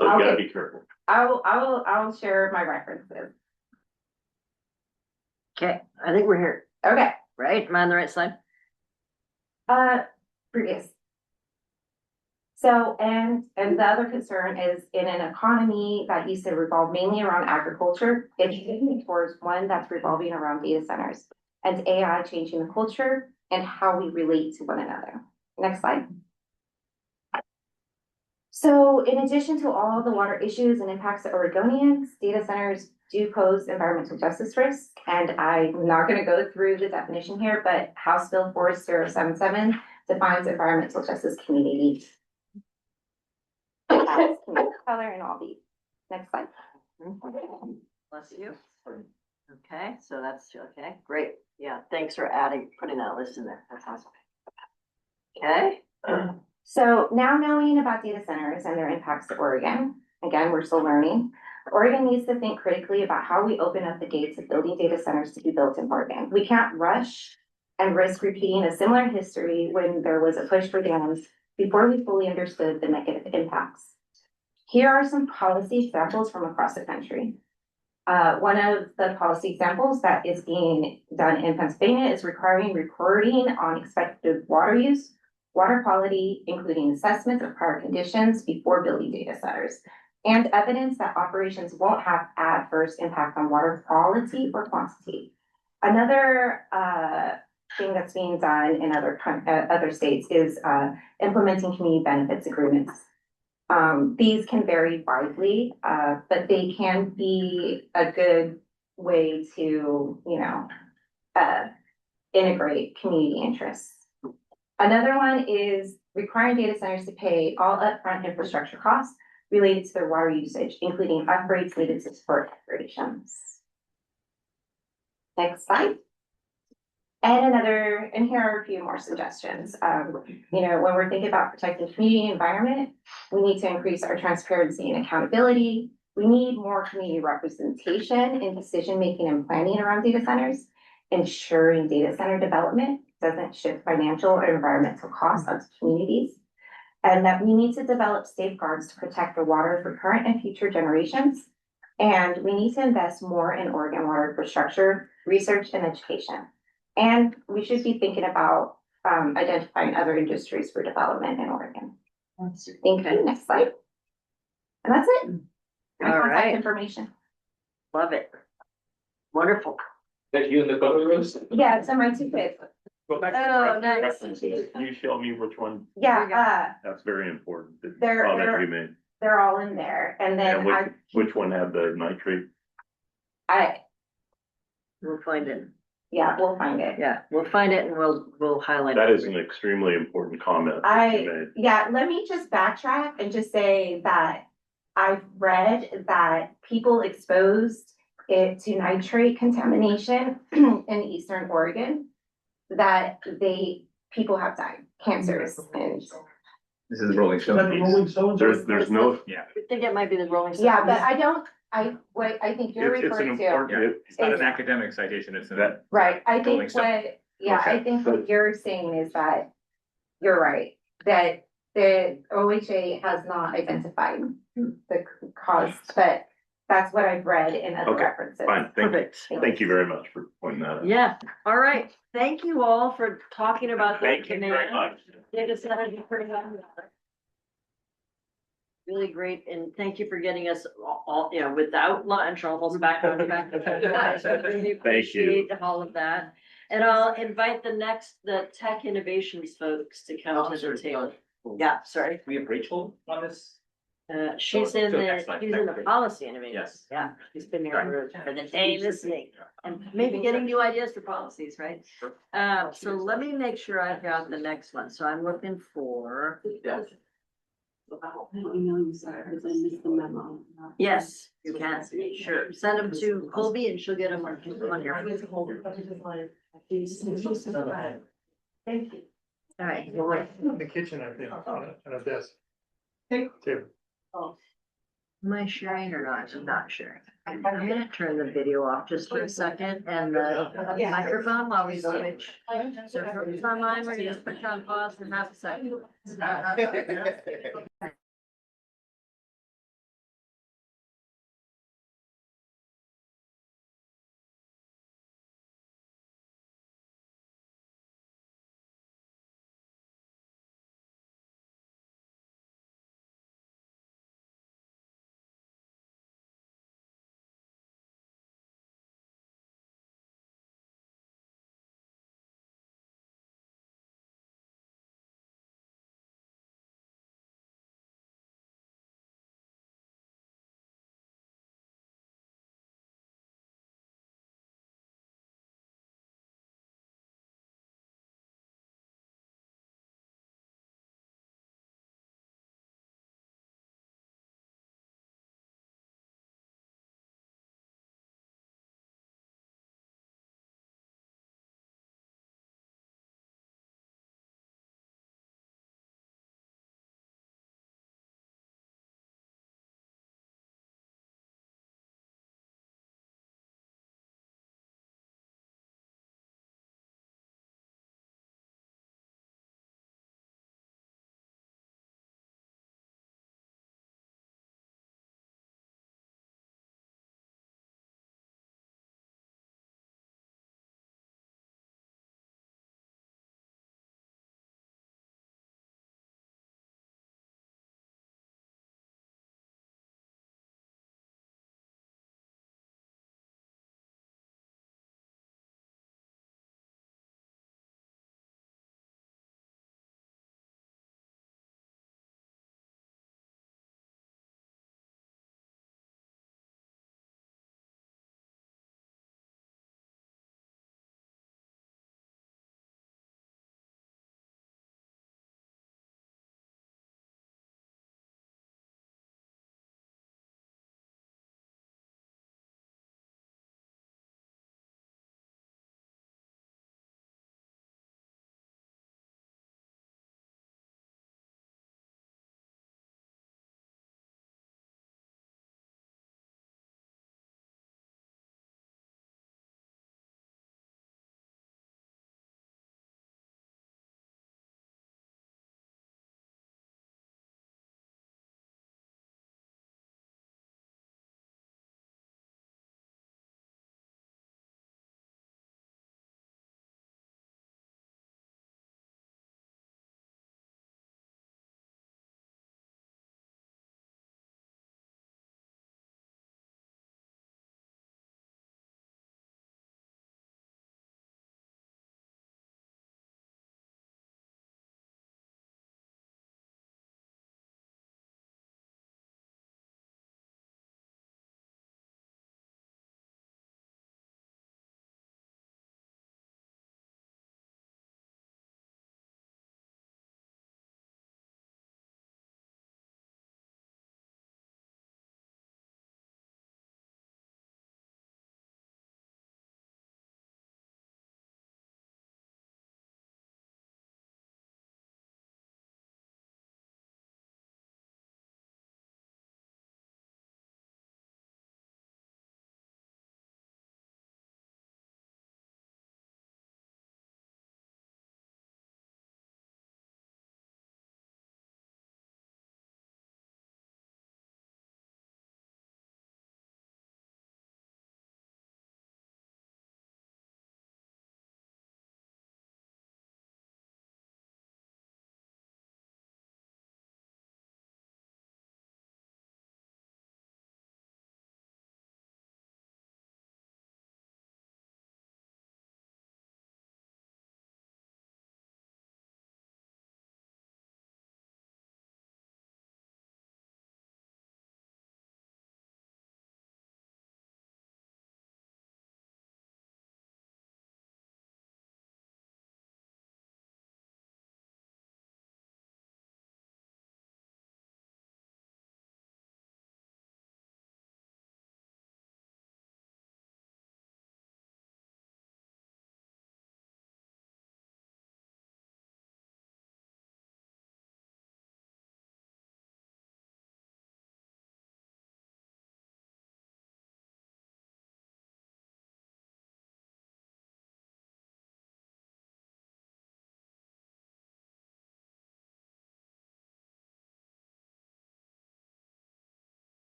Speaker 3: So you gotta be careful.
Speaker 11: I will share my references.
Speaker 1: Okay, I think we're here,
Speaker 11: Okay,
Speaker 1: right? Am I on the right slide?
Speaker 11: previous. So, and the other concern is in an economy that used to revolve mainly around agriculture, it's moving towards one that's revolving around data centers and AI changing the culture and how we relate to one another. Next slide. So in addition to all the water issues and impacts to Oregonians, data centers do pose environmental justice risks. And I'm not going to go through the definition here, but House Bill 4077 defines environmental justice community. Color and all these. Next slide.
Speaker 1: Bless you. Okay, so that's, okay, great. Yeah, thanks for putting that list in there. That's awesome. Okay.
Speaker 11: So now knowing about data centers and their impacts to Oregon, again, we're still learning. Oregon needs to think critically about how we open up the gates of building data centers to be built in Oregon. We can't rush and risk repeating a similar history when there was a push for dams before we fully understood the negative impacts. Here are some policy examples from across the country. One of the policy examples that is being done in Pennsylvania is requiring reporting on expected water use, water quality, including assessments of prior conditions before building data centers, and evidence that operations won't have adverse impact on water quality or quantity. Another thing that's being done in other states is implementing community benefits agreements. These can vary widely, but they can be a good way to, integrate community interests. Another one is requiring data centers to pay all upfront infrastructure costs related to their water usage, including upgrades needed to support operations. Next slide. And here are a few more suggestions. When we're thinking about protecting community environment, we need to increase our transparency and accountability. We need more community representation in decision-making and planning around data centers, ensuring data center development doesn't shift financial or environmental costs onto communities, and that we need to develop safeguards to protect the water for current and future generations. And we need to invest more in Oregon water infrastructure, research, and education. And we should be thinking about identifying other industries for development in Oregon. Thank you. Next slide. And that's it. My
Speaker 1: All
Speaker 11: contact
Speaker 1: right.
Speaker 11: information.
Speaker 1: Love it. Wonderful.
Speaker 2: That you in the photos?
Speaker 11: Yeah, it's on my two kids.
Speaker 3: Go back
Speaker 1: Oh,
Speaker 3: to the
Speaker 1: nice.
Speaker 3: references. Can you show me which one?
Speaker 11: Yeah,
Speaker 3: That's very important. The
Speaker 11: They're-
Speaker 3: comment
Speaker 11: they're-
Speaker 3: you made.
Speaker 11: they're all in there. And then
Speaker 3: And which one had the nitrate?
Speaker 1: We'll find it.
Speaker 11: Yeah, we'll find it.
Speaker 1: Yeah, we'll find it and we'll highlight
Speaker 3: That
Speaker 1: it.
Speaker 3: is an extremely important comment that you made.
Speaker 11: Yeah, let me just backtrack and just say that I've read that people exposed it to nitrate contamination in eastern Oregon, that people have died, cancers, and
Speaker 2: This is Rolling Stone.
Speaker 3: There's no.
Speaker 2: Yeah.
Speaker 1: I think it might be the Rolling Stones.
Speaker 11: yeah, but what I think you're
Speaker 3: It's an
Speaker 11: referring to.
Speaker 3: important.
Speaker 2: It's not
Speaker 11: Is-
Speaker 2: an academic citation, it's an.
Speaker 11: Right, I
Speaker 2: Rolling
Speaker 11: think
Speaker 2: Stone.
Speaker 11: I think what you're saying is that you're right, that the OHA has not identified the cause, but that's what I've read in other
Speaker 3: Okay,
Speaker 11: references.
Speaker 3: Fine, thank you.
Speaker 1: Perfect.
Speaker 3: Thank you very much for pointing that out.
Speaker 1: Yeah, all right. Thank you all for talking about the
Speaker 3: Thank you very much.
Speaker 1: data centers. Really great, and thank you for getting us all, without lunch, almost back on track. Really appreciate all of that. And I'll invite the tech innovations folks to come to the table. Yeah, sorry.
Speaker 2: We have Rachel on this?
Speaker 1: She's in
Speaker 2: So
Speaker 1: the,
Speaker 2: next slide.
Speaker 1: she's in the policy innovation.
Speaker 2: Yes.
Speaker 1: Yeah, she's been here for the day listening and maybe getting new ideas for policies, right? So let me make sure I've got the next one. So I'm looking for. Yes, you can, sure. Send them to Colby and she'll get them on here.
Speaker 17: Thank you.
Speaker 1: All right.
Speaker 4: In the kitchen, I think, on a desk. Table.
Speaker 1: Am I sharing or not? I'm not sure. I'm gonna turn the video off just for a second and the microphone while we switch. So if it's online, we're gonna just put it on pause for half a second.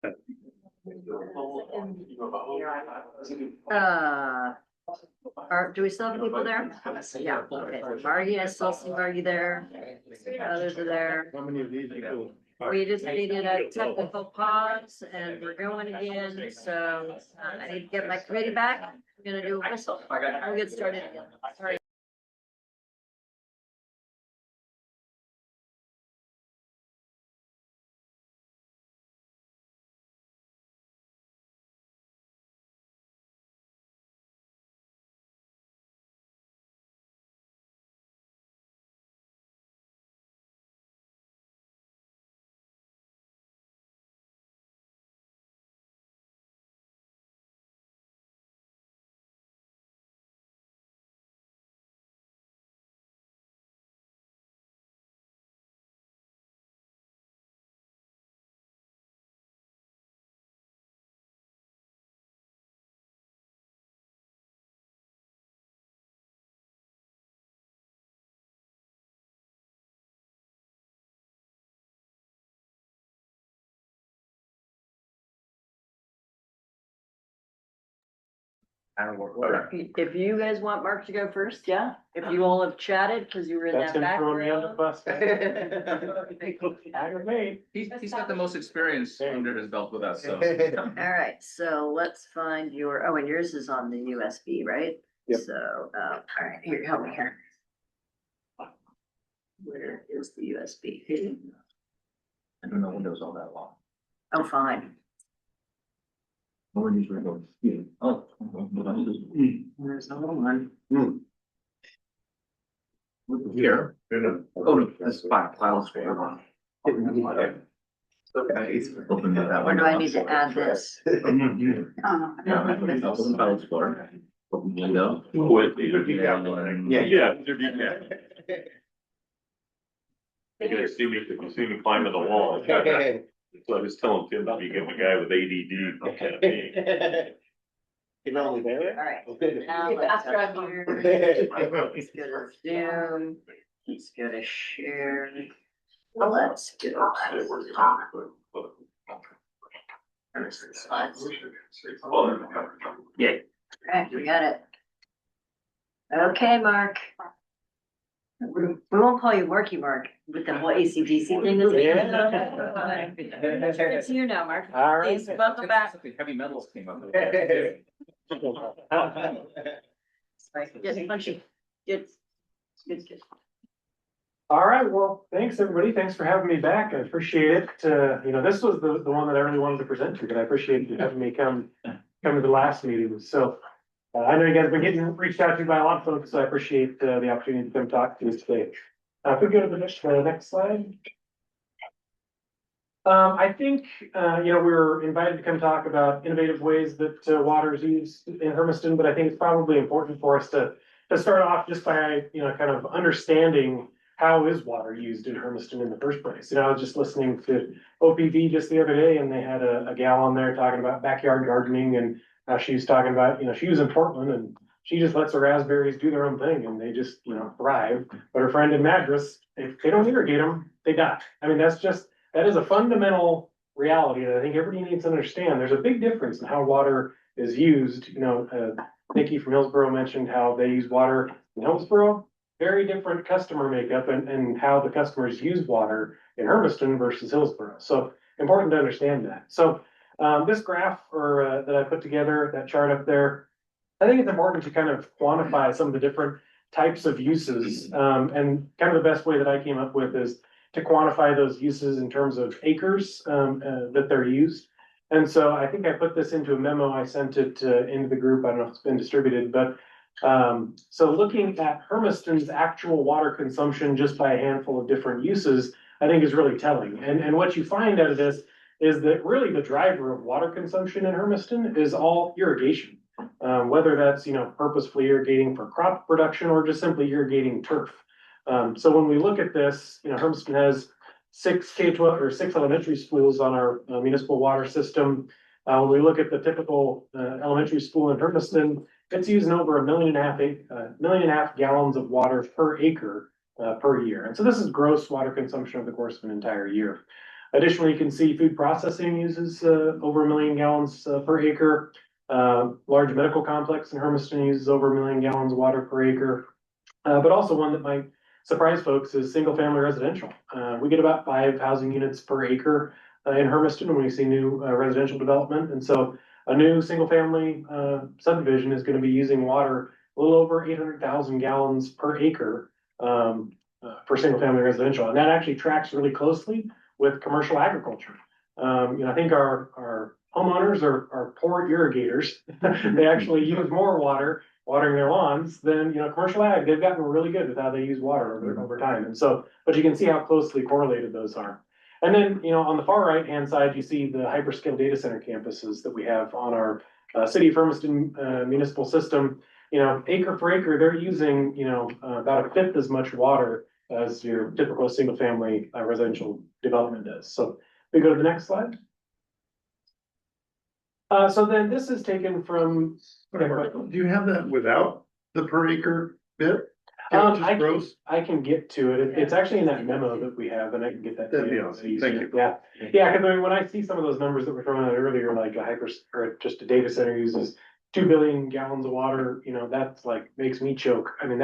Speaker 1: Do we still have people there? Yeah, okay, Margie, I still see Margie there. Others are there.
Speaker 4: How many of these people?
Speaker 1: We just needed a technical pause and we're going again, so I need to get my committee back. I'm gonna do a whistle. I'll get started again. Sorry. If you guys want Mark to go first, yeah, if you all have chatted, because you were in
Speaker 4: That's
Speaker 1: that
Speaker 4: him throwing me on the
Speaker 1: background.
Speaker 2: He's got the most experience under his belt with us, so.
Speaker 1: All right, so let's find your, oh, and yours is on the USB, right?
Speaker 4: Yep.
Speaker 1: So, all right, here, help me here. Where is the USB?
Speaker 2: I don't know Windows all that long.
Speaker 1: Oh, fine.
Speaker 2: Or these Windows. Oh.
Speaker 1: There's another one.
Speaker 2: Here. Oh, no, that's fine. Files for. Open that
Speaker 1: Or do I need to add this?
Speaker 2: Open File Explorer. Open window.
Speaker 3: Yeah. You're gonna see me climbing the wall. So I was telling Tim, you get my guy with ADD. Kind of thing.
Speaker 8: You're only there?
Speaker 1: All right. Now let's go here. Let's go to Zoom. Let's go to share. Let's go. There's the slides.
Speaker 2: Yeah.
Speaker 1: Alright, we got it. Okay, Mark. We won't call you Marky Mark with the whole ACDC thing. It's you now, Mark.
Speaker 2: All right.
Speaker 1: Please, welcome back.
Speaker 2: Heavy metals came up.
Speaker 1: Yes, punchy. Good. Good.
Speaker 10: All right, well, thanks, everybody. Thanks for having me back. I appreciate it. This was the one that I really wanted to present to, but I appreciate you having me come to the last meeting. So I know you guys have been getting reached out to by a lot of folks, so I appreciate the opportunity to come talk to you today. If we go to the next slide. I think, we were invited to come talk about innovative ways that water is used in Hermiston, but I think it's probably important for us to start off just by, kind of understanding how is water used in Hermiston in the first place. I was just listening to OPV just the other day, and they had a gal on there talking about backyard gardening, and she was talking about, she was in Portland, and she just lets her raspberries do their own thing, and they just, thrive. But her friend in Madras, if they don't irrigate them, they die. I mean, that is a fundamental reality that I think everybody needs to understand. There's a big difference in how water is used. Nikki from Hillsborough mentioned how they use water in Hillsborough. Very different customer makeup and how the customers use water in Hermiston versus Hillsborough. So important to understand that. So this graph that I put together, that chart up there, I think it's important to kind of quantify some of the different types of uses. And kind of the best way that I came up with is to quantify those uses in terms of acres that they're used. And so I think I put this into a memo. I sent it into the group. I don't know if it's been distributed, but so looking at Hermiston's actual water consumption just by a handful of different uses, I think is really telling. And what you find out of this is that really the driver of water consumption in Hermiston is all irrigation. Whether that's, purposefully irrigating for crop production or just simply irrigating turf. So when we look at this, Hermiston has 6 K-12 or 6 elementary schools on our municipal water system. When we look at the typical elementary school in Hermiston, it's using over 1.5 million gallons of water per acre per year. And so this is gross water consumption over the course of an entire year. Additionally, you can see food processing uses over 1 million gallons per acre. Large medical complex in Hermiston uses over 1 million gallons of water per acre. But also one that might surprise folks is single family residential. We get about 5 housing units per acre in Hermiston when we see new residential development. And so a new single family subdivision is going to be using water a little over 800,000 gallons per acre for single family residential. And that actually tracks really closely with commercial agriculture. I think our homeowners are poor irrigators. They actually use more water watering their lawns than, commercial ag. They've gotten really good with how they use water over time. And so, but you can see how closely correlated those are. And then, on the far right-hand side, you see the hyperscale data center campuses that we have on our City of Hermiston municipal system. Acre for acre, they're using, about a fifth as much water as your typical single family residential development does. So we go to the next slide. So then this is taken from.
Speaker 4: Do you have that without the per acre bit?
Speaker 10: I can get to it. It's actually in that memo that we have, and I can get that.
Speaker 4: That'd be awesome. Thank you.
Speaker 10: Yeah, because when I see some of those numbers that were thrown out earlier, like or just a data center uses 2 billion gallons of water, that's like makes me choke. I mean,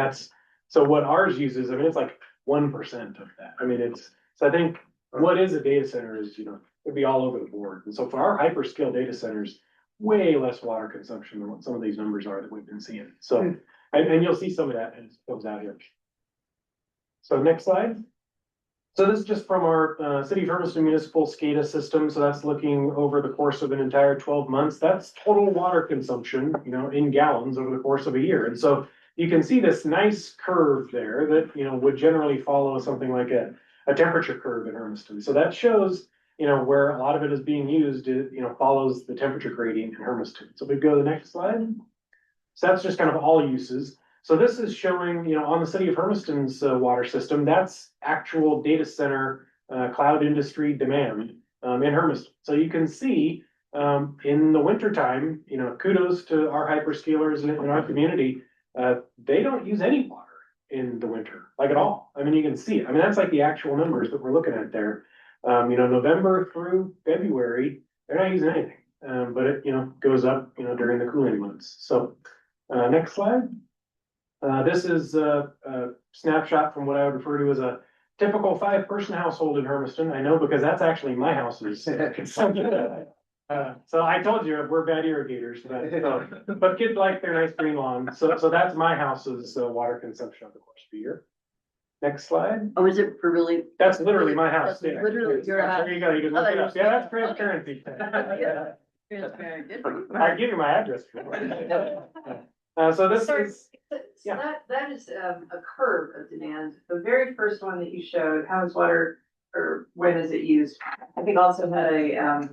Speaker 10: so what ours uses, it's like 1% of that. So I think what is a data center is, it'd be all over the board. And so for our hyperscale data centers, way less water consumption than what some of these numbers are that we've been seeing. So, and you'll see some of that as it comes out here. So next slide. So this is just from our City of Hermiston Municipal SCADA system. So that's looking over the course of an entire 12 months. That's total water consumption, in gallons over the course of a year. And so you can see this nice curve there that, would generally follow something like a temperature curve in Hermiston. So that shows, where a lot of it is being used, follows the temperature gradient in Hermiston. So we go to the next slide. So that's just kind of all uses. So this is showing, on the City of Hermiston's water system, that's actual data center cloud industry demand in Hermiston. So you can see in the wintertime, kudos to our hyperscalers in our community. They don't use any water in the winter, like at all. You can see it. That's like the actual numbers that we're looking at there. November through February, they're not using anything, but it, goes up, during the cooling months. So next slide. This is a snapshot from what I would refer to as a typical 5-person household in Hermiston. I know because that's actually my house's. So I told you we're bad irrigators, but kids like their nice green lawn. So that's my house's water consumption over the course of the year. Next slide.
Speaker 1: Oh, is it for really?
Speaker 10: That's literally my house.
Speaker 1: That's literally your house.
Speaker 10: There you go. You can look it up. Yeah, that's transparency.
Speaker 1: Transparent.
Speaker 10: I'll give you my address. So this is.
Speaker 6: So that is a curve of demand. The very first one that you showed, how is water or when is it used? I think also had a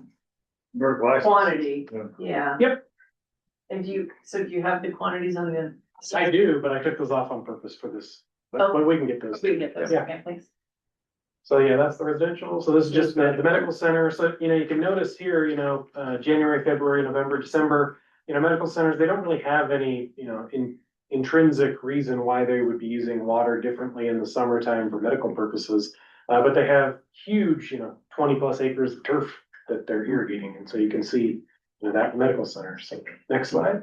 Speaker 6: quantity. Yeah.
Speaker 10: Yep.
Speaker 6: And do you have the quantities on the?
Speaker 10: I do, but I took those off on purpose for this. But we can get those.
Speaker 6: We can get those.
Speaker 10: Yeah.
Speaker 6: Okay, thanks.
Speaker 10: So yeah, that's the residential. So this is just the medical center. So, you can notice here, January, February, November, December, medical centers, they don't really have any, intrinsic reason why they would be using water differently in the summertime for medical purposes. But they have huge, 20+ acres of turf that they're irrigating. And so you can see, that medical center. So next slide.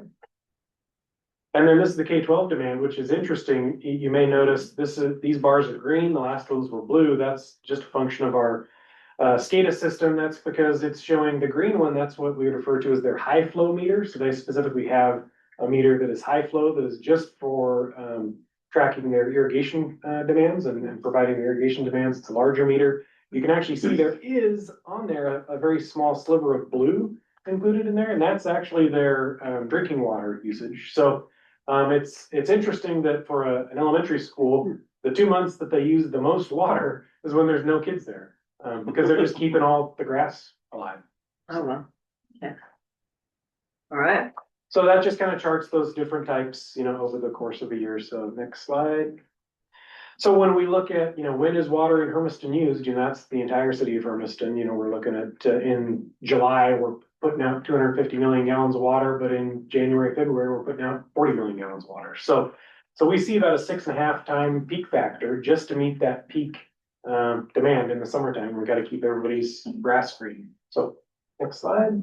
Speaker 10: And then this is the K-12 demand, which is interesting. You may notice these bars are green, the last ones were blue. That's just a function of our SCADA system. That's because it's showing the green one. That's what we refer to as their high flow meter. So they specifically have a meter that is high flow that is just for tracking their irrigation demands and providing the irrigation demands. It's a larger meter. You can actually see there is on there a very small sliver of blue included in there, and that's actually their drinking water usage. So it's interesting that for an elementary school, the 2 months that they use the most water is when there's no kids there, because they're just keeping all the grass alive.
Speaker 1: Oh, well. Okay. All right.
Speaker 10: So that just kind of charts those different types, over the course of a year. So next slide. So when we look at, when is water in Hermiston used, that's the entire city of Hermiston. We're looking at in July, we're putting out 250 million gallons of water, but in January, February, we're putting out 40 million gallons of water. So we see about a 6.5 time peak factor just to meet that peak demand in the summertime. We gotta keep everybody's grass green. So, next slide.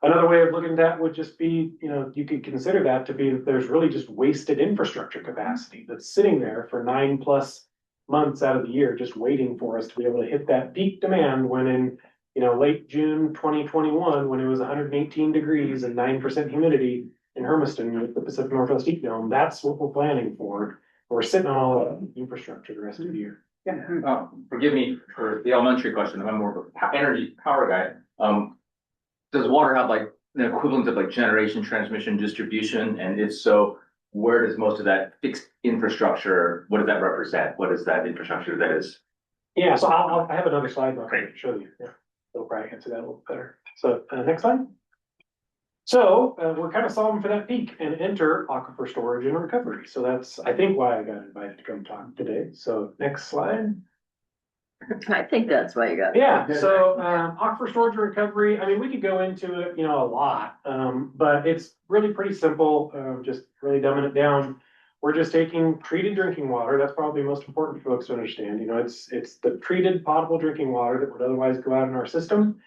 Speaker 10: Another way of looking at that would just be, you could consider that to be that there's really just wasted infrastructure capacity that's sitting there for 9+ months out of the year, just waiting for us to be able to hit that peak demand when in, late June 2021, when it was 118 degrees and 9% humidity in Hermiston with the Pacific Northwest heat dome. That's what we're planning for. We're sitting on all the infrastructure the rest of the year. Yeah.
Speaker 2: Forgive me for the elementary question. I'm more of a energy power guy. Does water have like the equivalent of like generation, transmission, distribution? And if so, where does most of that fixed infrastructure, what does that represent? What is that infrastructure that is?
Speaker 10: Yeah, so I have another slide that I can show you. Yeah, it'll probably answer that a little better. So next slide. So we're kind of solving for that peak and enter aquifer storage and recovery. So that's, I think, why I got invited to come talk today. So next slide.
Speaker 1: I think that's why you got.
Speaker 10: Yeah, so aquifer storage and recovery, I mean, we could go into it, a lot, but it's really pretty simple, just really dumbing it down. We're just taking treated drinking water. That's probably most important for folks to understand. It's the treated potable drinking water that would otherwise go out in our system.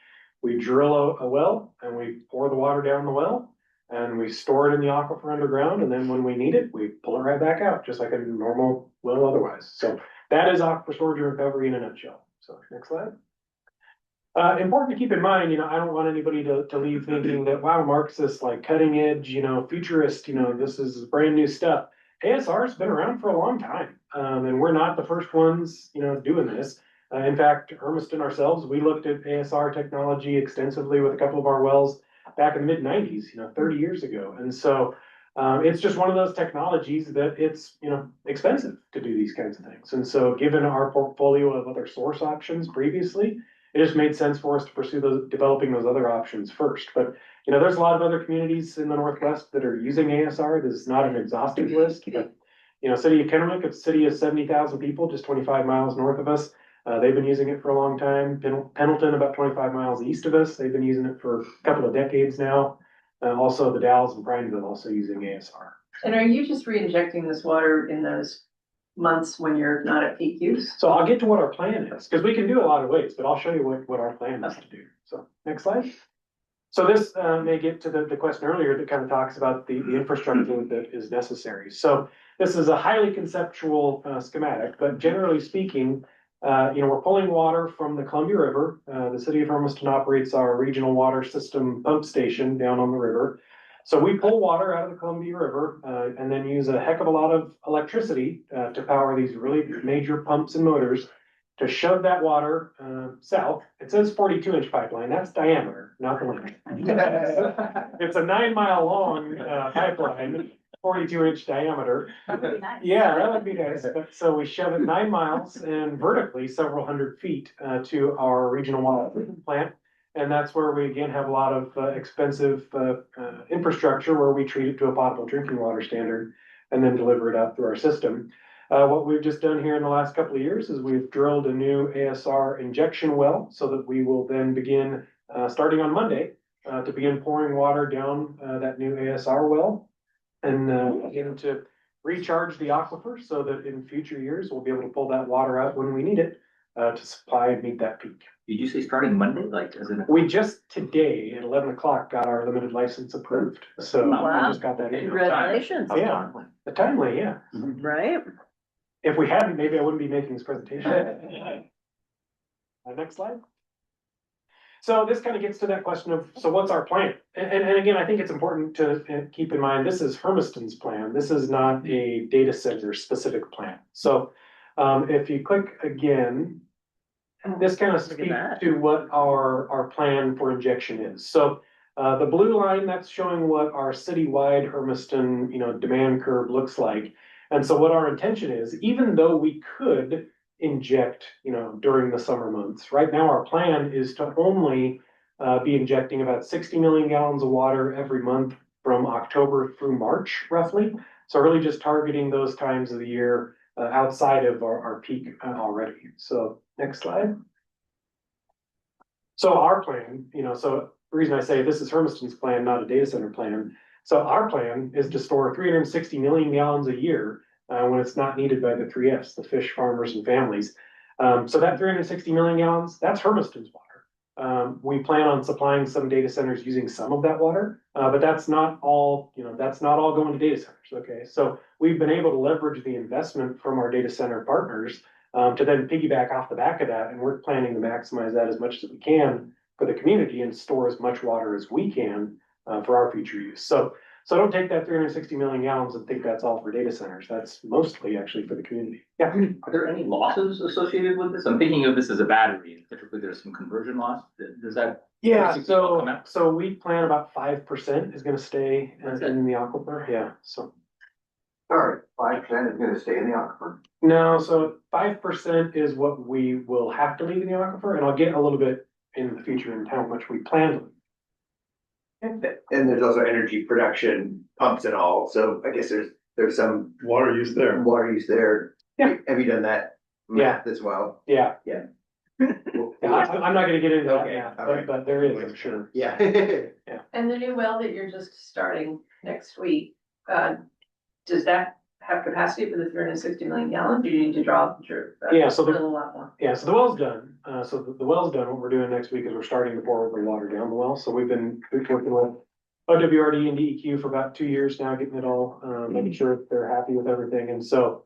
Speaker 10: We drill a well and we pour the water down the well and we store it in the aquifer underground. And then when we need it, we pull it right back out, just like a normal well otherwise. So that is aquifer storage and recovery in a nutshell. So next slide. Important to keep in mind, I don't want anybody to leave thinking that, wow, Mark's this like cutting edge, futurist, this is brand new stuff. ASR has been around for a long time. And we're not the first ones, doing this. In fact, Hermiston ourselves, we looked at ASR technology extensively with a couple of our wells back in the mid-90s, 30 years ago. And so it's just one of those technologies that it's, expensive to do these kinds of things. And so given our portfolio of other source options previously, it just made sense for us to pursue developing those other options first. But, there's a lot of other communities in the Northwest that are using ASR. This is not an exhaustive list, but, city of Kennewick, it's a city of 70,000 people, just 25 miles north of us. They've been using it for a long time. Pendleton, about 25 miles east of us, they've been using it for a couple of decades now. Also the Dalles and Prineville also using ASR.
Speaker 6: And are you just re-injecting this water in those months when you're not at peak use?
Speaker 10: So I'll get to what our plan is, because we can do a lot of ways, but I'll show you what our plan is to do. So next slide. So this may get to the question earlier that kind of talks about the infrastructure that is necessary. So this is a highly conceptual schematic, but generally speaking, we're pulling water from the Columbia River. The city of Hermiston operates our regional water system pump station down on the river. So we pull water out of the Columbia River and then use a heck of a lot of electricity to power these really major pumps and motors to shove that water south. It says 42-inch pipeline. That's diameter, not the length. It's a 9-mile long pipeline. 42-inch diameter.
Speaker 18: That would be nice.
Speaker 10: Yeah, that would be nice. But, so we shove it 9 miles and vertically several hundred feet to our regional water treatment plant. And that's where we again have a lot of expensive infrastructure where we treat it to a potable drinking water standard and then deliver it out through our system. What we've just done here in the last couple of years is we've drilled a new ASR injection well so that we will then begin, starting on Monday, to begin pouring water down that new ASR well and begin to recharge the aquifer so that in future years, we'll be able to pull that water out when we need it to supply and meet that peak.
Speaker 2: Did you say starting Monday? Like, as in?
Speaker 10: We just today at 11 o'clock got our limited license approved. So I just got that.
Speaker 1: Congratulations.
Speaker 10: Yeah, timely, yeah.
Speaker 1: Right?
Speaker 10: If we hadn't, maybe I wouldn't be making this presentation. Next slide. So this kind of gets to that question of, so what's our plan? And again, I think it's important to keep in mind, this is Hermiston's plan. This is not a data center specific plan. So if you click again, this kind of speaks to what our plan for injection is. So the blue line, that's showing what our citywide Hermiston, demand curve looks like. And so what our intention is, even though we could inject, during the summer months, right now our plan is to only be injecting about 60 million gallons of water every month from October through March, roughly. So really just targeting those times of the year outside of our peak already. So next slide. So our plan, so the reason I say this is Hermiston's plan, not a data center plan. So our plan is to store 360 million gallons a year when it's not needed by the 3Fs, the fish farmers and families. So that 360 million gallons, that's Hermiston's water. We plan on supplying some data centers using some of that water, but that's not all, that's not all going to data centers, okay? So we've been able to leverage the investment from our data center partners to then piggyback off the back of that, and we're planning to maximize that as much as we can for the community and store as much water as we can for our future use. So don't take that 360 million gallons and think that's all for data centers. That's mostly actually for the community. Yeah.
Speaker 2: Are there any losses associated with this? I'm thinking of this as a battery. Typically, there's some conversion loss. Does that?
Speaker 10: Yeah,
Speaker 2: 360 come out?
Speaker 10: so we plan about 5% is gonna stay in the aquifer, yeah, so.
Speaker 21: Sorry, 5% is gonna stay in the aquifer?
Speaker 10: No, so 5% is what we will have to leave in the aquifer, and I'll get a little bit in the future in how much we plan to leave.
Speaker 8: And there's also energy production pumps and all, so I guess there's some
Speaker 4: Water use there.
Speaker 8: water use there.
Speaker 10: Yeah.
Speaker 8: Have you done that math as well?
Speaker 10: Yeah.
Speaker 8: Yeah.
Speaker 10: Yeah, I'm not gonna get into that
Speaker 8: Okay,
Speaker 10: now,
Speaker 8: all right.
Speaker 10: but there is, I'm sure.
Speaker 8: Yeah.
Speaker 6: And the new well that you're just starting next week, does that have capacity for the 360 million gallons? Do you need to draw?
Speaker 10: Yeah, so
Speaker 6: a lot more.
Speaker 10: Yeah, so the well's done. So the well's done. What we're doing next week is we're starting to pour over water down the well. So we've been working with OWRD and DEQ for about 2 years now, getting it all, making sure that they're happy with everything. And so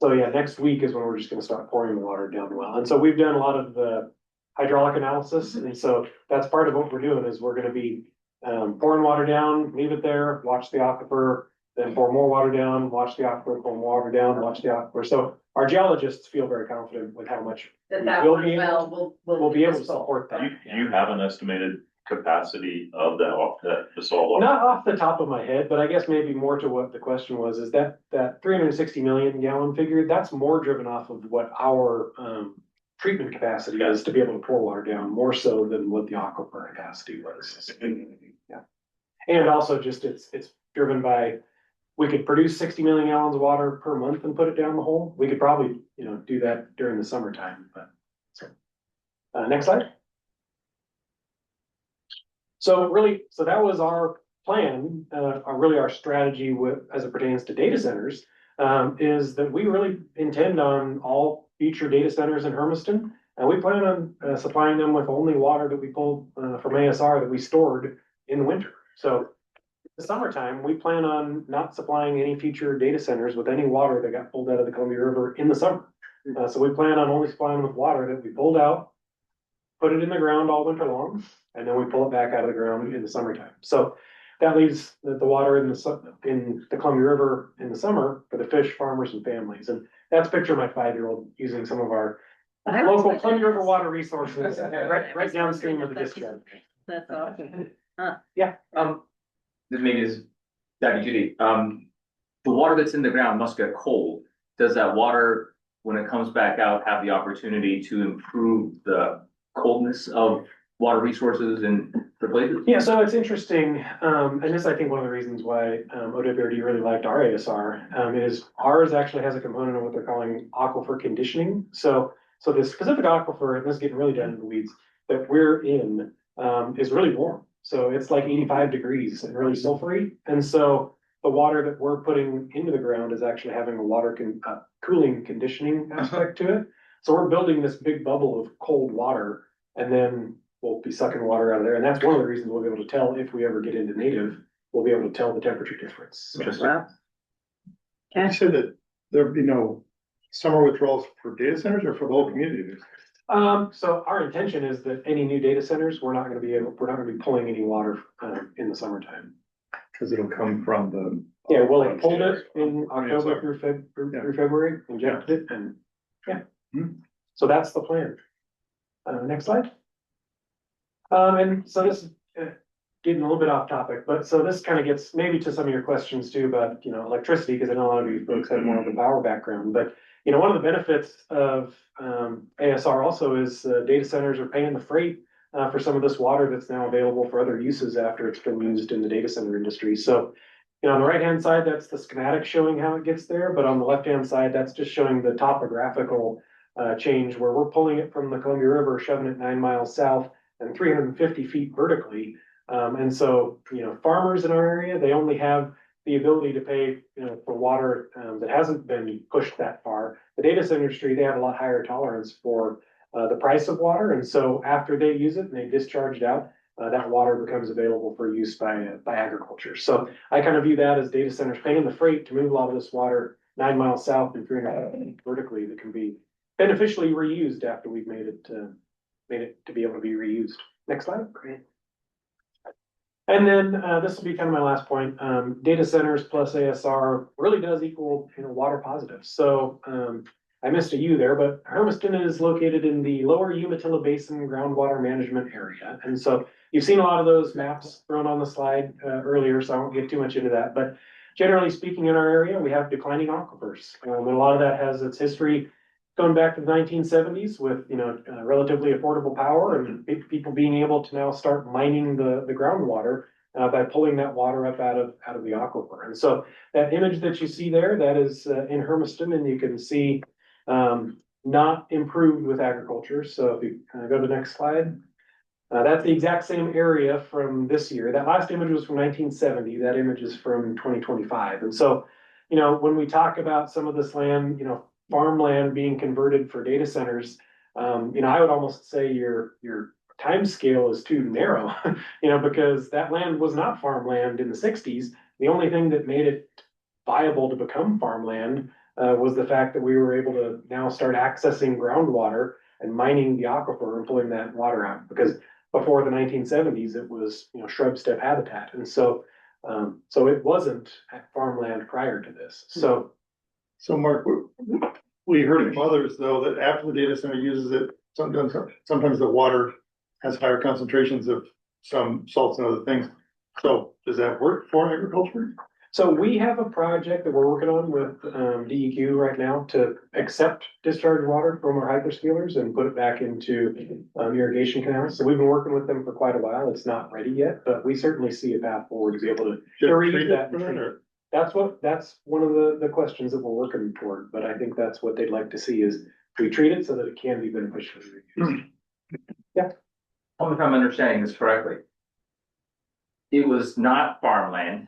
Speaker 10: yeah, next week is when we're just gonna start pouring the water down the well. And so we've done a lot of the hydraulic analysis. And so that's part of what we're doing is we're gonna be pouring water down, leave it there, watch the aquifer, then pour more water down, watch the aquifer, pour more water down, watch the aquifer. So our geologists feel very confident with how much
Speaker 6: That
Speaker 10: we'll
Speaker 6: one
Speaker 10: be
Speaker 6: well
Speaker 10: able,
Speaker 6: will.
Speaker 10: we'll be able to support that.
Speaker 3: Do you have an estimated capacity of the salt?
Speaker 10: Not off the top of my head, but I guess maybe more to what the question was, is that 360 million gallon figure, that's more driven off of what our treatment capacity is to be able to pour water down, more so than what the aquifer capacity was. Yeah. And also just it's driven by, we could produce 60 million gallons of water per month and put it down the hole. We could probably, do that during the summertime, but so. Next slide. So that was our plan, really our strategy as it pertains to data centers, is that we really intend on all future data centers in Hermiston. And we plan on supplying them with only water that we pulled from ASR that we stored in the winter. So the summertime, we plan on not supplying any future data centers with any water that got pulled out of the Columbia River in the summer. So we plan on only supplying them with water that we pulled out, put it in the ground all winter long, and then we pull it back out of the ground in the summertime. So that leaves the water in the Columbia River in the summer for the fish, farmers, and families. And that's a picture of my 5-year-old using some of our local Columbia River water resources right downstream of the discharge.
Speaker 1: That's awesome.
Speaker 10: Yeah.
Speaker 2: This maybe is Daddy Judy. The water that's in the ground must get cold. Does that water, when it comes back out, have the opportunity to improve the coldness of water resources in the places?
Speaker 10: Yeah, so it's interesting, and this is, I think, one of the reasons why OWRD really liked our ASR, is ours actually has a component of what they're calling aquifer conditioning. So the specific aquifer, and this is getting really down in the weeds, that we're in is really warm. So it's like 85 degrees and really sulfury. And so the water that we're putting into the ground is actually having a water cooling conditioning aspect to it. So we're building this big bubble of cold water, and then we'll be sucking water out of there. And that's one of the reasons we'll be able to tell if we ever get into native, we'll be able to tell the temperature difference.
Speaker 1: Wow.
Speaker 4: You said that there'd be no summer withdrawals for data centers or for the whole community?
Speaker 10: So our intention is that any new data centers, we're not gonna be pulling any water in the summertime.
Speaker 4: Cause it'll come from the.
Speaker 10: Yeah, we'll have pulled it in October through February, injected it, and yeah. So that's the plan. Next slide. And so this is getting a little bit off topic, but so this kind of gets maybe to some of your questions too about, electricity, because I know a lot of you folks have more of a power background, but one of the benefits of ASR also is data centers are paying the freight for some of this water that's now available for other uses after it's been used in the data center industry. So, on the right-hand side, that's the schematic showing how it gets there, but on the left-hand side, that's just showing the topographical change where we're pulling it from the Columbia River, shoving it 9 miles south and 350 feet vertically. And so, farmers in our area, they only have the ability to pay, for water, that hasn't been pushed that far. The data center industry, they have a lot higher tolerance for, the price of water. And so after they use it and they discharge it out, that water becomes available for use by agriculture. So I kind of view that as data centers paying the freight to move a lot of this water 9 miles south and 300 vertically that can be beneficially reused after we've made it to be able to be reused. Next slide. Great. And then this will be kind of my last point. Data centers plus ASR really does equal, water positive. So I missed a U there, but Hermiston is located in the lower Umatilla Basin groundwater management area. And so you've seen a lot of those maps thrown on the slide earlier, so I won't get too much into that. But generally speaking, in our area, we have declining aquifers. And a lot of that has its history going back to the 1970s with, relatively affordable power and people being able to now start mining the groundwater by pulling that water up out of the aquifer. And so that image that you see there, that is in Hermiston, and you can see not improved with agriculture. So if you go to the next slide, that's the exact same area from this year. That last image was from 1970. That image is from 2025. And so, when we talk about some of this land, farmland being converted for data centers, I would almost say your time scale is too narrow, because that land was not farmland in the 60s. The only thing that made it viable to become farmland was the fact that we were able to now start accessing groundwater and mining the aquifer and pulling that water out. Because before the 1970s, it was, shrub steppe habitat. And so it wasn't farmland prior to this. So
Speaker 4: Mark, we heard from others though, that after the data center uses it, sometimes the water has higher concentrations of some salts and other things. So does that work for agriculture?
Speaker 10: So we have a project that we're working on with DEQ right now to accept discharge water from our hyperscalers and put it back into irrigation canals. So we've been working with them for quite a while. It's not ready yet, but we certainly see a path forward to be able to reuse that. That's one of the questions that we're working toward. But I think that's what they'd like to see is we treat it so that it can be beneficially reused. Yeah.
Speaker 2: Only if I'm understanding this correctly. It was not farmland.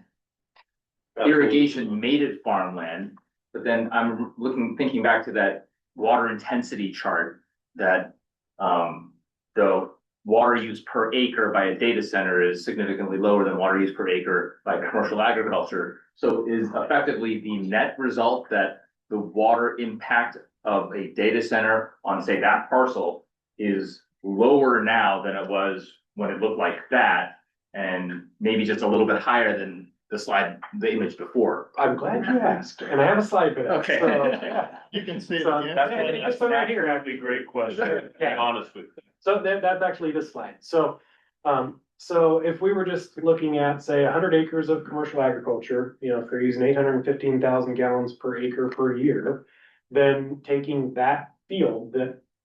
Speaker 2: Irrigation made it farmland, but then I'm thinking back to that water intensity chart that the water use per acre by a data center is significantly lower than water use per acre by commercial agriculture. So is effectively the net result that the water impact of a data center on, say, that parcel is lower now than it was when it looked like that, and maybe just a little bit higher than the image before.
Speaker 10: I'm glad you asked, and I have a slide for that.
Speaker 2: Okay.
Speaker 10: So, yeah.
Speaker 4: You can see it
Speaker 10: So,
Speaker 4: again.
Speaker 10: that's right here.
Speaker 3: That'd be a great question,
Speaker 10: Yeah.
Speaker 3: honest with you.
Speaker 10: So that's actually this slide. So if we were just looking at, say, 100 acres of commercial agriculture, if they're using 815,000 gallons per acre per year, then taking that field,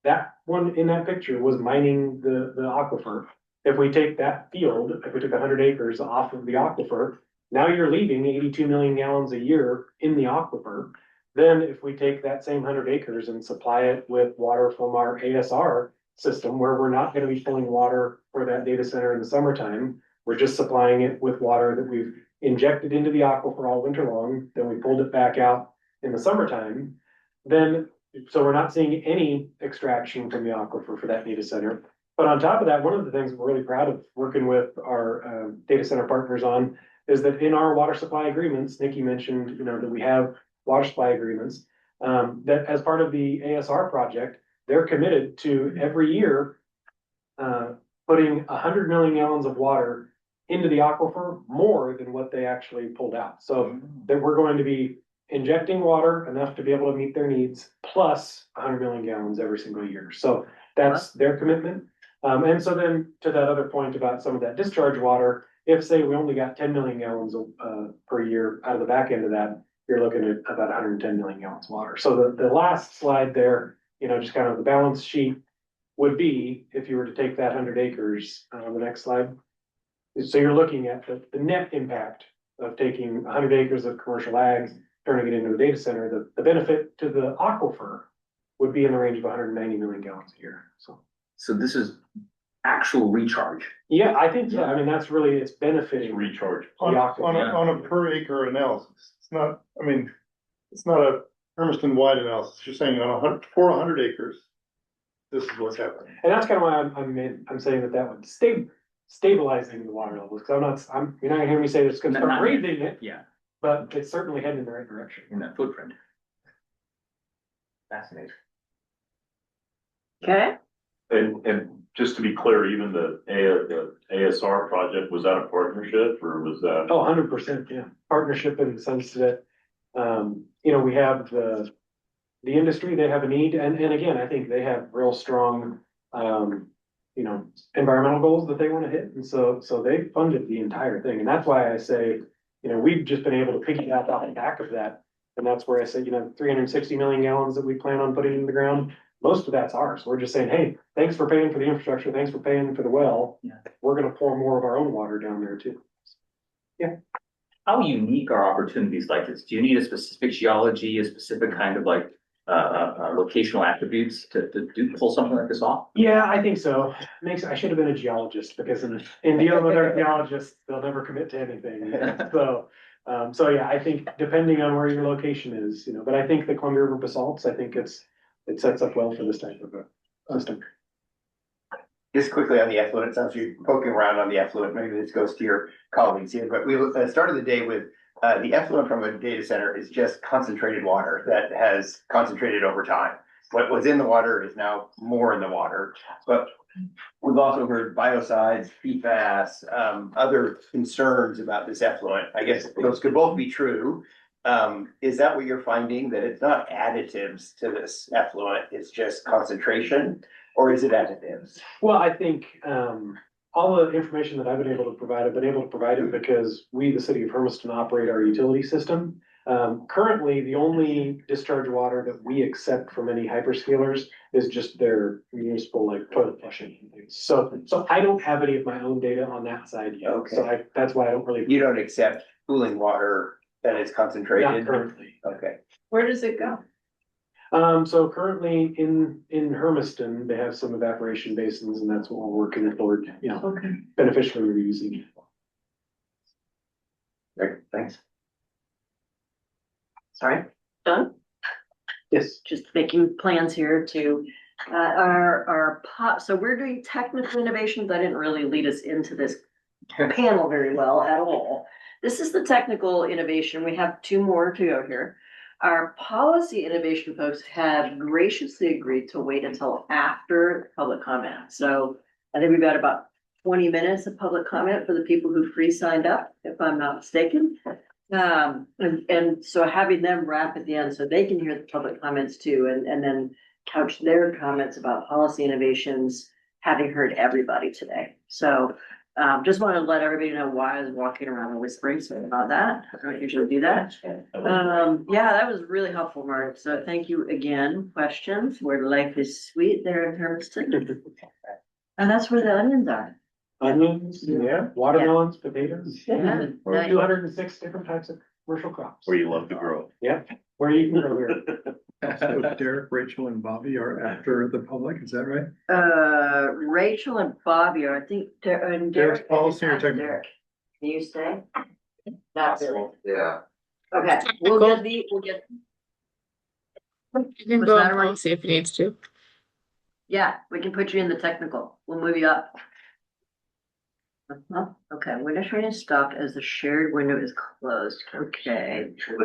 Speaker 10: that one in that picture was mining the aquifer. If we take that field, if we took 100 acres off of the aquifer, now you're leaving 82 million gallons a year in the aquifer. Then if we take that same 100 acres and supply it with water from our ASR system, where we're not going to be pulling water for that data center in the summertime, we're just supplying it with water that we've injected into the aquifer all winter long, then we pulled it back out in the summertime, so we're not seeing any extraction from the aquifer for that data center. But on top of that, one of the things we're really proud of working with our data center partners on is that in our water supply agreements, Nikki mentioned, that we have water supply agreements, that as part of the ASR project, they're committed to every year putting 100 million gallons of water into the aquifer, more than what they actually pulled out. So that we're going to be injecting water enough to be able to meet their needs, plus 100 million gallons every single year. So that's their commitment. And so then to that other point about some of that discharge water, if say we only got 10 million gallons per year out of the back end of that, you're looking at about 110 million gallons of water. So the last slide there, just kind of the balance sheet would be, if you were to take that 100 acres on the next slide. So you're looking at the net impact of taking 100 acres of commercial ag, turning it into a data center. The benefit to the aquifer would be in the range of 190 million gallons a year.
Speaker 2: So this is actual recharge.
Speaker 10: Yeah, I think, I mean, that's really, it's benefiting.
Speaker 3: Recharge.
Speaker 4: On
Speaker 10: the
Speaker 4: a,
Speaker 10: aquifer.
Speaker 4: on a per acre analysis, it's not, I mean, it's not a Hermiston wide analysis, you're saying on 100 acres. This is what's happening.
Speaker 10: And that's kind of why I'm saying that would stabilizing the water levels, because you're not gonna hear me say it's gonna start raising it,
Speaker 2: Yeah,
Speaker 10: but it's certainly heading in the right direction.
Speaker 2: in that footprint. Fascinating.
Speaker 1: Okay,
Speaker 3: And just to be clear, even the ASR project, was that a partnership or was that?
Speaker 10: Oh, 100%, yeah. Partnership in the sense that, we have the industry, they have a need, and again, I think they have real strong, environmental goals that they want to hit. And so they funded the entire thing. And that's why I say, we've just been able to piggyback off the back of that. And that's where I say, 360 million gallons that we plan on putting in the ground, most of that's ours. We're just saying, hey, thanks for paying for the infrastructure. Thanks for paying for the well.
Speaker 2: Yeah.
Speaker 10: We're going to pour more of our own water down there too. Yeah.
Speaker 2: How unique are opportunities like this? Do you need a specific geology, a specific kind of like locational attributes to pull something like this off?
Speaker 10: Yeah, I think so. I should have been a geologist, because in dealing with our geologists, they'll never commit to anything. So yeah, I think depending on where your location is, but I think the Columbia River basalts, I think it sets up well for this type of a system.
Speaker 8: Just quickly on the effluent, since you're poking around on the effluent, maybe this goes to your colleagues here, but we started the day with the effluent from a data center is just concentrated water that has concentrated over time. What was in the water is now more in the water, but we've also heard biocides, PFAS, other concerns about this effluent. I guess those could both be true. Is that what you're finding, that it's not additives to this effluent, it's just concentration, or is it additives?
Speaker 10: Well, I think, all the information that I've been able to provide, I've been able to provide it because we, the city of Hermiston, operate our utility system. Currently, the only discharge water that we accept from any hyperscalers is just their municipal toilet flushing. So I don't have any of my own data on that side yet.
Speaker 8: Okay.
Speaker 10: So that's why I don't really.
Speaker 8: You don't accept cooling water that is concentrated?
Speaker 10: Not currently.
Speaker 8: Okay.
Speaker 6: Where does it go?
Speaker 10: So currently in Hermiston, they have some evaporation basins, and that's what we're working toward,
Speaker 6: Okay.
Speaker 10: beneficially reusing.
Speaker 8: Great, thanks.
Speaker 1: sorry, done?
Speaker 10: Yes.
Speaker 1: Just making plans here to, so we're doing technical innovations. I didn't really lead us into this panel very well at all. This is the technical innovation. We have two more to go here. Our policy innovation folks have graciously agreed to wait until after public comment. So I think we've got about 20 minutes of public comment for the people who signed up, if I'm not mistaken. And so having them wrap at the end so they can hear the public comments too, and then couch their comments about policy innovations, having heard everybody today. So just want to let everybody know why I was walking around and whispering, so about that. I don't usually do that. Yeah, that was really helpful, Mark. So thank you again. Questions? Where life is sweet there in Hermiston. And that's where the onions are.
Speaker 10: Onions, yeah, watermelons, potatoes.
Speaker 1: Yeah.
Speaker 10: 206 different types of commercial crops.
Speaker 3: Where you love to grow.
Speaker 10: Yeah, where you can grow here.
Speaker 13: So Derek, Rachel, and Bobby are after the public, is that right?
Speaker 1: Rachel and Bobby are, I think, and
Speaker 13: Derek's
Speaker 1: Derek.
Speaker 13: policy or technical?
Speaker 1: Derek, can you stay? Not really.
Speaker 21: Yeah.
Speaker 1: Okay, we'll get.
Speaker 5: You can
Speaker 1: What's
Speaker 5: go
Speaker 1: the
Speaker 5: on
Speaker 1: matter, Mark?
Speaker 5: policy if you need to.
Speaker 1: Yeah, we can put you in the technical. We'll move you up. Okay, window sharing is stopped as the shared window is closed. Okay.
Speaker 4: Two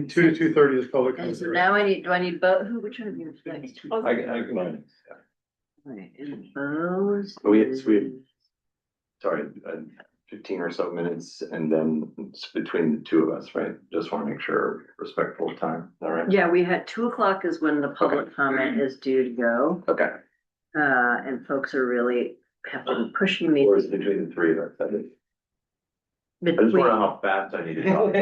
Speaker 4: to 2:30 is public.
Speaker 1: And so
Speaker 4: comment.
Speaker 1: now do I need both? Which one of you is next?
Speaker 3: I can.
Speaker 1: Right, and those.
Speaker 9: Sorry, 15 or so minutes, and then it's between the two of us, right? Just want to make sure respectful of time, all right?
Speaker 1: Yeah, we had 2:00 is when the public comment is due to go.
Speaker 9: Okay.
Speaker 1: And folks are really have been pushing me.
Speaker 9: Or is it between the three of us? I just want to know how fast I need to talk.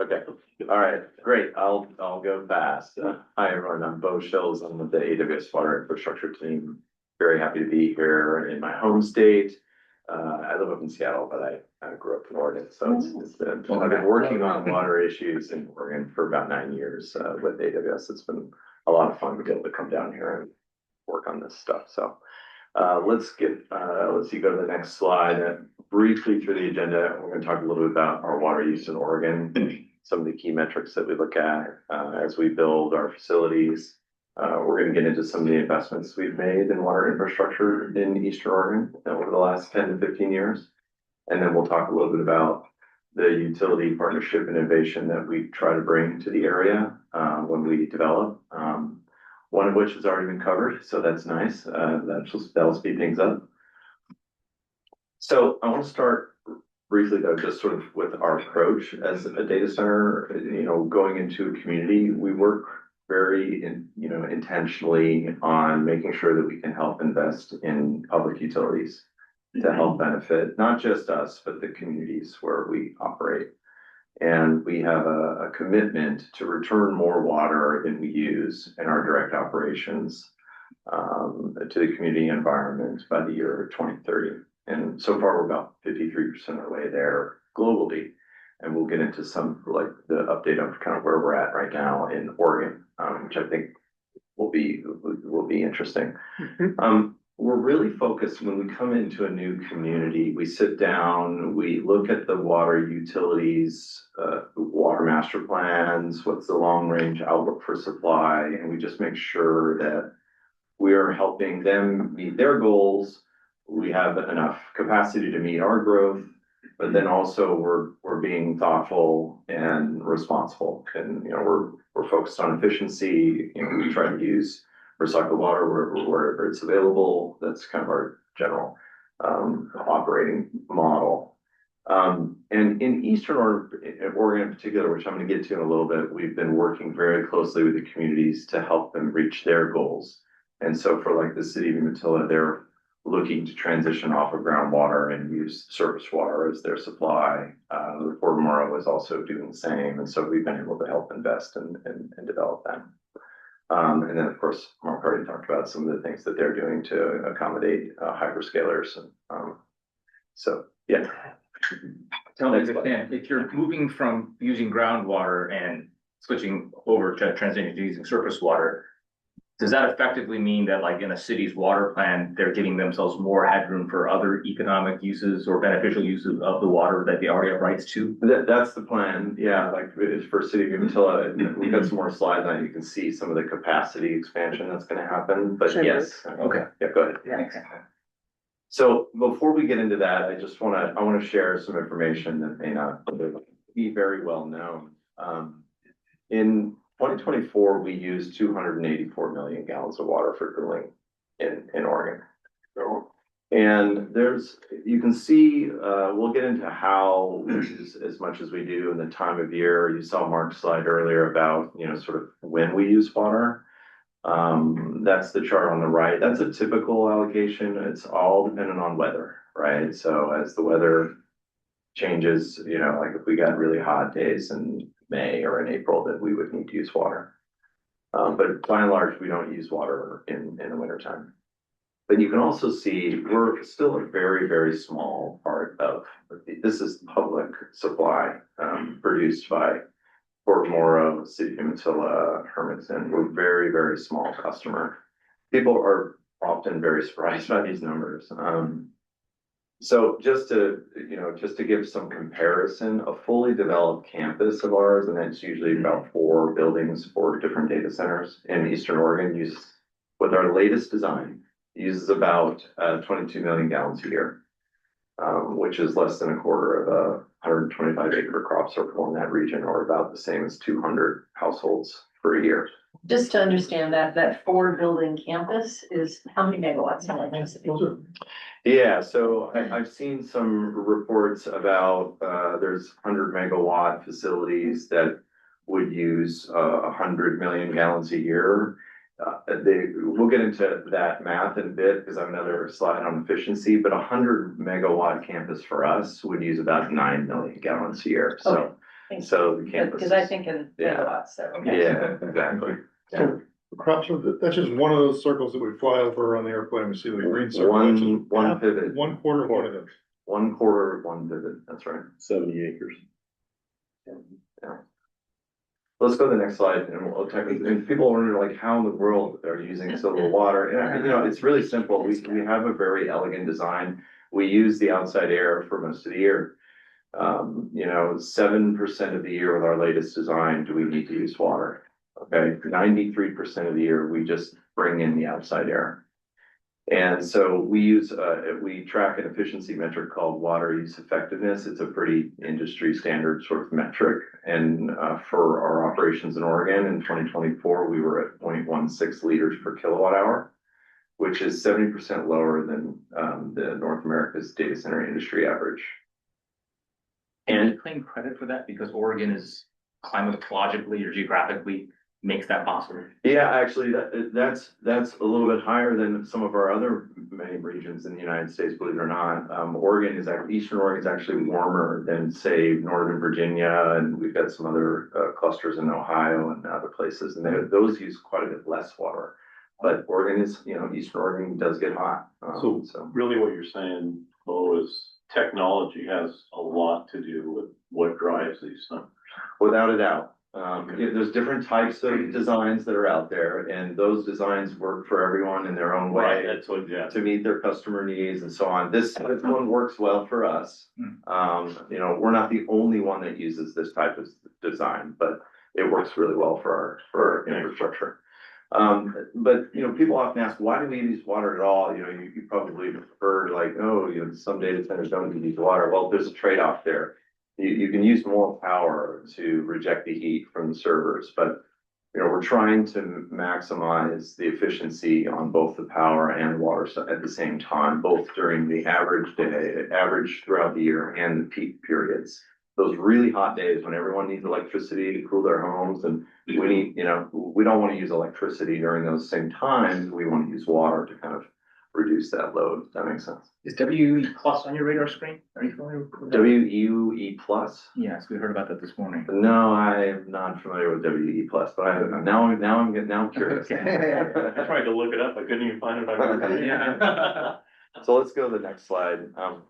Speaker 9: Okay, all right, great. I'll go fast. Hi, everyone. I'm Bo Shills. I'm with the AWS Water Infrastructure team. Very happy to be here in my home state. I live up in Seattle, but I grew up in Oregon, so it's been, I've been working on water issues in Oregon for about 9 years, with AWS. It's been a lot of fun to be able to come down here and work on this stuff, so. Let's see, go to the next slide. Briefly through the agenda, we're gonna talk a little bit about our water use in Oregon, some of the key metrics that we look at, as we build our facilities. We're gonna get into some of the investments we've made in water infrastructure in Eastern Oregon over the last 10 to 15 years. And then we'll talk a little bit about the utility partnership innovation that we try to bring to the area, when we develop. One of which has already been covered, so that's nice. That'll speed things up. So I want to start briefly though, just sort of with our approach as a data center, going into a community. We work very intentionally on making sure that we can help invest in public utilities to help benefit not just us, but the communities where we operate. And we have a commitment to return more water than we use in our direct operations to the community environment by the year 2030. And so far, we're about 53% of the way there globally. And we'll get into some, like the update of kind of where we're at right now in Oregon, which I think will be interesting. We're really focused when we come into a new community, we sit down, we look at the water utilities, water master plans, what's the long range outlook for supply, and we just make sure that we are helping them meet their goals. We have enough capacity to meet our growth, but then also we're being thoughtful and responsible. And we're focused on efficiency. We try to use recycled water wherever it's available. That's kind of our general operating model. And in Eastern Oregon in particular, which I'm going to get to in a little bit, we've been working very closely with the communities to help them reach their goals. And so for like the city of Umatilla, they're looking to transition off of groundwater and use surface water as their supply. Port Moro is also doing the same. And so we've been able to help invest and develop that. And then, of course, Mark already talked about some of the things that they're doing to accommodate hyperscalers. So, yeah.
Speaker 2: Tell me, if you're moving from using groundwater and switching over to transitioning to using surface water, does that effectively mean that like in a city's water plan, they're giving themselves more headroom for other economic uses or beneficial uses of the water that they already have rights to?
Speaker 9: That's the plan. Yeah, like for City of Umatilla, we've got some more slides on it. You can see some of the capacity expansion that's going to happen. But
Speaker 2: Sure.
Speaker 9: Yes,
Speaker 2: Okay.
Speaker 9: Yeah, go ahead.
Speaker 2: Thanks.
Speaker 9: So before we get into that, I want to share some information that may not be very well known. In 2024, we used 284 million gallons of water for cooling in Oregon. And you can see, we'll get into how we use as much as we do in the time of year. You saw Mark's slide earlier about, sort of when we use water. That's the chart on the right. That's a typical allocation. It's all dependent on weather, right? So as the weather changes, like if we got really hot days in May or in April, then we would need to use water. But by and large, we don't use water in the wintertime. But you can also see we're still a very, very small part of this is public supply produced by Port Moro, City of Umatilla, Hermiston. We're a very, very small customer. People are often very surprised by these numbers. So just to give some comparison, a fully developed campus of ours, and that's usually about 4 buildings, 4 different data centers in Eastern Oregon, with our latest design, uses about 22 million gallons a year, which is less than a quarter of a 125 acre crop circle in that region, or about the same as 200 households per year.
Speaker 6: Just to understand that 4 building campus is how many megawatts?
Speaker 9: Yeah, so I've seen some reports about there's 100 megawatt facilities that would use 100 million gallons a year. We'll get into that math in a bit because I have another slide on efficiency, but 100 megawatt campus for us would use about 9 million gallons a year. So the campus.
Speaker 6: Because I think in megawatts, so.
Speaker 9: Okay. Yeah, exactly. Yeah.
Speaker 4: Crops, that's just one of those circles that we fly over on the airplane, we see the green circle. That's just
Speaker 9: One pivot,
Speaker 4: One quarter of one of them,
Speaker 9: 1/4 of one pivot, that's right.
Speaker 3: 70 acres.
Speaker 9: Yeah. Let's go to the next slide and we'll talk, and people wonder like how in the world they're using so little water. And you know, it's really simple. We have a very elegant design. We use the outside air for most of the year. You know, 7% of the year with our latest design do we need to use water. Okay, 93% of the year we just bring in the outside air. And so we track an efficiency metric called water use effectiveness. It's a pretty industry standard sort of metric. And for our operations in Oregon in 2024, we were at 0.16 liters per kilowatt hour, which is 70% lower than the North America's data center industry average.
Speaker 2: And you claim credit for that because Oregon is climatologically or geographically makes that possible.
Speaker 9: Yeah, actually, that's a little bit higher than some of our other many regions in the United States, believe it or not. Eastern Oregon is actually warmer than, say, Northern Virginia, and we've got some other clusters in Ohio and other places, and those use quite a bit less water. But Oregon is, you know, Eastern Oregon does get hot.
Speaker 3: So really what you're saying, Bo, is technology has a lot to do with what drives these numbers.
Speaker 9: Without a doubt. There's different types of designs that are out there, and those designs work for everyone in their own way.
Speaker 3: Right, that's what, yeah.
Speaker 9: To meet their customer needs and so on. This one works well for us. You know, we're not the only one that uses this type of design, but it works really well for our infrastructure. But you know, people often ask, why do we use water at all? You know, you probably heard like, oh, you know, some data centers don't use water. Well, there's a trade-off there. You can use more power to reject the heat from the servers, but you know, we're trying to maximize the efficiency on both the power and water at the same time, both during the average day, average throughout the year, and the peak periods. Those really hot days when everyone needs electricity to cool their homes, and we need, you know, we don't want to use electricity during those same times. We want to use water to kind of reduce that load. Does that make sense?
Speaker 2: Is WUE plus on your radar screen? Are you familiar with that?
Speaker 9: WUE plus?
Speaker 2: Yes, we heard about that this morning.
Speaker 9: No, I'm not familiar with WE plus, but now I'm curious.
Speaker 3: I tried to look it up. I couldn't even find it on my
Speaker 9: Yeah. So let's go to the next slide. I'll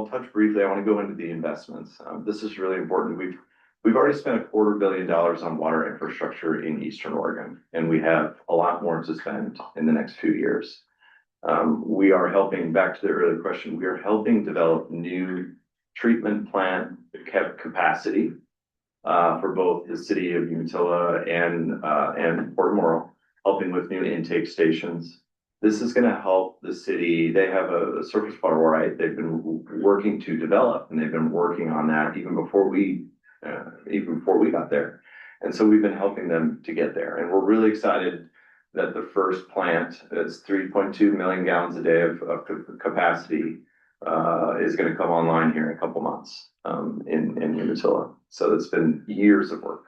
Speaker 9: touch briefly. I want to go into the investments. This is really important. We've already spent $250 million on water infrastructure in Eastern Oregon, and we have a lot more to spend in the next few years. We are helping, back to the earlier question, we are helping develop new treatment plant capacity for both the city of Umatilla and Port Morrow, helping with new intake stations. This is going to help the city. They have a surface water right they've been working to develop, and they've been working on that even before we got there. And so we've been helping them to get there, and we're really excited that the first plant, that's 3.2 million gallons a day of capacity, is going to come online here in a couple months in Umatilla. So it's been years of work.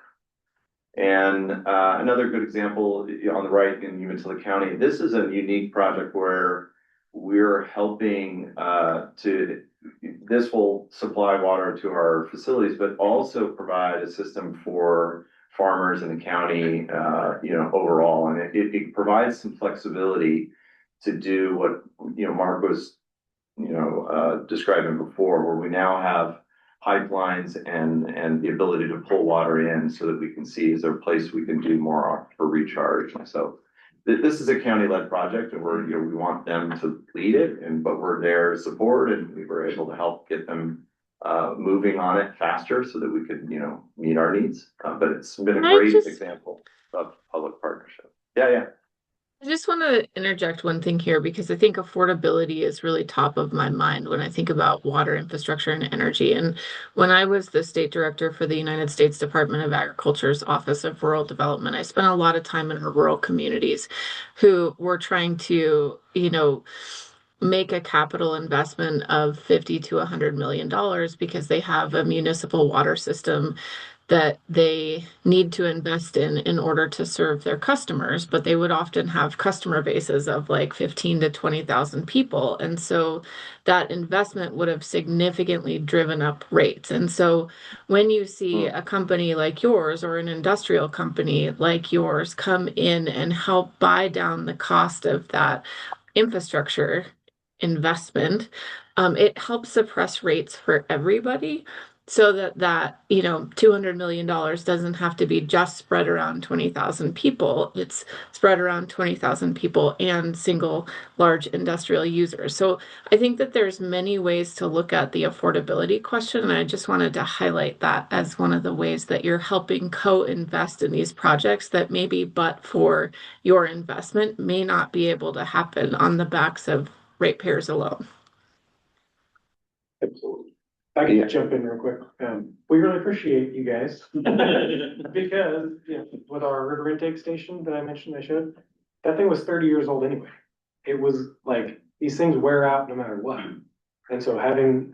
Speaker 9: And another good example on the right in Umatilla County, this is a unique project where we're helping this will supply water to our facilities, but also provide a system for farmers in the county, you know, overall. And it provides some flexibility to do what, you know, Mark was, you know, describing before, where we now have pipelines and the ability to pull water in so that we can see, is there a place we can do more for recharge? And so this is a county-led project, and we want them to lead it, but we're there to support, and we were able to help get them moving on it faster so that we could, you know, meet our needs. But it's been a great example of public partnership. Yeah.
Speaker 5: I just want to interject one thing here, because I think affordability is really top of my mind when I think about water infrastructure and energy. And when I was the state director for the United States Department of Agriculture's Office of Rural Development, I spent a lot of time in our rural communities who were trying to, you know, make a capital investment of $50 to $100 million because they have a municipal water system that they need to invest in order to serve their customers, but they would often have customer bases of like 15 to 20,000 people. And so that investment would have significantly driven up rates. And so when you see a company like yours or an industrial company like yours come in and help buy down the cost of that infrastructure investment, it helps suppress rates for everybody so that $200 million doesn't have to be just spread around 20,000 people. It's spread around 20,000 people and single large industrial users. So I think that there's many ways to look at the affordability question, and I just wanted to highlight that as one of the ways that you're helping co-invest in these projects that maybe but for your investment may not be able to happen on the backs of ratepayers alone.
Speaker 10: Absolutely. I can jump in real quick. We really appreciate you guys because with our river intake station that I mentioned I showed, that thing was 30 years old anyway. It was like these things wear out no matter what. And so having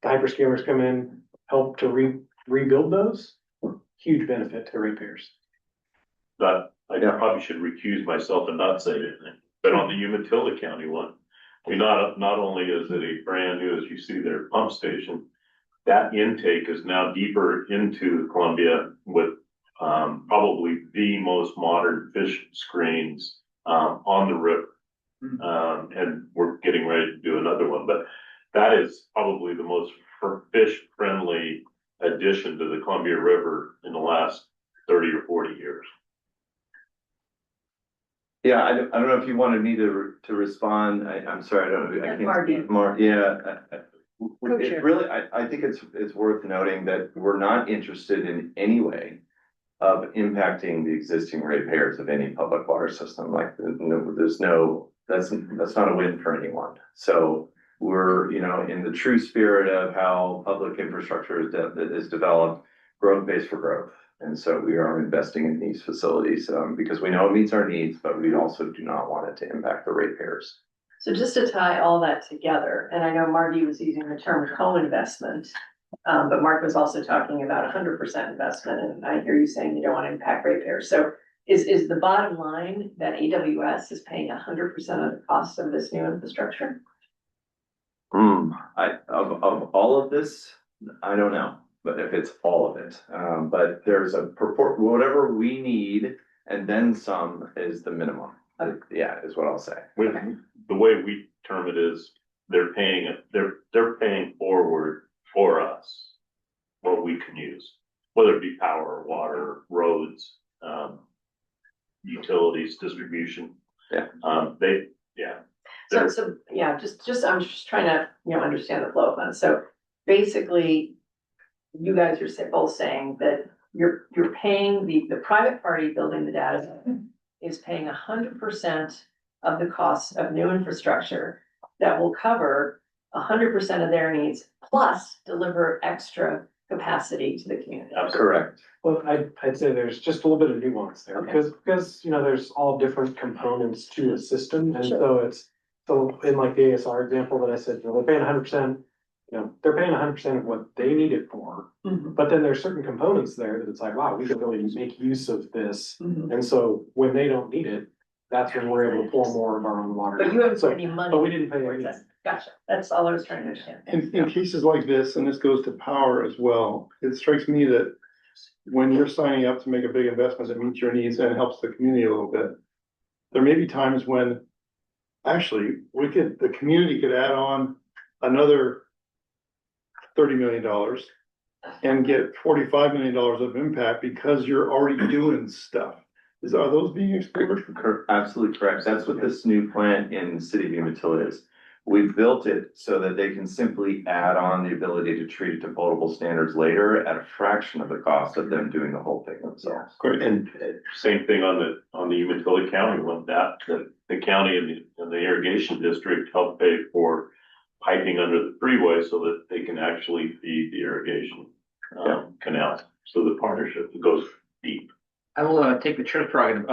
Speaker 10: the hyperscalers come in, help to rebuild those, huge benefit to ratepayers.
Speaker 3: But I probably should recuse myself and not say anything, but on the Umatilla County one, not only is it a brand new, as you see their pump station, that intake is now deeper into Columbia with probably the most modern fish screens on the river. And we're getting ready to do another one, but that is probably the most fish friendly addition to the Columbia River in the last 30 or 40 years.
Speaker 14: Yeah, I don't know if you wanted me to respond. I'm sorry, I can't. It really, I think it's worth noting that we're not interested in any way of impacting the existing ratepayers of any public water system. Like, that's not a win for anyone. So we're, in the true spirit of how public infrastructure is developed, growth based for growth. And so we are investing in these facilities because we know it meets our needs, but we also do not want it to impact the ratepayers.
Speaker 6: So just to tie all that together, and I know Margie was using the term co-investment, but Mark was also talking about 100% investment, and I hear you saying you don't want to impact ratepayers. So is the bottom line that AWS is paying 100% of the cost of this new infrastructure?
Speaker 14: Of all of this, I don't know, but if it's all of it, but there's whatever we need, and then some is the minimum. Yeah, is what I'll say.
Speaker 3: The way we term it is they're paying forward for us what we can use, whether it be power, water, roads, utilities, distribution. I'm just trying to, understand the flow of funds. So basically, you guys are both saying that you're paying the private party building the data center is paying 100% of the cost of new infrastructure that will cover 100% of their needs, plus deliver extra capacity to the community.
Speaker 14: Correct.
Speaker 10: Well, I'd say there's just a little bit of nuance there because there's all different components to a system, and so in like the ASR example that I said, they're paying 100%. They're paying 100% of what they need it for, but then there's certain components there that it's like, wow, we could really make use of this. And so when they don't need it, that's when we're able to pour more of our own water.
Speaker 6: But you haven't put any money.
Speaker 10: But we didn't pay any.
Speaker 6: Gotcha. That's all I was trying to understand.
Speaker 4: In cases like this, and this goes to power as well, it strikes me that when you're signing up to make a big investment that meets your needs and helps the community a little bit, there may be times when actually the community could add on another $30 million and get $45 million of impact because you're already doing stuff. Are those being explored?
Speaker 14: Absolutely correct. That's what this new plant in the city of Umatilla is. We've built it so that they can simply add on the ability to treat it to potable standards later at a fraction of the cost of them doing the whole thing themselves.
Speaker 3: Great. And same thing on the Umatilla County one, that the county and the irrigation district help pay for piping under the freeway so that they can actually feed the irrigation canal. So the partnership goes deep.
Speaker 2: I will take the chair's prerogative.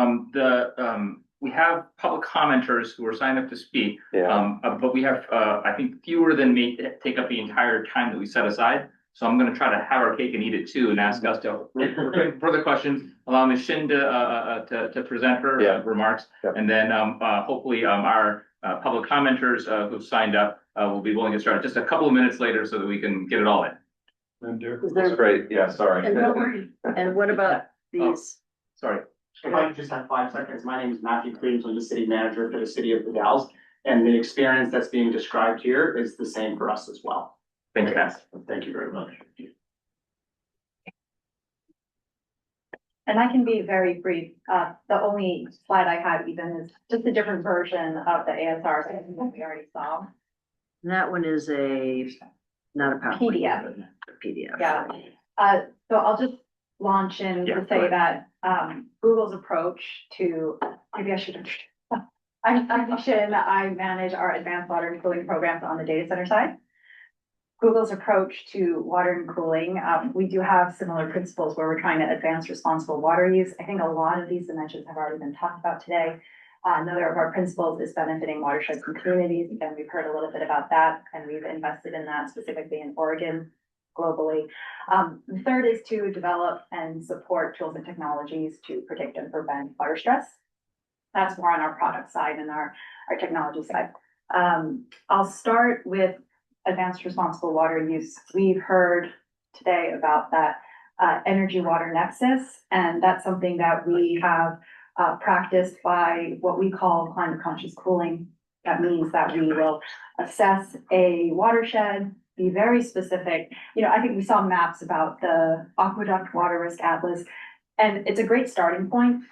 Speaker 2: We have public commenters who are signed up to speak, but we have, I think, fewer than may take up the entire time that we set aside. So I'm gonna try to have our cake and eat it too and ask us to further questions, allow Ms. Shin to present her remarks. And then hopefully our public commenters who've signed up will be willing to start just a couple of minutes later so that we can get it all in.
Speaker 14: That's great. Yeah, sorry.
Speaker 1: And what about these?
Speaker 2: Sorry.
Speaker 7: If I could just have 5 seconds, my name is Matthew Cleaves, I'm the city manager for the city of The Dalles. And the experience that's being described here is the same for us as well.
Speaker 2: Fantastic.
Speaker 7: Thank you very much.
Speaker 11: And I can be very brief. The only slide I had even is just a different version of the ASR that we already saw.
Speaker 1: And that one is not a PowerPoint.
Speaker 11: PDF.
Speaker 1: PDF.
Speaker 11: Yeah. So I'll just launch in to say that Google's approach to, maybe I should, I manage our advanced water and cooling programs on the data center side. Google's approach to water and cooling, we do have similar principles where we're trying to advance responsible water use. I think a lot of these dimensions have already been talked about today. Another of our principles is benefiting watersheds and communities. Again, we've heard a little bit about that, and we've invested in that specifically in Oregon, globally. The third is to develop and support tools and technologies to predict and prevent water stress. That's more on our product side and our technology side. I'll start with advanced responsible water use. We've heard today about that energy water nexus, and that's something that we have practiced by what we call climate conscious cooling. That means that we will assess a watershed, be very specific. You know, I think we saw maps about the Aqueduct Water Risk Atlas, and it's a great starting point,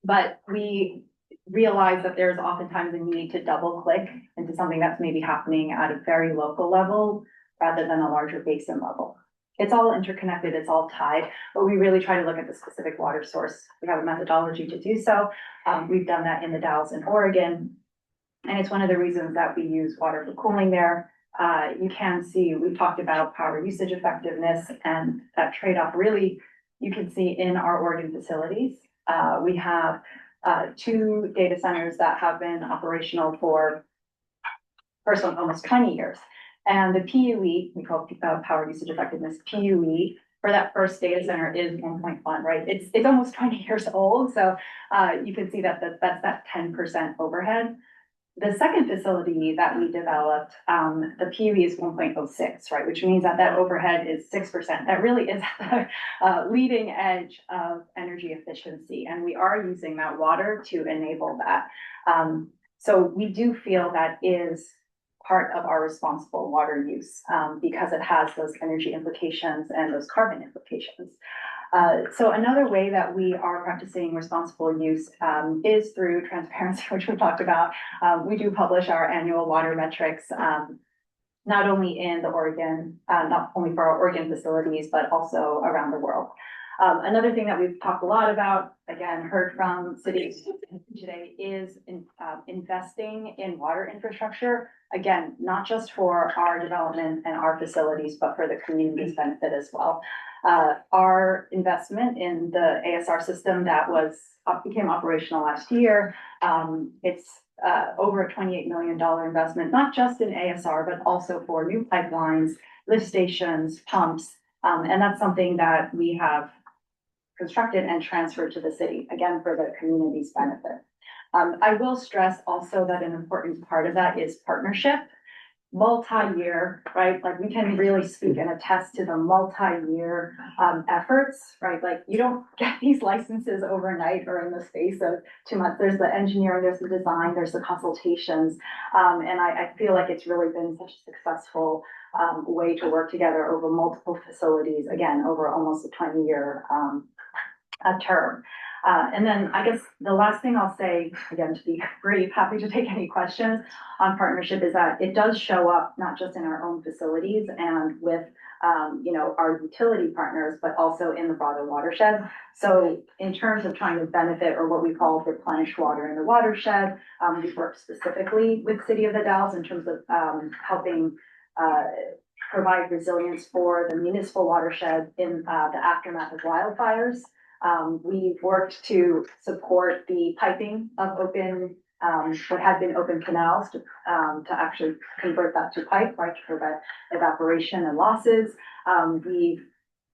Speaker 11: but we realize that there's oftentimes a need to double click into something that's maybe happening at a very local level rather than a larger basin level. It's all interconnected, it's all tied, but we really try to look at the specific water source. We have a methodology to do so. We've done that in the Dalles in Oregon. And it's one of the reasons that we use water for cooling there. You can see, we've talked about power usage effectiveness, and that trade-off really, you can see in our Oregon facilities. We have 2 data centers that have been operational for first one almost 20 years. And the PUE, we call power usage effectiveness, PUE, for that first data center is 1.1, right? It's almost 20 years old. So you can see that that's that 10% overhead. The second facility that we developed, the PUE is 1.06, right? Which means that overhead is 6%. That really is the leading edge of energy efficiency. And we are using that water to enable that. So we do feel that is part of our responsible water use because it has those energy implications and those carbon implications. So another way that we are practicing responsible use is through transparency, which we talked about. We do publish our annual water metrics, not only in the Oregon, not only for our Oregon facilities, but also around the world. Another thing that we've talked a lot about, again, heard from cities today, is investing in water infrastructure. Again, not just for our development and our facilities, but for the community's benefit as well. Our investment in the ASR system that became operational last year, it's over a $28 million investment, not just in ASR, but also for new pipelines, lift stations, pumps. And that's something that we have constructed and transferred to the city, again, for the community's benefit. I will stress also that an important part of that is partnership, multi-year, right? Like we can really speak and attest to the multi-year efforts, right? Like you don't get these licenses overnight or in the space of 2 months. There's the engineering, there's the design, there's the consultations. And I feel like it's really been such a successful way to work together over multiple facilities, again, over almost a 20-year term. And then I guess the last thing I'll say, again, to be brief, happy to take any questions on partnership, is that it does show up not just in our own facilities and with, our utility partners, but also in the broader watershed. So in terms of trying to benefit, or what we call replenish water in the watershed, we've worked specifically with City of the Dalles in terms of helping provide resilience for the municipal watershed in the aftermath of wildfires. We've worked to support the piping of open
Speaker 17: what had been open canals to actually convert that to pipe, right, to prevent evaporation and losses. We've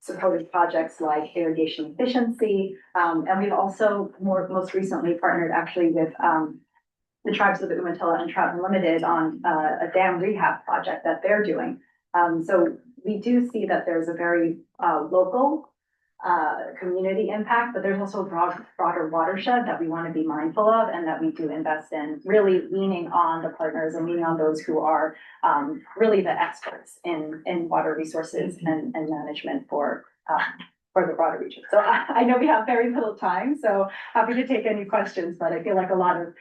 Speaker 17: supported projects like irrigation efficiency, and we've also most recently partnered actually with the tribes of the Umatilla and Trout Unlimited on a dam rehab project that they're doing. So we do see that there's a very local community impact, but there's also a broader watershed that we want to be mindful of and that we do invest in, really leaning on the partners and leaning on those who are really the experts in water resources and management for the broader region. So I know we have very little time, so happy to take any questions, but I feel like a lot of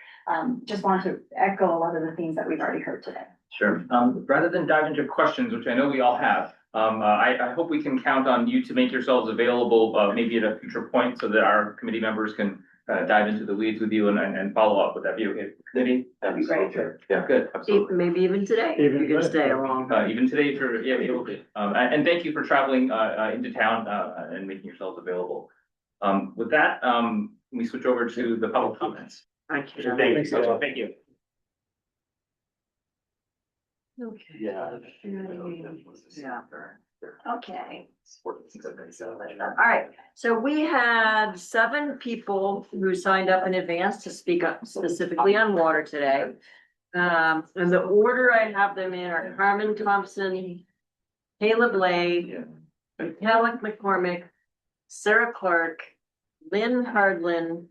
Speaker 17: just want to echo a lot of the themes that we've already heard today.
Speaker 2: Sure. Rather than dive into questions, which I know we all have, I hope we can count on you to make yourselves available, maybe at a future point, so that our committee members can dive into the weeds with you and follow up. Would that be okay? Libby?
Speaker 1: That'd be great.
Speaker 2: Yeah, good. Absolutely.
Speaker 1: Maybe even today, if you can stay along.
Speaker 2: Even today, if you're able to. And thank you for traveling into town and making yourselves available. With that, we switch over to the public comments.
Speaker 1: Thank you.
Speaker 2: Thank you.
Speaker 1: Okay.
Speaker 2: Yeah.
Speaker 1: Yeah. Okay. All right, so we had 7 people who signed up in advance to speak up specifically on water today. And the order I have them in are Carmen Thompson, Caleb Lay, Helen McCormick, Sarah Clark, Lynn Hardlin,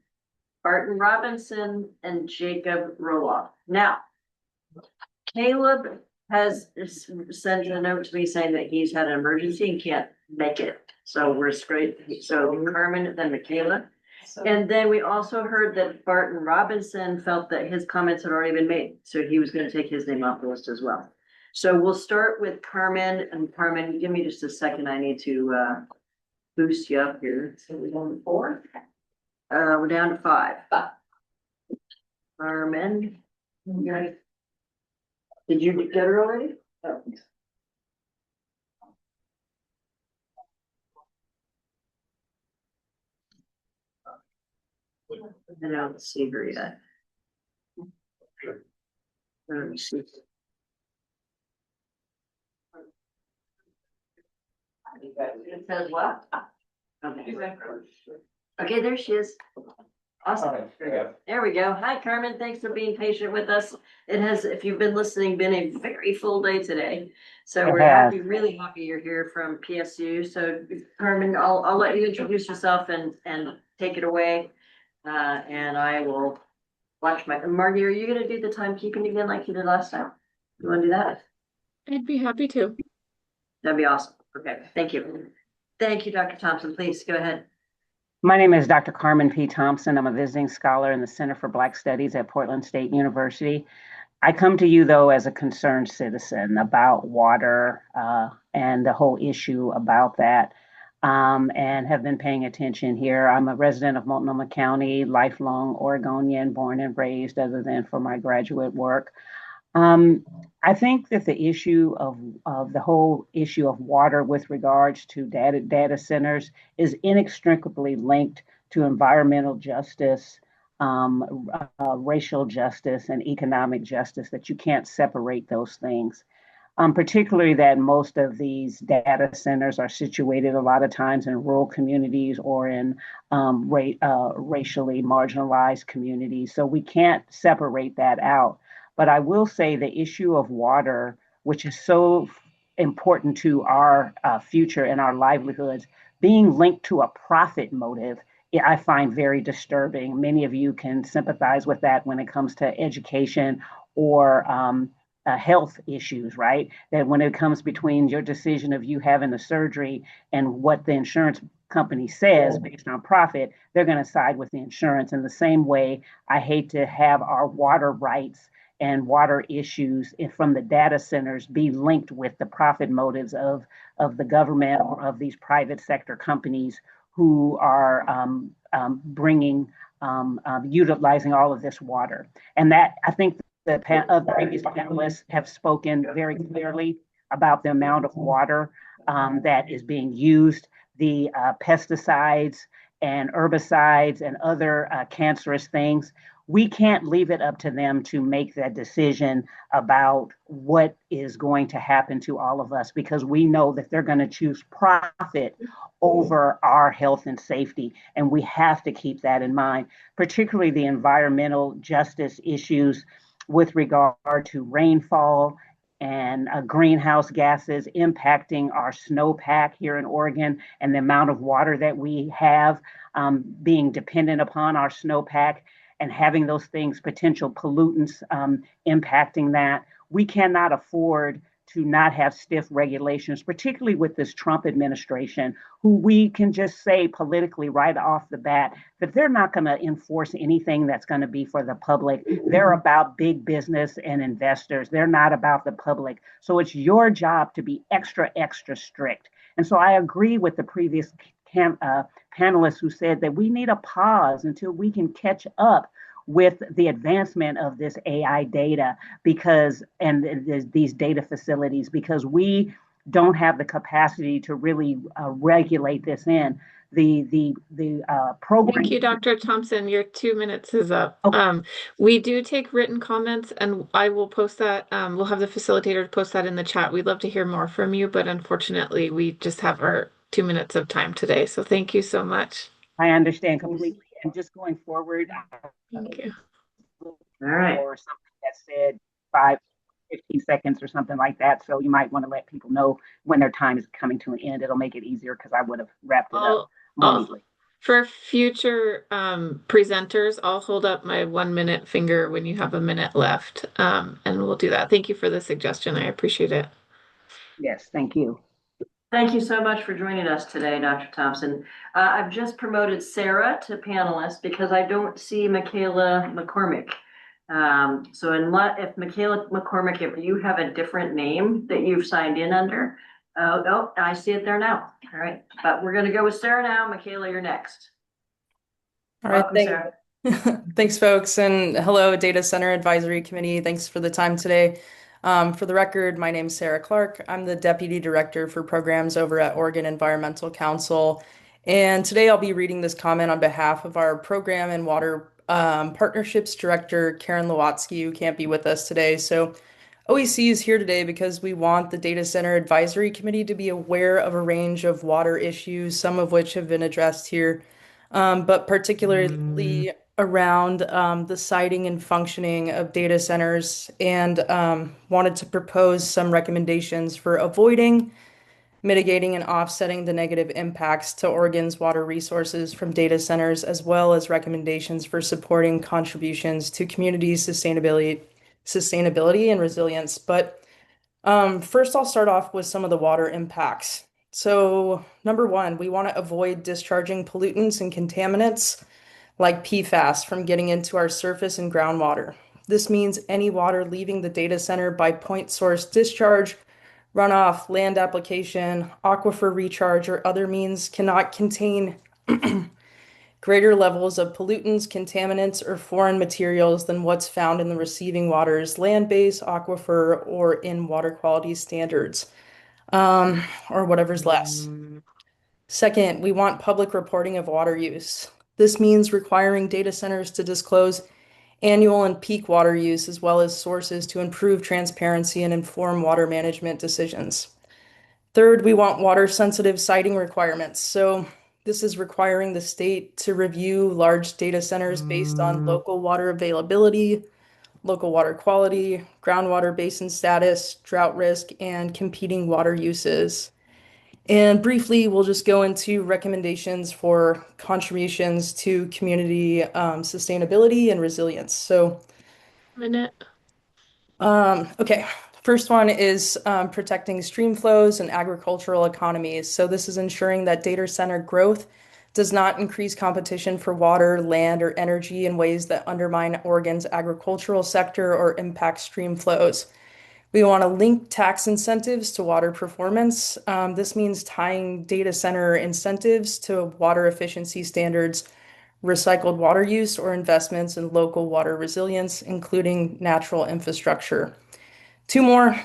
Speaker 1: Barton Robinson, and Jacob Roloff. Now, Caleb has sent a note to me saying that he's had an emergency and can't make it. So we're straight. So Carmen, then Michaela. And then we also heard that Barton Robinson felt that his comments had already been made. So he was going to take his name off the list as well. So we'll start with Carmen. And Carmen, give me just a second. I need to boost you up here. So we're down to 4. We're down to 5. Carmen. Okay. Did you get her already? Oh. I don't see her yet. Let me see. It says what? Okay. Okay, there she is. Awesome. There we go. Hi, Carmen. Thanks for being patient with us. It has, if you've been listening, been a very full day today. So we're happy, really happy you're here from PSU. So Carmen, I'll let you introduce yourself and take it away. And I will watch Margie, are you gonna do the timekeeping again like you did last time? You wanna do that?
Speaker 5: I'd be happy to.
Speaker 1: That'd be awesome. Okay, thank you. Thank you, Dr. Thompson. Please go ahead.
Speaker 15: My name is Dr. Carmen P. Thompson. I'm a visiting scholar in the Center for Black Studies at Portland State University. I come to you, though, as a concerned citizen about water and the whole issue about that, and have been paying attention here. I'm a resident of Multnomah County, lifelong Oregonian, born and raised, other than for my graduate work. I think that the issue of the whole issue of water with regards to data centers is inextricably linked to environmental justice, racial justice, and economic justice, that you can't separate those things. Particularly that most of these data centers are situated a lot of times in rural communities or in racially marginalized communities. So we can't separate that out. But I will say the issue of water, which is so important to our future and our livelihoods, being linked to a profit motive, I find very disturbing. Many of you can sympathize with that when it comes to education or health issues, right? That when it comes between your decision of you having the surgery and what the insurance company says based on profit, they're going to side with the insurance. In the same way, I hate to have our water rights and water issues from the data centers be linked with the profit motives of the government or of these private sector companies who are utilizing all of this water. And that, I think the previous panelists have spoken very clearly about the amount of water that is being used, the pesticides and herbicides and other cancerous things. we can't leave it up to them to make that decision about what is going to happen to all of us, because we know that they're going to choose profit over our health and safety. And we have to keep that in mind, particularly the environmental justice issues with regard to rainfall and greenhouse gases impacting our snowpack here in Oregon, and the amount of water that we have being dependent upon our snowpack, and having those things, potential pollutants impacting that. We cannot afford to not have stiff regulations, particularly with this Trump administration, who we can just say politically right off the bat that they're not going to enforce anything that's going to be for the public. They're about big business and investors. They're not about the public. So it's your job to be extra, extra strict. And so I agree with the previous panelists who said that we need a pause until we can catch up with the advancement of this AI data, because these data facilities, because we don't have the capacity to really regulate this in. The program.
Speaker 5: Thank you, Dr. Thompson. Your 2 minutes is up. Okay. We do take written comments, and I will post that. We'll have the facilitator post that in the chat. We'd love to hear more from you, but unfortunately, we just have our 2 minutes of time today. So thank you so much.
Speaker 15: I understand completely. And just going forward,
Speaker 5: thank you.
Speaker 1: All right.
Speaker 15: Or something that said 15 seconds or something like that. So you might want to let people know when their time is coming to an end. It'll make it easier, because I would have wrapped it up mostly.
Speaker 5: For future presenters, I'll hold up my 1 minute finger when you have a minute left, and we'll do that. Thank you for the suggestion. I appreciate it.
Speaker 15: Yes, thank you.
Speaker 1: Thank you so much for joining us today, Dr. Thompson. I've just promoted Sarah to panelist because I don't see Michaela McCormick. So if Michaela McCormick, if you have a different name that you've signed in under, oh, I see it there now. All right, but we're going to go with Sarah now. Michaela, you're next.
Speaker 16: All right, thanks, folks, and hello, Data Center Advisory Committee. Thanks for the time today. For the record, my name is Sarah Clark. I'm the Deputy Director for Programs over at Oregon Environmental Council. And today I'll be reading this comment on behalf of our Program and Water Partnerships Director, Karen Lowatsky, who can't be with us today. So OEC is here today because we want the Data Center Advisory Committee to be aware of a range of water issues, some of which have been addressed here, but particularly around the siting and functioning of data centers, and wanted to propose some recommendations for avoiding, mitigating, and offsetting the negative impacts to Oregon's water resources from data centers, as well as recommendations for supporting contributions to community sustainability and resilience. But first, I'll start off with some of the water impacts. So number one, we want to avoid discharging pollutants and contaminants like PFAS from getting into our surface and groundwater. This means any water leaving the data center by point source discharge, runoff, land application, aquifer recharge, or other means cannot contain greater levels of pollutants, contaminants, or foreign materials than what's found in the receiving water's land base, aquifer, or in water quality standards, or whatever's less. Second, we want public reporting of water use. This means requiring data centers to disclose annual and peak water use, as well as sources to improve transparency and inform water management decisions. Third, we want water-sensitive siting requirements. So this is requiring the state to review large data centers based on local water availability, local water quality, groundwater basin status, drought risk, and competing water uses. And briefly, we'll just go into recommendations for contributions to community sustainability and resilience. So, okay. First one is protecting stream flows and agricultural economies. So this is ensuring that data center growth does not increase competition for water, land, or energy in ways that undermine Oregon's agricultural sector or impact stream flows. We want to link tax incentives to water performance. This means tying data center incentives to water efficiency standards, recycled water use, or investments in local water resilience, including natural infrastructure. Two more,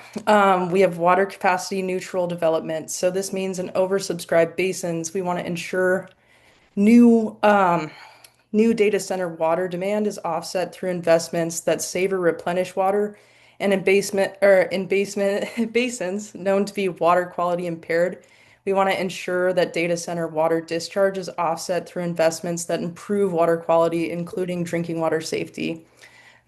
Speaker 16: we have water capacity neutral development. So this means in oversubscribed basins, we want to ensure new new data center water demand is offset through investments that save or replenish water, and in basins known to be water quality impaired, we want to ensure that data center water discharge is offset through investments that improve water quality, including drinking water safety.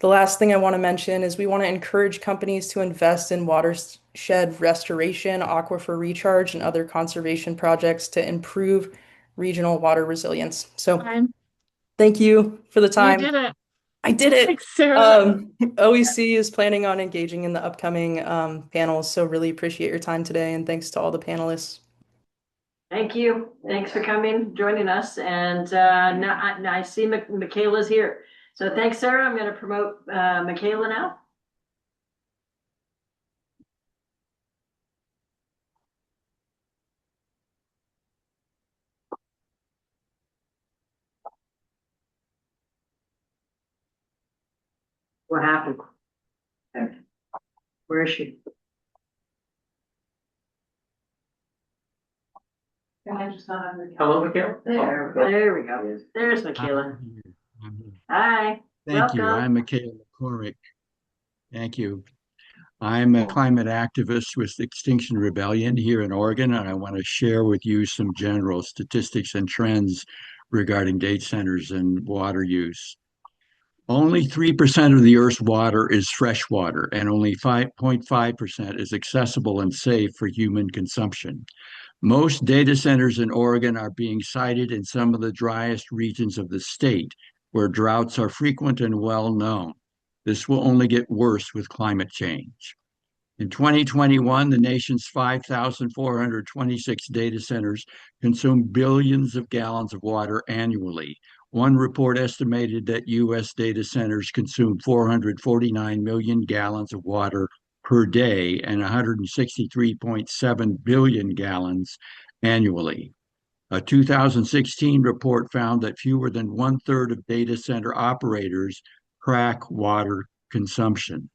Speaker 16: The last thing I want to mention is we want to encourage companies to invest in watershed restoration, aquifer recharge, and other conservation projects to improve regional water resilience. So thank you for the time.
Speaker 5: You did it.
Speaker 16: I did it.
Speaker 5: Thanks, Sarah.
Speaker 16: OEC is planning on engaging in the upcoming panels, so really appreciate your time today, and thanks to all the panelists.
Speaker 1: Thank you. Thanks for coming, joining us. And now I see Michaela's here. So thanks, Sarah. I'm going to promote Michaela now. What happened? Where is she?
Speaker 2: Hello, Michaela.
Speaker 1: There we go. There's Michaela. Hi.
Speaker 19: Thank you.
Speaker 1: Welcome.
Speaker 19: I'm Michaela McCormick. Thank you. I'm a climate activist with Extinction Rebellion here in Oregon, and I want to share with you some general statistics and trends regarding data centers and water use. Only 3% of the Earth's water is fresh water, and only 5.5% is accessible and safe for human consumption. Most data centers in Oregon are being sited in some of the driest regions of the state, where droughts are frequent and well known. This will only get worse with climate change. In 2021, the nation's 5,426 data centers consumed billions of gallons of water annually. One report estimated that U.S. data centers consume 449 million gallons of water per day and 163.7 billion gallons annually. A 2016 report found that fewer than 1/3 of data center operators track water consumption.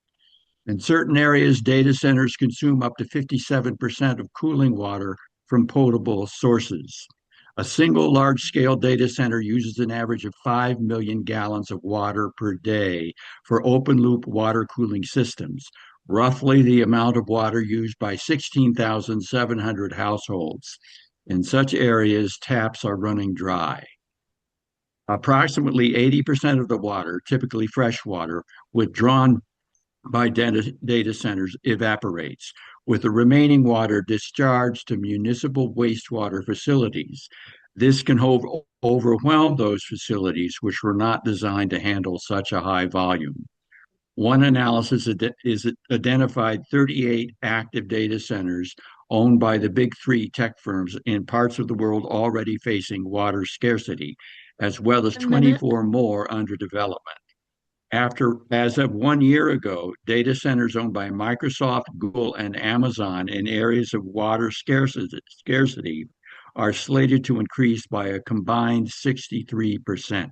Speaker 19: In certain areas, data centers consume up to 57% of cooling water from potable sources. A single large-scale data center uses an average of 5 million gallons of water per day for open-loop water cooling systems, roughly the amount of water used by 16,700 households. In such areas, taps are running dry. Approximately 80% of the water, typically fresh water, withdrawn by data centers evaporates, with the remaining water discharged to municipal wastewater facilities. This can overwhelm those facilities, which were not designed to handle such a high volume. One analysis identified 38 active data centers owned by the big three tech firms in parts of the world already facing water scarcity, as well as 24 more under development. As of 1 year ago, data centers owned by Microsoft, Google, and Amazon in areas of water scarcity are slated to increase by a combined 63%.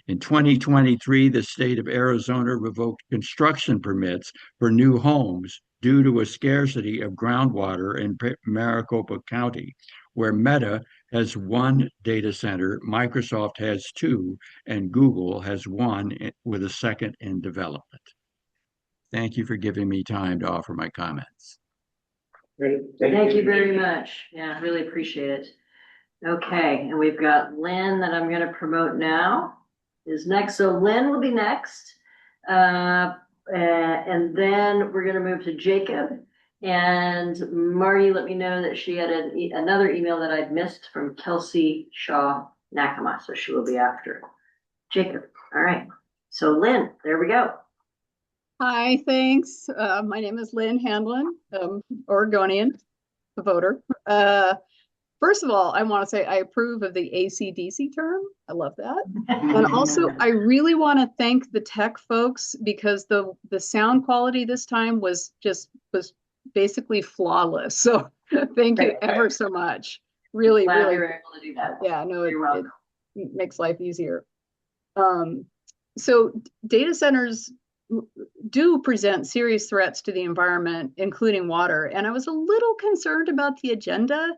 Speaker 19: In 2023, the state of Arizona revoked construction permits for new homes due to a scarcity of groundwater in Maricopa County, where Meta has one data center, Microsoft has two, and Google has one with a second in development. Thank you for giving me time to offer my comments.
Speaker 1: Great. Thank you very much. Yeah, really appreciate it. Okay, and we've got Lynn that I'm going to promote now is next. So Lynn will be next. And then we're going to move to Jacob. And Marty let me know that she had another email that I'd missed from Kelsey Shaw Nakama, so she will be after Jacob. All right. So Lynn, there we go.
Speaker 22: Hi, thanks. My name is Lynn Handlin, Oregonian, a voter. First of all, I want to say I approve of the AC/DC term. I love that. And also, I really want to thank the tech folks because the sound quality this time was basically flawless. So thank you ever so much. Really,
Speaker 1: Glad
Speaker 22: really.
Speaker 1: you were able to do that.
Speaker 22: Yeah, no, it makes life easier. So data centers do present serious threats to the environment, including water. And I was a little concerned about the agenda.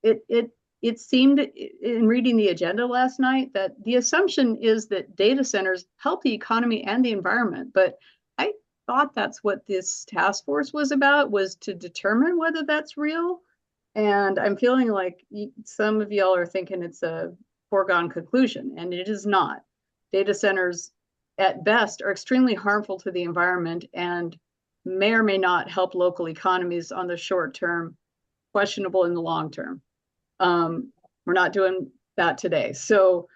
Speaker 22: It it seemed in reading the agenda last night that the assumption is that data centers help the economy and the environment. But I thought that's what this task force was about, was to determine whether that's real. And I'm feeling like some of y'all are thinking it's a foregone conclusion, and it is not. Data centers at best are extremely harmful to the environment and may or may not help local economies on the short term, questionable in the long term. We're not doing that today. So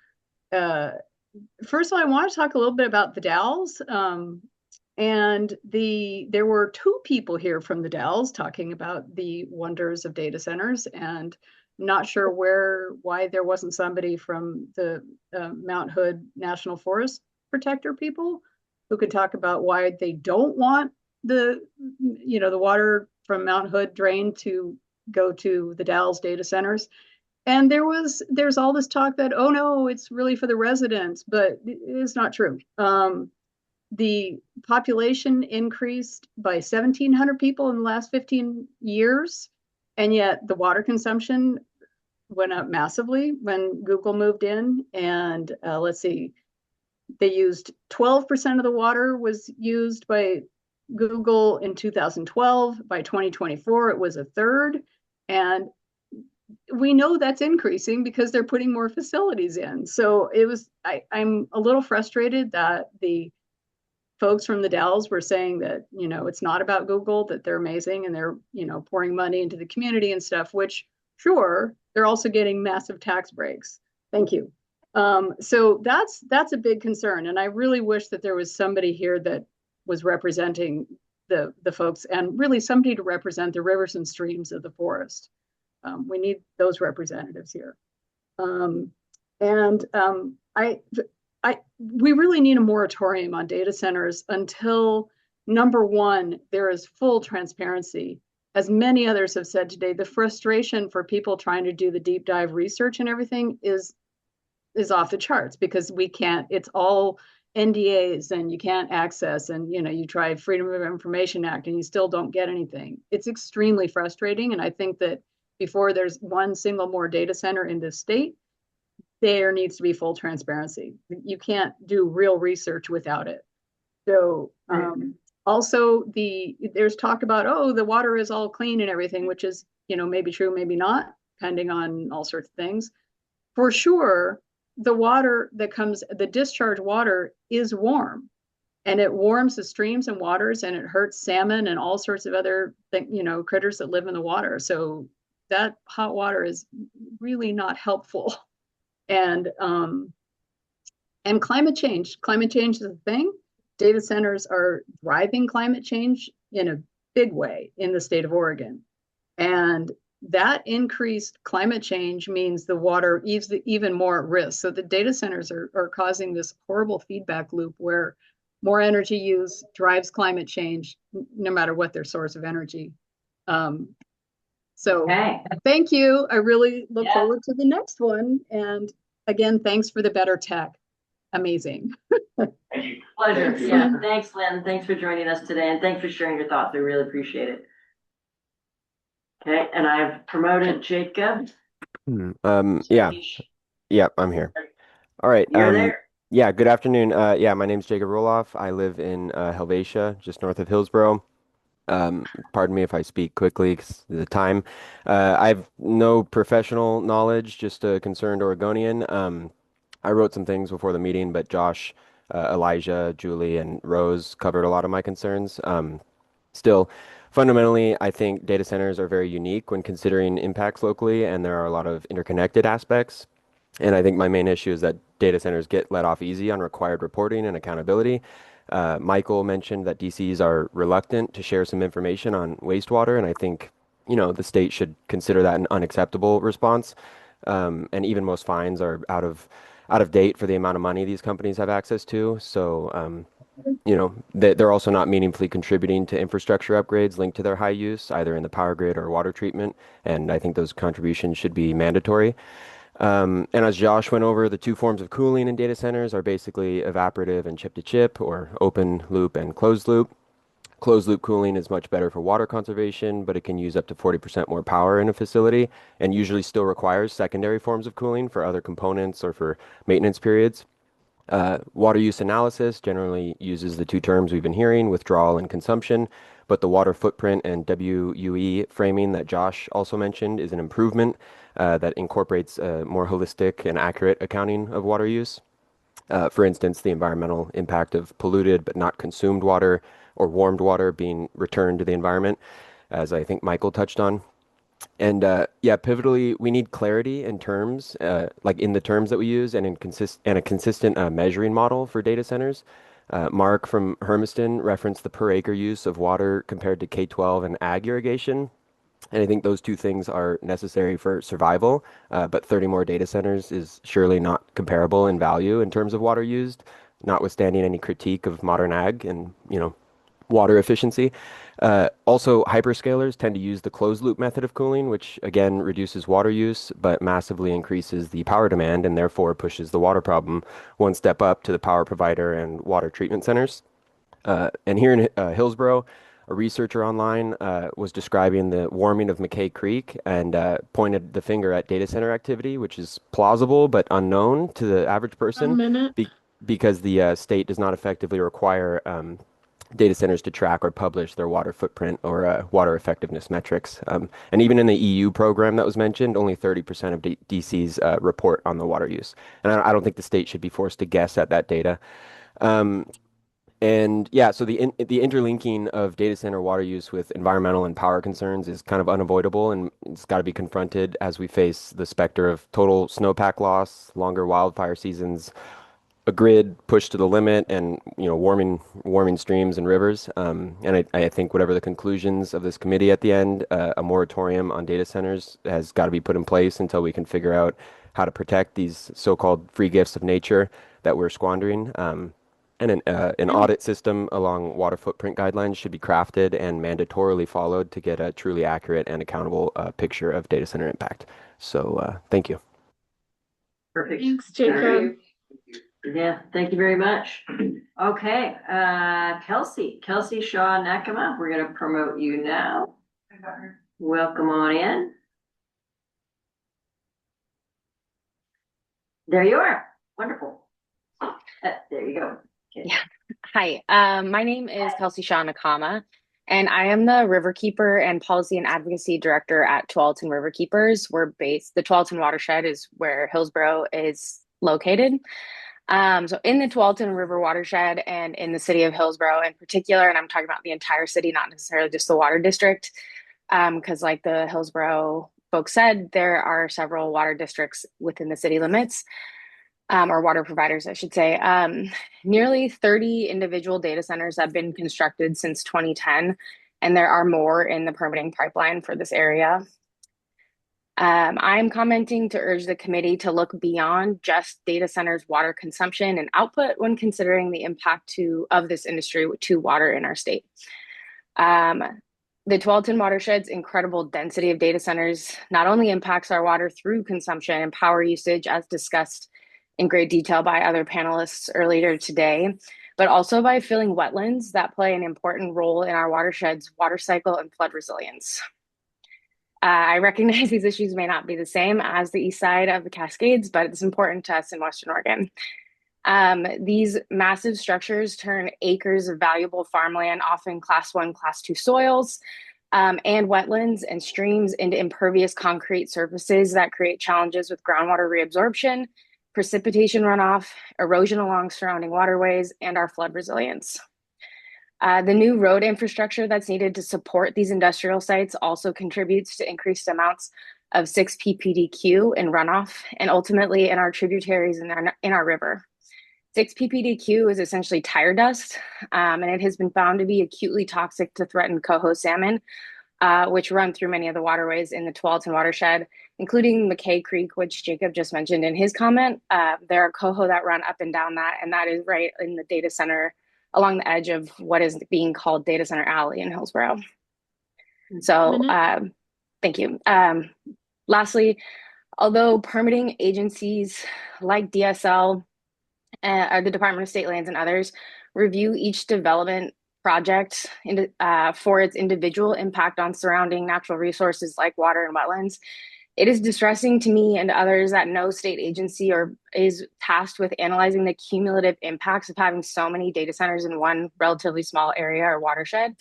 Speaker 22: first of all, I want to talk a little bit about the Dalles. There were two people here from the Dalles talking about the wonders of data centers, and I'm not sure why there wasn't somebody from the Mount Hood National Forest Protector people who could talk about why they don't want the water from Mount Hood drained to go to the Dalles data centers. And there's all this talk that, oh no, it's really for the residents, but it's not true. The population increased by 1,700 people in the last 15 years, and yet the water consumption went up massively when Google moved in. And let's see, they used 12% of the water was used by Google in 2012. By 2024, it was a third. And we know that's increasing because they're putting more facilities in. So I'm a little frustrated that the folks from the Dalles were saying that, it's not about Google, that they're amazing and they're, pouring money into the community and stuff, which sure, they're also getting massive tax breaks. Thank you. So that's a big concern. And I really wish that there was somebody here that was representing the folks, and really somebody to represent the rivers and streams of the forest. We need those representatives here. We really need a moratorium on data centers until, number one, there is full transparency. As many others have said today, the frustration for people trying to do the deep dive research and everything is off the charts, because it's all NDAs and you can't access, and you try Freedom of Information Act and you still don't get anything. It's extremely frustrating. And I think that before there's one single more data center in this state, there needs to be full transparency. You can't do real research without it. So also there's talk about, the water is all clean and everything, which is, maybe true, maybe not, depending on all sorts of things. For sure, the water the discharge water is warm, and it warms the streams and waters, and it hurts salmon and all sorts of other critters that live in the water. So that hot water is really not helpful. And climate change is a thing. Data centers are driving climate change in a big way in the state of Oregon. And that increased climate change means the water is even more at risk. So the data centers are causing this horrible feedback loop where more energy use drives climate change, no matter what their source of energy. Thank you. I really look forward to the next one. And again, thanks for the better tech. Amazing.
Speaker 1: Thank you. Pleasure.
Speaker 3: Thank you.
Speaker 1: Yeah. Thanks, Lynn. Thanks for joining us today, and thanks for sharing your thoughts. We really appreciate it. Okay, and I've promoted Jacob.
Speaker 12: Yeah, I'm here. All right.
Speaker 1: You're there.
Speaker 12: Yeah, good afternoon. My name's Jacob Roloff. I live in Helvetia, just north of Hillsborough. Pardon me if I speak quickly because of the time. I have no professional knowledge, just a concerned Oregonian. I wrote some things before the meeting, but Josh, Elijah, Julie, and Rose covered a lot of my concerns. Still, fundamentally, I think data centers are very unique when considering impacts locally, and there are a lot of interconnected aspects. And I think my main issue is that data centers get let off easy on required reporting and accountability. Michael mentioned that DCs are reluctant to share some information on wastewater, and I think, the state should consider that an unacceptable response. And even most fines are out of date for the amount of money these companies have access to. So, they're also not meaningfully contributing to infrastructure upgrades linked to their high use, either in the power grid or water treatment. And I think those contributions should be mandatory. And as Josh went over, the two forms of cooling in data centers are basically evaporative and chip-to-chip, or open loop and closed loop. Closed loop cooling is much better for water conservation, but it can use up to 40% more power in a facility and usually still requires secondary forms of cooling for other components or for maintenance periods. Water use analysis generally uses the two terms we've been hearing, withdrawal and consumption, but the water footprint and WUE framing that Josh also mentioned is an improvement that incorporates a more holistic and accurate accounting of water use. For instance, the environmental impact of polluted but not consumed water or warmed water being returned to the environment, as I think Michael touched on. And yeah, pivotally, we need clarity in terms, like in the terms that we use, and a consistent measuring model for data centers. Mark from Hermiston referenced the per acre use of water compared to K-12 and ag irrigation. And I think those two things are necessary for survival, but 30 more data centers is surely not comparable in value in terms of water used, notwithstanding any critique of modern ag and, water efficiency. Also, hyperscalers tend to use the closed loop method of cooling, which again reduces water use, but massively increases the power demand and therefore pushes the water problem one step up to the power provider and water treatment centers. And here in Hillsborough, a researcher online was describing the warming of McKay Creek and pointed the finger at data center activity, which is plausible but unknown to the average person because the state does not effectively require data centers to track or publish their water footprint or water effectiveness metrics. And even in the EU program that was mentioned, only 30% of DCs report on the water use. And I don't think the state should be forced to guess at that data. And yeah, so the interlinking of data center water use with environmental and power concerns is kind of unavoidable, and it's got to be confronted as we face the specter of total snowpack loss, longer wildfire seasons, a grid pushed to the limit, and warming streams and rivers. And I think whatever the conclusions of this committee at the end, a moratorium on data centers has got to be put in place until we can figure out how to protect these so-called free gifts of nature that we're squandering. And an audit system along water footprint guidelines should be crafted and mandatorily followed to get a truly accurate and accountable picture of data center impact. So thank you.
Speaker 1: Perfect.
Speaker 5: Thanks, Jacob.
Speaker 1: Yeah, thank you very much. Okay, Kelsey Shaw Nakama, we're gonna promote you now. Welcome on in. There you are. Wonderful. There you go. Okay.
Speaker 18: Yeah. Hi, my name is Kelsey Shaw Nakama, and I am the Riverkeeper and Policy and Advocacy Director at Tualatin Riverkeepers. The Tualatin watershed is where Hillsborough is located. So in the Tualatin River watershed and in the city of Hillsborough in particular, and I'm talking about the entire city, not necessarily just the water district, because like the Hillsborough folks said, there are several water districts within the city limits, or water providers, I should say. Nearly 30 individual data centers have been constructed since 2010, and there are more in the permitting pipeline for this area. I'm commenting to urge the committee to look beyond just data centers' water consumption and output when considering the impact of this industry to water in our state. The Tualatin watershed's incredible density of data centers not only impacts our water through consumption and power usage, as discussed in great detail by other panelists earlier today, but also by filling wetlands that play an important role in our watershed's water cycle and flood resilience. I recognize these issues may not be the same as the east side of the Cascades, but it's important to us in Western Oregon. These massive structures turn acres of valuable farmland, often class 1, class 2 soils, and wetlands and streams into impervious concrete surfaces that create challenges with groundwater reabsorption, precipitation runoff, erosion along surrounding waterways, and our flood resilience. The new road infrastructure that's needed to support these industrial sites also contributes to increased amounts of 6 ppdq in runoff and ultimately in our tributaries in our river. 6 ppdq is essentially tire dust, and it has been found to be acutely toxic to threatened coho salmon, which run through many of the waterways in the Tualatin watershed, including McKay Creek, which Jacob just mentioned in his comment. There are coho that run up and down that, and that is right in the data center along the edge of what is being called Data Center Alley in Hillsborough. So thank you. Lastly, although permitting agencies like DSL, or the Department of State Lands and others, review each development project for its individual impact on surrounding natural resources like water and wetlands. It is distressing to me and others that no state agency is tasked with analyzing the cumulative impacts of having so many data centers in one relatively small area or watershed.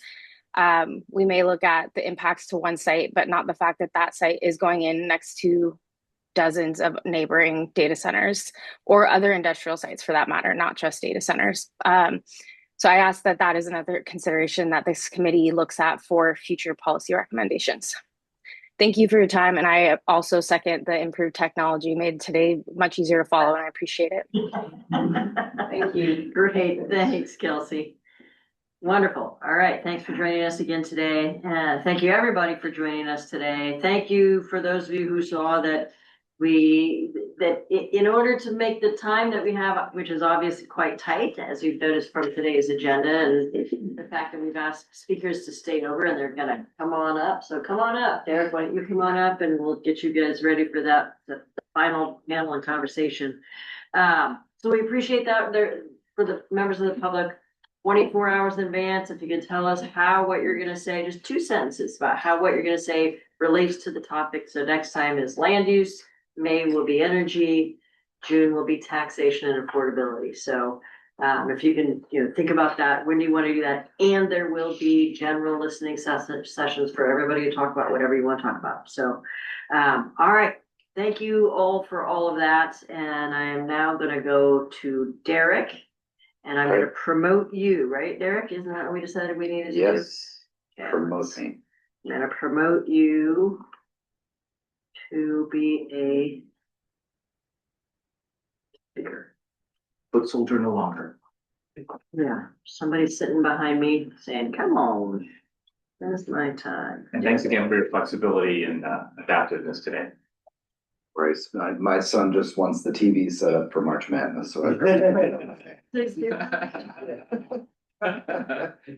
Speaker 18: We may look at the impacts to one site, but not the fact that that site is going in next to dozens of neighboring data centers or other industrial sites for that matter, not just data centers. So I ask that that is another consideration that this committee looks at for future policy recommendations. Thank you for your time. And I also second the improved technology made today much easier to follow, and I appreciate it.
Speaker 1: Thank you. Great. Thanks, Kelsey. Wonderful. All right. Thanks for joining us again today. Thank you everybody for joining us today. Thank you for those of you who saw that in order to make the time that we have, which is obviously quite tight, as you've noticed from today's agenda, and the fact that we've asked speakers to stay over and they're gonna come on up. So come on up, Derek, why don't you come on up and we'll get you guys ready for the final panel and conversation. So we appreciate that for the members of the public. 24 hours in advance, if you can tell us what you're going to say, just 2 sentences about what you're going to say relates to the topic. So next time is land use, May will be energy, June will be taxation and affordability. So if you can think about that, when do you want to do that? And there will be general listening sessions for everybody to talk about whatever you want to talk about. So all right, thank you all for all of that. And I am now going to go to Derek. And I'm going to promote you, right, Derek? Isn't that what we decided we needed to do?
Speaker 8: Yes,
Speaker 1: Okay.
Speaker 8: promote me.
Speaker 1: I'm going to promote you to be a speaker.
Speaker 8: Foot soldier no longer.
Speaker 1: Yeah, somebody's sitting behind me saying, come on, that's my time.
Speaker 2: And thanks again for your flexibility and adaptiveness today.
Speaker 8: Bryce, my son just wants the TV set up for March Madness, so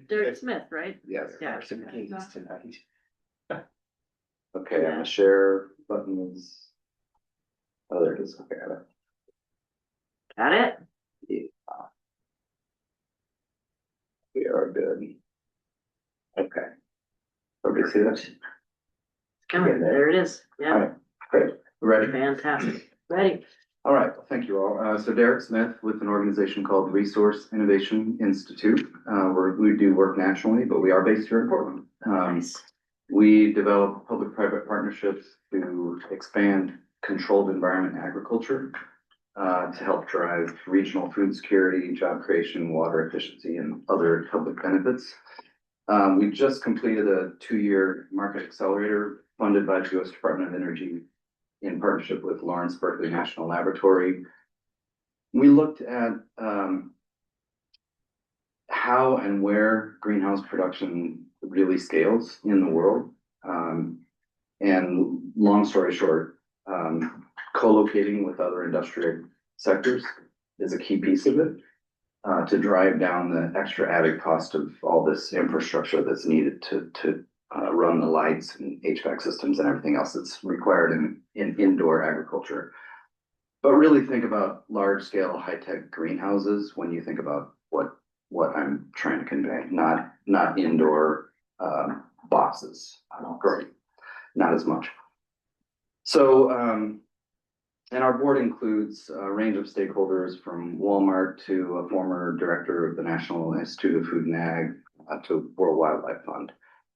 Speaker 1: Derek Smith, right?
Speaker 8: yes.
Speaker 1: Yeah.
Speaker 8: Tonight. Okay, I'm gonna share button is. Oh, there it is. Okay, got it.
Speaker 1: Got it?
Speaker 8: Yeah. We are good. Okay. Everybody see that?
Speaker 1: Coming, there it is. Yeah.
Speaker 8: All right, great. Ready?
Speaker 1: Fantastic. Ready.
Speaker 8: All right, well, thank you all. So Derek Smith with an organization called Resource Innovation Institute. We do work nationally, but we are based here in Portland. We develop public-private partnerships to expand controlled environment agriculture to help drive regional food security, job creation, water efficiency, and other public benefits. We just completed a 2-year market accelerator funded by the U.S. Department of Energy in partnership with Lawrence Berkeley National Laboratory. We looked at how and where greenhouse production really scales in the world. And long story short, co-locating with other industrial sectors is a key piece of it to drive down the extra added cost of all this infrastructure that's needed to run the lights and HVAC systems and everything else that's required in indoor agriculture. But really think about large scale high-tech greenhouses when you think about what I'm trying to convey, not indoor boxes. Great, not as much. So, and our board includes a range of stakeholders from Walmart to a former director of the National Institute of Food and Ag to World Wildlife Fund.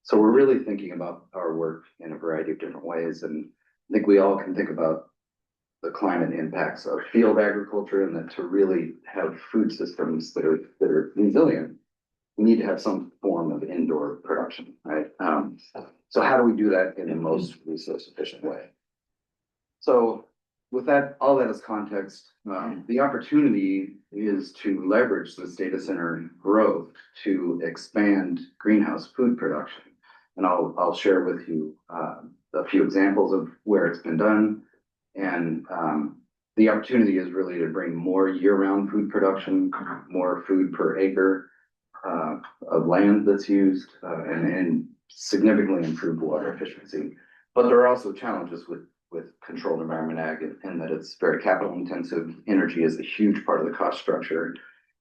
Speaker 8: So we're really thinking about our work in a variety of different ways. And I think we all can think about the climate impacts of field agriculture, and that to really have food systems that are resilient, we need to have some form of indoor production, right? So how do we do that in the most resource efficient way? So with that, all that as context, the opportunity is to leverage this data center growth to expand greenhouse food production. And I'll share with you a few examples of where it's been done. And the opportunity is really to bring more year-round food production, more food per acre of land that's used, and significantly improve water efficiency. But there are also challenges with controlled environment ag in that it's very capital intensive. Energy is a huge part of the cost structure,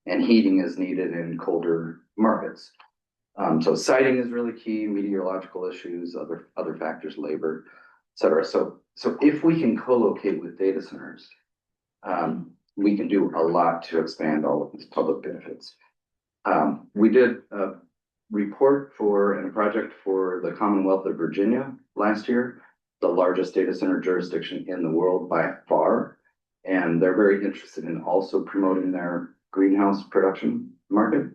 Speaker 8: and heating is needed in colder markets. So siting is really key, meteorological issues, other factors, labor, et cetera. So if we can co-locate with data centers, we can do a lot to expand all of these public benefits. We did a report and a project for the Commonwealth of Virginia last year, the largest data center jurisdiction in the world by far. And they're very interested in also promoting their greenhouse production market.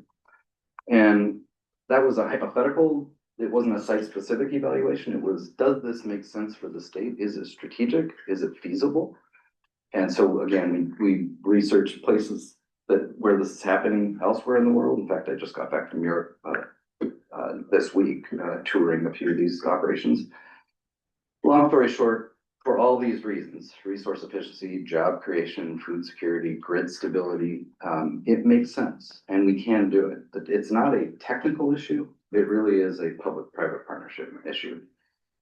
Speaker 8: And that was a hypothetical. It wasn't a site-specific evaluation. It was, does this make sense for the state? Is it strategic? Is it feasible? And so again, we researched places where this is happening elsewhere in the world. In fact, I just got back from Europe this week, touring a few of these operations. Long story short, for all these reasons, resource efficiency, job creation, food security, grid stability, it makes sense and we can do it. But it's not a technical issue. It really is a public-private partnership issue.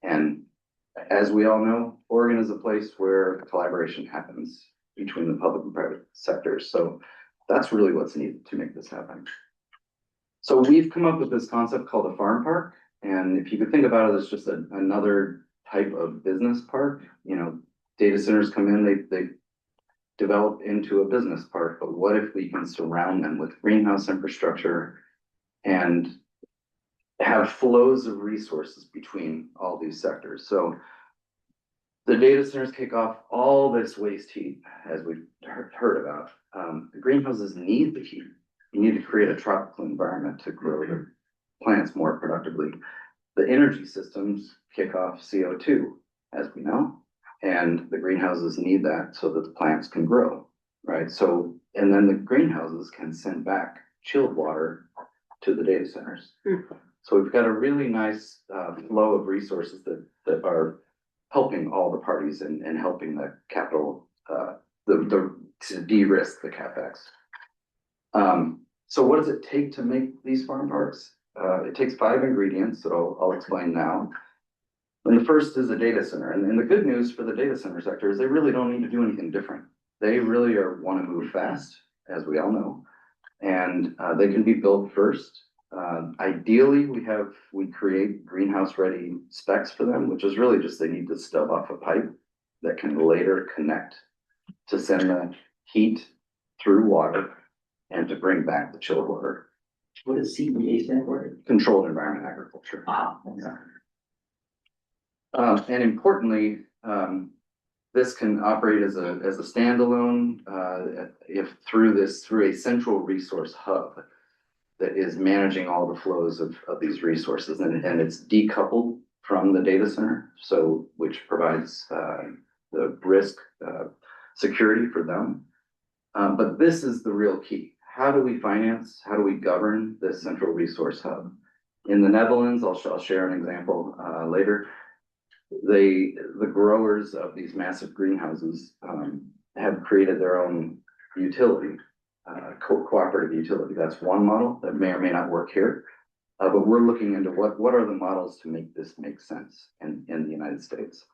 Speaker 8: And as we all know, Oregon is a place where collaboration happens between the public and private sectors. So that's really what's needed to make this happen. So we've come up with this concept called a farm park. And if you could think about it as just another type of business park, you know, data centers come in, they develop into a business park, but what if we can surround them with greenhouse infrastructure and have flows of resources between all these sectors? So the data centers kick off all this waste heat, as we've heard about. The greenhouses need the heat. You need to create a tropical environment to grow the plants more productively. The energy systems kick off CO2, as we know, and the greenhouses need that so that the plants can grow, right? So, and then the greenhouses can send back chilled water to the data centers. So we've got a really nice flow of resources that are helping all the parties and helping the capital, to de-risk the CapEx. So what does it take to make these farm parks? It takes 5 ingredients that I'll explain now. And the first is a data center. And the good news for the data center sector is they really don't need to do anything different. They really want to move fast, as we all know, and they can be built first. Ideally, we create greenhouse ready specs for them, which is really just they need to stub off a pipe that can later connect to send the heat through water and to bring back the chilled water.
Speaker 13: What does CEA stand for?
Speaker 8: Controlled environment agriculture. Yeah. And importantly, this can operate as a standalone, if through a central resource hub that is managing all the flows of these resources, and it's decoupled from the data center, so which provides the risk security for them. But this is the real key. How do we finance? How do we govern this central resource hub? In the Netherlands, I'll share an example later. The growers of these massive greenhouses have created their own utility, cooperative utility. That's one model that may or may not work here. But we're looking into what are the models to make this make sense in the United States.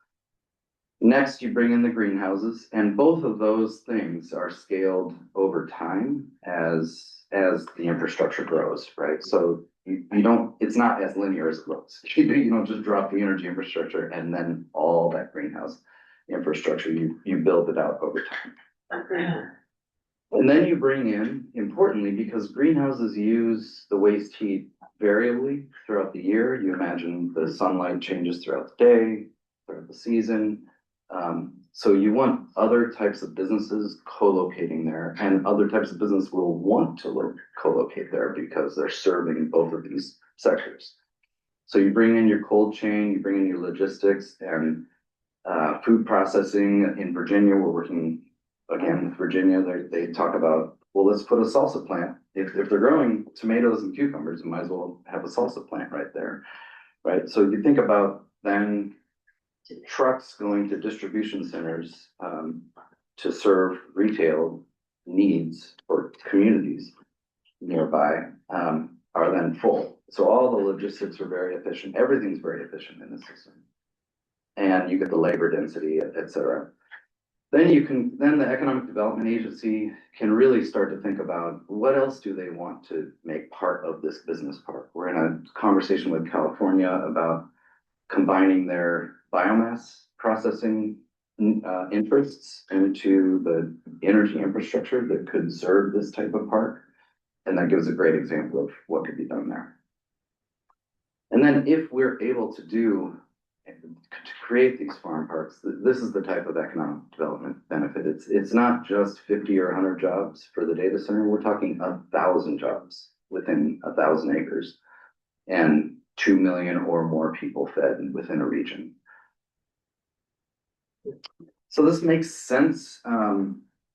Speaker 8: Next, you bring in the greenhouses, and both of those things are scaled over time as the infrastructure grows, right? So you don't, it's not as linear as it looks. You don't just drop the energy infrastructure and then all that greenhouse infrastructure, you build it out over time. And then you bring in, importantly, because greenhouses use the waste heat variably throughout the year. You imagine the sunlight changes throughout the day, throughout the season. So you want other types of businesses co-locating there, and other types of business will want to co-locate there because they're serving both of these sectors. So you bring in your cold chain, you bring in your logistics and food processing. In Virginia, we're working again with Virginia. They talk about, well, let's put a salsa plant. If they're growing tomatoes and cucumbers, you might as well have a salsa plant right there, right? So you think about then trucks going to distribution centers to serve retail needs for communities nearby are then full. So all the logistics are very efficient. Everything's very efficient in the system. And you get the labor density, et cetera. Then the Economic Development Agency can really start to think about what else do they want to make part of this business park. We're in a conversation with California about combining their biomass processing interests into the energy infrastructure that could serve this type of park. And that gives a great example of what could be done there. And then if we're able to create these farm parks, this is the type of economic development benefit. It's not just 50 or 100 jobs for the data center. We're talking 1,000 jobs within 1,000 acres and 2 million or more people fed within a region. So this makes sense.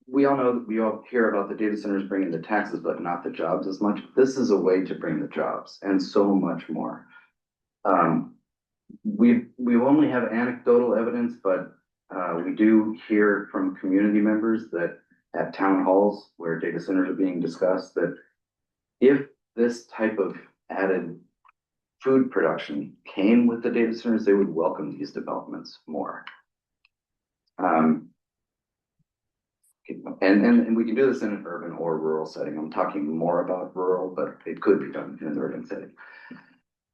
Speaker 8: We all know that we all hear about the data centers bringing the taxes, but not the jobs as much. This is a way to bring the jobs and so much more. We only have anecdotal evidence, but we do hear from community members that at town halls where data centers are being discussed, that if this type of added food production came with the data centers, they would welcome these developments more. And we can do this in an urban or rural setting. I'm talking more about rural, but it could be done in an urban setting.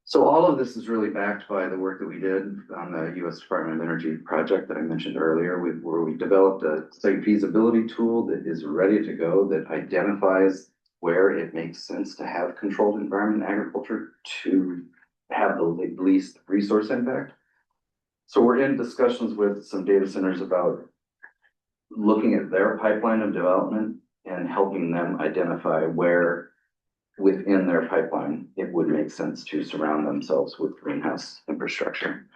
Speaker 8: So all of this is really backed by the work that we did on the U.S. Department of Energy project that I mentioned earlier, where we developed a site feasibility tool that is ready to go, that identifies where it makes sense to have controlled environment agriculture to have the least resource impact. So we're in discussions with some data centers about looking at their pipeline of development and helping them identify where within their pipeline it would make sense to surround themselves with greenhouse infrastructure.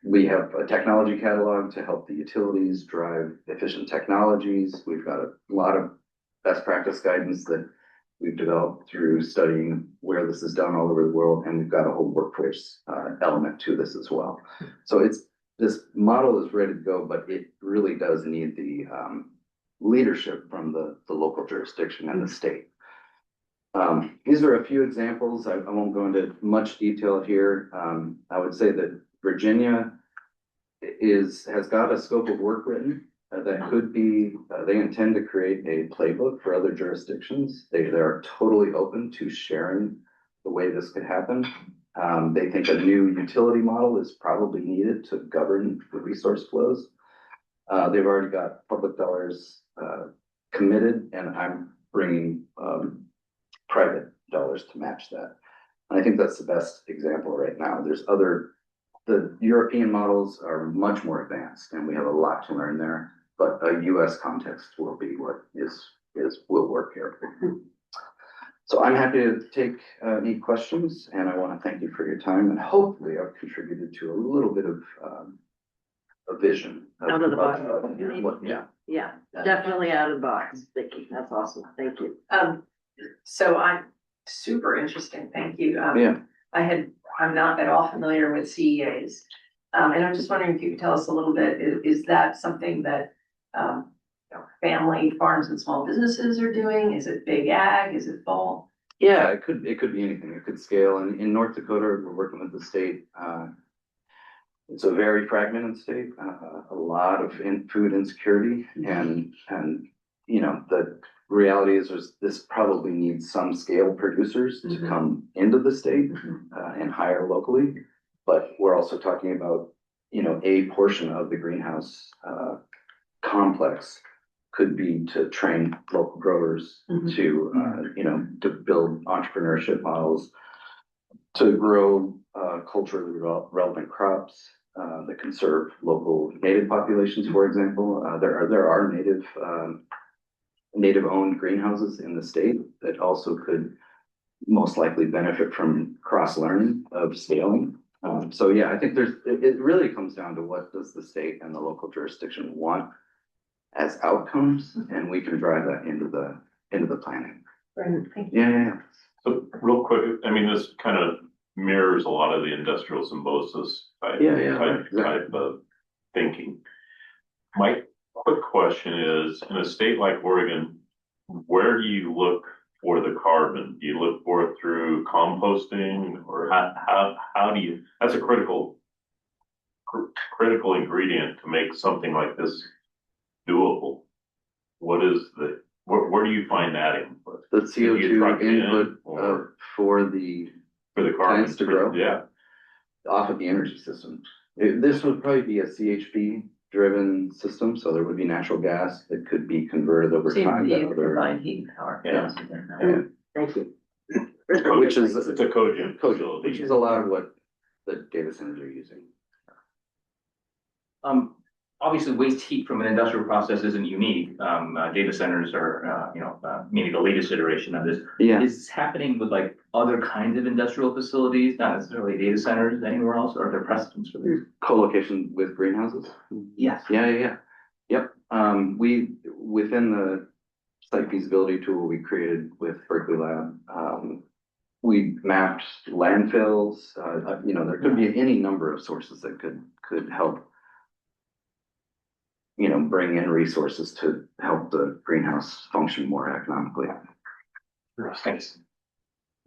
Speaker 8: We have a technology catalog to help the utilities drive efficient technologies. We've got a lot of best practice guidance that we've developed through studying where this is done all over the world, and we've got a whole workforce element to this as well. So this model is ready to go, but it really does need the leadership from the local jurisdiction and the state. These are a few examples. I won't go into much detail here. I would say that Virginia has got a scope of work written that could be, they intend to create a playbook for other jurisdictions. They're totally open to sharing the way this could happen. They think a new utility model is probably needed to govern the resource flows. They've already got public dollars committed, and I'm bringing private dollars to match that. And I think that's the best example right now. The European models are much more advanced, and we have a lot to learn there, but a US context will be what will work here. So I'm happy to take any questions, and I want to thank you for your time, and hopefully I've contributed to a little bit of a vision.
Speaker 1: Out of the box.
Speaker 6: Yeah.
Speaker 1: Definitely out of the box, Vicki. That's awesome. Thank you.
Speaker 6: So I'm super interesting. Thank you.
Speaker 8: Yeah.
Speaker 6: I'm not at all familiar with CEAs. And I'm just wondering if you could tell us a little bit, is that something that, family farms and small businesses are doing? Is it big ag? Is it both?
Speaker 8: Yeah, it could be anything. It could scale. And in North Dakota, we're working with the state. It's a very fragmented state, a lot of food insecurity, and the reality is this probably needs some scale producers to come into the state and hire locally. But we're also talking about, a portion of the greenhouse complex could be to train local growers to build entrepreneurship models, to grow culturally relevant crops that can serve local native populations, for example. There are native owned greenhouses in the state that also could most likely benefit from cross learning of scaling. So yeah, I think it really comes down to what does the state and the local jurisdiction want as outcomes, and we can drive that into the planning. Yeah.
Speaker 3: So real quick, I mean, this kind of mirrors a lot of the industrial symbiosis type of thinking. My quick question is, in a state like Oregon, where do you look for the carbon? Do you look for it through composting, or how do you, that's a critical critical ingredient to make something like this doable? What is where do you find that input?
Speaker 8: The
Speaker 3: Do you
Speaker 8: CO2
Speaker 3: truck it in,
Speaker 8: input
Speaker 3: or
Speaker 8: for the
Speaker 3: for the carbon
Speaker 8: plants to grow?
Speaker 3: Yeah.
Speaker 8: Off of the energy system. This would probably be a CHP driven system, so there would be natural gas that could be converted over time. to other-
Speaker 1: Combined heat and power.
Speaker 8: Yeah.
Speaker 1: Thank you.
Speaker 8: Which is
Speaker 3: It's a cogen
Speaker 8: cogen, which is a lot of what the data centers are using.
Speaker 2: Obviously, waste heat from an industrial process isn't unique. Data centers are, maybe the latest iteration of this.
Speaker 8: Yeah.
Speaker 2: Is this happening with like other kinds of industrial facilities, not necessarily data centers anywhere else, or are there precedents for this?
Speaker 8: Co-location with greenhouses?
Speaker 2: Yes.
Speaker 8: Yeah. Yep. We, within the site feasibility tool we created with Berkeley Lab, we mapped landfills, there could be any number of sources that could help, bring in resources to help the greenhouse function more economically.
Speaker 2: Thanks.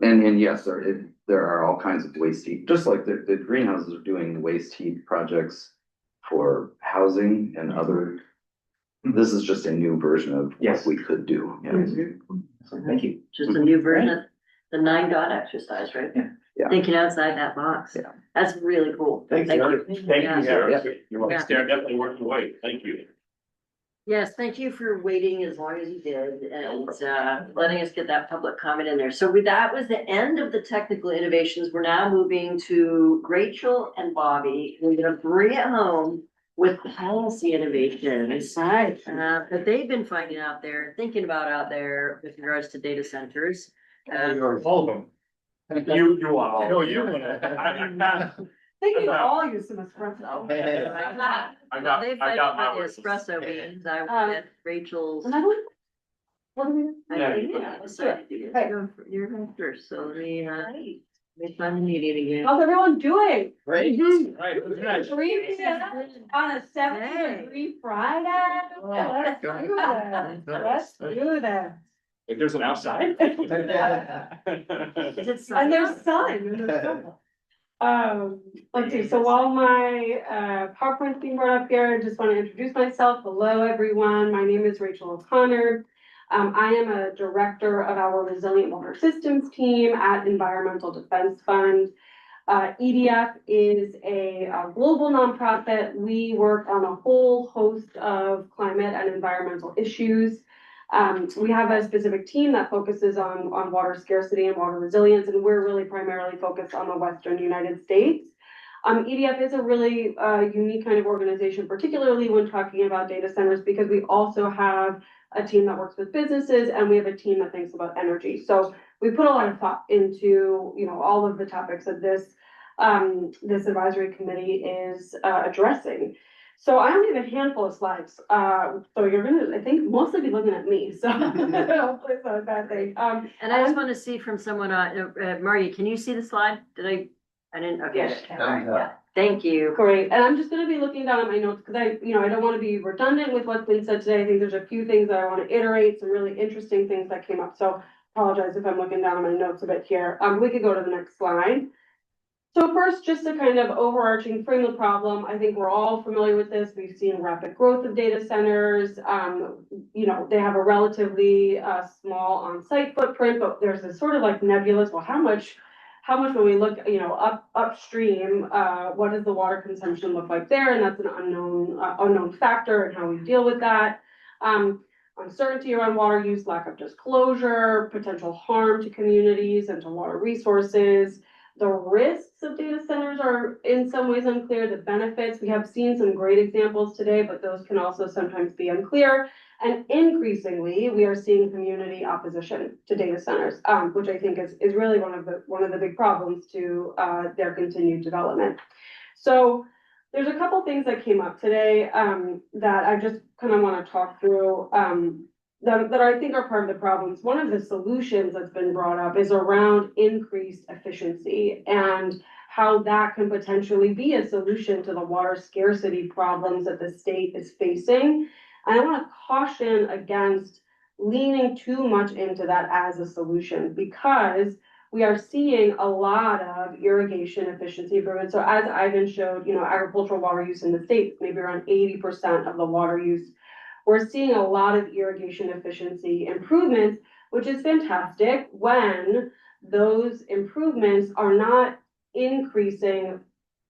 Speaker 8: And yes, there are all kinds of waste heat, just like the greenhouses are doing waste heat projects for housing and other. This is just a new version of what we could do. Yeah.
Speaker 2: Thank you.
Speaker 1: Just a new version of the 9 dot exercise, right?
Speaker 8: Yeah.
Speaker 1: Thinking outside that box.
Speaker 8: Yeah.
Speaker 1: That's really cool.
Speaker 3: Thank
Speaker 1: you.
Speaker 3: you, Sarah. You're welcome.
Speaker 1: Yeah.
Speaker 3: Sarah, definitely worth the wait. Thank you.
Speaker 1: Yes, thank you for waiting as long as you did and letting us get that public comment in there. So that was the end of the technical innovations. We're now moving to Rachel and Bobby. We're gonna bring it home with policy innovations that they've been finding out there, thinking about out there with regards to data centers.
Speaker 10: All of them. You want all. No, you want it.
Speaker 17: They can all use some espresso.
Speaker 1: They've
Speaker 3: I got my
Speaker 1: had the
Speaker 3: words.
Speaker 1: espresso beans. I want Rachel's.
Speaker 17: And I don't. What do we?
Speaker 3: Yeah,
Speaker 1: Yeah, decided to get- You're going first, so let me find the meeting again.
Speaker 17: How's everyone doing?
Speaker 10: Right.
Speaker 1: Mhm.
Speaker 10: Right. Who's next?
Speaker 17: 3 p.m. on a 70-degree Friday. Let's do that. Let's do that.
Speaker 10: If there's an outside.
Speaker 1: Is it sunny?
Speaker 17: And there's sun. And there's sun. Let's see, so while my PowerPoint's being brought up here, I just want to introduce myself. Hello, everyone. My name is Rachel O'Connor. I am a director of our Resilient Water Systems team at Environmental Defense Fund. EDF is a global nonprofit. We work on a whole host of climate and environmental issues. We have a specific team that focuses on water scarcity and water resilience, and we're really primarily focused on the Western United States. EDF is a really unique kind of organization, particularly when talking about data centers, because we also have a team that works with businesses and we have a team that thinks about energy. So we put a lot of thought into, all of the topics that this advisory committee is addressing. So I only have a handful of slides, so you're gonna, I think, mostly be looking at me, so hopefully it's not a bad thing.
Speaker 1: And I just want to see from someone, Marty, can you see the slide? I didn't, okay.
Speaker 17: Yes.
Speaker 1: All right, yeah. Thank you.
Speaker 17: Great, and I'm just gonna be looking down at my notes, because I don't wanna be redundant with what's been said today. I think there's a few things that I wanna iterate, some really interesting things that came up, so apologize if I'm looking down at my notes a bit here. We could go to the next slide. So first, just to kind of overarching frame the problem, I think we're all familiar with this. We've seen rapid growth of data centers. They have a relatively small on-site footprint, but there's this sort of like nebulous, well, how much when we look, upstream, what does the water consumption look like there? And that's an unknown factor and how we deal with that. Uncertainty around water use, lack of disclosure, potential harm to communities and to water resources. The risks of data centers are in some ways unclear. The benefits, we have seen some great examples today, but those can also sometimes be unclear. And increasingly, we are seeing community opposition to data centers, which I think is really one of the big problems to their continued development. So there's a couple things that came up today that I just kind of want to talk through. That I think are part of the problems. One of the solutions that's been brought up is around increased efficiency and how that can potentially be a solution to the water scarcity problems that the state is facing. And I want to caution against leaning too much into that as a solution, because
Speaker 20: we are seeing a lot of irrigation efficiency improvements. So as Ivan showed, agricultural water use in the state, maybe around 80% of the water use. We're seeing a lot of irrigation efficiency improvements, which is fantastic when those improvements are not increasing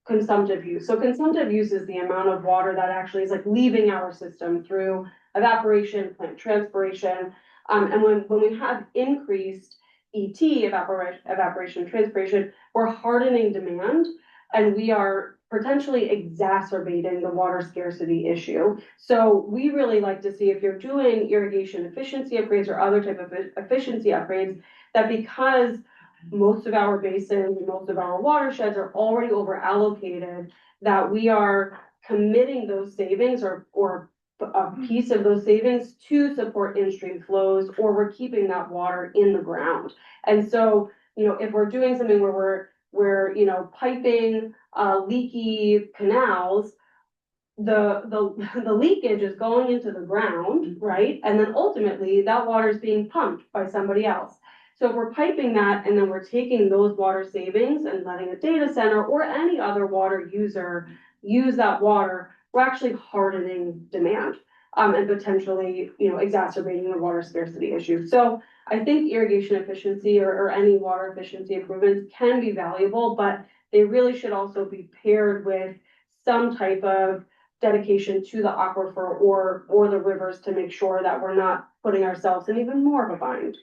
Speaker 20: consumptive use. So consumptive use is the amount of water that actually is like leaving our system through evaporation, plant transpiration. And when we have increased ET, evaporation, transpiration, we're hardening demand and we are potentially exacerbating the water scarcity issue. So we really like to see, if you're doing irrigation efficiency upgrades or other type of efficiency upgrades, that because most of our basins, most of our watersheds are already over allocated, that we are committing those savings or a piece of those savings to support in-stream flows, or we're keeping that water in the ground. And so, if we're doing something where we're piping leaky canals, the leakage is going into the ground, right? And then ultimately that water is being pumped by somebody else. So if we're piping that and then we're taking those water savings and letting a data center or any other water user use that water, we're actually hardening demand and potentially, exacerbating the water scarcity issue. So I think irrigation efficiency or any water efficiency improvements can be valuable, but they really should also be paired with some type of dedication to the aquifer or the rivers to make sure that we're not putting ourselves in even more of a bind.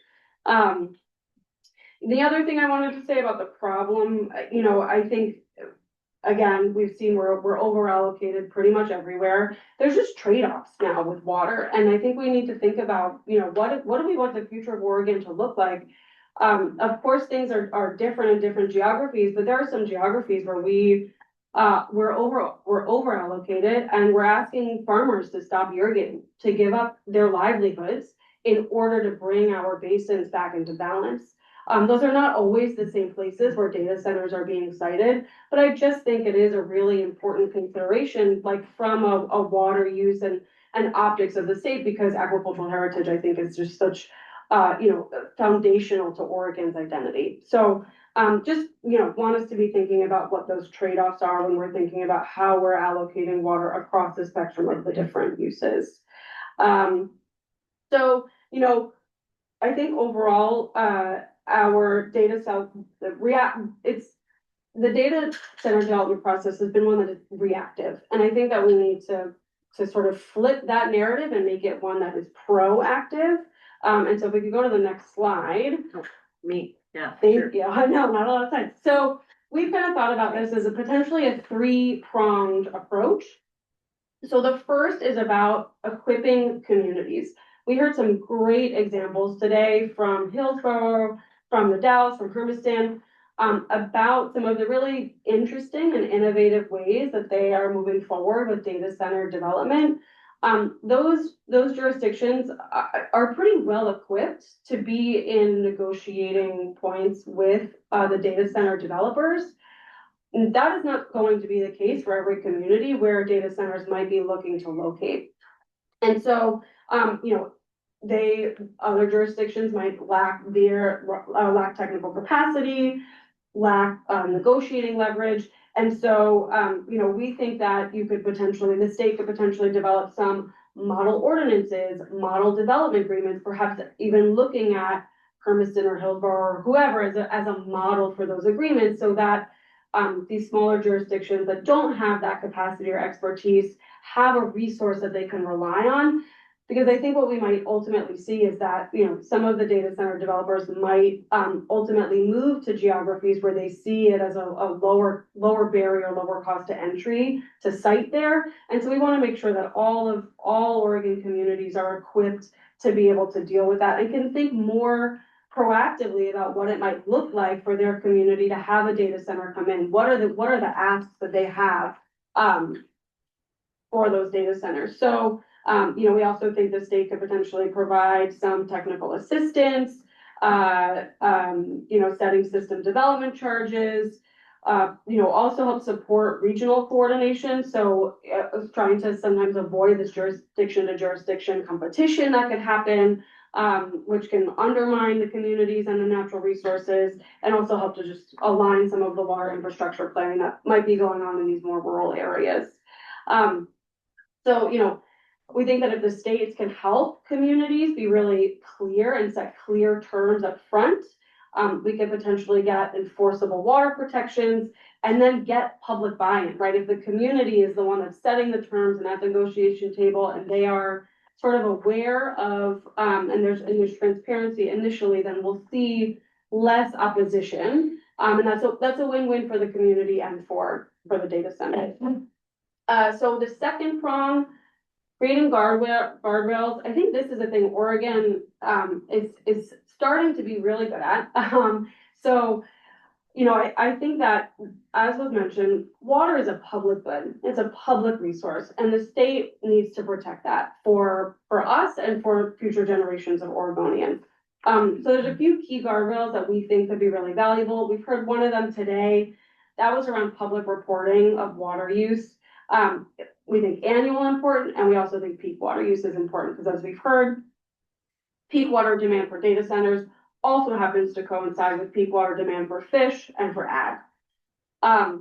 Speaker 20: The other thing I wanted to say about the problem, I think, again, we've seen we're over allocated pretty much everywhere. There's just trade-offs now with water. And I think we need to think about, what do we want the future of Oregon to look like? Of course, things are different in different geographies, but there are some geographies where we're over allocated, and we're asking farmers to stop irrigating, to give up their livelihoods in order to bring our basins back into balance. Those are not always the same places where data centers are being sited, but I just think it is a really important consideration, like from a water use and optics of the state, because agricultural heritage, I think, is just such, foundational to Oregon's identity. So just, want us to be thinking about what those trade-offs are when we're thinking about how we're allocating water across the spectrum of the different uses. So, I think overall, our data cell, the data center development process has been one that is reactive. And I think that we need to sort of flip that narrative and make it one that is proactive. And so if we could go to the next slide. Thank you. I know, not a lot of time. So we've kind of thought about this as potentially a three-pronged approach. So the first is about equipping communities. We heard some great examples today from Hillsborough, from the Dalles, from Hermiston, about some of the really interesting and innovative ways that they are moving forward with data center development. Those jurisdictions are pretty well equipped to be in negotiating points with the data center developers. And that is not going to be the case for every community where data centers might be looking to locate. And so, other jurisdictions might lack technical capacity, lack negotiating leverage. And so, we think that the state could potentially develop some model ordinances, model development agreements, perhaps even looking at Hermiston or Hillsborough or whoever as a model for those agreements, so that these smaller jurisdictions that don't have that capacity or expertise have a resource that they can rely on. Because I think what we might ultimately see is that, some of the data center developers might ultimately move to geographies where they see it as a lower barrier, lower cost to entry to site there. And so we want to make sure that all Oregon communities are equipped to be able to deal with that and can think more proactively about what it might look like for their community to have a data center come in. What are the asks that they have for those data centers? So we also think the state could potentially provide some technical assistance, setting system development charges, also help support regional coordination. So trying to sometimes avoid this jurisdiction to jurisdiction competition that could happen which can undermine the communities and the natural resources, and also help to just align some of the water infrastructure planning that might be going on in these more rural areas. So, we think that if the states can help communities be really clear and set clear terms up front, we could potentially get enforceable water protections and then get public buy-in, right? If the community is the one that's setting the terms and at the negotiation table, and they are sort of aware of, and there's transparency initially, then we'll see less opposition. And that's a win-win for the community and for the data center. So the second prong, creating guardrails. I think this is a thing Oregon is starting to be really good at. So, I think that, as was mentioned, water is a public good. It's a public resource, and the state needs to protect that for us and for future generations of Oregonians. So there's a few key guardrails that we think could be really valuable. We've heard one of them today. That was around public reporting of water use. We think annual important, and we also think peak water use is important, because as we've heard, peak water demand for data centers also happens to coincide with peak water demand for fish and for ag. I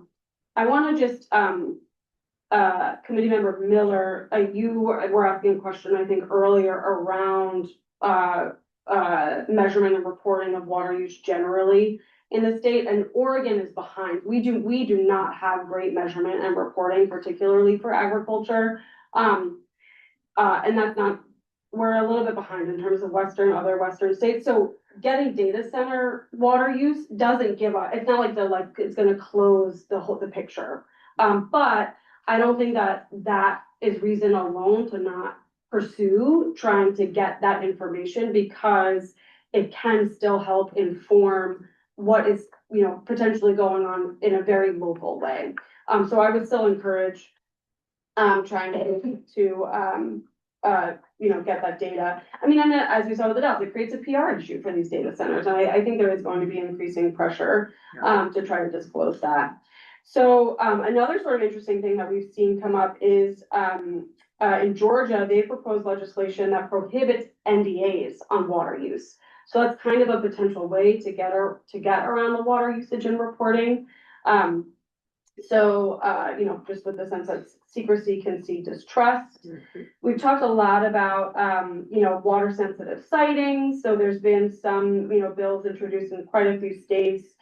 Speaker 20: want to just, Committee Member Miller, you were asking a question, I think, earlier around measurement and reporting of water use generally in the state, and Oregon is behind. We do not have great measurement and reporting, particularly for agriculture. And that's not, we're a little bit behind in terms of other Western states. So getting data center water use doesn't give up. It's not like it's gonna close the picture. But I don't think that is reason alone to not pursue trying to get that information, because it can still help inform what is, potentially going on in a very local way. So I would still encourage trying to get that data. I mean, and as we saw with the Dells, it creates a PR issue for these data centers. And I think there is going to be increasing pressure to try to disclose that. So another sort of interesting thing that we've seen come up is in Georgia, they proposed legislation that prohibits NDAs on water use. So that's kind of a potential way to get around the water usage and reporting. Just with the sense that secrecy can seed distrust. We've talked a lot about, water sensitive siting. So there's been some, bills introduced in quite a few states.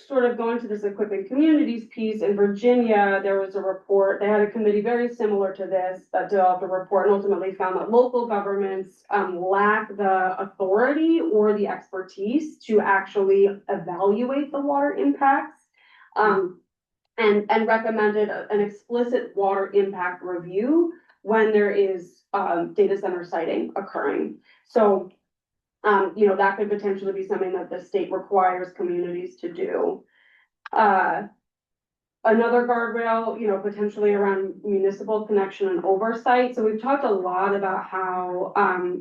Speaker 20: Sort of going to this equipping communities piece in Virginia, there was a report, they had a committee very similar to this that developed a report and ultimately found that local governments lack the authority or the expertise to actually evaluate the water impacts, and recommended an explicit water impact review when there is data center siting occurring. So that could potentially be something that the state requires communities to do. Another guardrail, potentially around municipal connection and oversight. So we've talked a lot about how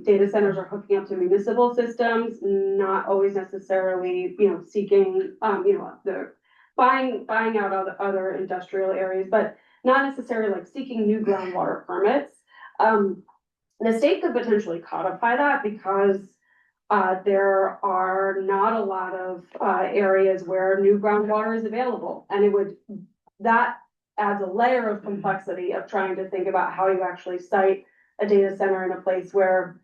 Speaker 20: data centers are hooking up to municipal systems, not always necessarily, seeking, they're buying out other industrial areas, but not necessarily like seeking new groundwater permits. The state could potentially codify that, because there are not a lot of areas where new groundwater is available, and that adds a layer of complexity of trying to think about how you actually site a data center in a place where,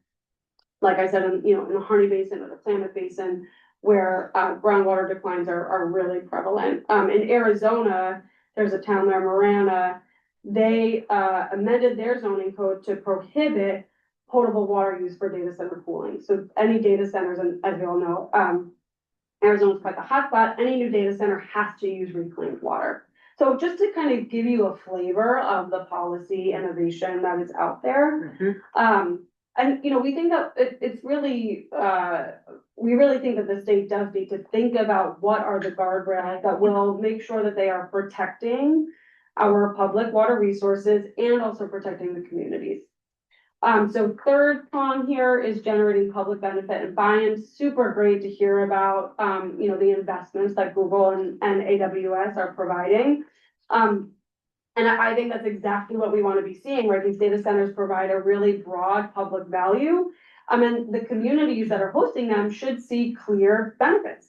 Speaker 20: like I said, in the Harney Basin or the Klamath Basin, where groundwater declines are really prevalent. In Arizona, there's a town there, Marana. They amended their zoning code to prohibit potable water use for data center cooling. So any data centers, and as we all know, Arizona's quite the hotspot, any new data center has to use reclaimed water. So just to kind of give you a flavor of the policy innovation that is out there. And we think that it's really, we really think that the state does need to think about what are the guardrails that will make sure that they are protecting our public water resources and also protecting the communities. So third prong here is generating public benefit and buy-in. Super great to hear about, the investments that Google and AWS are providing. And I think that's exactly what we want to be seeing, right? These data centers provide a really broad public value. And the communities that are hosting them should see clear benefits.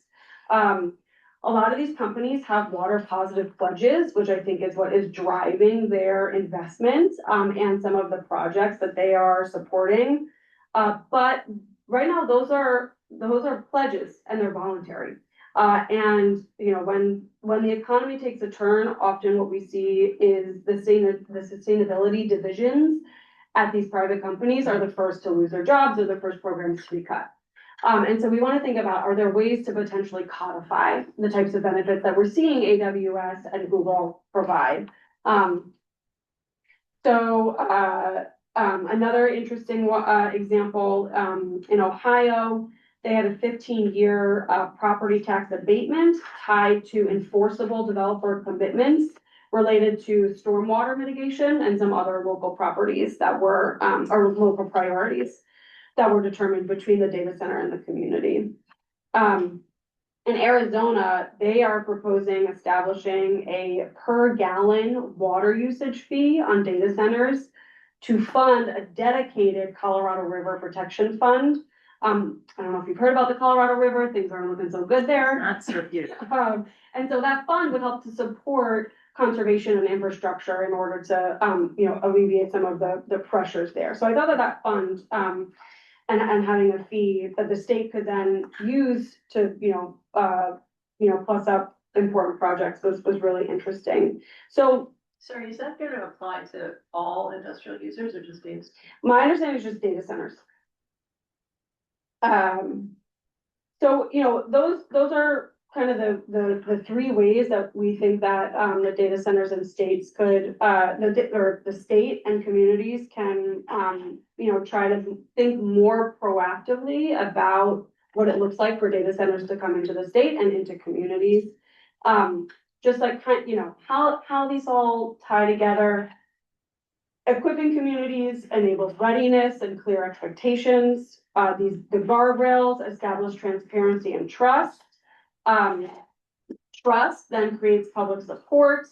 Speaker 20: A lot of these companies have water positive pledges, which I think is what is driving their investment, and some of the projects that they are supporting. But right now, those are pledges and they're voluntary. And you know, when the economy takes a turn, often what we see is the sustainability divisions at these private companies are the first to lose their jobs or the first programs to be cut. And so we want to think about, are there ways to potentially codify the types of benefits that we're seeing AWS and Google provide? Another interesting example, in Ohio, they had a 15-year property tax abatement tied to enforceable developer commitments related to stormwater mitigation and some other local properties that were, or local priorities that were determined between the data center and the community. In Arizona, they are proposing establishing a per gallon water usage fee on data centers to fund a dedicated Colorado River Protection Fund. I don't know if you've heard about the Colorado River, things aren't looking so good there.
Speaker 1: Not so good.
Speaker 20: And so that fund would help to support conservation and infrastructure in order to, alleviate some of the pressures there. So I thought that fund, and having a fee that the state could then use to, plus up important projects was really interesting. So,
Speaker 1: sorry, is that going to apply to all industrial users or just data?
Speaker 20: My understanding is just data centers. So, those are kind of the three ways that we think that the data centers and states could, the state and communities can, try to think more proactively about what it looks like for data centers to come into the state and into communities. Just like, how these all tie together. Equipping communities enables readiness and clear expectations. The guardrails establish transparency and trust. Trust then creates public support.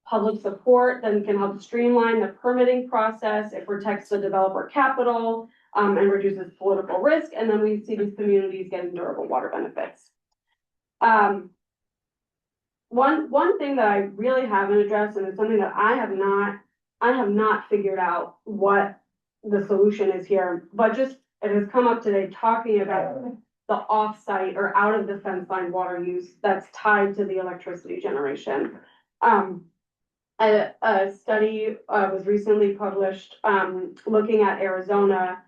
Speaker 20: Public support then can help streamline the permitting process. It protects the developer capital, and reduces political risk. And then we see these communities getting durable water benefits. One thing that I really haven't addressed, and it's something that I have not figured out what the solution is here, but just it has come up today talking about the off-site or out of the fence line water use that's tied to the electricity generation. A study was recently published looking at Arizona,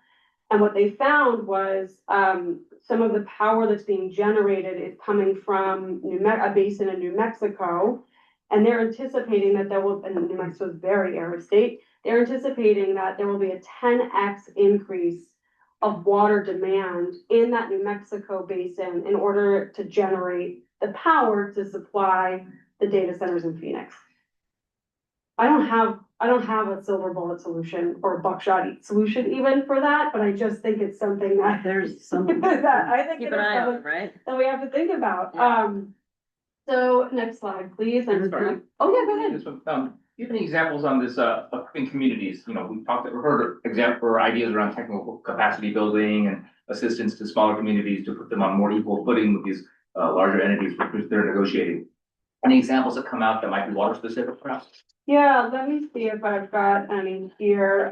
Speaker 20: and what they found was some of the power that's being generated is coming from a basin in New Mexico, and they're anticipating that and New Mexico is a very arid state, they're anticipating that there will be a 10x increase of water demand in that New Mexico basin in order to generate the power to supply the data centers in Phoenix. I don't have a silver bullet solution or a buckshot solution even for that, but I just think it's something that
Speaker 1: there's something
Speaker 20: that I think
Speaker 1: keep an eye on, right?
Speaker 20: That we have to think about.
Speaker 1: Yeah.
Speaker 20: So next slide, please.
Speaker 2: Sorry.
Speaker 20: Oh yeah, go ahead.
Speaker 2: Do you have any examples on this in communities? We've heard examples or ideas around technical capacity building and assistance to smaller communities to put them on more equal footing with these larger entities with which they're negotiating. Any examples that come out that might be water specific perhaps?
Speaker 20: Yeah, let me see if I've got any here.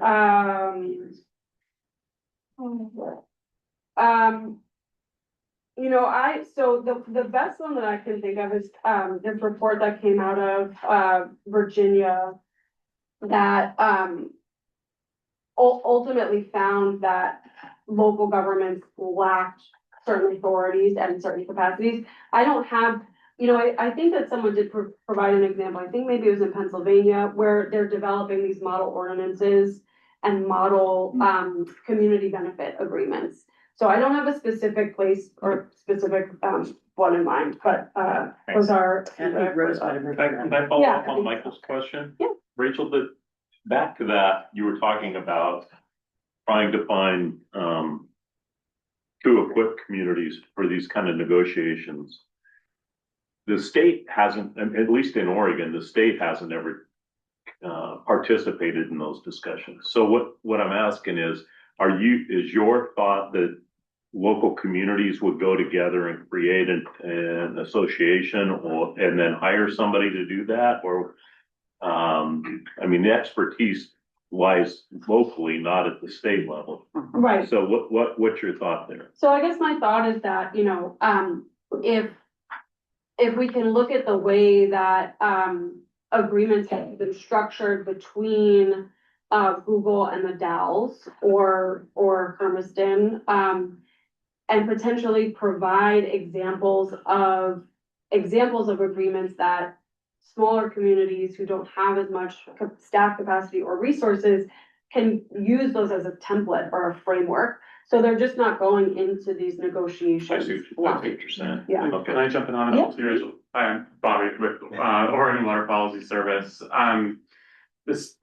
Speaker 20: The best one that I can think of is this report that came out of Virginia that ultimately found that local governments lacked certain authorities and certain capacities. I don't have, I think that someone did provide an example. I think maybe it was in Pennsylvania where they're developing these model ordinances and model community benefit agreements. So I don't have a specific place or specific one in mind, but those are.
Speaker 3: Can I follow up on Michael's question?
Speaker 20: Yeah.
Speaker 3: Rachel, back to that, you were talking about trying to find to equip communities for these kind of negotiations. The state hasn't, at least in Oregon, the state hasn't ever participated in those discussions. So what I'm asking is your thought that local communities would go together and create an association and then hire somebody to do that? Or, I mean, the expertise lies locally, not at the state level.
Speaker 20: Right.
Speaker 3: So what's your thought there?
Speaker 20: So I guess my thought is that, you know, if we can look at the way that, agreements have been structured between, Google and the Dalles or Hermiston, and potentially provide examples of agreements that smaller communities who don't have as much staff capacity or resources can use those as a template or a framework. So they're just not going into these negotiations.
Speaker 3: I see what you're saying.
Speaker 20: Yeah.
Speaker 3: Okay.
Speaker 9: Can I jump in on it? Serious? Hi, I'm Bobby with Oregon Water Policy Service. Other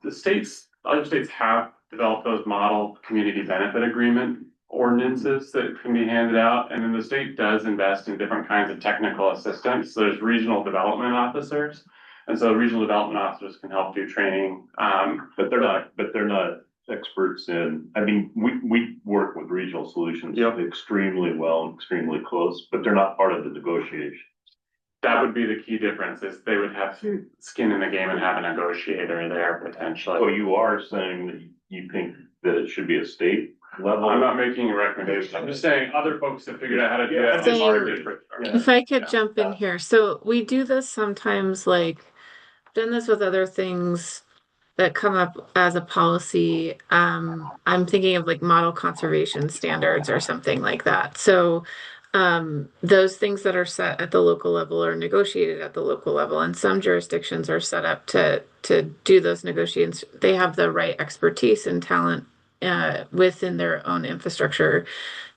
Speaker 9: states have developed those model community benefit agreement ordinances that can be handed out, and then the state does invest in different kinds of technical assistance. So there's regional development officers, and so regional development officers can help do training.
Speaker 3: But they're not experts in. I mean, we work with Regional Solutions extremely well and extremely close, but they're not part of the negotiation.
Speaker 9: That would be the key difference, is they would have skin in the game and have a negotiator there potentially.
Speaker 3: So you are saying that you think that it should be a state level?
Speaker 9: I'm not making a recommendation. I'm just saying other folks have figured out how to do that in our district.
Speaker 5: If I could jump in here. So we do this sometimes, like, done this with other things that come up as a policy. I'm thinking of like model conservation standards or something like that. So those things that are set at the local level are negotiated at the local level, and some jurisdictions are set up to do those negotiations. They have the right expertise and talent within their own infrastructure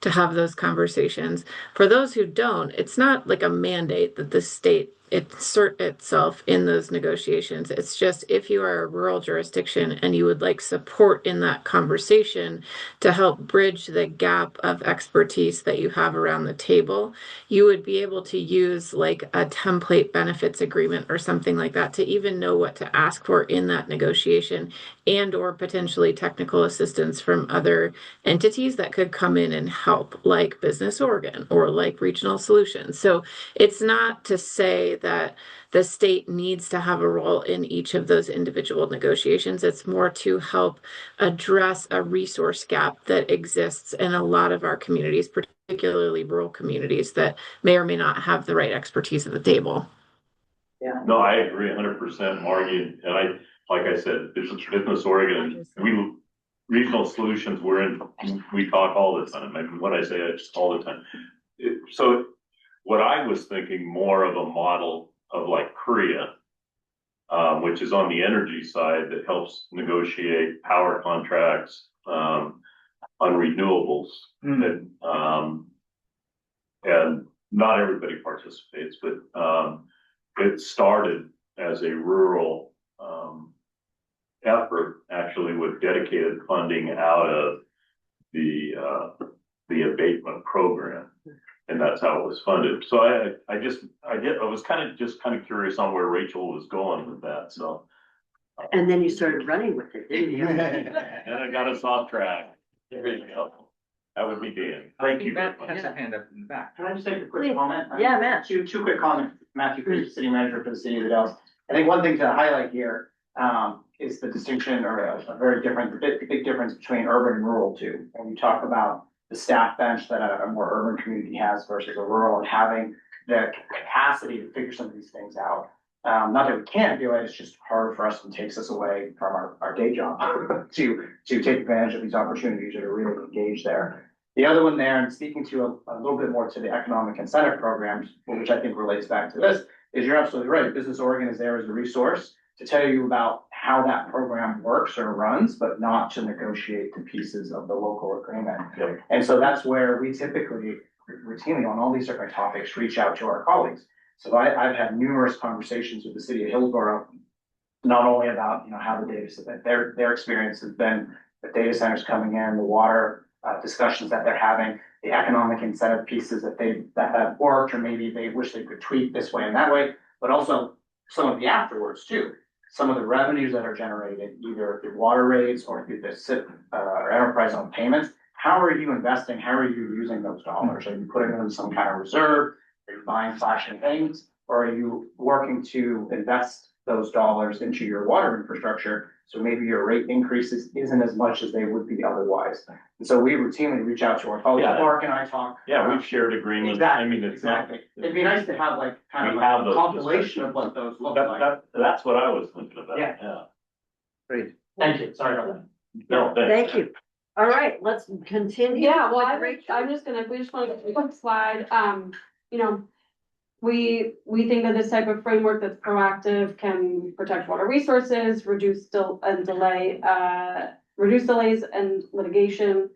Speaker 5: to have those conversations. For those who don't, it's not like a mandate that the state insert itself in those negotiations. It's just, if you are a rural jurisdiction and you would like support in that conversation to help bridge the gap of expertise that you have around the table, you would be able to use like a template benefits agreement or something like that to even know what to ask for in that negotiation, and or potentially technical assistance from other entities that could come in and help, like Business Oregon or like Regional Solutions. So it's not to say that the state needs to have a role in each of those individual negotiations. It's more to help address a resource gap that exists in a lot of our communities, particularly rural communities that may or may not have the right expertise at the table.
Speaker 3: Yeah. No, I agree 100%, Margie. And like I said, Business Oregon, Regional Solutions, we talk all the time. I mean, what I say, it's all the time. So what I was thinking more of a model of like Korea, which is on the energy side, that helps negotiate power contracts on renewables. And not everybody participates, but it started as a rural effort, actually, with dedicated funding out of the abatement program. And that's how it was funded. So I was kind of curious on where Rachel was going with that. So.
Speaker 1: And then you started running with it, didn't you?
Speaker 3: And I got us off track. There you go. That would be Dan. Thank you.
Speaker 7: Matt
Speaker 2: has a hand up in the back.
Speaker 7: Can I just make a quick comment?
Speaker 1: Yeah, Matt.
Speaker 7: Two quick comments. Matthew Cruz, City Manager for the City of the Dalles. I think one thing to highlight here is the distinction, or a very different, big difference between urban and rural too. When you talk about the staff bench that a more urban community has versus a rural, and having the capacity to figure some of these things out. Not that we can't do it, it's just harder for us and takes us away from our day job to take advantage of these opportunities that are really engaged there. The other one there, and speaking to a little bit more to the economic incentive programs, which I think relates back to this, is you're absolutely right. Business Oregon is there as a resource to tell you about how that program works or runs, but not to negotiate the pieces of the local agreement.
Speaker 3: Yep.
Speaker 7: And so that's where we typically routinely on all these different topics reach out to our colleagues. So I've had numerous conversations with the city of Hillsborough, not only about how the data set, their experience has been, the data centers coming in, the water discussions that they're having, the economic incentive pieces that have worked, or maybe they wish they could tweak this way and that way, but also some of the afterwards too. some of the revenues that are generated, either through water rates or through the SIP, or enterprise owned payments, how are you investing? How are you using those dollars? Are you putting them in some kind of reserve? Are you buying flashing things? Or are you working to invest those dollars into your water infrastructure? So maybe your rate increases isn't as much as they would be otherwise. And so we routinely reach out to our colleagues, Mark and I talk.
Speaker 3: Yeah, we've shared agreements. I mean, it's not.
Speaker 7: Exactly. It'd be nice to have like kind of
Speaker 3: We
Speaker 7: like
Speaker 3: have
Speaker 7: a
Speaker 3: those
Speaker 7: compilation of what those look like.
Speaker 3: That's what I was thinking about.
Speaker 7: Yeah.
Speaker 1: Great.
Speaker 7: Thank you. Sorry about that.
Speaker 3: No,
Speaker 1: Thank you. All right, let's continue.
Speaker 20: Yeah, well,
Speaker 1: with Rachel.
Speaker 20: I'm just gonna, if we just want to go to the quick slide, you know, we think that this type of framework that's proactive can protect water resources, reduce delays and litigation,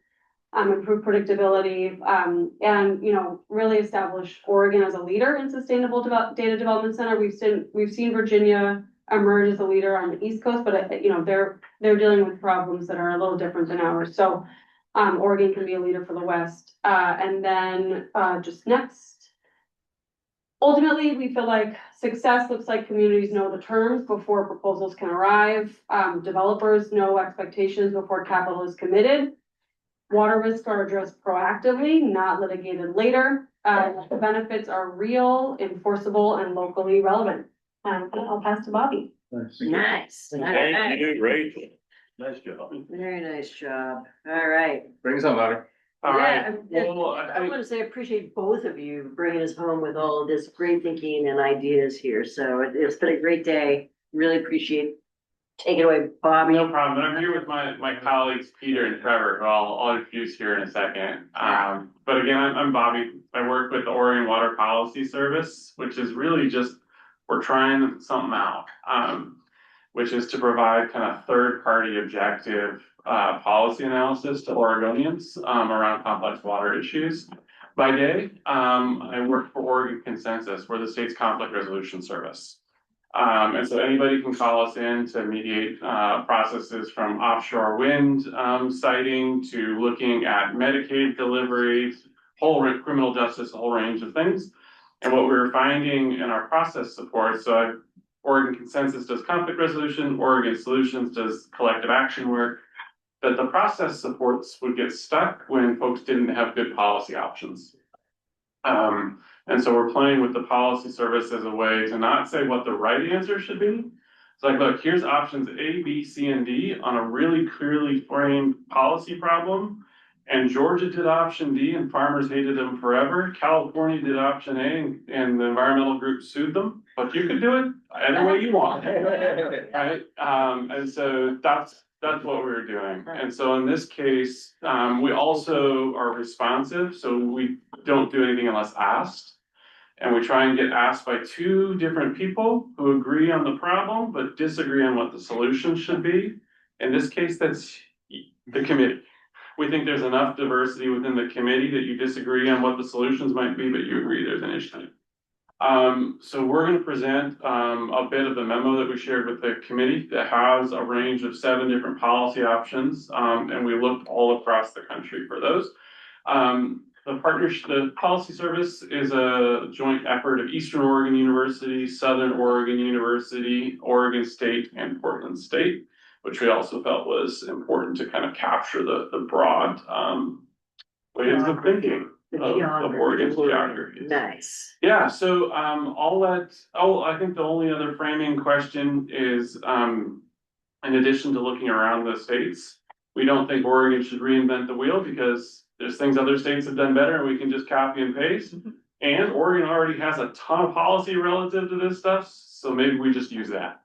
Speaker 20: improve predictability, and, you know, really establish Oregon as a leader in sustainable data development center. We've seen Virginia emerge as a leader on the East Coast, but you know, they're dealing with problems that are a little different than ours. So Oregon can be a leader for the West. And then just next. Ultimately, we feel like success looks like communities know the terms before proposals can arrive. Developers know expectations before capital is committed. Water risks are addressed proactively, not litigated later. The benefits are real, enforceable, and locally relevant. I'll pass to Bobby.
Speaker 1: Nice.
Speaker 3: Thank you, Rachel. Nice job.
Speaker 1: Very nice job. All right.
Speaker 2: Bring us on, Bobby.
Speaker 1: Yeah, I want to say I appreciate both of you bringing us home with all of this great thinking and ideas here. So it's been a great day. Really appreciate. Take it away, Bobby.
Speaker 9: No problem. I'm here with my colleagues, Peter and Trevor, who I'll introduce here in a second. But again, I'm Bobby. I work with the Oregon Water Policy Service, which is really just, we're trying something out, which is to provide kind of third-party objective policy analysis to Oregonians around complex water issues. By day, I work for Oregon Consensus. We're the state's conflict resolution service. And so anybody can call us in to mediate processes from offshore wind siting to looking at Medicaid deliveries, criminal justice, a whole range of things. And what we're finding in our process support, so Oregon Consensus does conflict resolution, Oregon Solutions does collective action work, that the process supports would get stuck when folks didn't have good policy options. And so we're playing with the policy service as a way to not say what the right answer should be. It's like, look, here's options A, B, C, and D on a really clearly framed policy problem. And Georgia did option D and farmers hated them forever. California did option A and the environmental groups sued them. But you could do it any way you want, right? And so that's what we were doing. And so in this case, we also are responsive. So we don't do anything unless asked. And we try and get asked by two different people who agree on the problem, but disagree on what the solution should be. In this case, that's the committee. We think there's enough diversity within the committee that you disagree on what the solutions might be, but you agree there's an issue. So we're going to present a bit of the memo that we shared with the committee that has a range of 7 different policy options, and we looked all across the country for those. The policy service is a joint effort of Eastern Oregon University, Southern Oregon University, Oregon State, and Portland State, which we also felt was important to kind of capture the broad ways of thinking of Oregon's geography.
Speaker 1: Nice.
Speaker 9: Yeah, so I think the only other framing question is, in addition to looking around the states, we don't think Oregon should reinvent the wheel because there's things other states have done better and we can just copy and paste. And Oregon already has a ton of policy relative to this stuff, so maybe we just use that.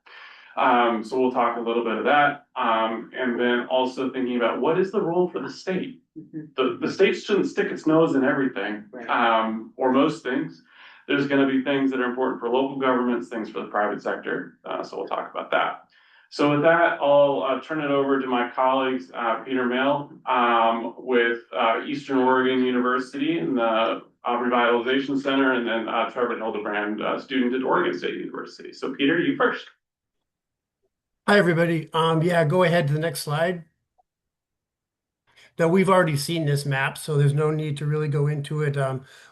Speaker 9: So we'll talk a little bit of that. And then also thinking about what is the role for the state? The state shouldn't stick its nose in everything, or most things. There's going to be things that are important for local governments, things for the private sector. So we'll talk about that. So with that, I'll turn it over to my colleagues, Peter Mail, with Eastern Oregon University and the Revitalization Center, and then Trevor Hildebrand, student at Oregon State University. So Peter, you first.
Speaker 4: Hi, everybody. Yeah, go ahead to the next slide. Now, we've already seen this map, so there's no need to really go into it.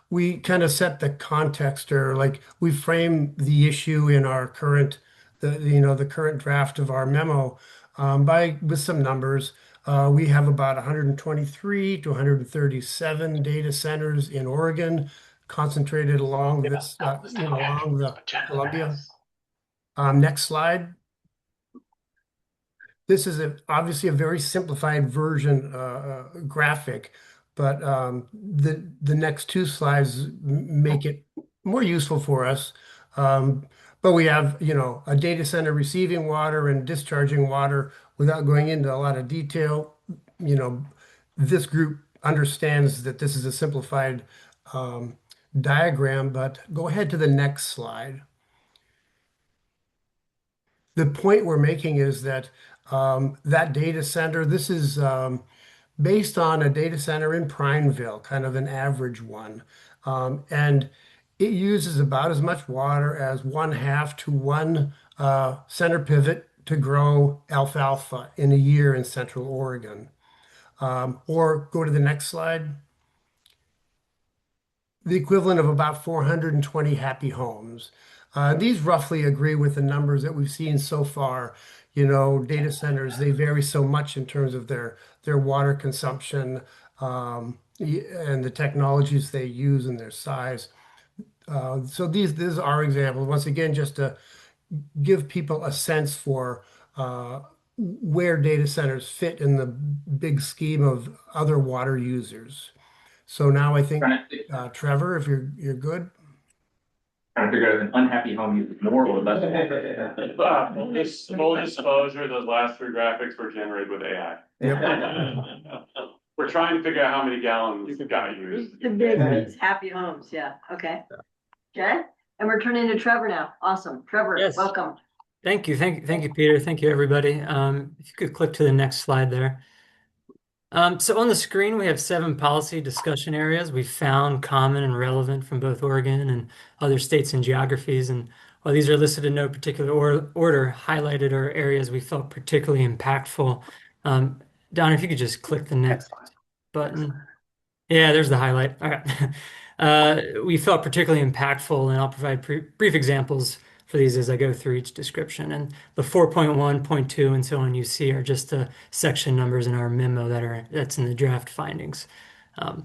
Speaker 4: We kind of set the context, or like we frame the issue in our current the current draft of our memo with some numbers. We have about 123 to 137 data centers in Oregon, concentrated along along the Columbia. Next slide. This is obviously a very simplified version graphic, but the next two slides make it more useful for us. But we have, a data center receiving water and discharging water without going into a lot of detail. This group understands that this is a simplified diagram, but go ahead to the next slide. The point we're making is that that data center, this is based on a data center in Prineville, kind of an average one. And it uses about as much water as 1/2 to 1 center pivot to grow alfalfa in a year in Central Oregon. Or go to the next slide. The equivalent of about 420 happy homes. These roughly agree with the numbers that we've seen so far. Data centers, they vary so much in terms of their water consumption and the technologies they use and their size. So these are examples, once again, just to give people a sense for where data centers fit in the big scheme of other water users. So now I think, Trevor, if you're good.
Speaker 2: Trying to figure out if an unhappy home uses more or less.
Speaker 9: Full disclosure, those last 3 graphics were generated with AI.
Speaker 4: Yep.
Speaker 9: We're trying to figure out how many gallons got used.
Speaker 1: The big ones, happy homes, yeah, okay. Okay, and we're turning to Trevor now. Awesome. Trevor,
Speaker 14: Yes.
Speaker 1: welcome.
Speaker 14: Thank you, Peter. Thank you, everybody. If you could click to the next slide there. So on the screen, we have 7 policy discussion areas we found common and relevant from both Oregon and other states and geographies. And while these are listed in no particular order, highlighted are areas we felt particularly impactful. Donna, if you could just click the next button. Yeah, there's the highlight. All right. We felt particularly impactful, and I'll provide brief examples for these as I go through each description. And the 4.1, 0.2, and so on you see are just the section numbers in our memo that's in the draft findings.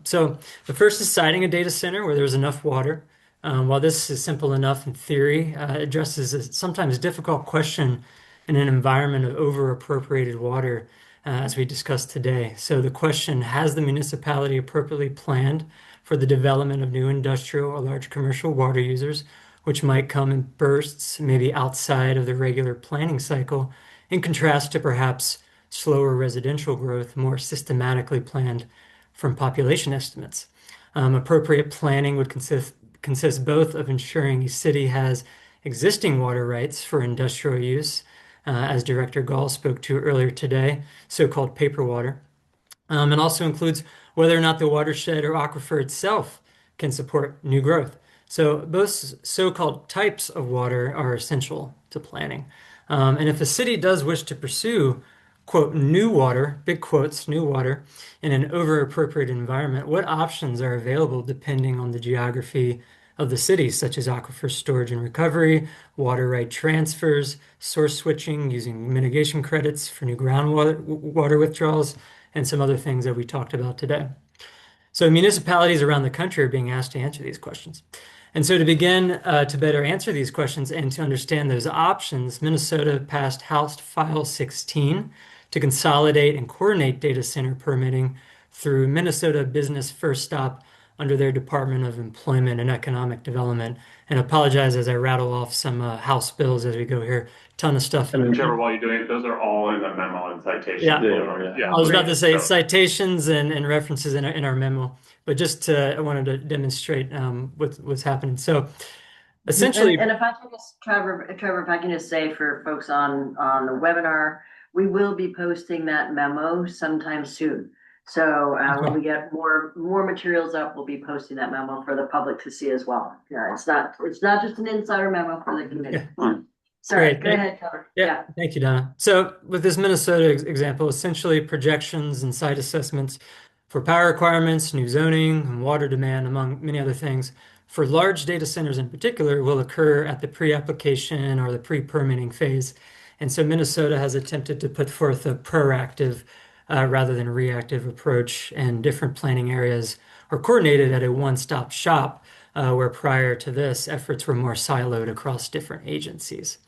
Speaker 14: So the first is siting a data center where there's enough water. While this is simple enough in theory, it addresses a sometimes difficult question in an environment of over-appropriated water, as we discussed today. So the question, has the municipality appropriately planned for the development of new industrial or large commercial water users, which might come in bursts, maybe outside of the regular planning cycle, in contrast to perhaps slower residential growth, more systematically planned from population estimates. Appropriate planning would consist both of ensuring a city has existing water rights for industrial use, as Director Gall spoke to earlier today, so-called paper water, and also includes whether or not the watershed or aquifer itself can support new growth. So both so-called types of water are essential to planning. And if a city does wish to pursue, quote, new water, big quotes, new water, in an over-appropriated environment, what options are available depending on the geography of the city, such as aquifer storage and recovery, water right transfers, source switching using mitigation credits for new groundwater withdrawals, and some other things that we talked about today. So municipalities around the country are being asked to answer these questions. And so to begin to better answer these questions and to understand those options, Minnesota passed House File 16 to consolidate and coordinate data center permitting through Minnesota Business First Stop under their Department of Employment and Economic Development. And apologize as I rattle off some House bills as we go here. Ton of stuff.
Speaker 9: And Trevor, while you're doing it, those are all in the memo and citations.
Speaker 14: Yeah.
Speaker 9: Yeah.
Speaker 14: I was about to say citations and references in our memo, but just I wanted to demonstrate what's happening. So essentially,
Speaker 1: and if I can just, Trevor, if I can just say for folks on the webinar, we will be posting that memo sometime soon. So when we get more materials up, we'll be posting that memo for the public to see as well. Yeah, it's not just an insider memo for the committee. Yeah. Sorry, go ahead, Trevor.
Speaker 14: Yeah, thank you, Donna. So with this Minnesota example, essentially projections and site assessments for power requirements, new zoning, and water demand, among many other things, for large data centers in particular will occur at the pre-application or the pre-permitting phase. And so Minnesota has attempted to put forth a proactive rather than reactive approach, and different planning areas are coordinated at a one-stop shop where prior to this, efforts were more siloed across different agencies.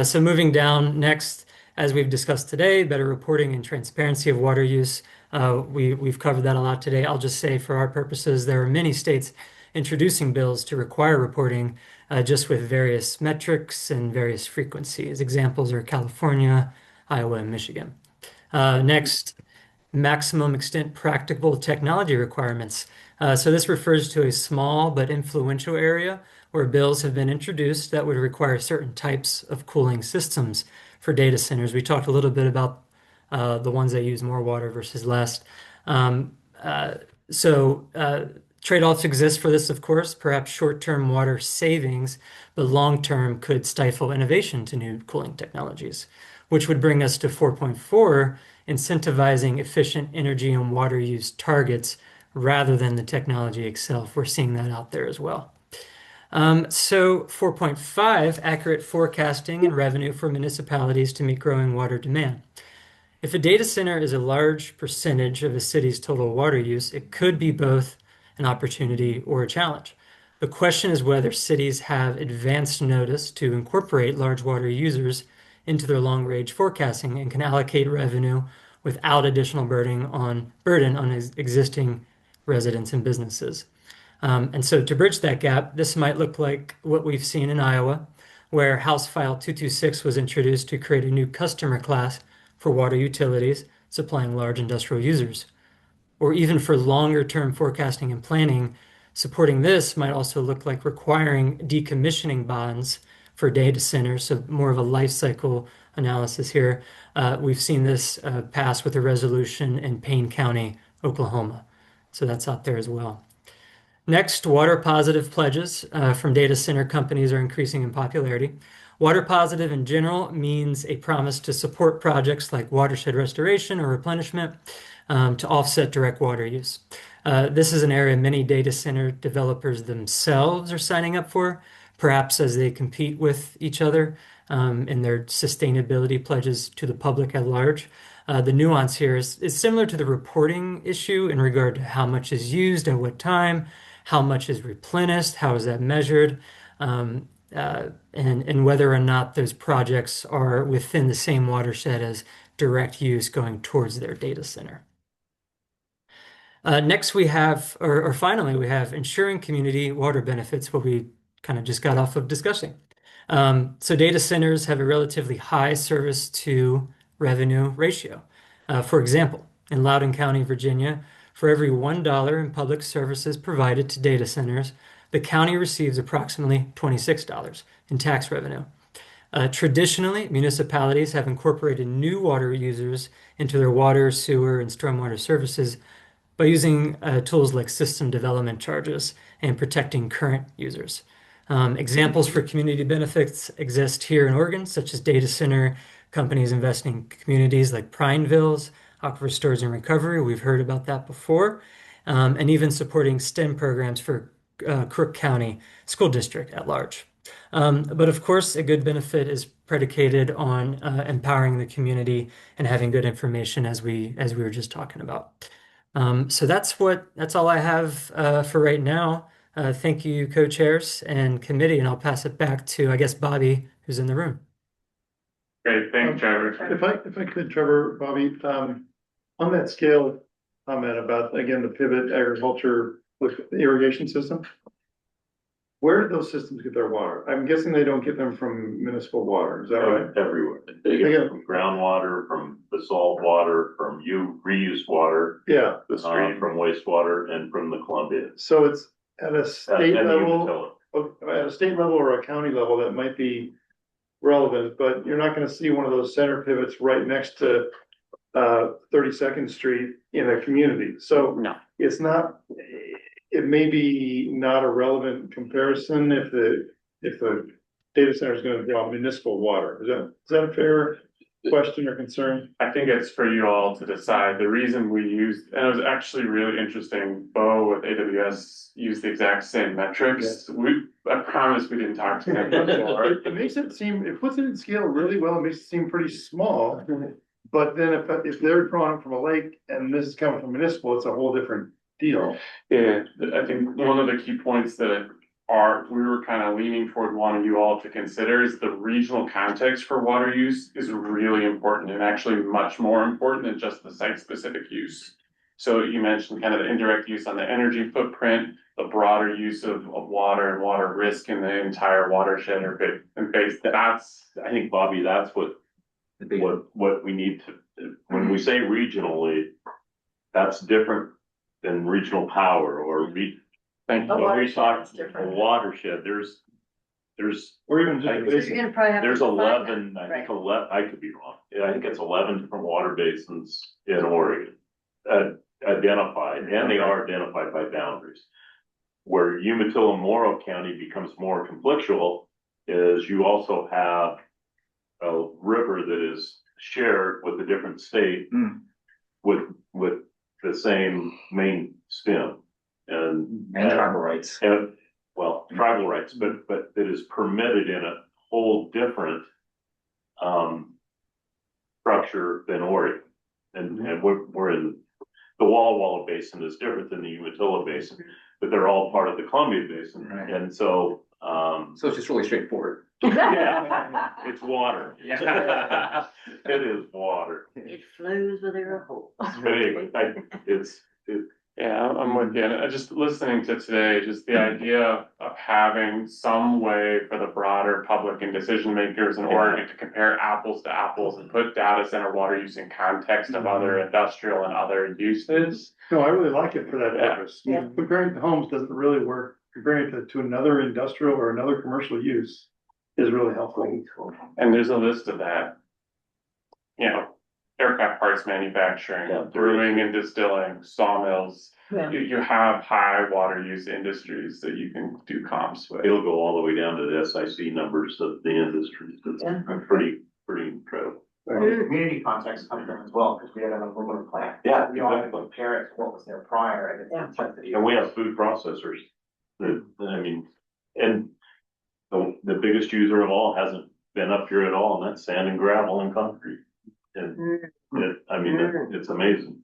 Speaker 14: So moving down next, as we've discussed today, better reporting and transparency of water use. We've covered that a lot today. I'll just say for our purposes, there are many states introducing bills to require reporting just with various metrics and various frequencies. Examples are California, Iowa, and Michigan. Next, maximum extent practical technology requirements. So this refers to a small but influential area where bills have been introduced that would require certain types of cooling systems for data centers. We talked a little bit about the ones that use more water versus less. Trade-offs exist for this, of course, perhaps short-term water savings, but long-term could stifle innovation to new cooling technologies, which would bring us to 4.4, incentivizing efficient energy and water use targets rather than the technology itself. We're seeing that out there as well. So 4.5, accurate forecasting and revenue for municipalities to meet growing water demand. If a data center is a large percentage of a city's total water use, it could be both an opportunity or a challenge. The question is whether cities have advanced notice to incorporate large water users into their long-range forecasting and can allocate revenue without additional burden on existing residents and businesses. And so to bridge that gap, this might look like what we've seen in Iowa, where House File 226 was introduced to create a new customer class for water utilities supplying large industrial users. Or even for longer term forecasting and planning, supporting this might also look like requiring decommissioning bonds for data centers, so more of a life cycle analysis here. We've seen this pass with a resolution in Payne County, Oklahoma. So that's out there as well. Next, water positive pledges from data center companies are increasing in popularity. Water positive in general means a promise to support projects like watershed restoration or replenishment to offset direct water use. This is an area many data center developers themselves are signing up for, perhaps as they compete with each other in their sustainability pledges to the public at large. The nuance here is similar to the reporting issue in regard to how much is used at what time, how much is replenished, how is that measured, and whether or not those projects are within the same watershed as direct use going towards their data center. Next we have, or finally, we have ensuring community water benefits, what we kind of just got off of discussing. So data centers have a relatively high service to revenue ratio. For example, in Loudoun County, Virginia, for every $1 in public services provided to data centers, the county receives approximately $26 in tax revenue. Traditionally, municipalities have incorporated new water users into their water, sewer, and stormwater services by using tools like system development charges and protecting current users. Examples for community benefits exist here in Oregon, such as data center companies investing in communities like Prineville's, Aquifer Storage and Recovery. We've heard about that before. And even supporting STEM programs for Crook County School District at large. But of course, a good benefit is predicated on empowering the community and having good information as we were just talking about. So that's all I have for right now. Thank you, co-chairs and committee, and I'll pass it back to, I guess, Bobby, who's in the room.
Speaker 9: Great, thanks, Trevor.
Speaker 11: If I could, Trevor, Bobby, on that scale comment about, again, the pivot agriculture with the irrigation system, where do those systems get their water? I'm guessing they don't get them from municipal water, is that right?
Speaker 3: Everywhere. They get it from groundwater, from the salt water, from reused water.
Speaker 11: Yeah.
Speaker 3: The stream, from wastewater, and from the Columbia.
Speaker 11: So it's at a state
Speaker 3: And the
Speaker 11: level, at a state level or a county level that might be relevant, but you're not gonna see one of those center pivots right next to 32nd Street in a community. So
Speaker 7: No.
Speaker 11: it's not, it may be not a relevant comparison if the data center is gonna draw municipal water. Is that a fair question or concern?
Speaker 9: I think it's for you all to decide. The reason we used, and it was actually really interesting, Bo with AWS used the exact same metrics. I promise we didn't talk to them before.
Speaker 11: It makes it seem, it puts it in scale really well, it makes it seem pretty small. But then if they're drawing from a lake and this is coming from municipal, it's a whole different deal.
Speaker 9: Yeah, I think one of the key points that we were kind of leaning toward wanting you all to consider is the regional context for water use is really important and actually much more important than just the site-specific use. So you mentioned kind of the indirect use on the energy footprint, the broader use of water and water risk in the entire watershed or base.
Speaker 3: I think, Bobby, that's what we need to, when we say regionally, that's different than regional power or
Speaker 9: Thank
Speaker 3: when
Speaker 9: you.
Speaker 3: we talk a watershed, there's
Speaker 11: or even
Speaker 3: there's
Speaker 1: You're gonna probably have to define
Speaker 3: 11,
Speaker 1: that.
Speaker 3: I think 11, I could be wrong. I think it's 11 different water basins in Oregon identified, and they are identified by boundaries. Where Umatilla-Morrow County becomes more conflictual is you also have a river that is shared with a different state with the same main stem. And
Speaker 2: tribal rights.
Speaker 3: Tribal rights, but it is permitted in a whole different structure than Oregon. And we're in the Walla Walla Basin is different than the Umatilla Basin, but they're all part of the Columbia Basin.
Speaker 2: Right.
Speaker 3: And so
Speaker 2: So it's just really straightforward.
Speaker 3: yeah, it's water.
Speaker 2: Yeah.
Speaker 3: It is water.
Speaker 1: It flows with a hole.
Speaker 3: But anyway,
Speaker 9: Yeah, I'm with you. And just listening to today, just the idea of having some way for the broader public and decision makers in Oregon to compare apples to apples and put data center water use in context of other industrial and other uses.
Speaker 11: No, I really like it for that
Speaker 9: Yeah.
Speaker 11: purpose. Comparing to homes doesn't really work. Comparing it to another industrial or another commercial use is really helpful.
Speaker 9: And there's a list of that. You know, aircraft parts manufacturing, brewing and distilling, sawmills.
Speaker 1: Yeah.
Speaker 9: You have high water use industries that you can do comps with.
Speaker 3: it'll go all the way down to the SIC numbers of the industry. It's pretty incredible.
Speaker 7: The community context comes in as well, because we had an aluminum plant.
Speaker 3: Yeah,
Speaker 7: We all have to
Speaker 3: exactly.
Speaker 7: compare it to what was there prior and it's intensity.
Speaker 3: And we have food processors that, I mean, and the biggest user of all hasn't been up here at all, and that's sand and gravel and concrete. And it's amazing.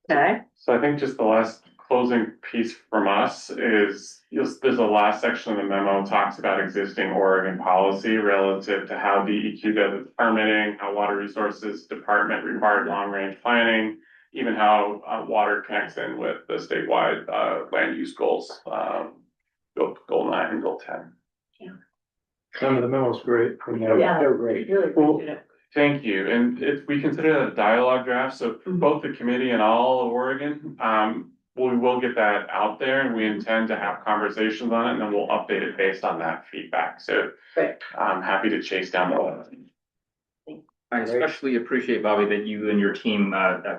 Speaker 1: Okay.
Speaker 9: So I think just the last closing piece from us is, there's a last section of the memo talks about existing Oregon policy relative to how DEQ does its permitting, how Water Resources Department required long-range planning, even how water connects in with the statewide land use goals, goal 9 and goal 10.
Speaker 11: Some of the memos great.
Speaker 1: Yeah,
Speaker 7: They're great.
Speaker 1: really appreciate it.
Speaker 9: Thank you. And we consider that a dialogue draft. So for both the committee and all of Oregon, we will get that out there and we intend to have conversations on it and then we'll update it based on that feedback. So I'm happy to chase down the.
Speaker 2: I especially appreciate, Bobby, that you and your team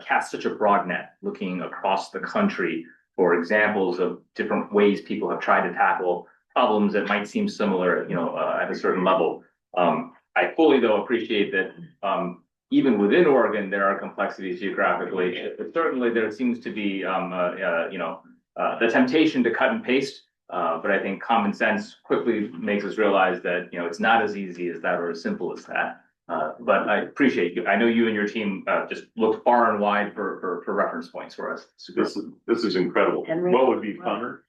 Speaker 2: cast such a broad net looking across the country for examples of different ways people have tried to tackle problems that might seem similar, at a certain level. I fully, though, appreciate that even within Oregon, there are complexities geographically. Certainly, there seems to be, the temptation to cut and paste. But I think common sense quickly makes us realize that, it's not as easy as that or as simple as that. But I appreciate you. I know you and your team just looked far and wide for reference points for us.
Speaker 3: This is incredible.
Speaker 1: Henry?
Speaker 3: What would be funner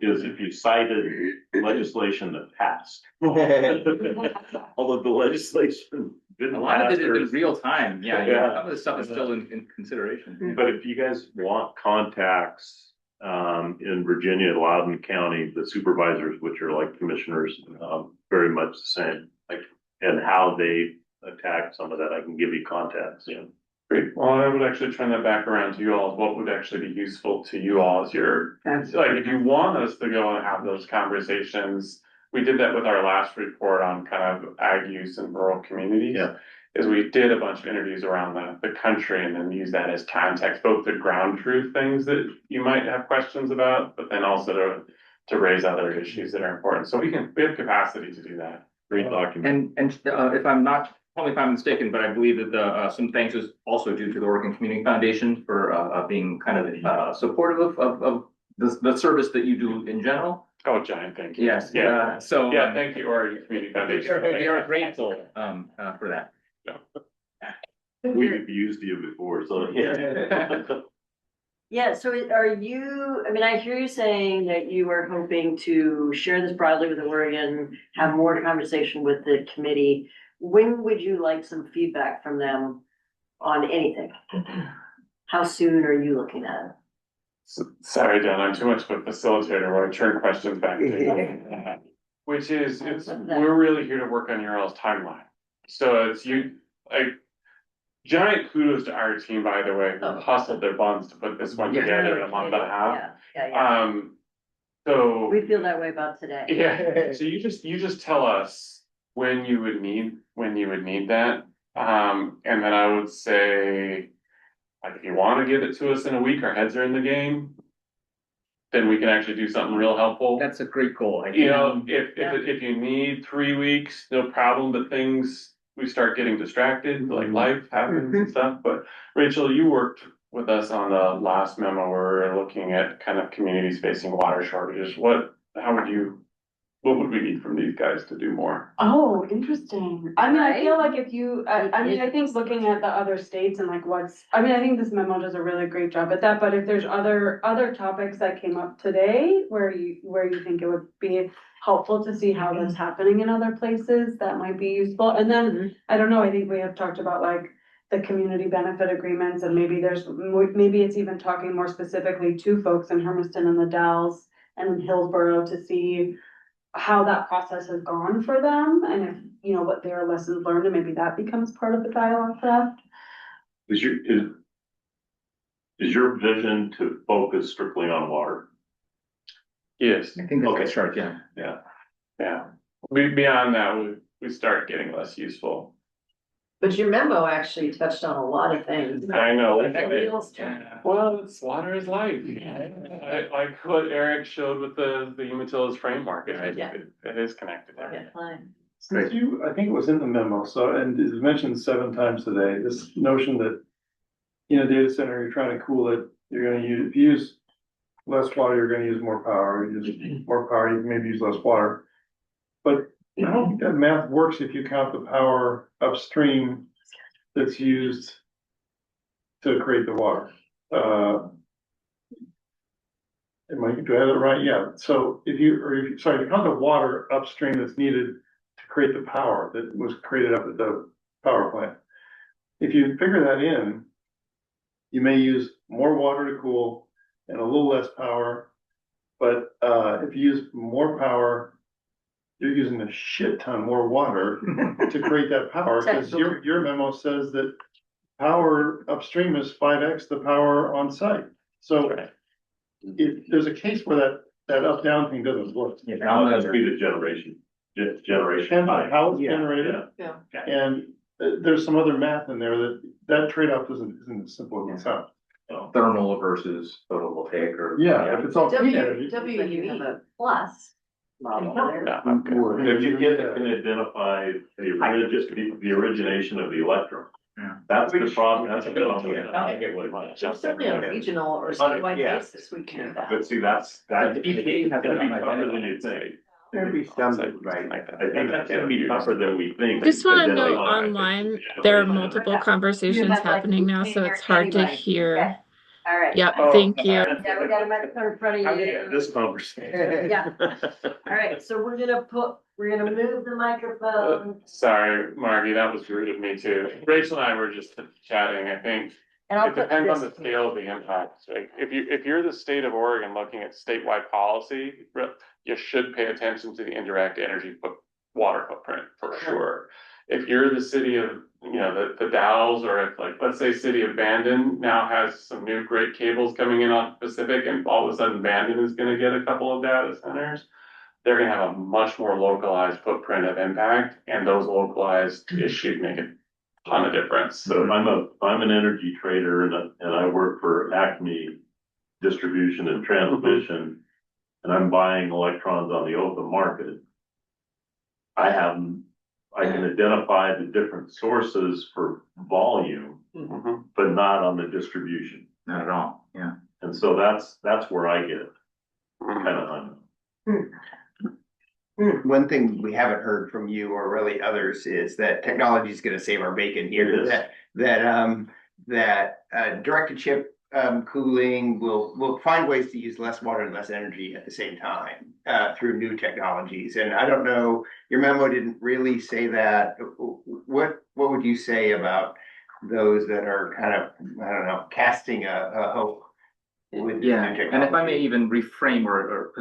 Speaker 3: is if you cited legislation that passed. Although the legislation didn't
Speaker 2: A lot
Speaker 3: pass.
Speaker 2: of it is in real time. Yeah.
Speaker 3: Yeah.
Speaker 2: Some of the stuff is still in consideration.
Speaker 3: But if you guys want contacts, in Virginia, Loudoun County, the supervisors, which are like commissioners, very much the same, and how they attack some of that, I can give you contacts,
Speaker 9: Great. Well, I would actually turn that back around to you all. What would actually be useful to you all as if you want us to go and have those conversations, we did that with our last report on kind of ag use in rural communities.
Speaker 3: Yeah.
Speaker 9: Is we did a bunch of interviews around the country and then use that as context, both the ground truth things that you might have questions about, but then also to raise other issues that are important. So we have capacity to do that.
Speaker 3: Great document.
Speaker 2: And if I'm not, tell me if I'm mistaken, but I believe that some thanks is also due to the Oregon Community Foundation for being kind of supportive of the service that you do in general.
Speaker 9: Oh, giant thank you.
Speaker 2: Yes.
Speaker 9: Yeah.
Speaker 2: So
Speaker 9: Yeah, thank you, Oregon Community Foundation.
Speaker 2: we are grateful for that.
Speaker 3: We've used you before, so yeah.
Speaker 1: Yeah, so are you, I mean, I hear you saying that you are hoping to share this broadly with Oregon, have more conversation with the committee. When would you like some feedback from them on anything? How soon are you looking at it?
Speaker 9: Sorry, Dan, I'm too much of a facilitator where I turn questions back to you. Which is, we're really here to work on your all's timeline. So it's giant kudos to our team, by the way, who hustled their buns to put this one together in a month and a half.
Speaker 1: Yeah.
Speaker 9: So
Speaker 1: We feel that way about today.
Speaker 9: yeah, so you just tell us when you would need that. And then I would say, like, if you want to give it to us in a week, our heads are in the game, then we can actually do something real helpful.
Speaker 2: That's a great goal.
Speaker 9: You know, if you need 3 weeks, no problem, but we start getting distracted, like life happens and stuff. But Rachel, you worked with us on the last memo where we were looking at kind of communities facing water shortages. What would we need from these guys to do more?
Speaker 20: Oh, interesting. I mean, I feel like if you, I think looking at the other states and like I think this memo does a really great job at that, but if there's other topics that came up today where you think it would be helpful to see how that's happening in other places, that might be useful. And then, I don't know, I think we have talked about like the community benefit agreements, and maybe it's even talking more specifically to folks in Hermiston and the Dalles and Hillsborough to see how that process has gone for them, and if, you know, what their lessons learned, and maybe that becomes part of the dialogue draft.
Speaker 3: Is your vision to focus strictly on water?
Speaker 9: Yes.
Speaker 2: I think that's right, yeah.
Speaker 9: Yeah. Beyond that, we start getting less useful.
Speaker 1: But your memo actually touched on a lot of things.
Speaker 9: I know.
Speaker 1: Well,
Speaker 9: Water is life. Like what Eric showed with the Umatillas framework, it is connected there.
Speaker 11: Since I think it was in the memo, and it's mentioned 7 times today, this notion that in a data center, you're trying to cool it, if you use less water, you're gonna use more power. You use more power, you can maybe use less water. But I don't think that math works if you count the power upstream that's used to create the water. Do I have it right? Yeah. So if you count the water upstream that's needed to create the power that was created up at the power plant, if you figure that in, you may use more water to cool and a little less power. But if you use more power, you're using a shit ton more water to create that power, because your memo says that power upstream is 5x the power on site. So if there's a case where that up down thing doesn't work.
Speaker 3: How must be the generation?
Speaker 11: And how it's generated.
Speaker 1: Yeah.
Speaker 11: And there's some other math in there that trade-off isn't as simple as it sounds.
Speaker 2: Thermal versus photovoltaic or.
Speaker 11: Yeah, if it's all clean energy.
Speaker 1: You have a plus.
Speaker 3: If you can identify the origination of the electron. That's the problem. That's a bit on the.
Speaker 1: Certainly on a regional or statewide basis, we can do that.
Speaker 3: But see, that's gonna be tougher than you think.
Speaker 13: There'd be something, right?
Speaker 3: I think that's gonna be tougher than we think.
Speaker 5: Just want to note online, there are multiple conversations happening now, so it's hard to hear.
Speaker 1: All right.
Speaker 5: Yep, thank you.
Speaker 1: Yeah, we got a microphone in front of you.
Speaker 3: This conversation.
Speaker 1: Yeah. All right, so we're gonna move the microphone.
Speaker 9: Sorry, Margie, that was rude of me too. Rachel and I were just chatting, I think.
Speaker 1: And I'll
Speaker 9: it depends on the scale of the impact. Like if you're the state of Oregon looking at statewide policy, you should pay attention to the indirect energy water footprint for sure. If you're the city of, the Dalles, or if, like, let's say city of Bandon now has some new great cables coming in on Pacific, and all of a sudden Bandon is gonna get a couple of data centers, they're gonna have a much more localized footprint of impact, and those localized issues make a ton of difference.
Speaker 3: So if I'm an energy trader and I work for Acme Distribution and Transmission, and I'm buying electrons on the open market, I can identify the different sources for volume, but not on the distribution.
Speaker 2: Not at all, yeah.
Speaker 3: And so that's where I get kind of
Speaker 13: One thing we haven't heard from you or really others is that technology is going to save our bacon here. That direct to chip cooling will find ways to use less water and less energy at the same time through new technologies. And I don't know, your memo didn't really say that. What would you say about those that are kind of, I don't know, casting a hope with this new technology?
Speaker 2: And if I may even reframe or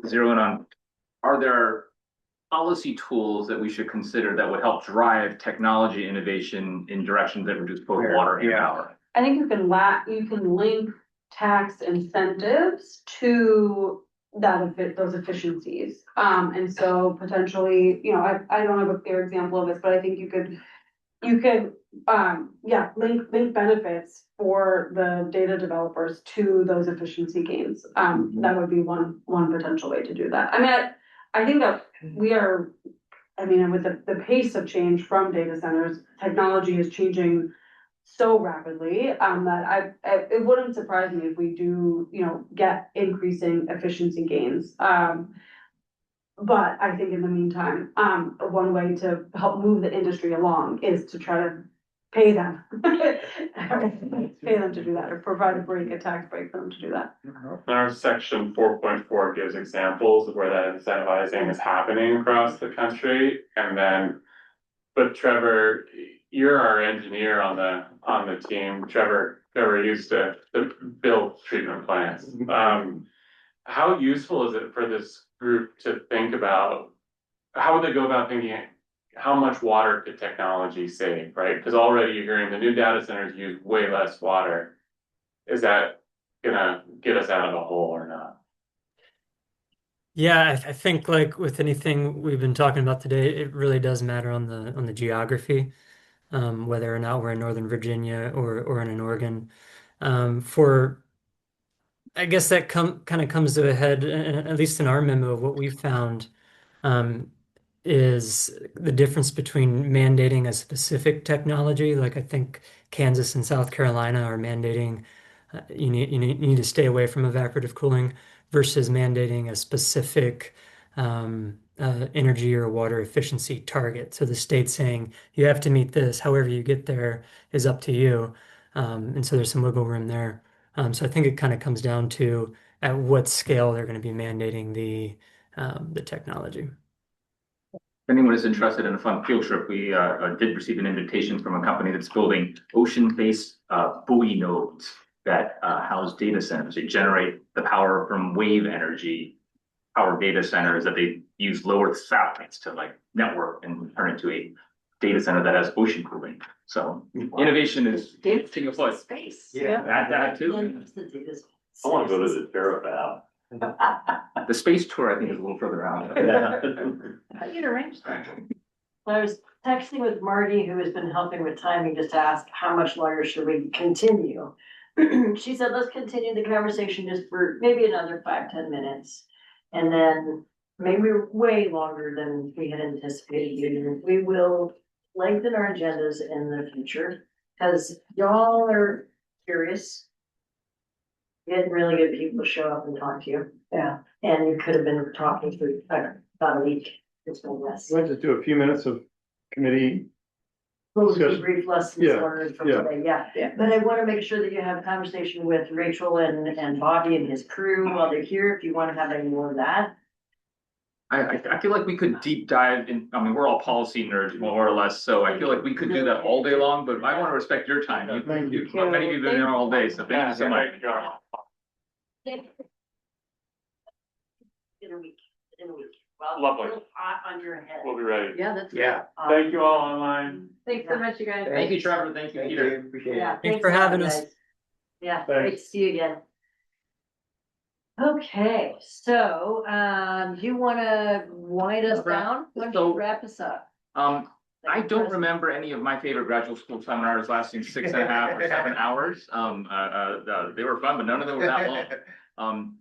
Speaker 2: zero in on, are there policy tools that we should consider that would help drive technology innovation in directions that reduce both water and power?
Speaker 20: I think you can link tax incentives to those efficiencies. And so potentially, I don't have a clear example of this, but I think you could link benefits for the data developers to those efficiency gains. That would be one potential way to do that. I mean, I think that with the pace of change from data centers, technology is changing so rapidly, that it wouldn't surprise me if we do, get increasing efficiency gains. But I think in the meantime, one way to help move the industry along is to try to pay them. Pay them to do that, or provide a tax break for them to do that.
Speaker 9: Our section 4.4 gives examples of where that incentivizing is happening across the country. But Trevor, you're our engineer on the team. Trevor used to build treatment plants. How useful is it for this group to think about, how would they go about thinking, how much water could technology save, right? Because already you're hearing the new data centers use way less water. Is that gonna get us out of the hole or not?
Speaker 14: Yeah, I think like with anything we've been talking about today, it really does matter on the geography, whether or not we're in Northern Virginia or in Oregon. I guess that kind of comes to a head, at least in our memo, of what we found is the difference between mandating a specific technology. Like I think Kansas and South Carolina are mandating you need to stay away from evaporative cooling versus mandating a specific energy or water efficiency target. So the state's saying you have to meet this, however you get there is up to you. And so there's some wiggle room there. So I think it kind of comes down to at what scale they're going to be mandating the technology.
Speaker 2: If anyone is interested in a fun field trip, we did receive an invitation from a company that's building ocean-based buoy nodes that house data centers. They generate the power from wave energy, power data centers that they use low Earth satellites to like network and turn into a data center that has ocean cooling. So innovation is taking a foot.
Speaker 1: Space.
Speaker 2: Yeah, that too.
Speaker 3: I want to go to the Terrafab.
Speaker 2: The space tour, I think, is a little further out.
Speaker 1: How do you arrange that? I was texting with Marty, who has been helping with timing, just to ask how much longer should we continue? She said, let's continue the conversation just for maybe another 5-10 minutes. And then maybe way longer than we had anticipated. We will lengthen our agendas in the future because y'all are curious. Getting really good people to show up and talk to you. Yeah. And you could have been talking for about a week. It's been less.
Speaker 11: Let's just do a few minutes of committee.
Speaker 20: Those
Speaker 11: discussion.
Speaker 20: brief lessons
Speaker 11: Yeah,
Speaker 20: learned from
Speaker 11: yeah.
Speaker 20: today, yeah. But I want to make sure that you have a conversation with Rachel and Bobby and his crew while they're here, if you want to have any more of that.
Speaker 2: I feel like we could deep dive in. I mean, we're all policy nerds more or less, so I feel like we could do that all day long, but I want to respect your time.
Speaker 11: Thank you.
Speaker 2: Many of you have been there all day, so thank you so much.
Speaker 1: In a week. Well,
Speaker 9: Lovely.
Speaker 1: real hot on your head.
Speaker 9: We'll be ready.
Speaker 1: Yeah, that's.
Speaker 13: Yeah.
Speaker 9: Thank you all online.
Speaker 6: Thanks so much, you guys.
Speaker 2: Thank you, Trevor. Thank you, Peter.
Speaker 13: Appreciate
Speaker 1: Yeah,
Speaker 13: it.
Speaker 14: Thanks for
Speaker 1: a lot,
Speaker 14: having us.
Speaker 1: guys. Yeah,
Speaker 11: Thanks.
Speaker 1: great to see you again. Okay, so, do you wanna wind us down? Why don't you wrap us up?
Speaker 2: I don't remember any of my favorite graduate school seminars lasting 6.5 or 7 hours. They were fun, but none of them were that long.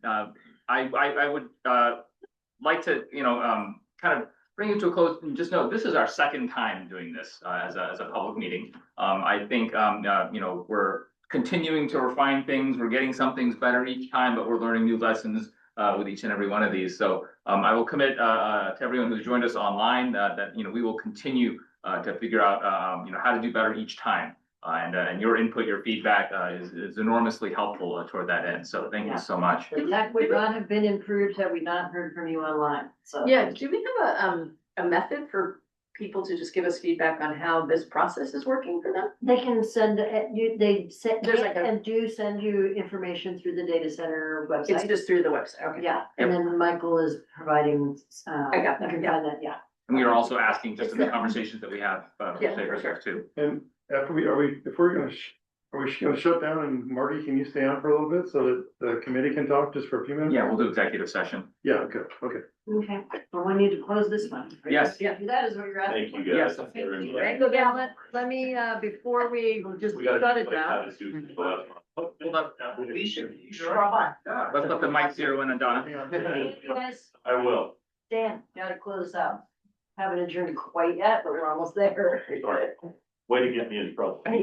Speaker 2: I would like to, kind of bring it to a close, and just note, this is our second time doing this as a public meeting. I think, we're continuing to refine things. We're getting some things better each time, but we're learning new lessons with each and every one of these. So I will commit to everyone who's joined us online that we will continue to figure out how to do better each time. And your input, your feedback is enormously helpful toward that end. So thank you so much.
Speaker 1: That would not have been improved had we not heard from you online. So
Speaker 6: Yeah, do we have a method for people to just give us feedback on how this process is working for them?
Speaker 1: they can send you. They send
Speaker 6: There's like a-
Speaker 1: and do send you information through the data center website.
Speaker 6: It's just through the website, okay.
Speaker 1: Yeah, and then Michael is providing.
Speaker 6: I got that,
Speaker 1: You can
Speaker 6: yeah.
Speaker 1: find that. Yeah.
Speaker 2: And we are also asking just in the conversations that we have for
Speaker 6: Yeah,
Speaker 2: safer
Speaker 6: for sure.
Speaker 2: stuff too.
Speaker 11: And after if we're gonna, are we gonna shut down and Marty, can you stay on for a little bit so that the committee can talk just for a few minutes?
Speaker 2: Yeah, we'll do executive session.
Speaker 11: Yeah, good, okay.
Speaker 1: Okay, well, we need to close this one.
Speaker 2: Yes.
Speaker 1: Yeah, that is what you're asking.
Speaker 3: Thank you guys.
Speaker 2: Yes.
Speaker 1: Right, so yeah, let me, before we just
Speaker 3: We gotta
Speaker 1: shut
Speaker 3: do
Speaker 1: it
Speaker 3: like how
Speaker 1: down.
Speaker 3: to do people out.
Speaker 2: Hold up.
Speaker 3: We should.
Speaker 2: Let's let the mic zero in on Donna.
Speaker 1: Hey, you guys,
Speaker 3: I will.
Speaker 1: Dan, gotta close out. Haven't adjourned quite yet, but we're almost there.
Speaker 3: Sorry. Way to get me in trouble.
Speaker 1: Right,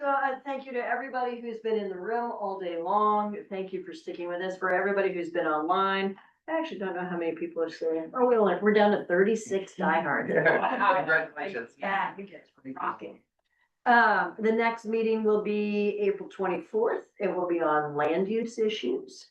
Speaker 1: so thank you to everybody who's been in the room all day long. Thank you for sticking with us. For everybody who's been online. I actually don't know how many people are still in. Oh, we're down to 36 diehards.
Speaker 2: Congratulations.
Speaker 1: Yeah, you guys are rocking. The next meeting will be April 24th. It will be on land use issues.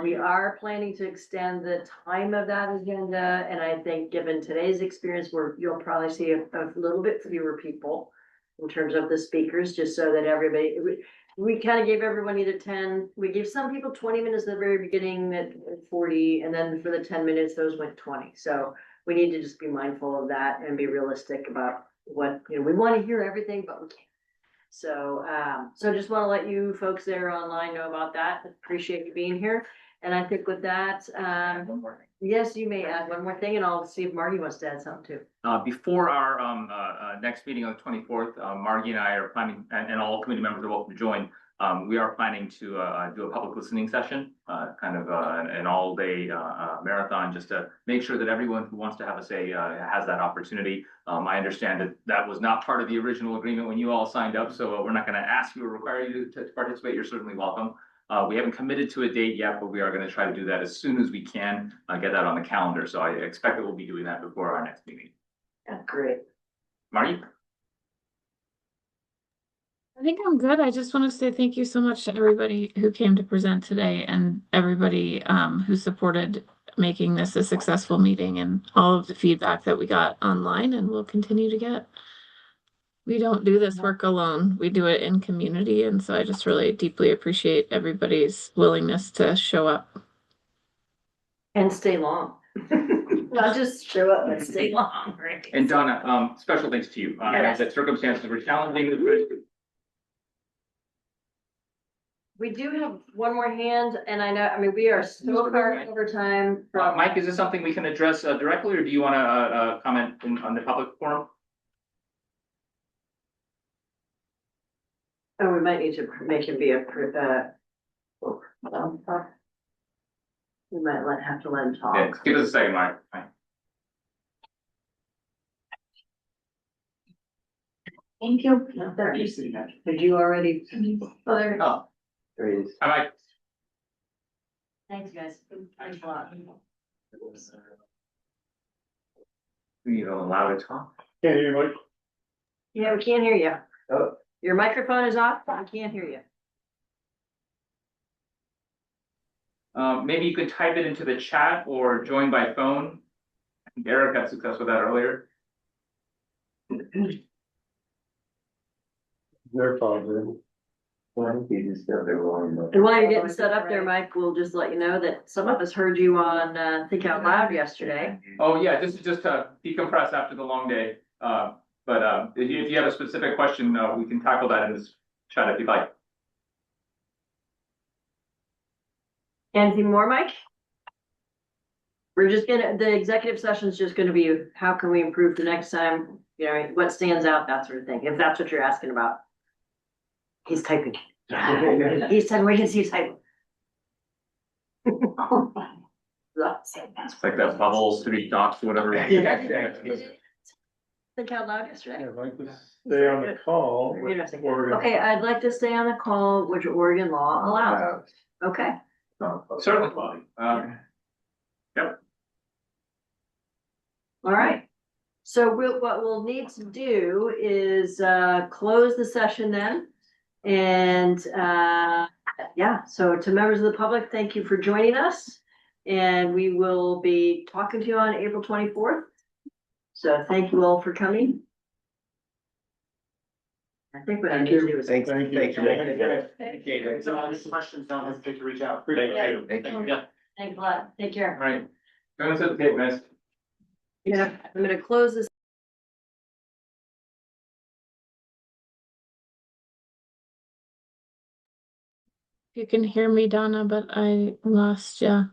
Speaker 1: We are planning to extend the time of that agenda, and I think given today's experience, you'll probably see a little bit fewer people in terms of the speakers, just so that everybody, we kind of gave everyone either 10, we gave some people 20 minutes at the very beginning, at 40, and then for the 10 minutes, those went 20. So we need to just be mindful of that and be realistic about what, we want to hear everything, but we can't. So, just want to let you folks there online know about that. Appreciate you being here. And I think with that, yes, you may add one more thing, and I'll see if Margie wants to add something too.
Speaker 2: Before our next meeting on the 24th, Margie and I are planning, and all committee members are welcome to join. We are planning to do a public listening session, kind of an all-day marathon, just to make sure that everyone who wants to have a say has that opportunity. I understand that was not part of the original agreement when you all signed up, so we're not going to ask you or require you to participate. You're certainly welcome. We haven't committed to a date yet, but we are going to try to do that as soon as we can, get that on the calendar. So I expect that we'll be doing that before our next meeting.
Speaker 1: Yeah, great.
Speaker 2: Marty?
Speaker 5: I think I'm good. I just want to say thank you so much to everybody who came to present today and everybody who supported making this a successful meeting and all of the feedback that we got online and will continue to get. We don't do this work alone. We do it in community. And so I just really deeply appreciate everybody's willingness to show up.
Speaker 1: And stay long. Not just show up, but stay long, right?
Speaker 2: And Donna, special thanks to you. I know that circumstances were challenging.
Speaker 1: We do have one more hand, and we are so far over time.
Speaker 2: Mike, is this something we can address directly, or do you want to comment on the public forum?
Speaker 1: Oh, we might need to make him be we might have to let him talk.
Speaker 2: Yeah, give us a second, Mike.
Speaker 1: Thank you. Did you already? Oh, there.
Speaker 2: Oh, there he is. Hi, Mike.
Speaker 1: Thanks, guys. Thanks a lot.
Speaker 2: You don't allow to talk.
Speaker 11: Can't hear you, Mike.
Speaker 1: Yeah, we can't hear you.
Speaker 2: Oh.
Speaker 1: Your microphone is off, but we can't hear you.
Speaker 2: Maybe you could type it into the chat or join by phone. I think Eric had success with that earlier.
Speaker 11: Their phone.
Speaker 1: And while you're getting set up there, Mike, we'll just let you know that some of us heard you on Think Out Loud yesterday.
Speaker 2: Oh, yeah, just to decompress after the long day. But if you have a specific question, we can tackle that in this chat if you'd like.
Speaker 1: Anything more, Mike? The executive session is just gonna be, how can we improve the next time? What stands out, that sort of thing, if that's what you're asking about. He's typing. He's typing, we can see he's typing.
Speaker 2: It's like that bubble street docs, whatever.
Speaker 1: Think out loud yesterday.
Speaker 11: I'd like to stay on the call with Oregon.
Speaker 1: Okay, I'd like to stay on the call, which Oregon law allows. Okay,
Speaker 2: Certainly, Bobby. Yep.
Speaker 1: all right. So what we'll need to do is close the session then. And yeah, so to members of the public, thank you for joining us. And we will be talking to you on April 24th. So thank you all for coming. I think what I need to do is.
Speaker 13: Thank you.
Speaker 7: Thank you. So any questions, don't hesitate to reach out.
Speaker 2: Thank you.
Speaker 13: Thank you.
Speaker 2: Yeah.
Speaker 1: Thanks a lot. Take care.
Speaker 2: All right. Go and sit the tape, guys.
Speaker 1: Yeah, I'm gonna close this.
Speaker 5: You can hear me, Donna, but I lost you.